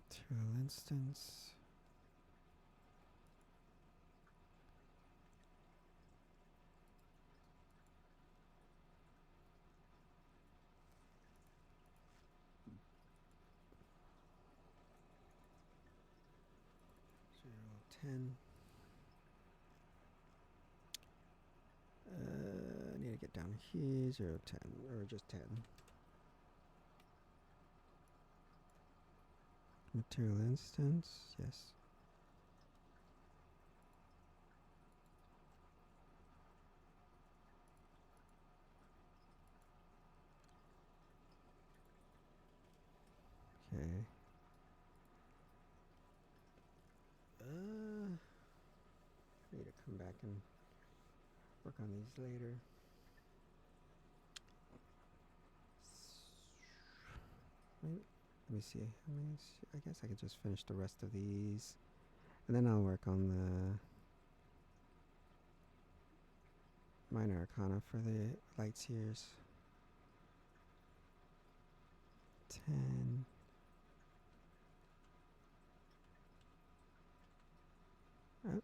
Material instance. Zero 10. I need to get down here. 0 10, or just 10. Material instance, yes. Okay. Need to come back and work on these later. Maybe, let me see. I guess I could just finish the rest of these. And then I'll work on the minor arcana for the light seers. 10. Oh.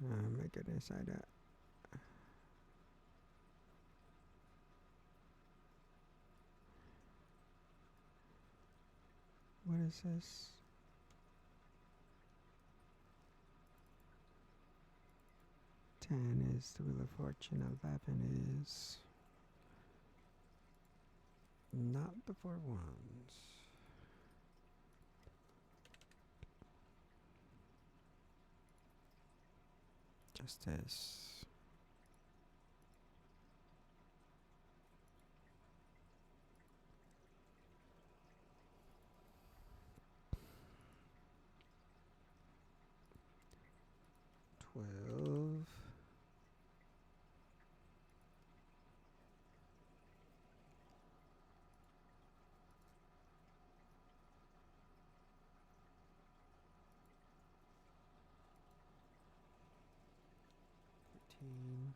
Oh my goodness, what is this? 10 is the Wheel of Fortune. 11 is not the Four Wands. Justice. $12. 13.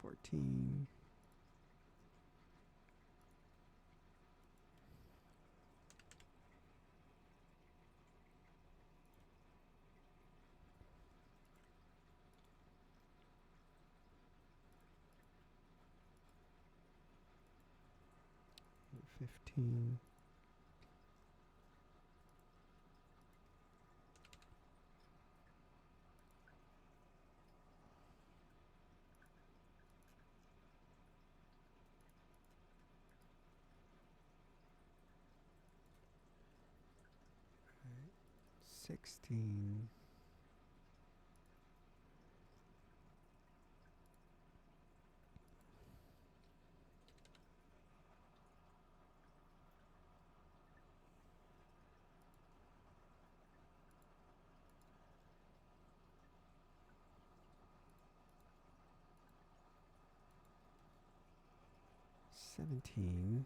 14. 15. 16. 17.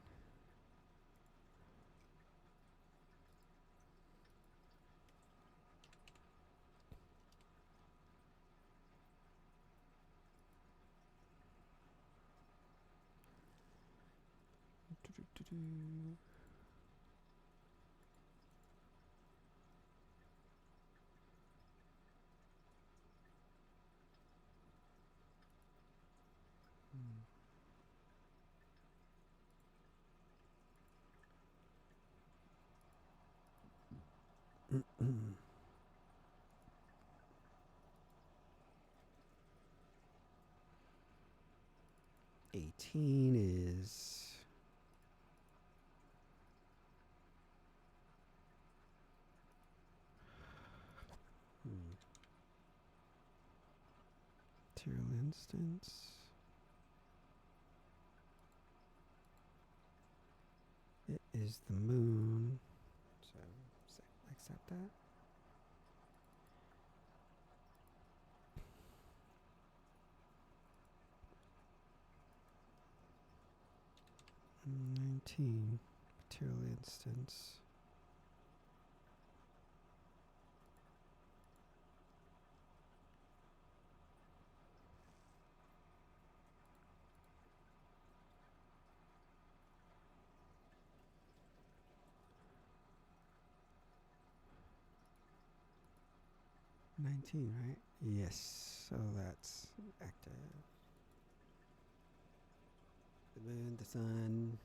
18 is material instance. It is the moon. So accept that. Mm, 19. Material instance. Right? Yes. So that's active. The moon, the sun.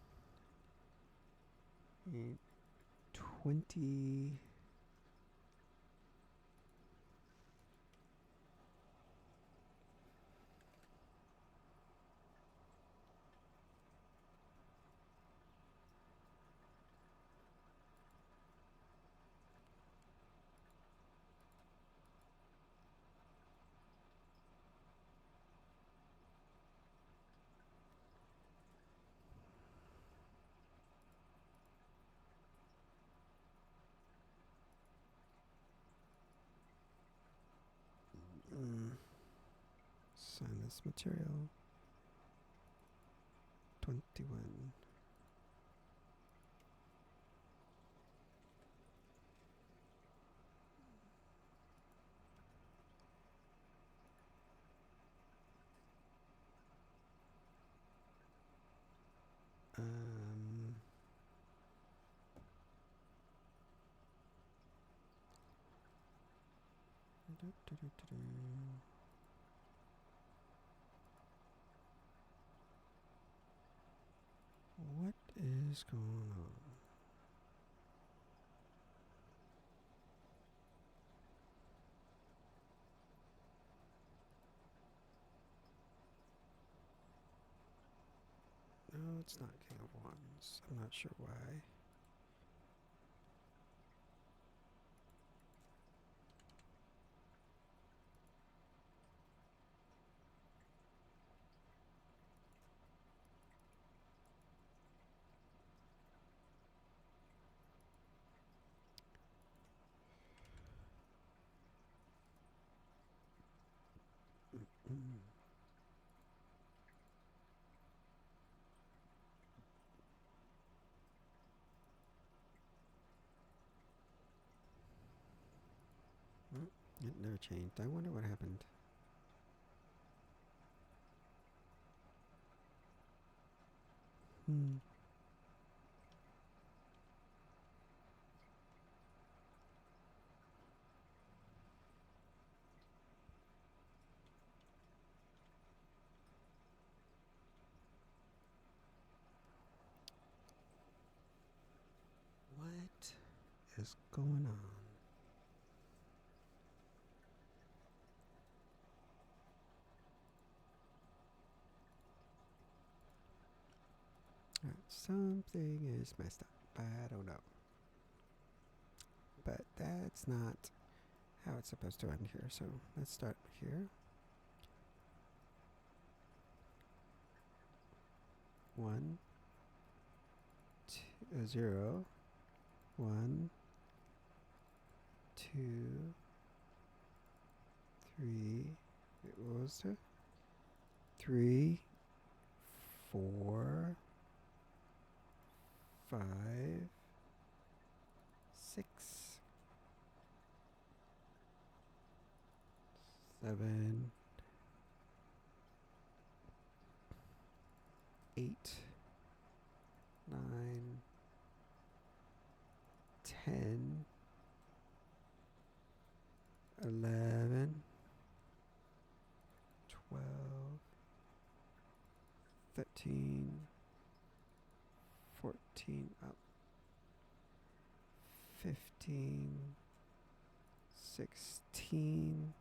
And 20. Assign this material. 21. What is going on? No, it's not King of Wands. I'm not sure why. It never changed. I wonder what happened. What is going on? Alright, something is messed up. I don't know. But that's not how it's supposed to end here. So let's start here. 1, 2, 0, 1, 2, 3. Wait, what was it? 3, 4, 5, 6, 7, 8, 9, 10, 11, 12, 13, 14, up, 15, 16,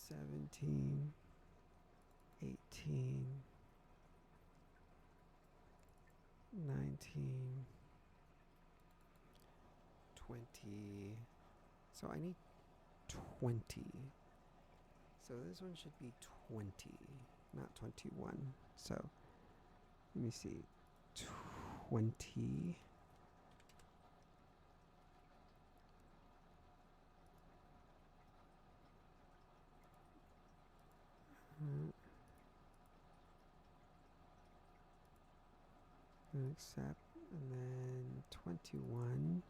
17, 18, 19, 20. So I need 20. So this one should be 20, not 21. So let me see. 20. Accept, and then 21.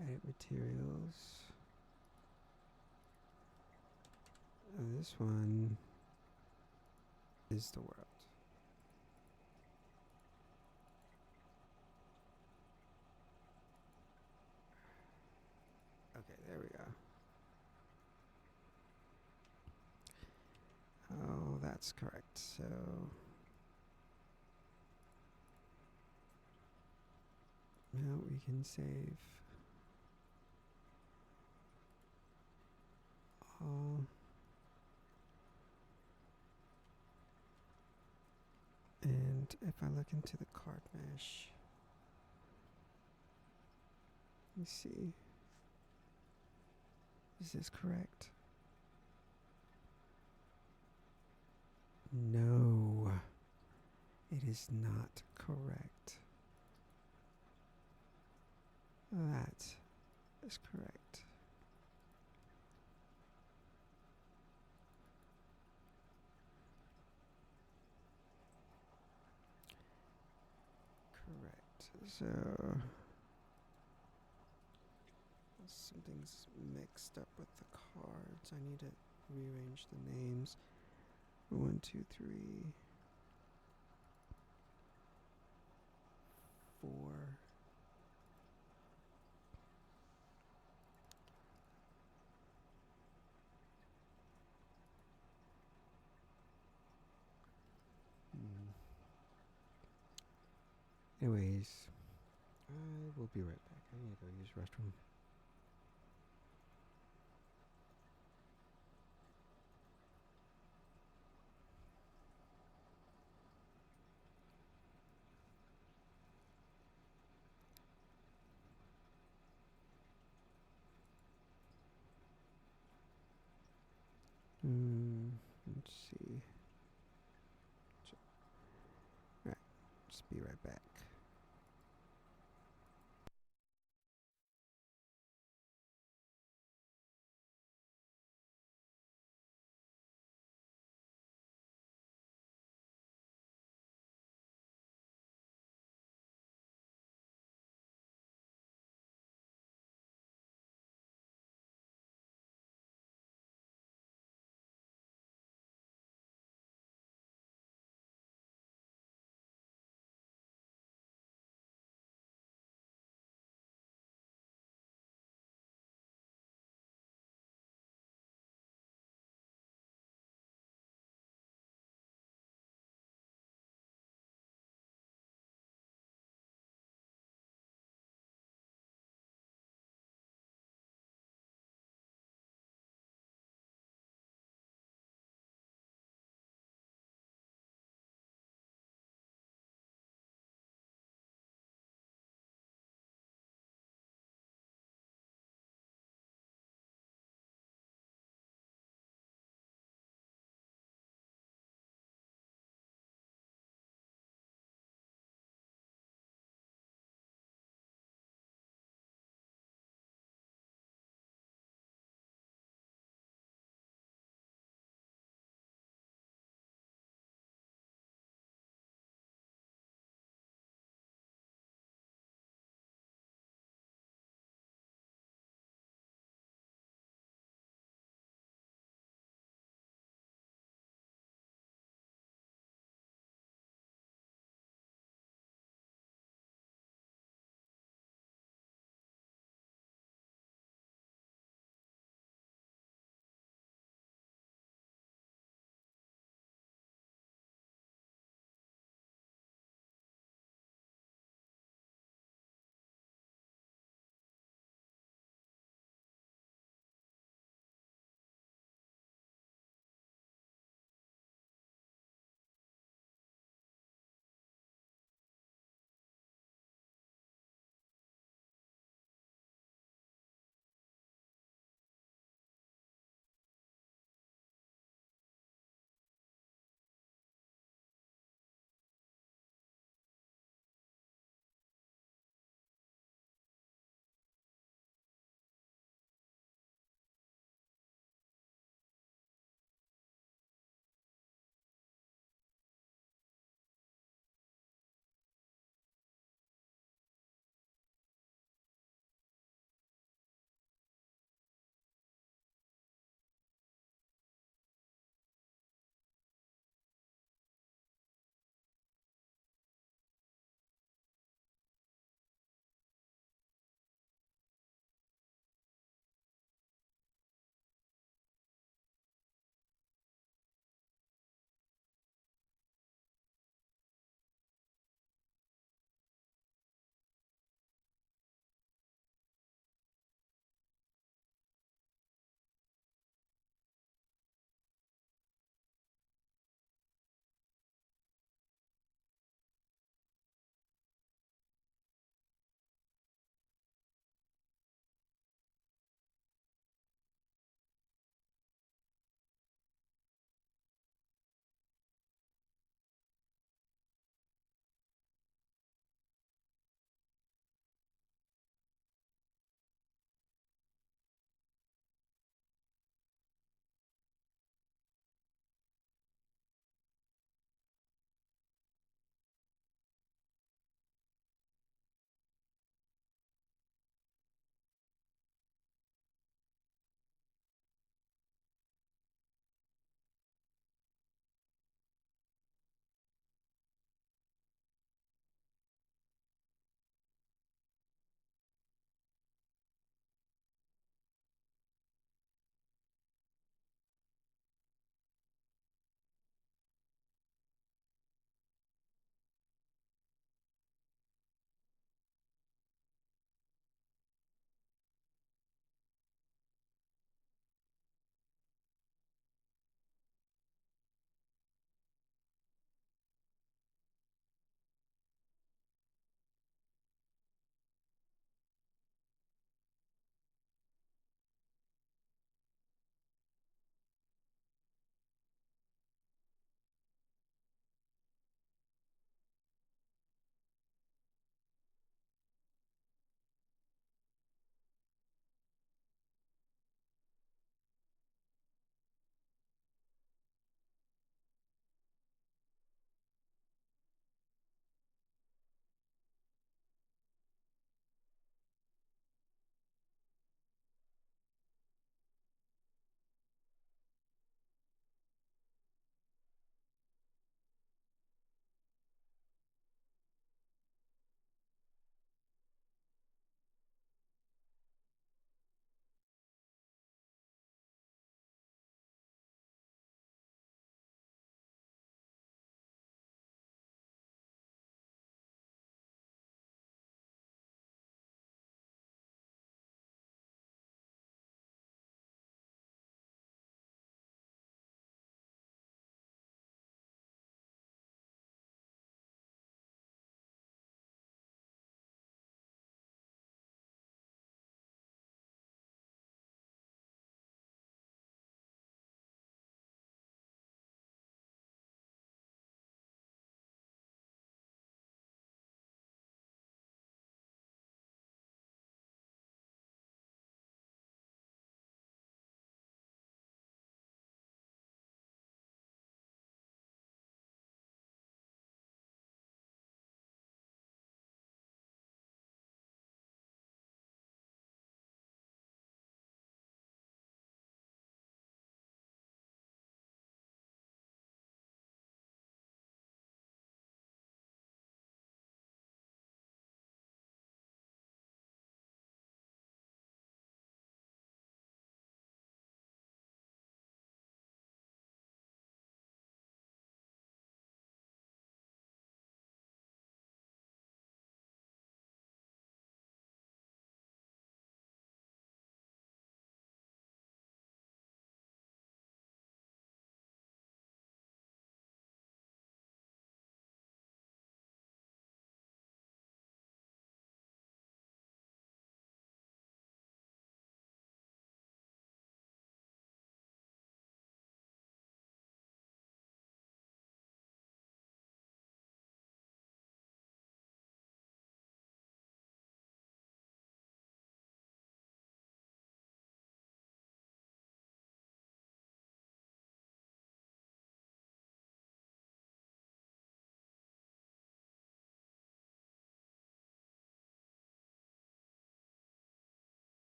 Edit materials. And this one is the world. Okay, there we go. Oh, that's correct. So now we can save all. And if I look into the card mesh, let me see. Is this correct? No, it is not correct. That is correct. So something's mixed up with the cards. I need to rearrange the names. 1, 2, 3, 4. Anyways, I will be right back. I need to go use the restroom. Let's see. Alright, just be right back.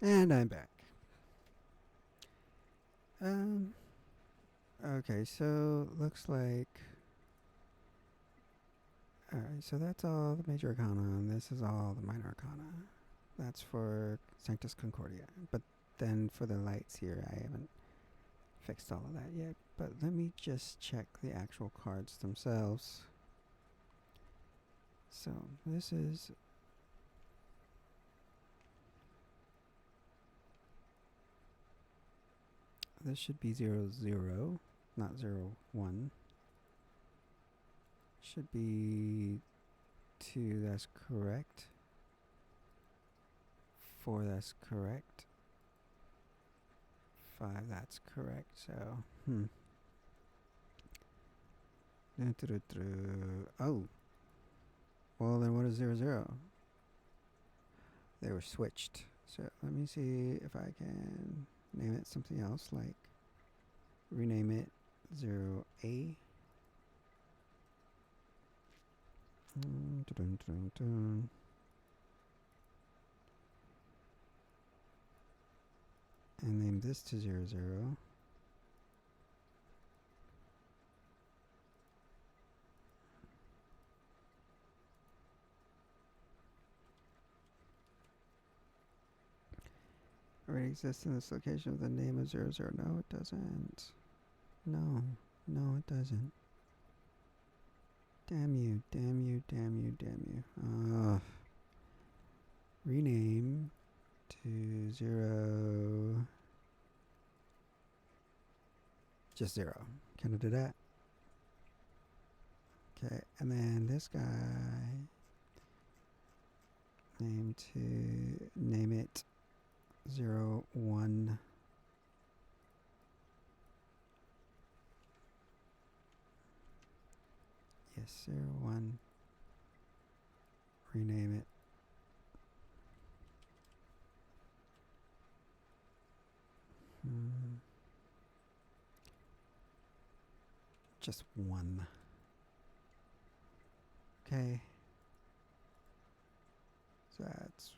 And I'm back. Okay, so looks like. Alright, so that's all the major arcana, and this is all the minor arcana. That's for Sanctus Concordia. But then for the lights here, I haven't fixed all of that yet. But let me just check the actual cards themselves. So this is. This should be 0, not 0, 1. Should be 2, that's correct. 4, that's correct. 5, that's correct. So, Oh. Well, then what is 0, 0? They were switched. So let me see if I can name it something else, like rename it 0A. And name this to 0, 0. Already exists in this location with the name of 0, 0. No, it doesn't. No, it doesn't. Damn you, damn you, damn you, damn you. Rename to 0. Just 0. Can I do that? Okay, and then this guy. Name it 0, 1. Yes, 0, 1. Rename it. Just 1. Okay. So that's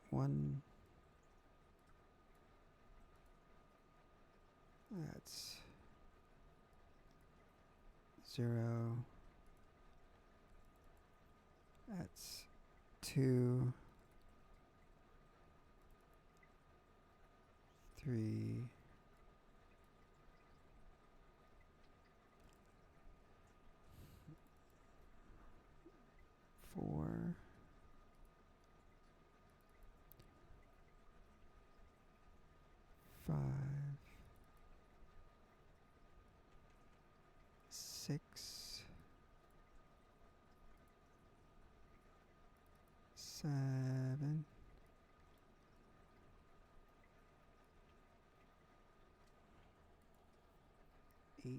1. That's 0. That's 2. 3. 4. 5. 6. 7. 8.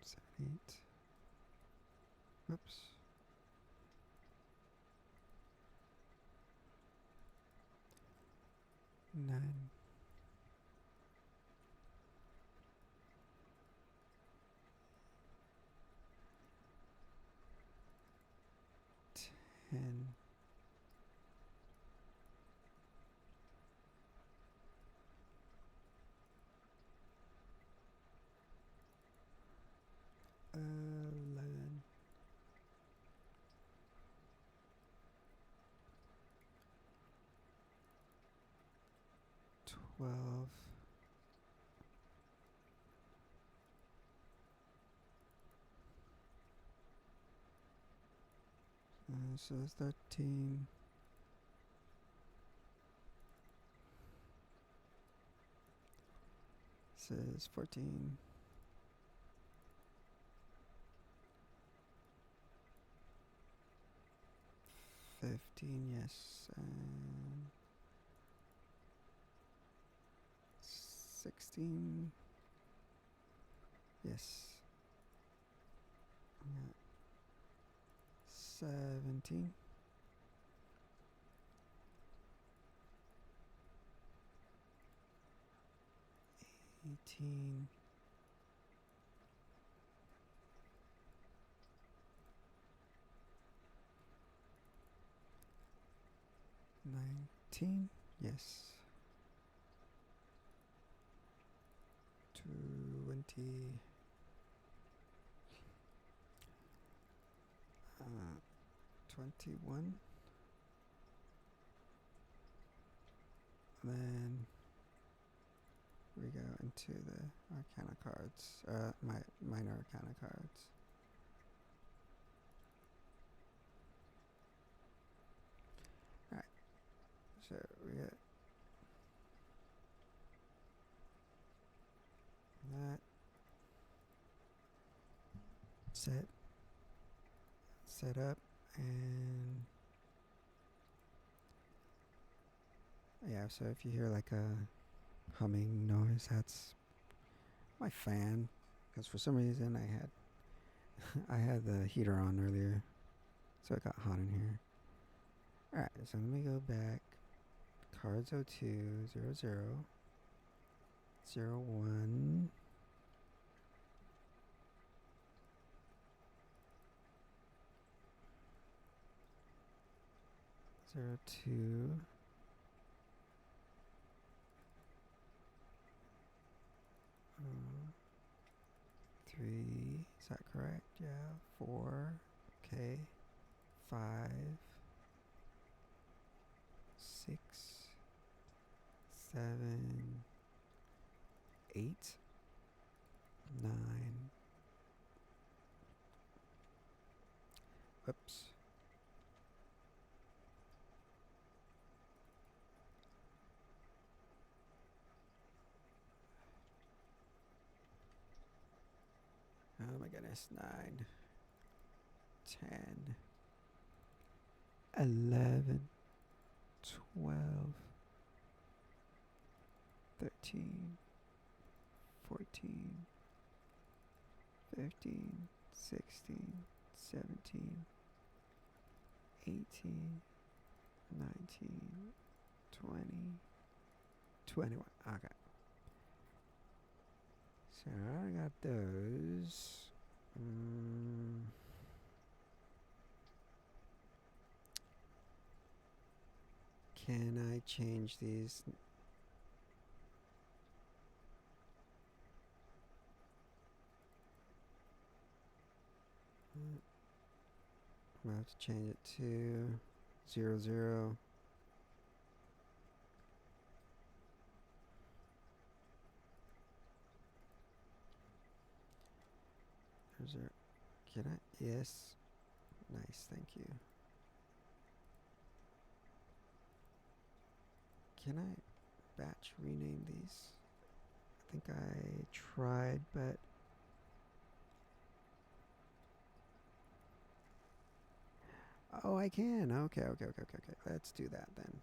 7, 8. Oops. 9. 10. 11. 12. So it's 13. Says 14. 15, yes. 16. Yes. 17. 18. 19. 19. Yes. 20. 21. Then we go into the Arcana cards. My minor Arcana cards. Alright. So we get that. Set up, and yeah, so if you hear like a humming noise, that's my fan, because for some reason I had the heater on earlier, so it got hot in here. Alright, so let me go back. Cards 02, 00, 01. 02. 3. Is that correct? Yeah. 4. Okay. 5. 6. 7. 8. 9. Whoops. Oh my goodness. 9. 10. 11. 12. 13. 14. 15. 16. 17. 18. 19. 20. 21. Okay. So I got those. Can I change these? I'm going to have to change it to 00. Is there? Can I? Yes. Nice, thank you. Can I batch rename these? I think I tried, but oh, I can. Okay. Let's do that then.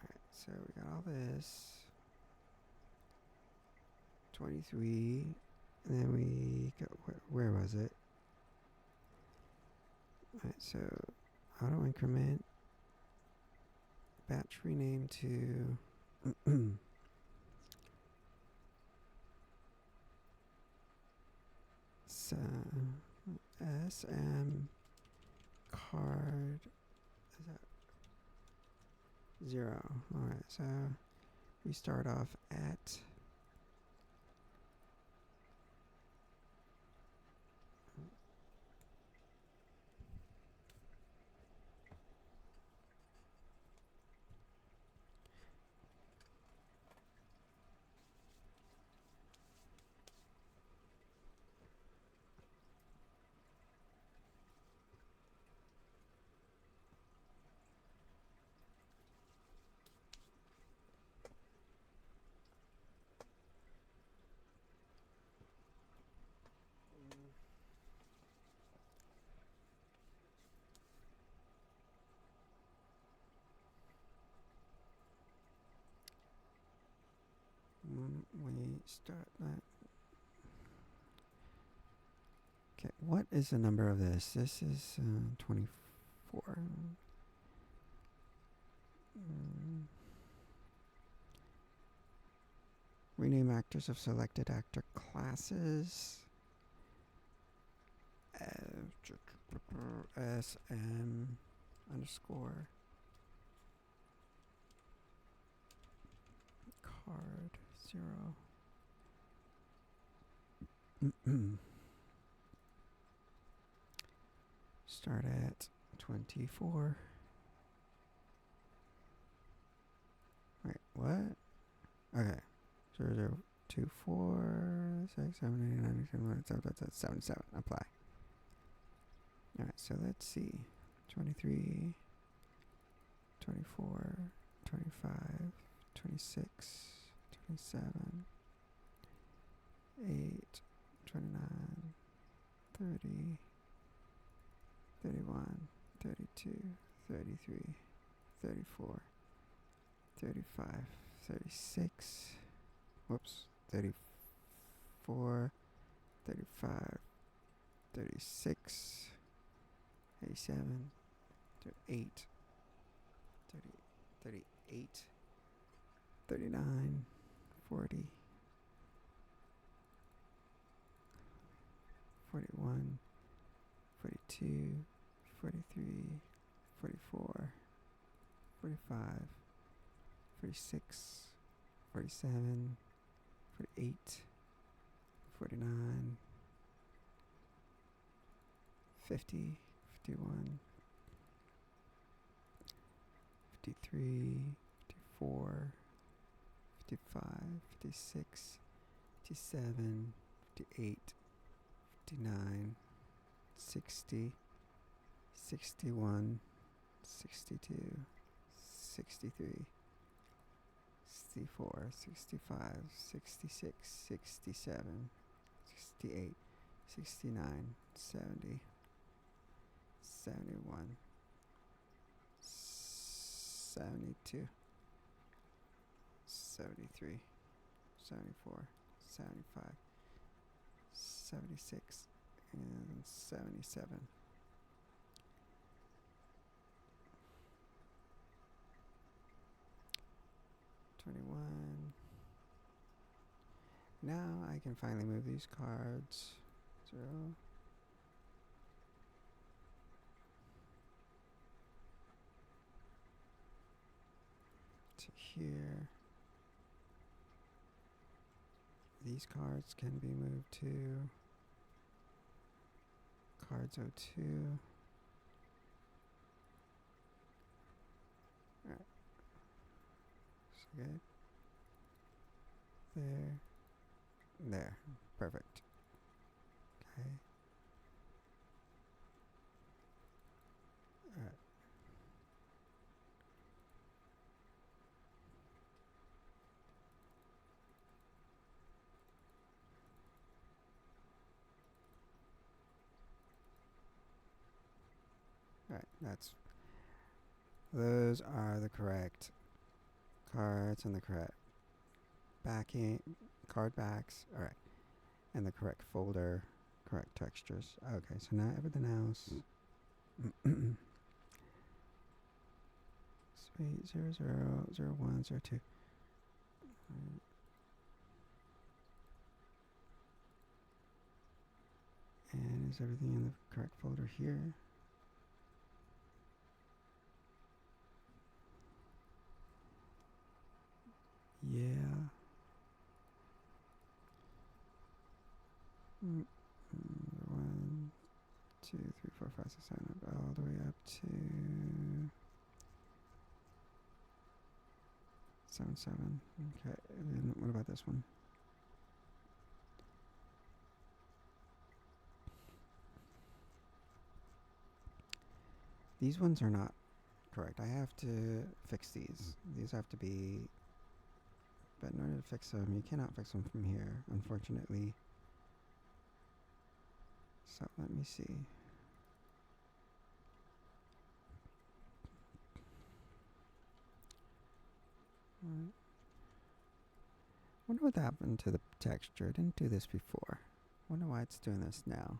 Alright, so we got all this. 23. And then we go, where was it? Alright, so auto increment. Batch rename to SM card. Is that 0? Alright, so we start off at we start that. Okay, what is the number of this? This is 24. Rename actors of selected actor classes. SM underscore card 0. Start at 24. Wait, what? Okay. 0024 6 7 8 9 10 11 77. Apply. Alright, so let's see. 23, 24, 25, 26, 27, 8, 29, 30, 31, 32, 33, 34, 35, 36, whoops, 34, 35, 36, 37, 38, 38, 39, 40, 41, 42, 43, 44, 45, 46, 47, 48, 49, 50, 51, 53, 54, 55, 56, 57, 58, 59, 60, 61, 62, 63, 64, 65, 66, 67, 68, 69, 70, 71, 72, 73, 74, 75, 76, and 77. Now I can finally move these cards. 0. To here. These cards can be moved to cards 02. Alright. So good. There. There. Perfect. Okay. Alright. Alright, those are the correct cards and the correct backing, card backs. Alright. And the correct folder, correct textures. Okay, so now everything else. Sweet. 0, 0, 0, 1, 0, 2. And is everything in the correct folder here? Yeah. 1, 2, 3, 4, 5, 6, 7, all the way up to 7, 7. Okay, and then what about this one? These ones are not correct. I have to fix these. These have to be, but in order to fix them, you cannot fix them from here, unfortunately. So let me see. Wonder what happened to the texture. I didn't do this before. Wonder why it's doing this now.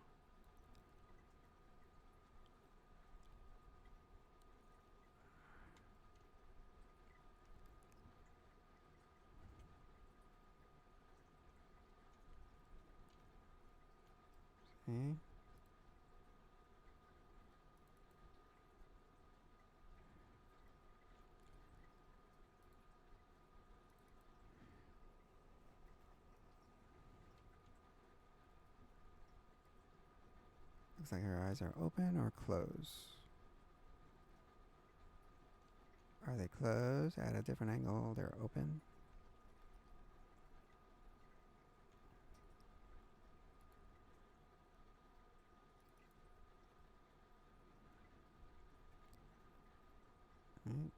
Okay. Looks like her eyes are open or closed. Are they closed? At a different angle, they're open. Right.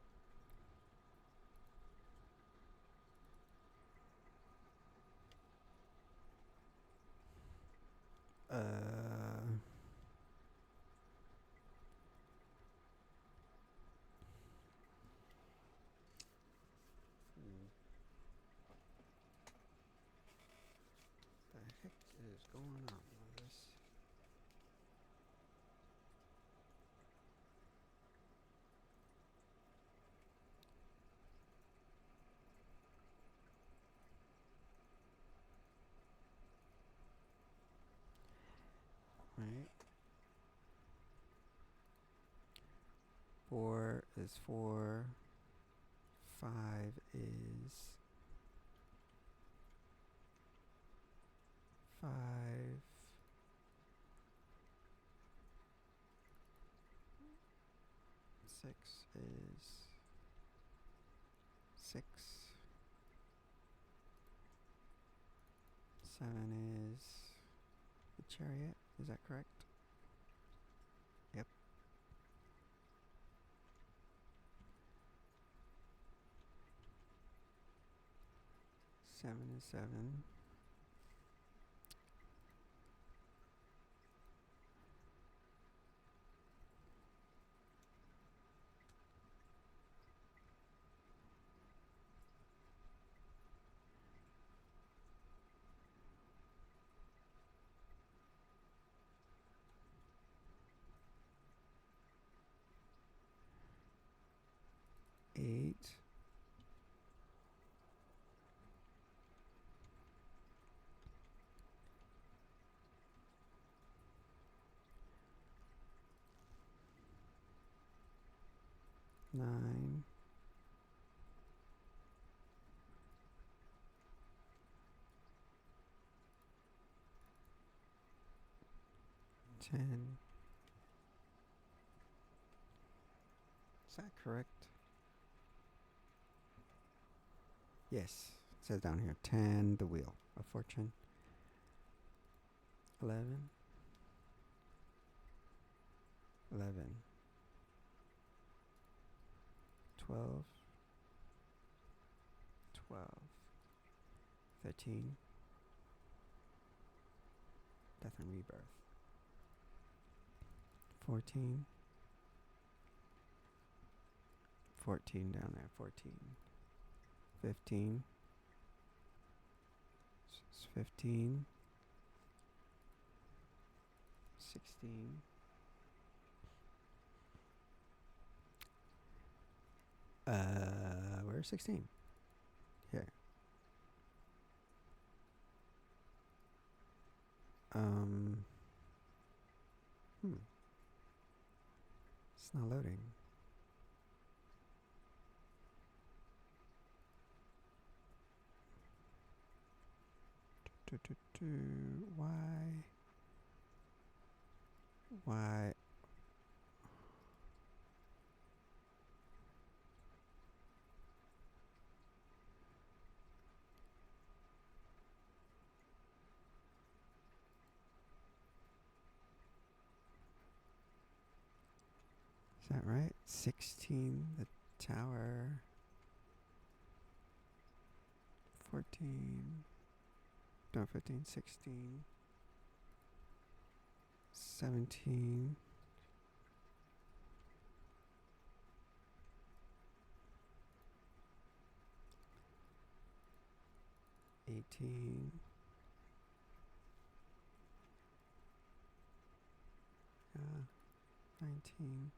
The heck is going on with this? Right. 4 is 4. 5 is 5. 6 is 6. 7 is the chariot. Is that correct? Yep. 7 is 7. 8. 9. 10. Is that correct? Yes. It says down here 10, the wheel of fortune. 11. 11. 12. 12. 13. Death and rebirth. 14. 14 down there. 14. 15. It's 15. 16. Where's 16? Here. It's not loading. Why? Why? Is that right? 16, the tower. 14. No, 15, 16. 17. 18. 19.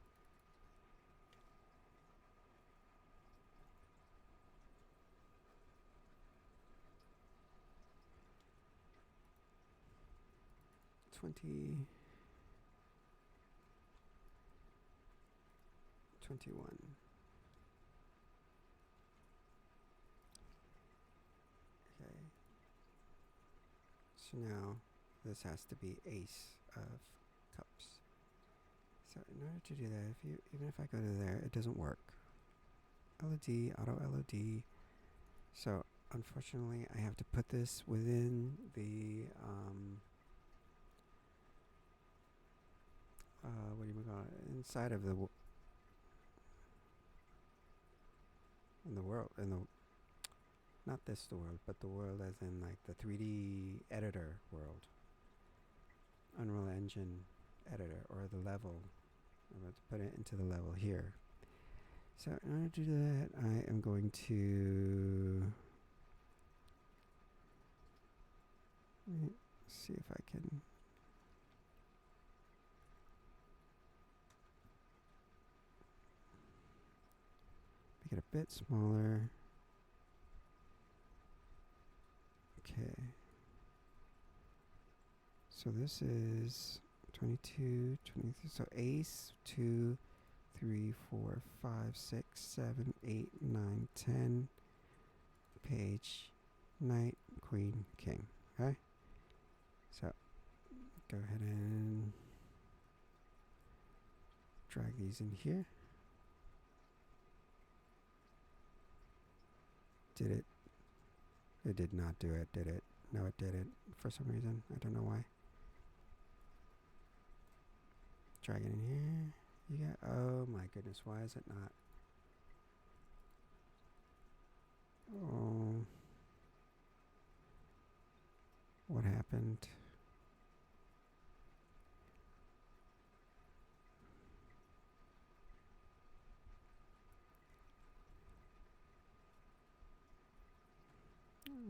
20. 21. Okay. So now this has to be ace of cups. So in order to do that, even if I go to there, it doesn't work. LOD, auto LOD. So unfortunately, I have to put this within the what do you call it? Inside of in the world, not this the world, but the world as in like the 3D editor world, Unreal Engine editor, or the level. I'm going to put it into the level here. So in order to do that, I am going to see if I can make it a bit smaller. Okay. So this is 22, 23. So ace, 2, 3, 4, 5, 6, 7, 8, 9, 10. Page, knight, queen, king. Okay? So go ahead and drag these in here. Did it? It did not do it, did it? No, it didn't. For some reason. I don't know why. Drag it in here. You got. Oh my goodness. Why is it not? Oh. What happened?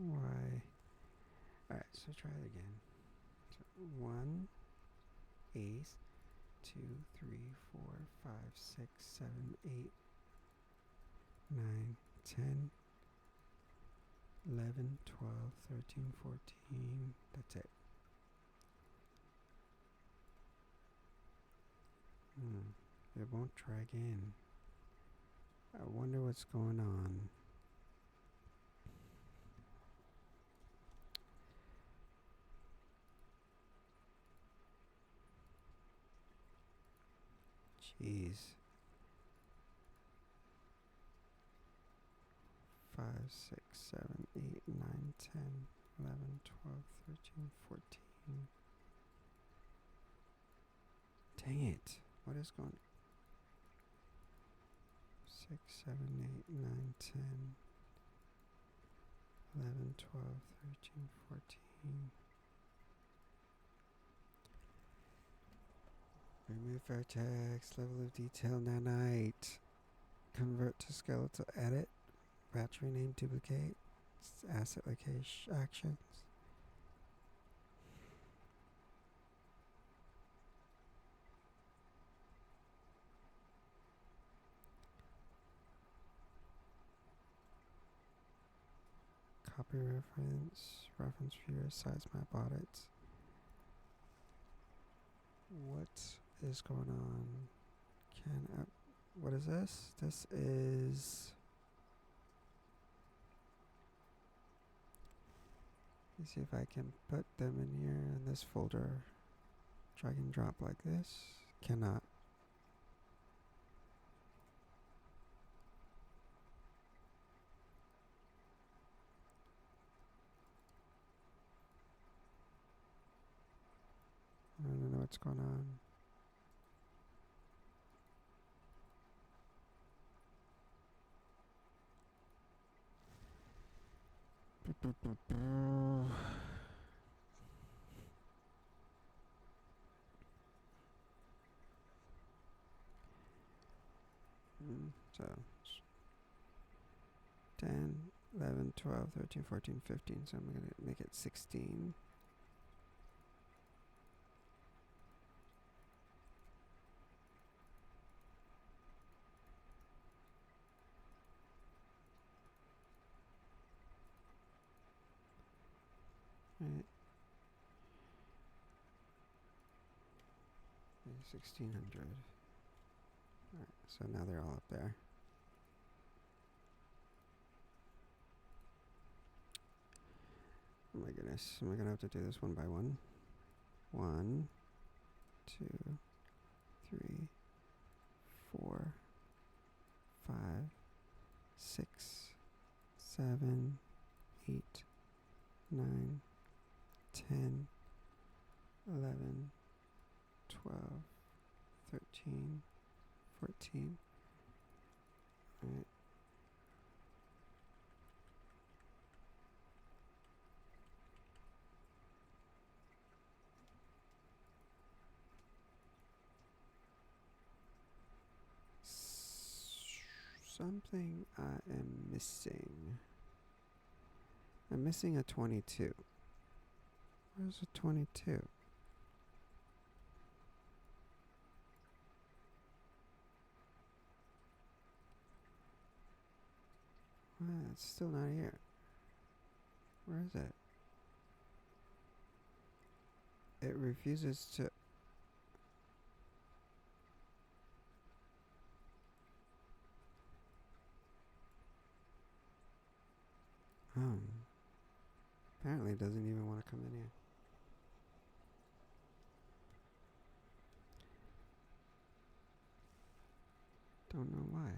Why? Alright, so try it again. So 1, ace, 2, 3, 4, 5, 6, 7, 8, 9, 10, 11, 12, 13, 14. That's it. It won't drag in. I wonder what's going on. Jeez. 5, 6, 7, 8, 9, 10, 11, 12, 13, 14. Dang it. What is going on? 6, 7, 8, 9, 10, 11, 12, 13, 14. Remove vertex, level of detail, nanite. Convert to skeletal edit. Battery name duplicate. Asset location actions. Copy reference viewer, size map audits. What is going on? What is this? This is. Let me see if I can put them in here in this folder. Drag and drop like this. Cannot. I don't know what's going on. So 10, 11, 12, 13, 14, 15. So I'm going to make it 16. Right. 1600. Alright, so now they're all up there. Oh my goodness, am I gonna have to do this one by one? 1, 2, 3, 4, 5, 6, 7, 8, 9, 10, 11, 12, 13, 14. Alright. Something I am missing. I'm missing a 22. Where's a 22? It's still not here. Where is it? It refuses to... Apparently it doesn't even want to come in here. Don't know why.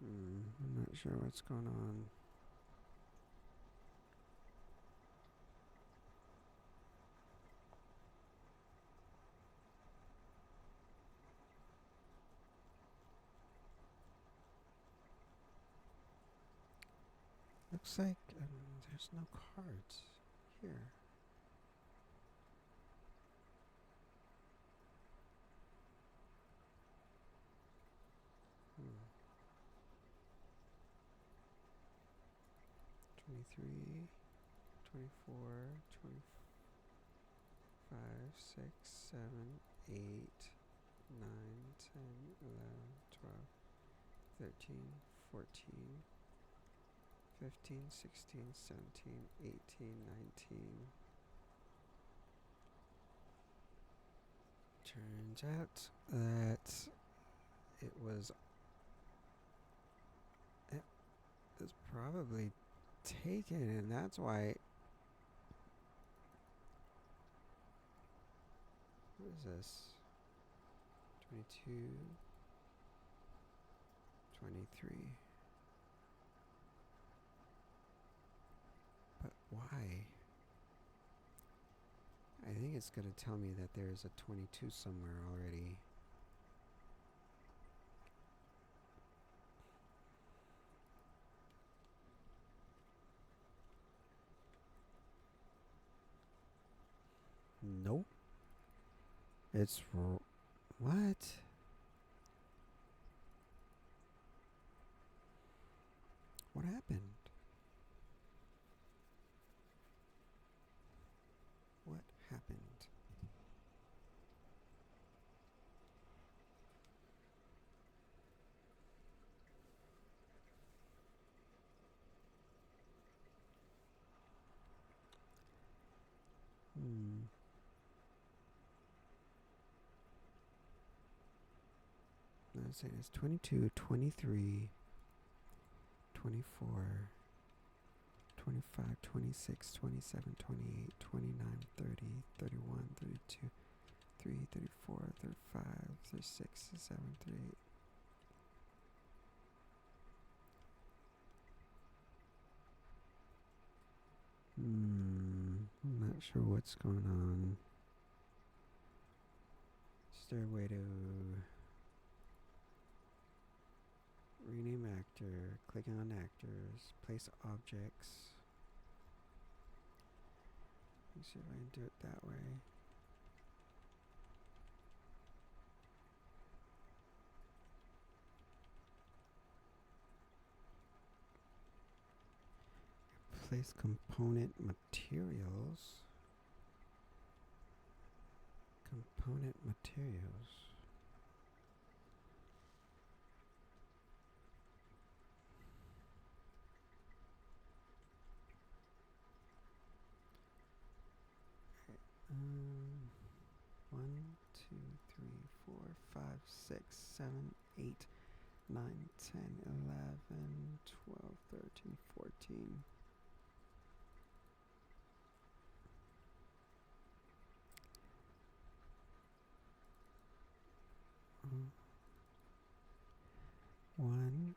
I'm not sure what's going on. Looks like there's no cards here. Hmm. 23, 24, 25, 6, 7, 8, 9, 10, 11, 12, 13, 14, 15, 16, 17, 18, 19. Turns out that it was probably taken, and that's why. What is this? 22, 23. But why? I think it's going to tell me that there's a 22 somewhere already. Nope. It's what? What happened? What happened? I was saying it's 22, 23, 24, 25, 26, 27, 28, 29, 30, 31, 32, 3, 34, 35, 36, 37, 38. I'm not sure what's going on. Is there a way to rename actor, clicking on actors, place objects? Let's see if I can do it that way. Replace component materials. Component materials. One, two, three, 4, 5, 6, 7, 8, 9, 10, 11, 12, 13, 14. One.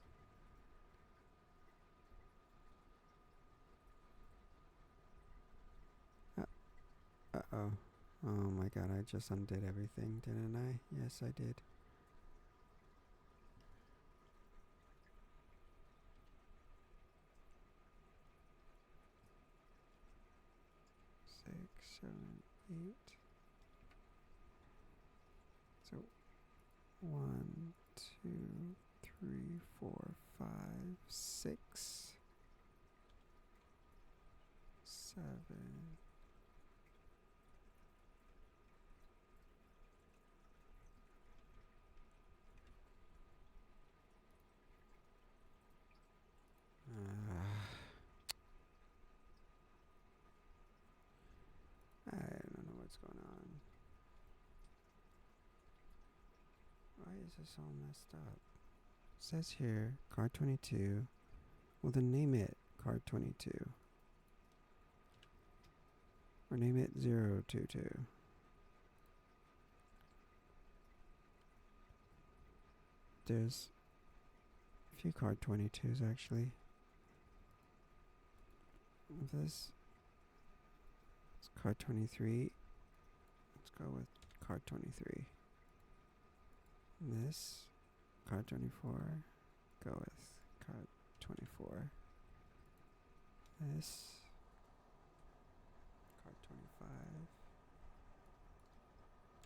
Uh-oh. Oh my god, I just undid everything, didn't I? Yes, I did. 6, 7, 8. So 1, 2, 3, 4, 5, 6, 7. I don't know what's going on. Why is this all messed up? It says here, card 22. Well, then name it card 22. Or name it 022. There's a few card 22s actually. This is card 23. Let's go with card 23. This card 24. Go with card 24. This card 25.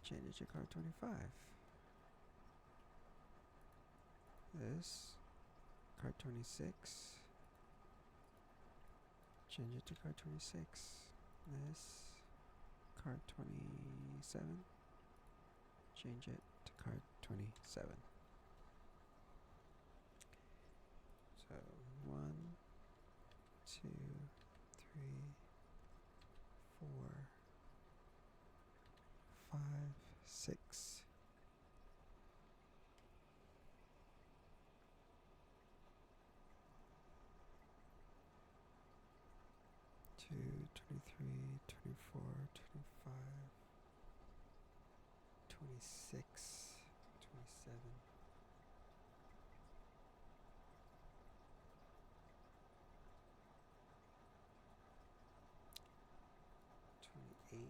Change it to card 25. This card 26. Change it to card 26. This card 27. Change it to card 27. So 1, 2, 3, 4, 5, 6. 2, 23, 24, 25, 26, 27. 28.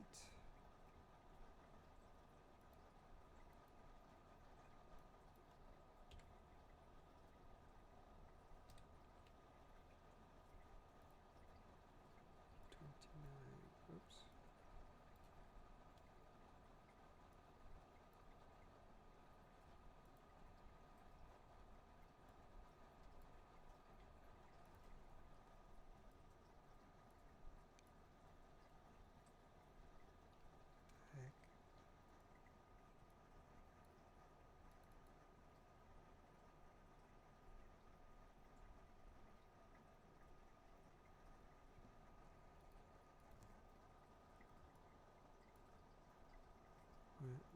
29. Oops. Heck.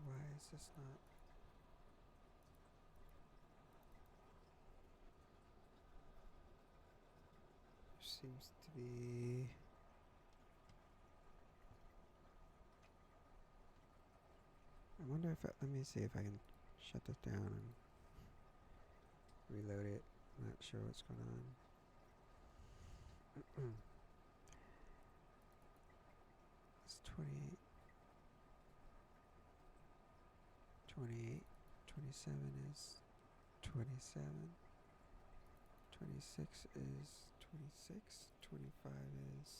Why is this not? There seems to be. I wonder if let me see if I can shut this down and reload it. I'm not sure what's going on. It's 28. 28. 27 is 27. 26 is 26. 25 is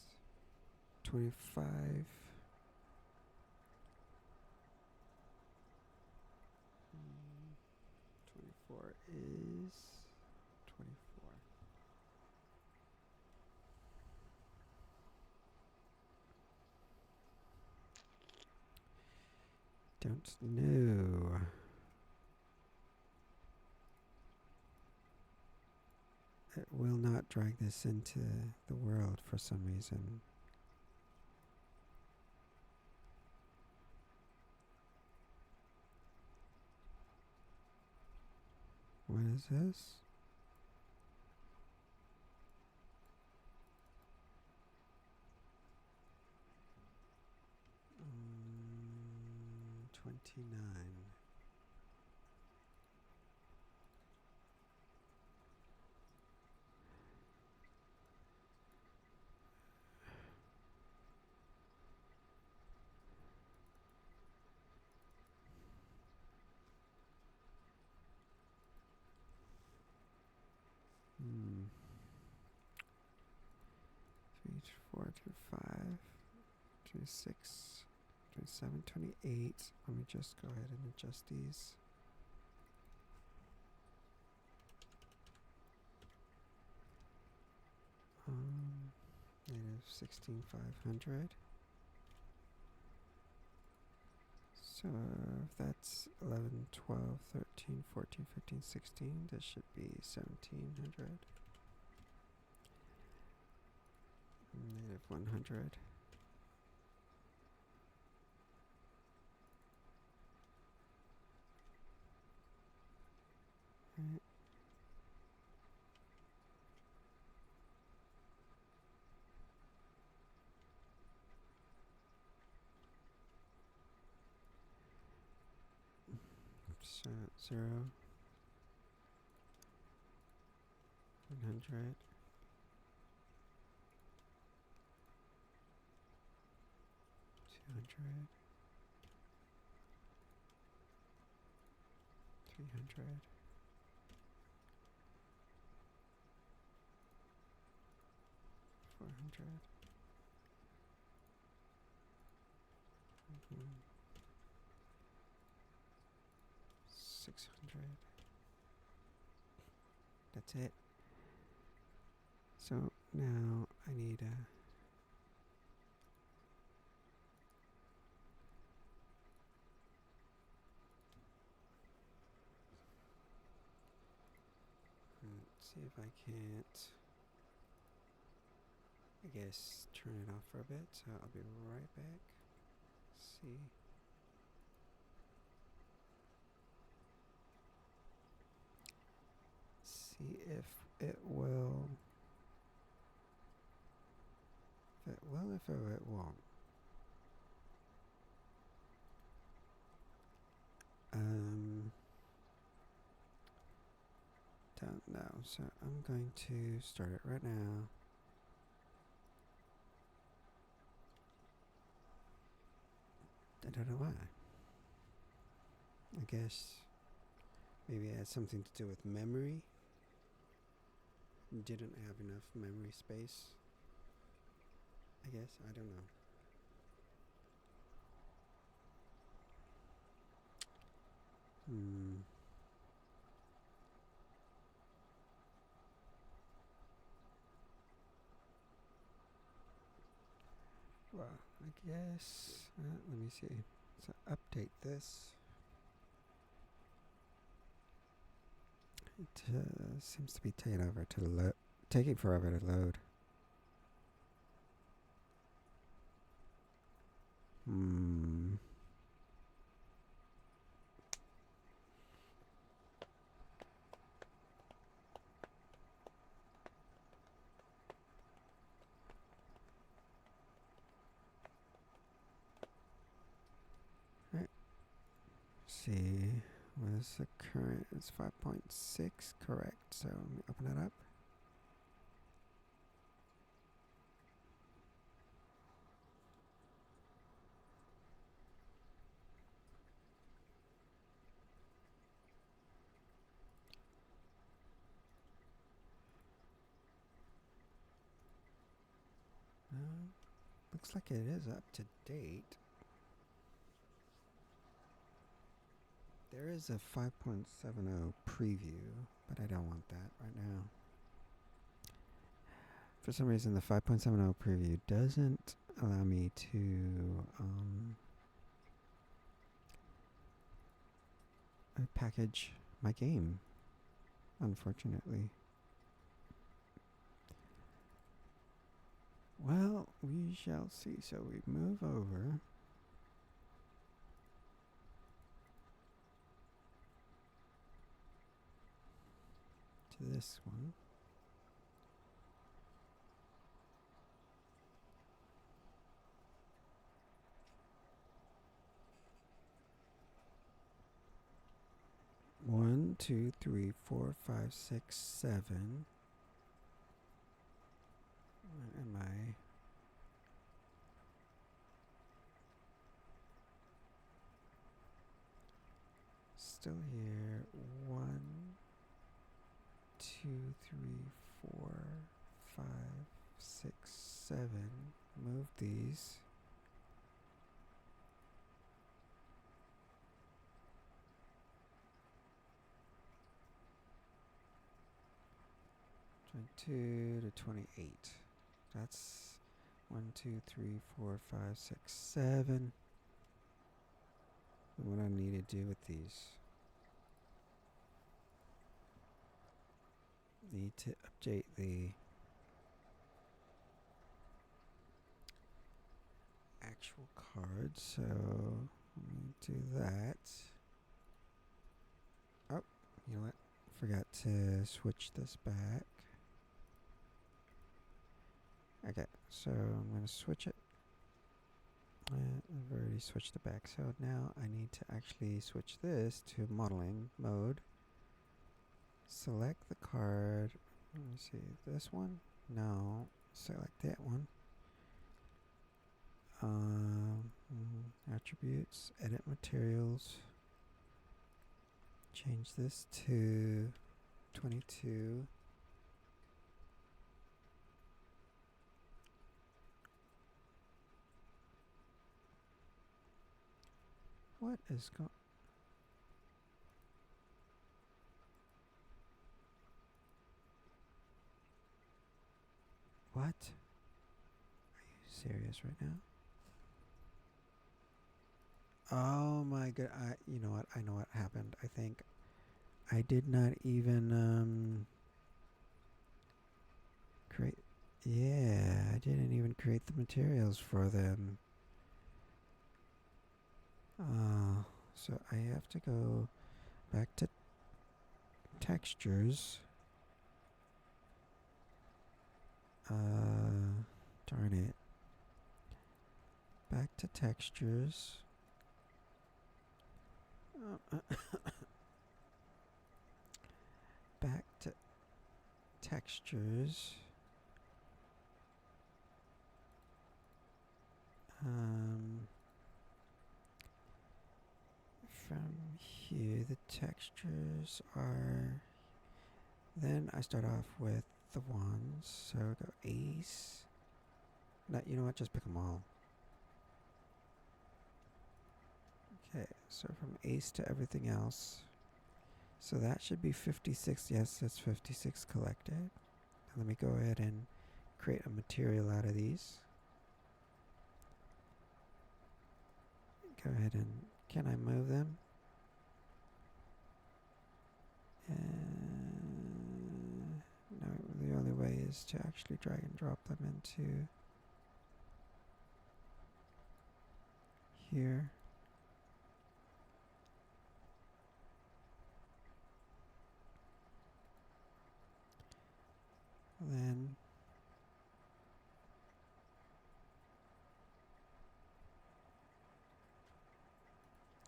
25. 24 is 24. Don't know. It will not drag this into the world for some reason. What is this? 29. Hmm. 3, 4, 2, 5, 26, 27, 28. Let me just go ahead and adjust these. Negative 16,500. So that's 11, 12, 13, 14, 15, 16. This should be 1,700. Negative 100. Right. So 0, 100, 200, 300, 400. 600. That's it. So now I need a let's see if I can't, I guess, turn it off for a bit. So I'll be right back. See. See if it will. If it will, if it won't. Don't know. So I'm going to start it right now. I don't know why. I guess maybe it has something to do with memory. Didn't have enough memory space. I guess. I don't know. Well, I guess. Let me see. So update this. It seems to be taking forever to load. Right. See, what is the current? It's 5.6, correct. So let me open that up. Looks like it is up to date. There is a 5.70 preview, but I don't want that right now. For some reason, the 5.70 preview doesn't allow me to package my game, unfortunately. Well, we shall see. So we move over. To this one. One, two, three, four, five, six, seven. Where am I? Still here. One, two, three, four, five, six, seven. Move these. Two to 28. That's 1, 2, 3, 4, 5, 6, 7. And what I need to do with these. Need to update the actual card, so let me do that. Oh, you know what? Forgot to switch this back. Okay, so I'm going to switch it. I've already switched it back, so now I need to actually switch this to modeling mode. Select the card. Let me see, this one? No, select that one. Attributes, edit materials. Change this to 22. What is going? What? Are you serious right now? Oh my god! You know what? I know what happened. I think I did not even create. Yeah, I didn't even create the materials for them. So I have to go back to textures. Darn it. Back to textures. Back to textures. From here, the textures are. Then I start off with the ones. So go ace. No, you know what? Just pick them all. Okay, so from ace to everything else. So that should be 56. Yes, that's 56 collected. And let me go ahead and create a material out of these. Go ahead and, can I move them? No, the only way is to actually drag and drop them into here. Then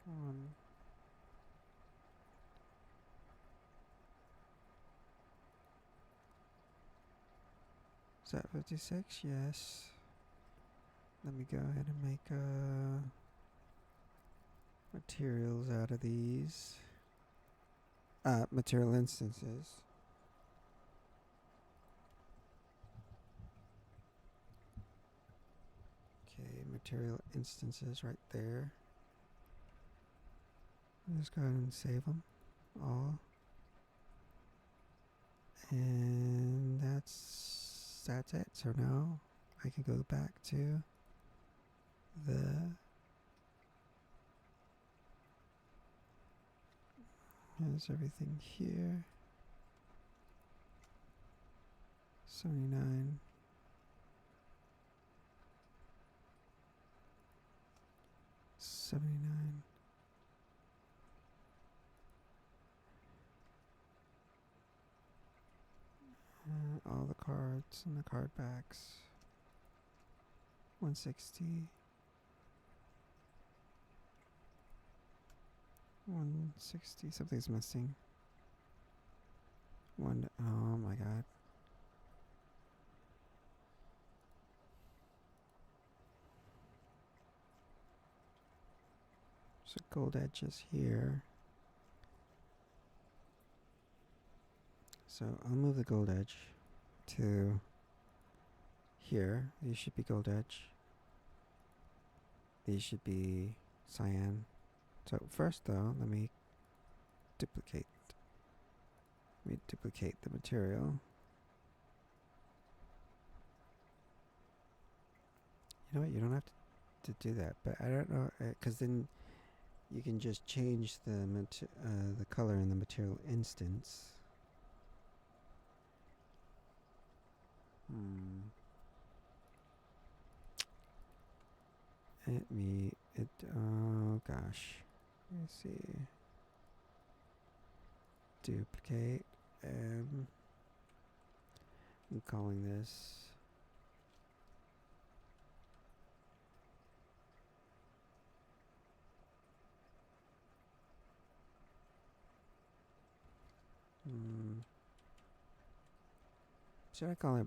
one. Is that 56? Yes. Let me go ahead and make materials out of these. Material instances. Okay, material instances right there. Just go ahead and save them all. And that's it. So now I can go back to the has everything here. 79. 79. All the cards and the card backs. 160. 160. Something's missing. Oh my god. So gold edges here. So I'll move the gold edge to here. These should be gold edge. These should be cyan. So first though, let me duplicate. Let me duplicate the material. You know what? You don't have to do that, but I don't know, because then you can just change the color in the material instance. Oh gosh. Let me see. Duplicate. I'm calling this. Should I call it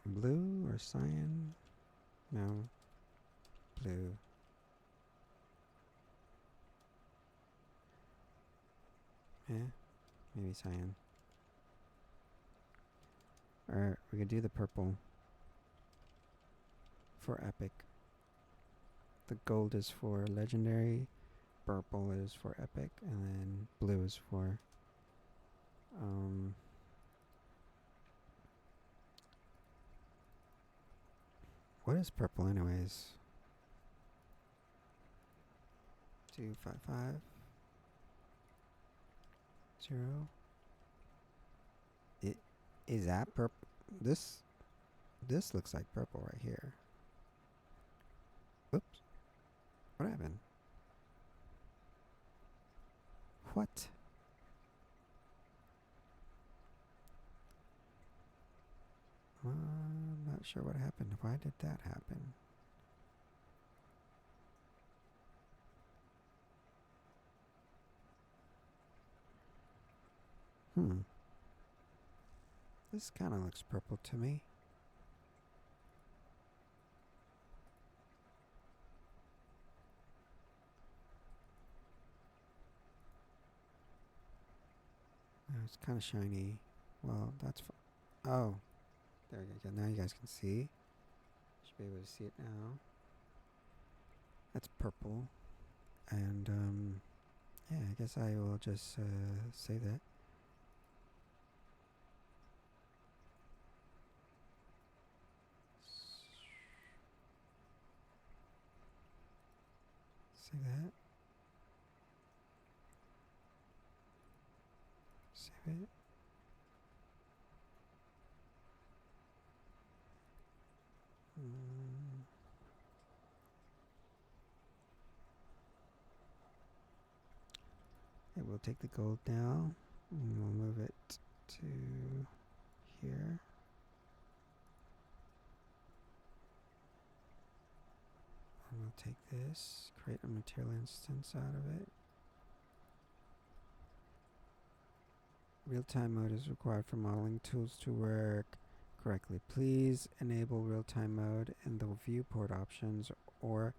blue or cyan? No. Blue. Maybe cyan. Alright, we can do the purple for epic. The gold is for legendary, purple is for epic, and then blue is for what is purple anyways? 255 0. Is that purple? This looks like purple right here. Oops. What happened? What? I'm not sure what happened. Why did that happen? This kind of looks purple to me. It's kind of shiny. Well, that's oh, there we go. Now you guys can see. Should be able to see it now. That's purple, and yeah, I guess I will just save that. Save that. Save it. Okay, we'll take the gold now, and we'll move it to here. And we'll take this, create a material instance out of it. Real-time mode is required for modeling tools to work correctly. Please enable real-time mode in the viewport options or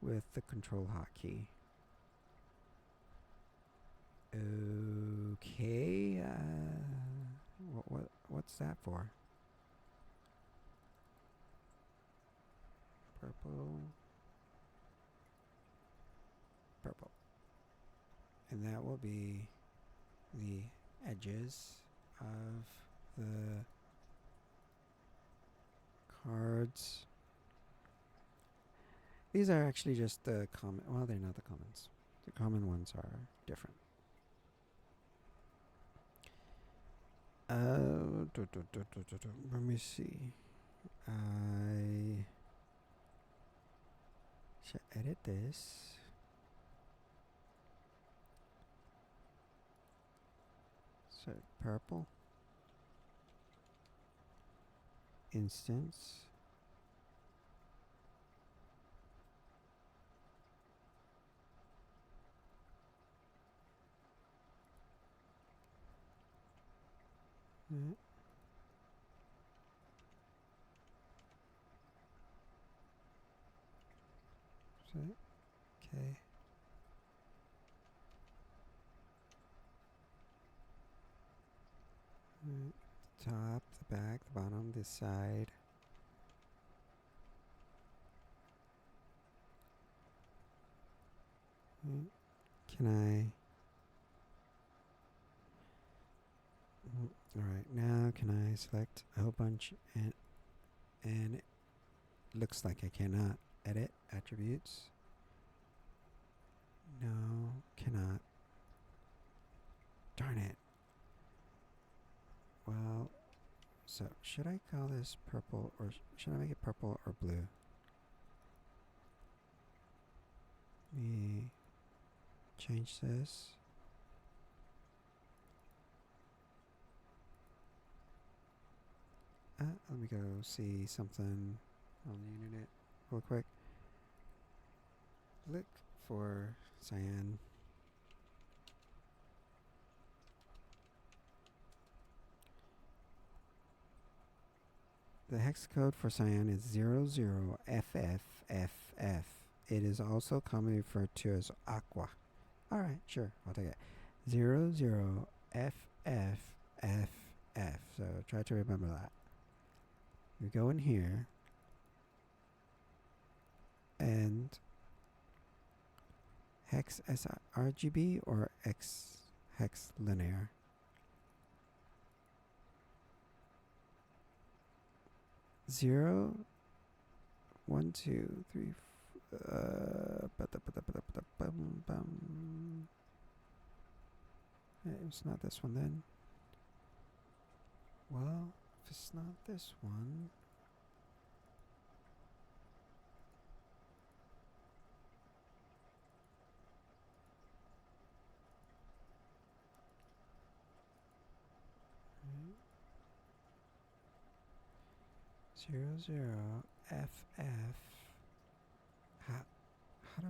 with the control hotkey. Okay. What's that for? Purple. Purple. And that will be the edges of the cards. These are actually just the common, well, they're not the commons. The common ones are different. Let me see. I should edit this. So purple instance. Mm. So, okay. Mm. The top, the back, the bottom, this side. Mm. Can I? All right. Now, can I select a whole bunch and it looks like I cannot edit attributes. No, cannot. Darn it. Well, so should I call this purple or should I make it purple or blue? Let me change this. Let me go see something on the internet real quick. Look for cyan. The hex code for cyan is 00FFFF. It is also commonly referred to as aqua. Alright, sure, I'll take it. 00FFFF. So try to remember that. You go in here and hex sRGB or X hex linear. Zero, one, two, three. It's not this one then. Well, if it's not this one. Zero zero FF. How do I?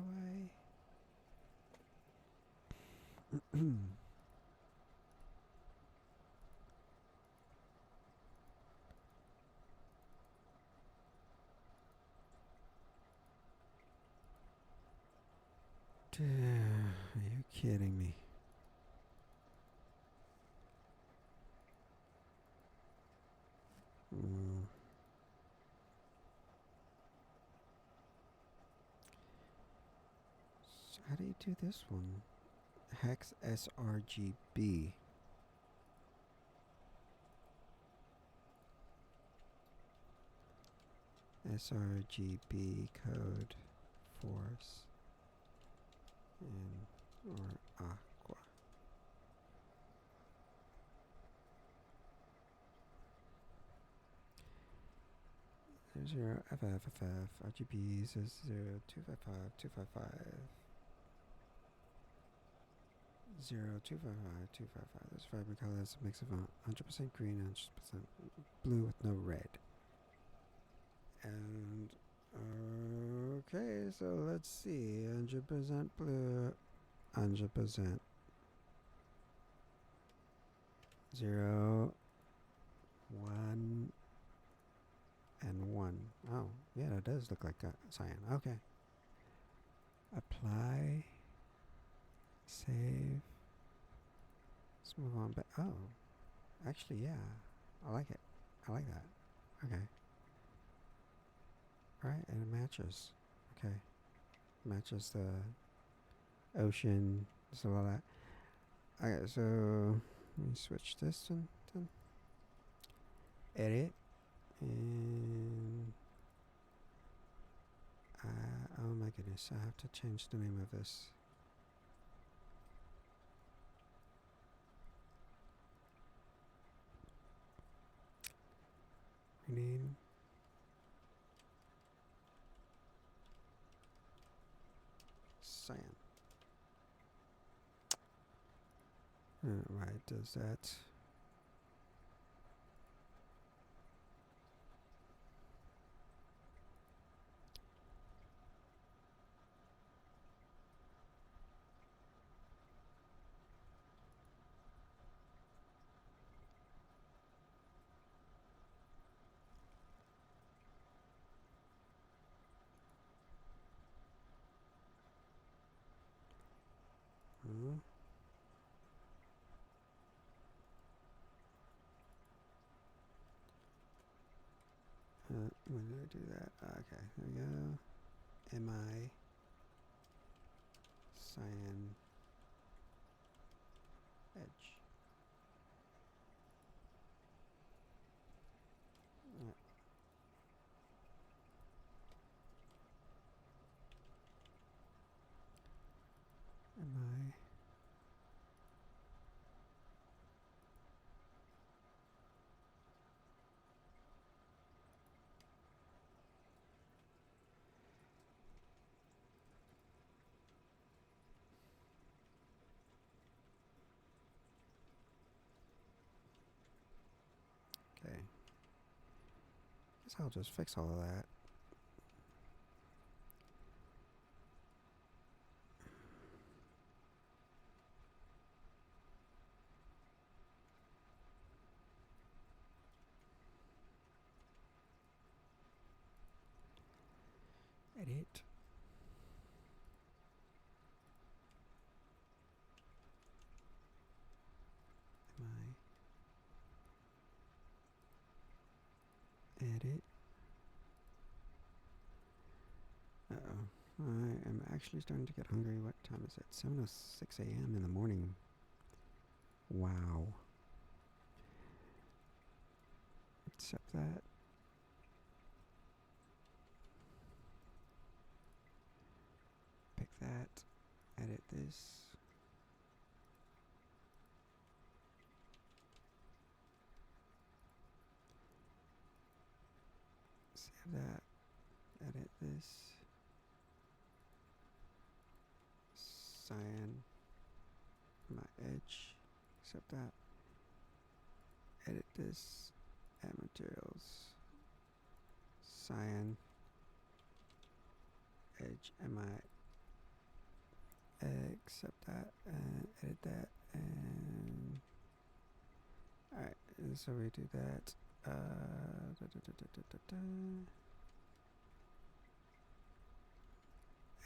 Are you kidding me? So how do you do this one? Hex sRGB. sRGB code force and or aqua. 00FFFF RGB says 0255 0255. This vibrant color is a mix of 100% green and 100% blue with no red. And okay, so let's see. 100% blue, 100%. 0, 1, and 1. Oh, yeah, that does look like cyan. Okay. Apply. Save. Let's move on back. Oh, actually, yeah. I like it. I like that. Okay. Alright, and it matches. Okay. Matches the ocean, so all that. Okay, so let me switch this then. Edit. And oh my goodness, I have to change the name of this. evening. Cyan. Right, does that. Hmm. When did I do that? Okay, there we go. Mi cyan edge. Mi. Okay. Guess I'll just fix all of that. Edit. Mi. Edit. Uh-oh. I am actually starting to get hungry. What time is it? 7:06 a.m. in the morning. Wow. Accept that. Pick that. Edit this. Save that. Edit this. Cyan. My edge. Accept that. Edit this. Add materials. Cyan. Edge. Mi. Accept that. And edit that. And. Alright. So we do that.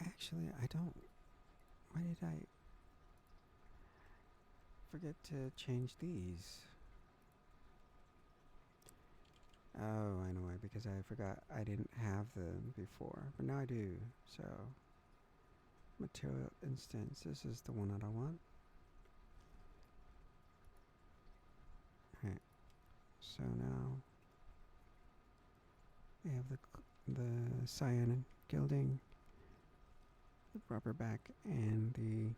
Actually, I don't. Why did I forget to change these? Oh, I know why. Because I forgot I didn't have them before. But now I do. So, material instance. This is the one that I want. Alright. So now we have the cyan gilding, the proper back, and the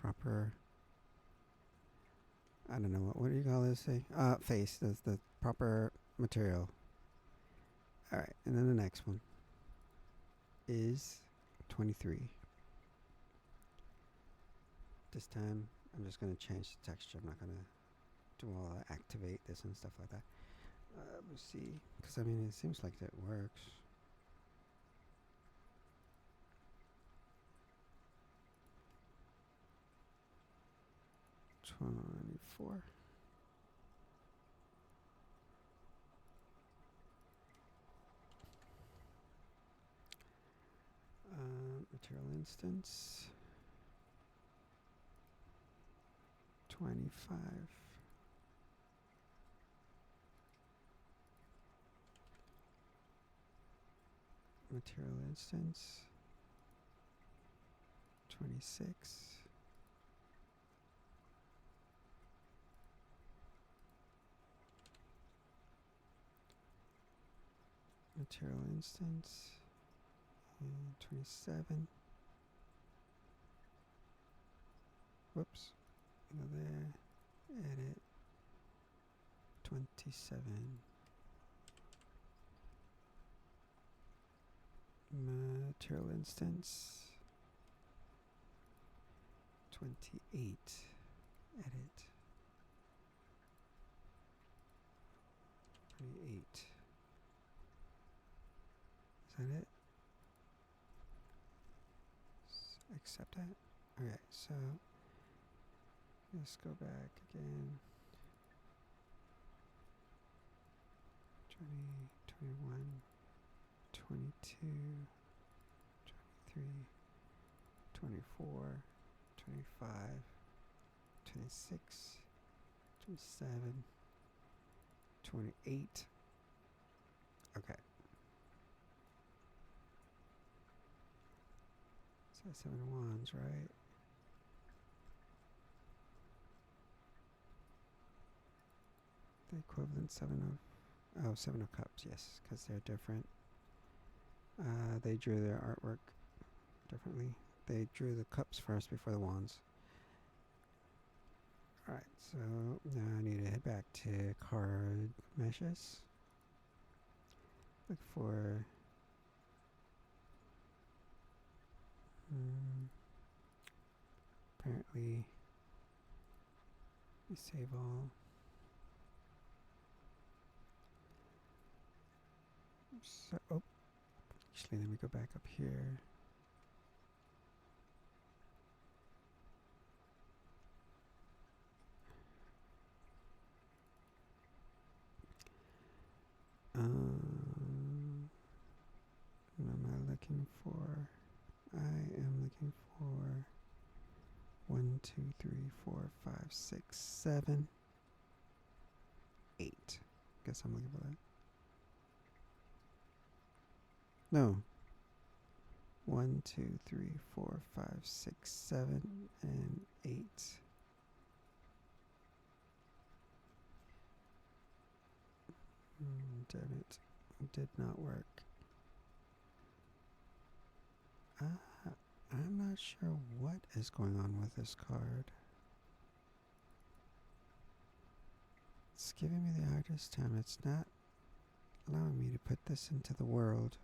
proper. I don't know what do you call this thing? Face. That's the proper material. All right, and then the next one is 23. This time, I'm just gonna change the texture. I'm not gonna do all that, activate this and stuff like that. We'll see, because I mean, it seems like that works. $24. Material instance. 25. Material instance. 26. Material instance. And 27. Whoops. Go there. Edit. 27. Material instance. 28. Edit. 28. Is that it? Accept that? Okay, so let's go back again. 20, 21, 22, 23, 24, 25, 26, 27, 28. Okay. So 7 wands, right? The equivalent 7 of cups, yes, because they're different. They drew their artwork differently. They drew the cups first before the wands. Alright, so now I need to head back to card meshes. Look for apparently we save all. So, oh, actually, let me go back up here. What am I looking for? I am looking for 1, 2, 3, 4, 5, 6, 7, 8. Guess I'm looking for that. No. 1, 2, 3, 4, 5, 6, 7, and 8. Damn it. It did not work. I'm not sure what is going on with this card. It's giving me the hardest time. It's not allowing me to put this into the world.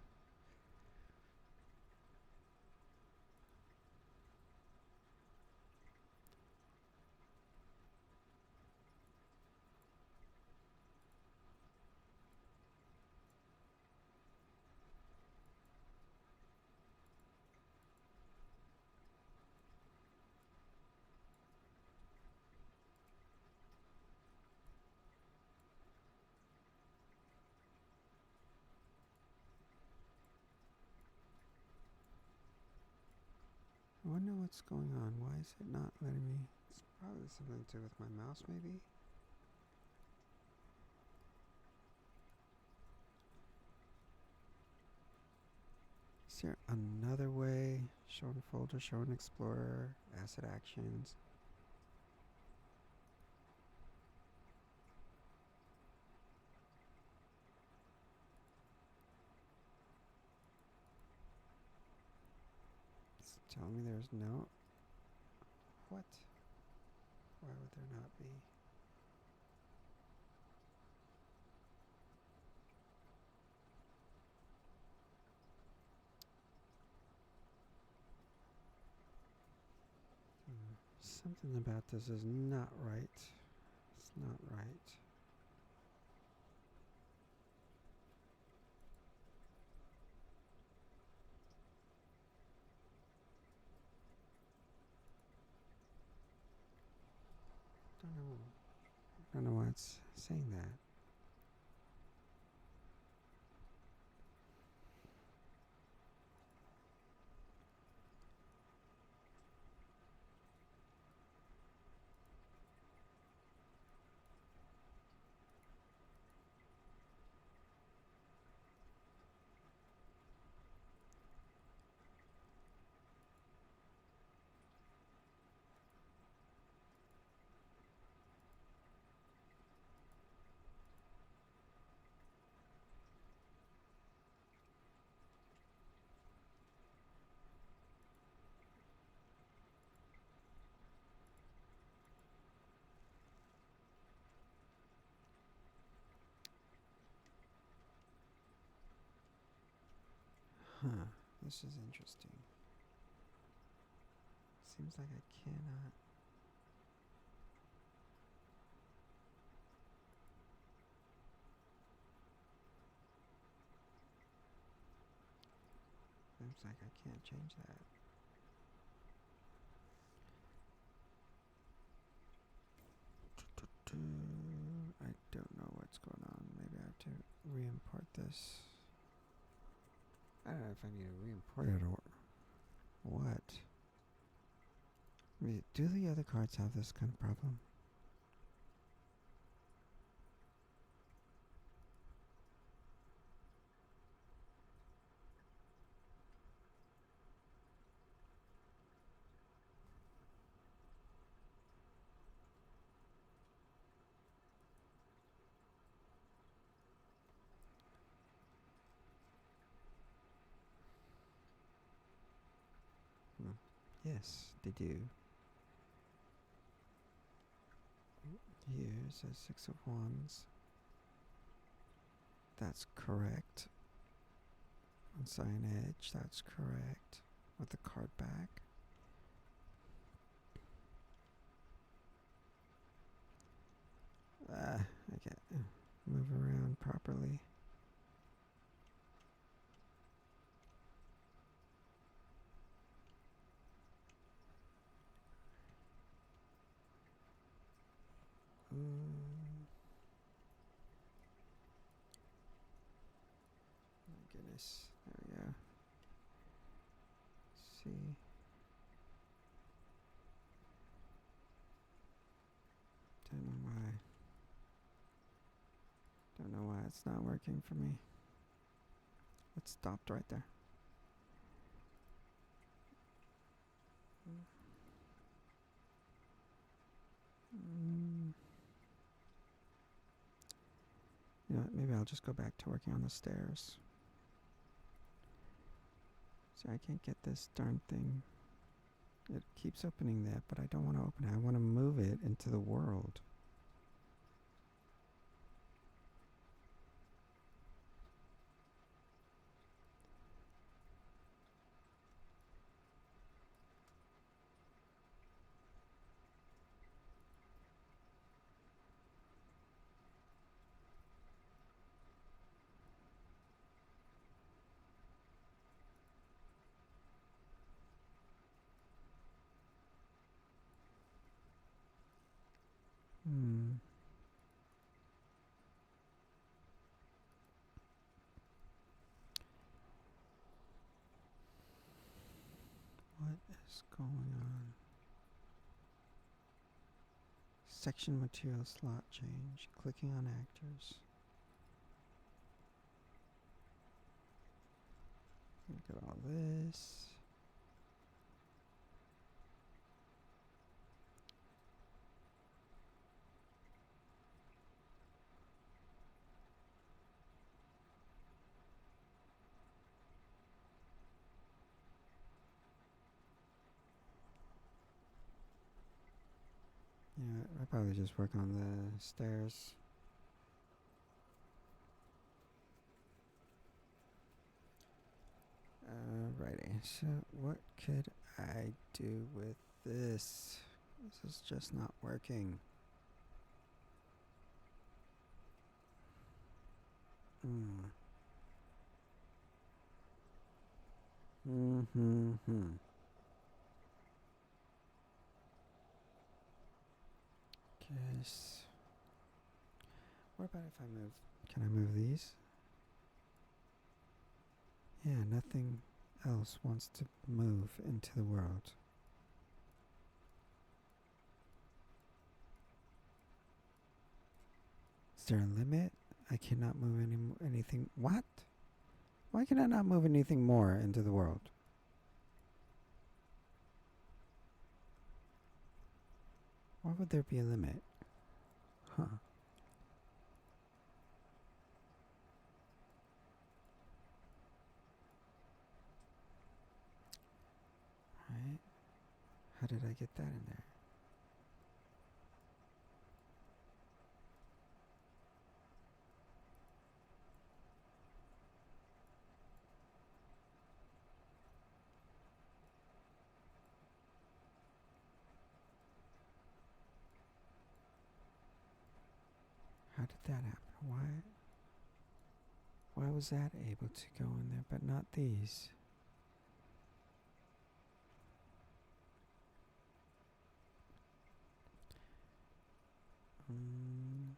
I wonder what's going on. Why is it not letting me? It's probably something to do with my mouse, maybe. Is there another way? Show in folder, show in explorer, asset actions. It's telling me there's no. What? Why would there not be? Something about this is not right. It's not right. I don't know why it's saying that. Huh. This is interesting. Seems like I cannot. Seems like I can't change that. I don't know what's going on. Maybe I have to re-import this. I don't know if I need to re-import it or what. Do the other cards have this kind of problem? Yes, they do. Here's a 6 of Wands. That's correct. On Cyan Edge, that's correct. With the card back. I can't move around properly. My goodness. There we go. Let's see. Don't know why. Don't know why it's not working for me. It stopped right there. You know what, maybe I'll just go back to working on the stairs. See, I can't get this darn thing. It keeps opening that, but I don't want to open it. I want to move it into the world. What is going on? Section material slot change. Clicking on actors. Look at all this. Yeah, I'll probably just work on the stairs. Alrighty, so what could I do with this? This is just not working. Guess. What about if I move? Can I move these? Yeah, nothing else wants to move into the world. Is there a limit? I cannot move anything. What? Why can I not move anything more into the world? Why would there be a limit? Huh. Right? How did I get that in there? How did that happen? Why was that able to go in there, but not these? Mm.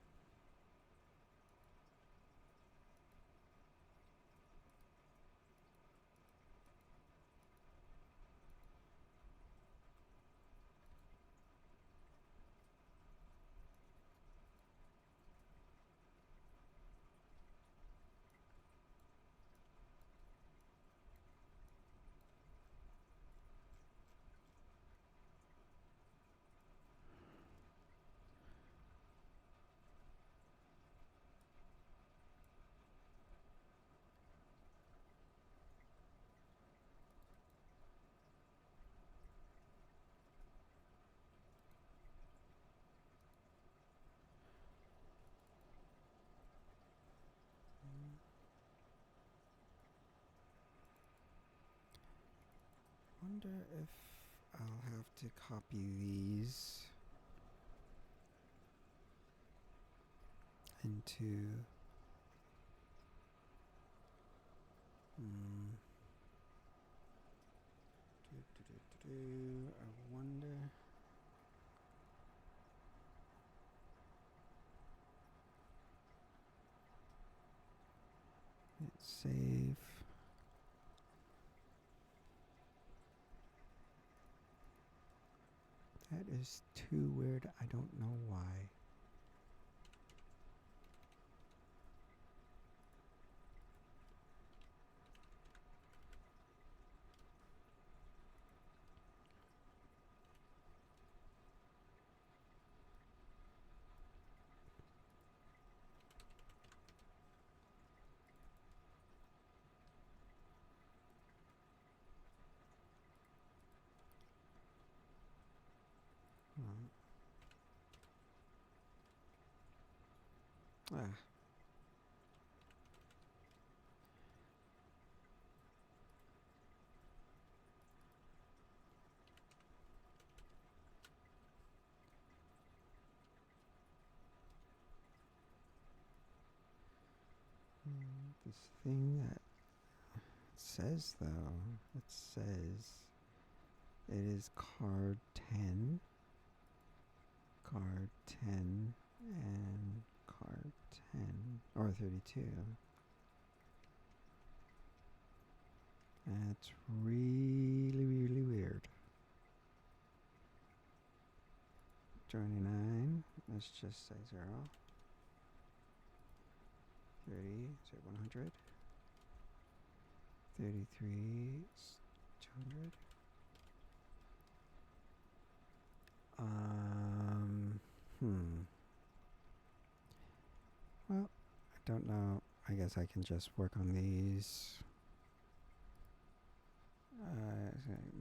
Wonder if I'll have to copy these into I wonder. Let's save. That is too weird. I don't know why. Ah. This thing that says, though, it says it is card 10, card 10, and card 10, or 32. That's really, really weird. 29, let's just say 0. 30, say 100. 33, 200. Well, I don't know. I guess I can just work on these.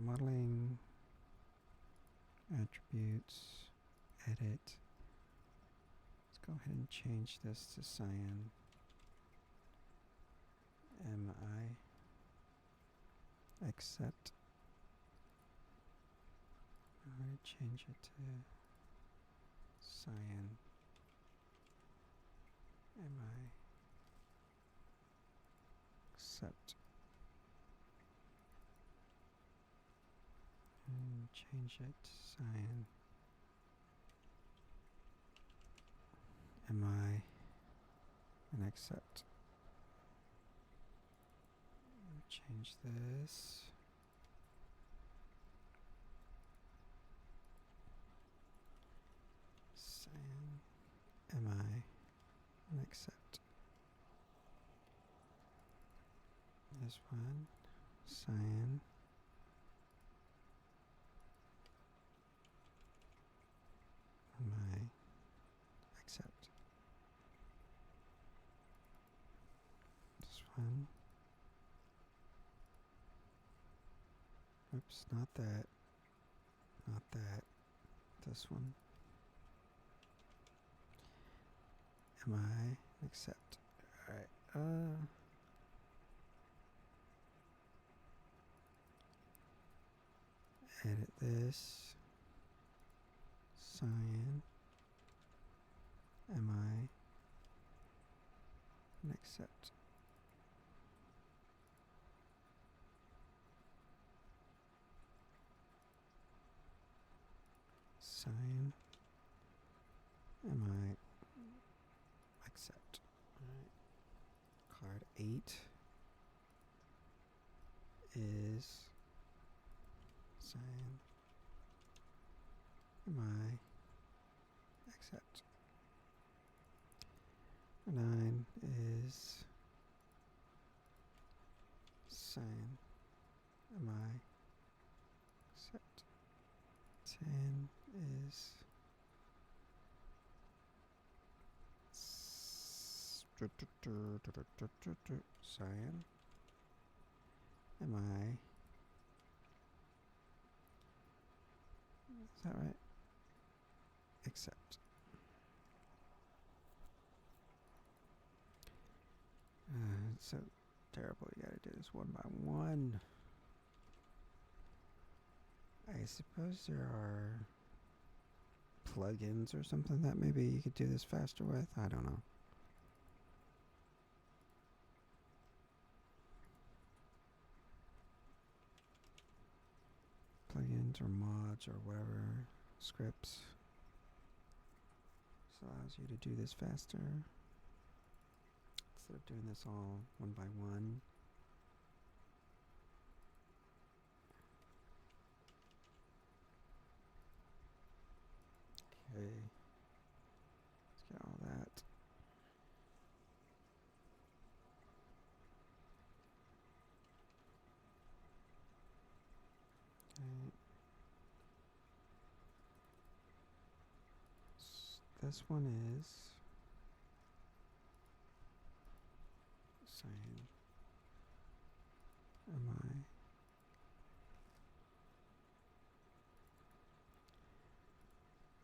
Modeling, attributes, edit. Let's go ahead and change this to cyan. MI. Accept. I'm going to change it to cyan. MI. Accept. And change it to cyan. MI. And accept. Change this. Cyan. MI. And accept. This one. Cyan. MI. Accept. This one. Oops, not that. Not that. This one. MI. Accept. Alright, edit this. Cyan. MI. and accept. Sign. Am I accept? Alright. Card 8 is sign. Am I accept? 9 is sign. Am I accept? 10 is sign. Am I? Is that right? Accept. It's so terrible. You gotta do this one by one. I suppose there are plugins or something that maybe you could do this faster with. I don't know. Plugins or mods or whatever, scripts. This allows you to do this faster instead of doing this all one by one. Okay, let's get all that. Okay. This one is sign. Am I?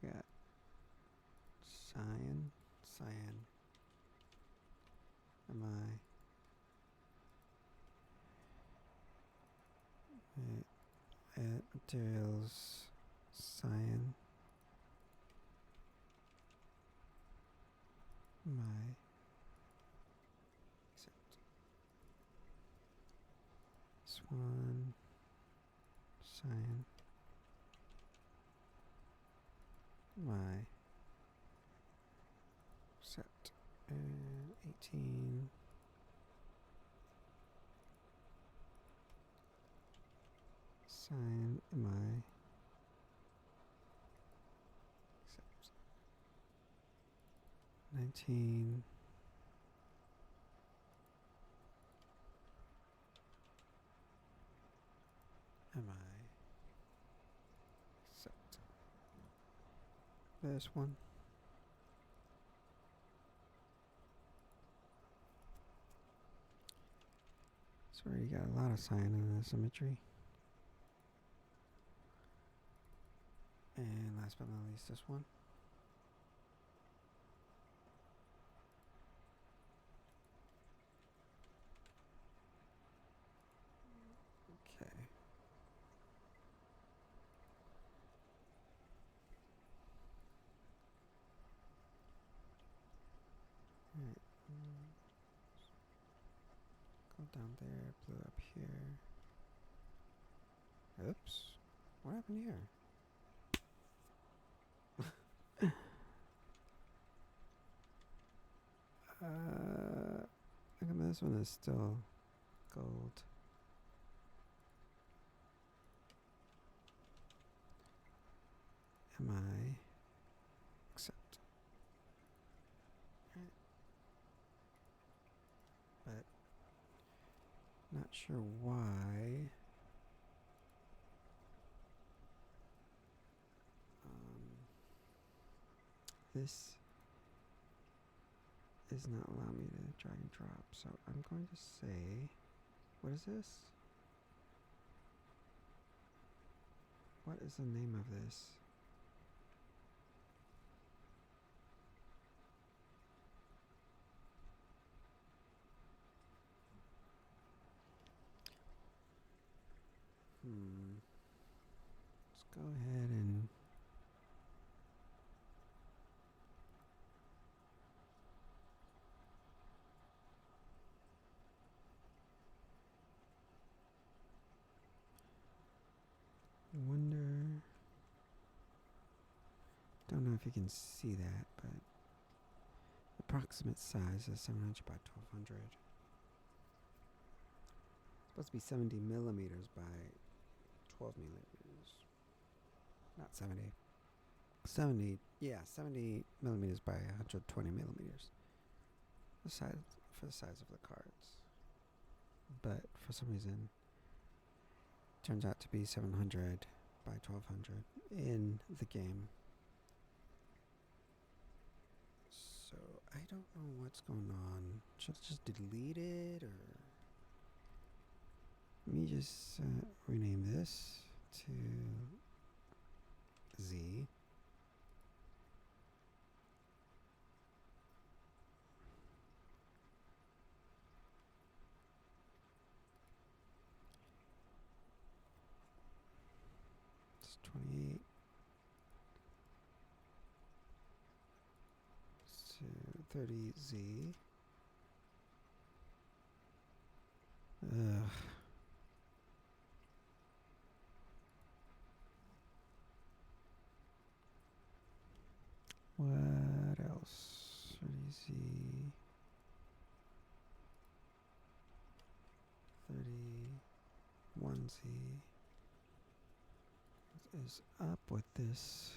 Got cyan. Am I? Add materials. Cyan. Am I? Accept. This one. Cyan. Am I? Accept. 18. Sign. Am I? Accept. 19. Am I? Accept. This one. So you got a lot of cyan in this imagery. And last but not least, this one. Okay. Alright. Go down there, blue up here. Oops. What happened here? I think this one is still gold. Am I? Accept. But not sure why. This is not allowing me to drag and drop, so I'm going to say, what is this? What is the name of this? Let's go ahead and don't know if you can see that, but approximate size is 700 by 1200. It's supposed to be 70 millimeters by 12 millimeters. Not 70. 70, yeah, 70 millimeters by 120 millimeters. The size for the size of the cards. But for some reason, it turns out to be 700 by 1200 in the game. So I don't know what's going on. Should I just delete it, or let me just rename this to Z. It's 28. So 30Z. Ugh. What else? 30Z. 31Z. What is up with this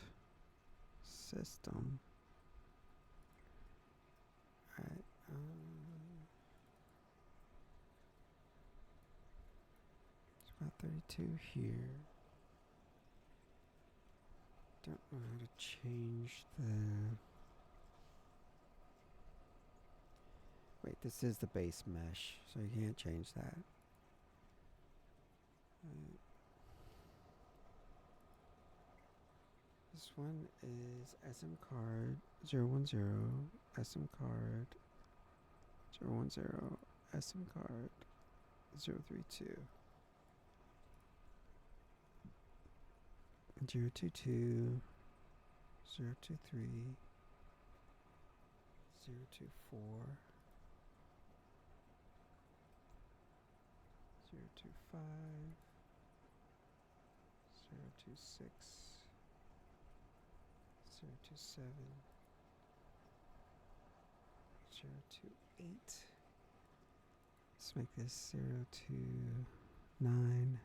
system? Alright, it's about 32 here. Don't know how to change the... Wait, this is the base mesh, so you can't change that. This one is SM card 010, SM card 010, SM card 032, 022, 023, 024, 025, 026, 027, 028. Let's make this 029.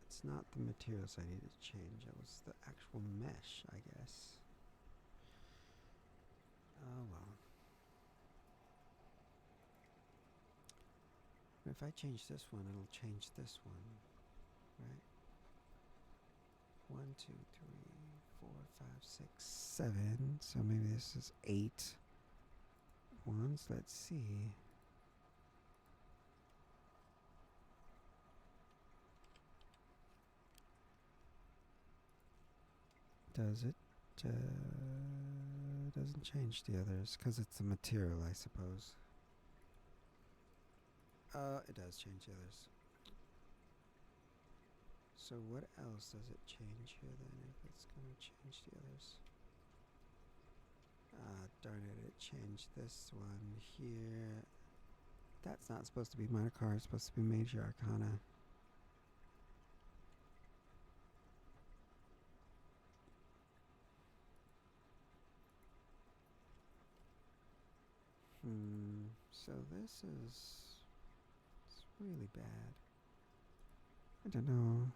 It's not the materials I need to change. It was the actual mesh, I guess. Oh well. If I change this one, it'll change this one, right? 1, 2, 3, 4, 5, 6, 7. So maybe this is 8 ones. Let's see. Does it? Doesn't change the others because it's a material, I suppose. It does change the others. So what else does it change here then if it's going to change the others? Darn it, it changed this one here. That's not supposed to be minor card, it's supposed to be major arcana. So this is... it's really bad. I don't know.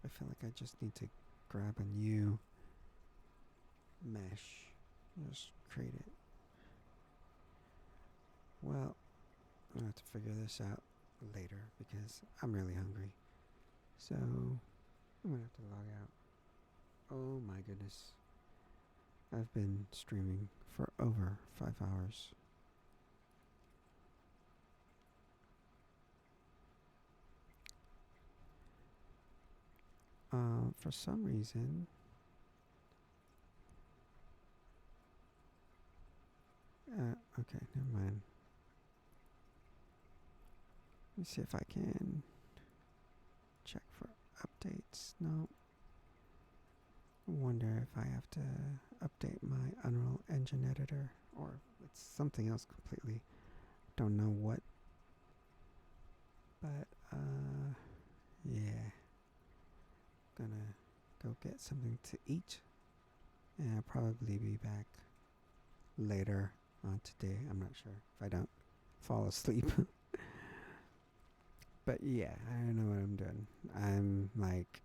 I feel like I just need to grab a new mesh. Just create it. Well, I'll have to figure this out later because I'm really hungry. So, I'm gonna have to log out. Oh my goodness. I've been streaming for over 5 hours. For some reason, Okay, never mind. Let me see if I can check for updates. No. I wonder if I have to update my Unreal Engine editor or it's something else completely. Don't know what. But, yeah. Gonna go get something to eat. And I'll probably be back later on today. I'm not sure if I don't fall asleep. But yeah, I don't know what I'm doing. I'm like,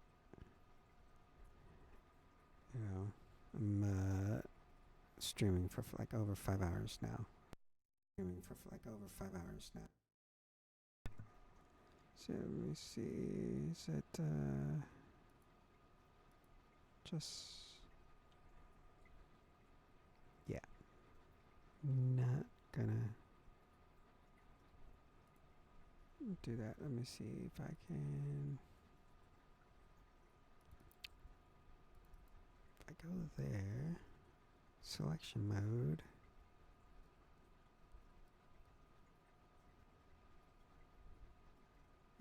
I'm streaming for like over 5 hours now. So let me see. Is it just yeah? Not gonna do that. Let me see if I can. If I go there, selection mode.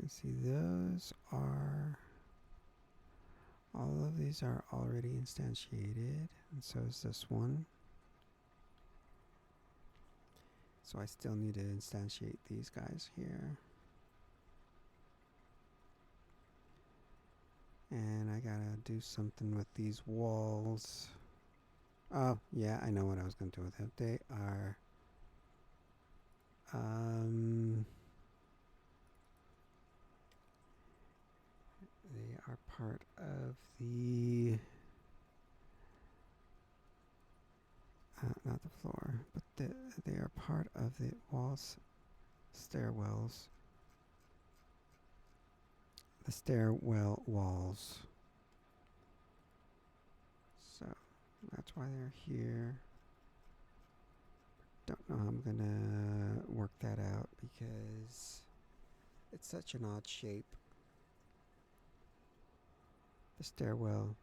You see, those are. All of these are already instantiated, and so is this one. So I still need to instantiate these guys here. And I gotta do something with these walls. Oh, yeah, I know what I was gonna do with it. They are, they are part of the, not the floor, but they are part of the walls, stairwells. The stairwell walls. So that's why they're here. Don't know how I'm gonna work that out because it's such an odd shape. The stairwell,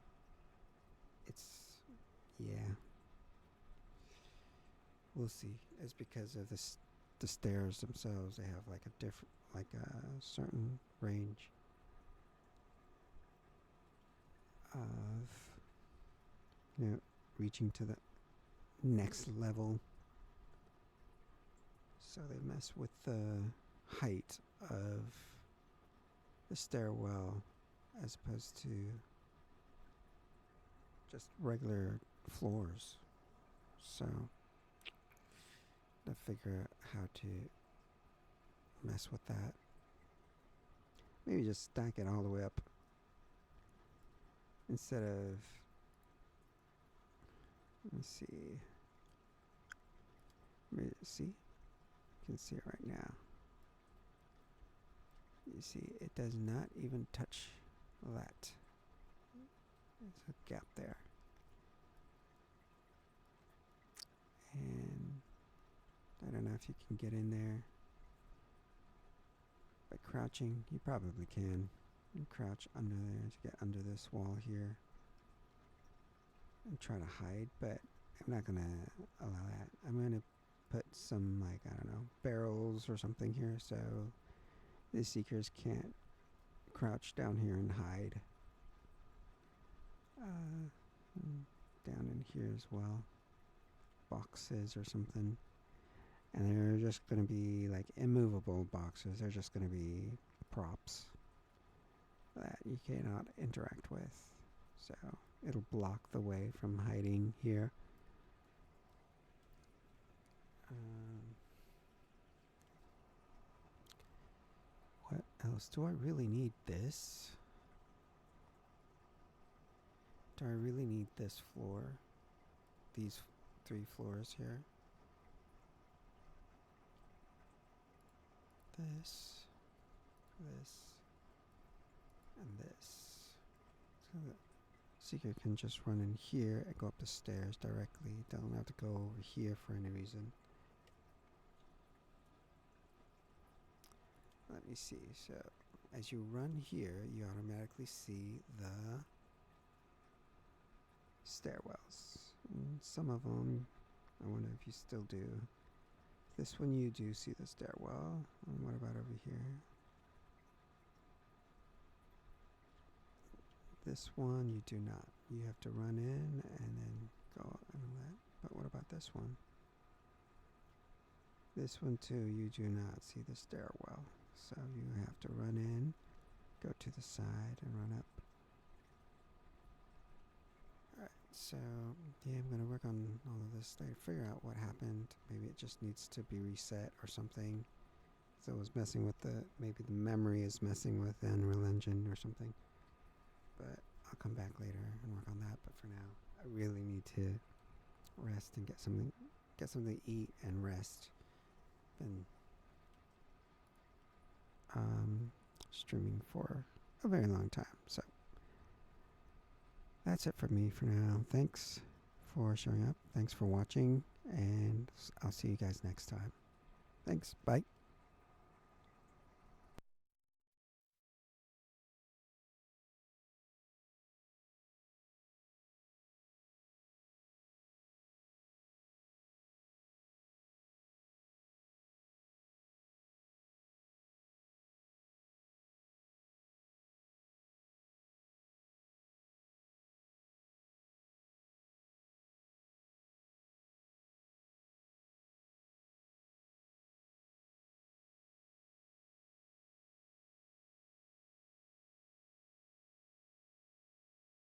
it's, yeah. We'll see. It's because of the stairs themselves. They have like a different, like a certain range of, reaching to the next level. So they mess with the height of the stairwell as opposed to just regular floors. So to figure out how to mess with that. Maybe just stack it all the way up instead of, let me see. See? You can see it right now. You see, it does not even touch that. There's a gap there. And I don't know if you can get in there by crouching. You probably can. You crouch under there to get under this wall here and try to hide, but I'm not gonna allow that. I'm gonna put some, like, I don't know, barrels or something here so the seekers can't crouch down here and hide. Down in here as well. Boxes or something. And they're just going to be like immovable boxes. They're just going to be props that you cannot interact with. So it'll block the way from hiding here. What else? Do I really need this? Do I really need this floor? These 3 floors here? This, and this. So the seeker can just run in here and go up the stairs directly. Don't have to go over here for any reason. Let me see. So as you run here, you automatically see the stairwells. And some of them, I wonder if you still do. This one you do see the stairwell. And what about over here? This one you do not. You have to run in and then go and let. But what about this one? This one too, you do not see the stairwell. So you have to run in, go to the side, and run up. Alright, so yeah, I'm going to work on all of this later. Figure out what happened. Maybe it just needs to be reset or something. So it was messing with maybe the memory is messing with the Unreal Engine or something. But I'll come back later and work on that. But for now, I really need to rest and get something to eat and rest. Been streaming for a very long time. So that's it for me for now. Thanks for showing up. Thanks for watching. And I'll see you guys next time. Thanks. Bye.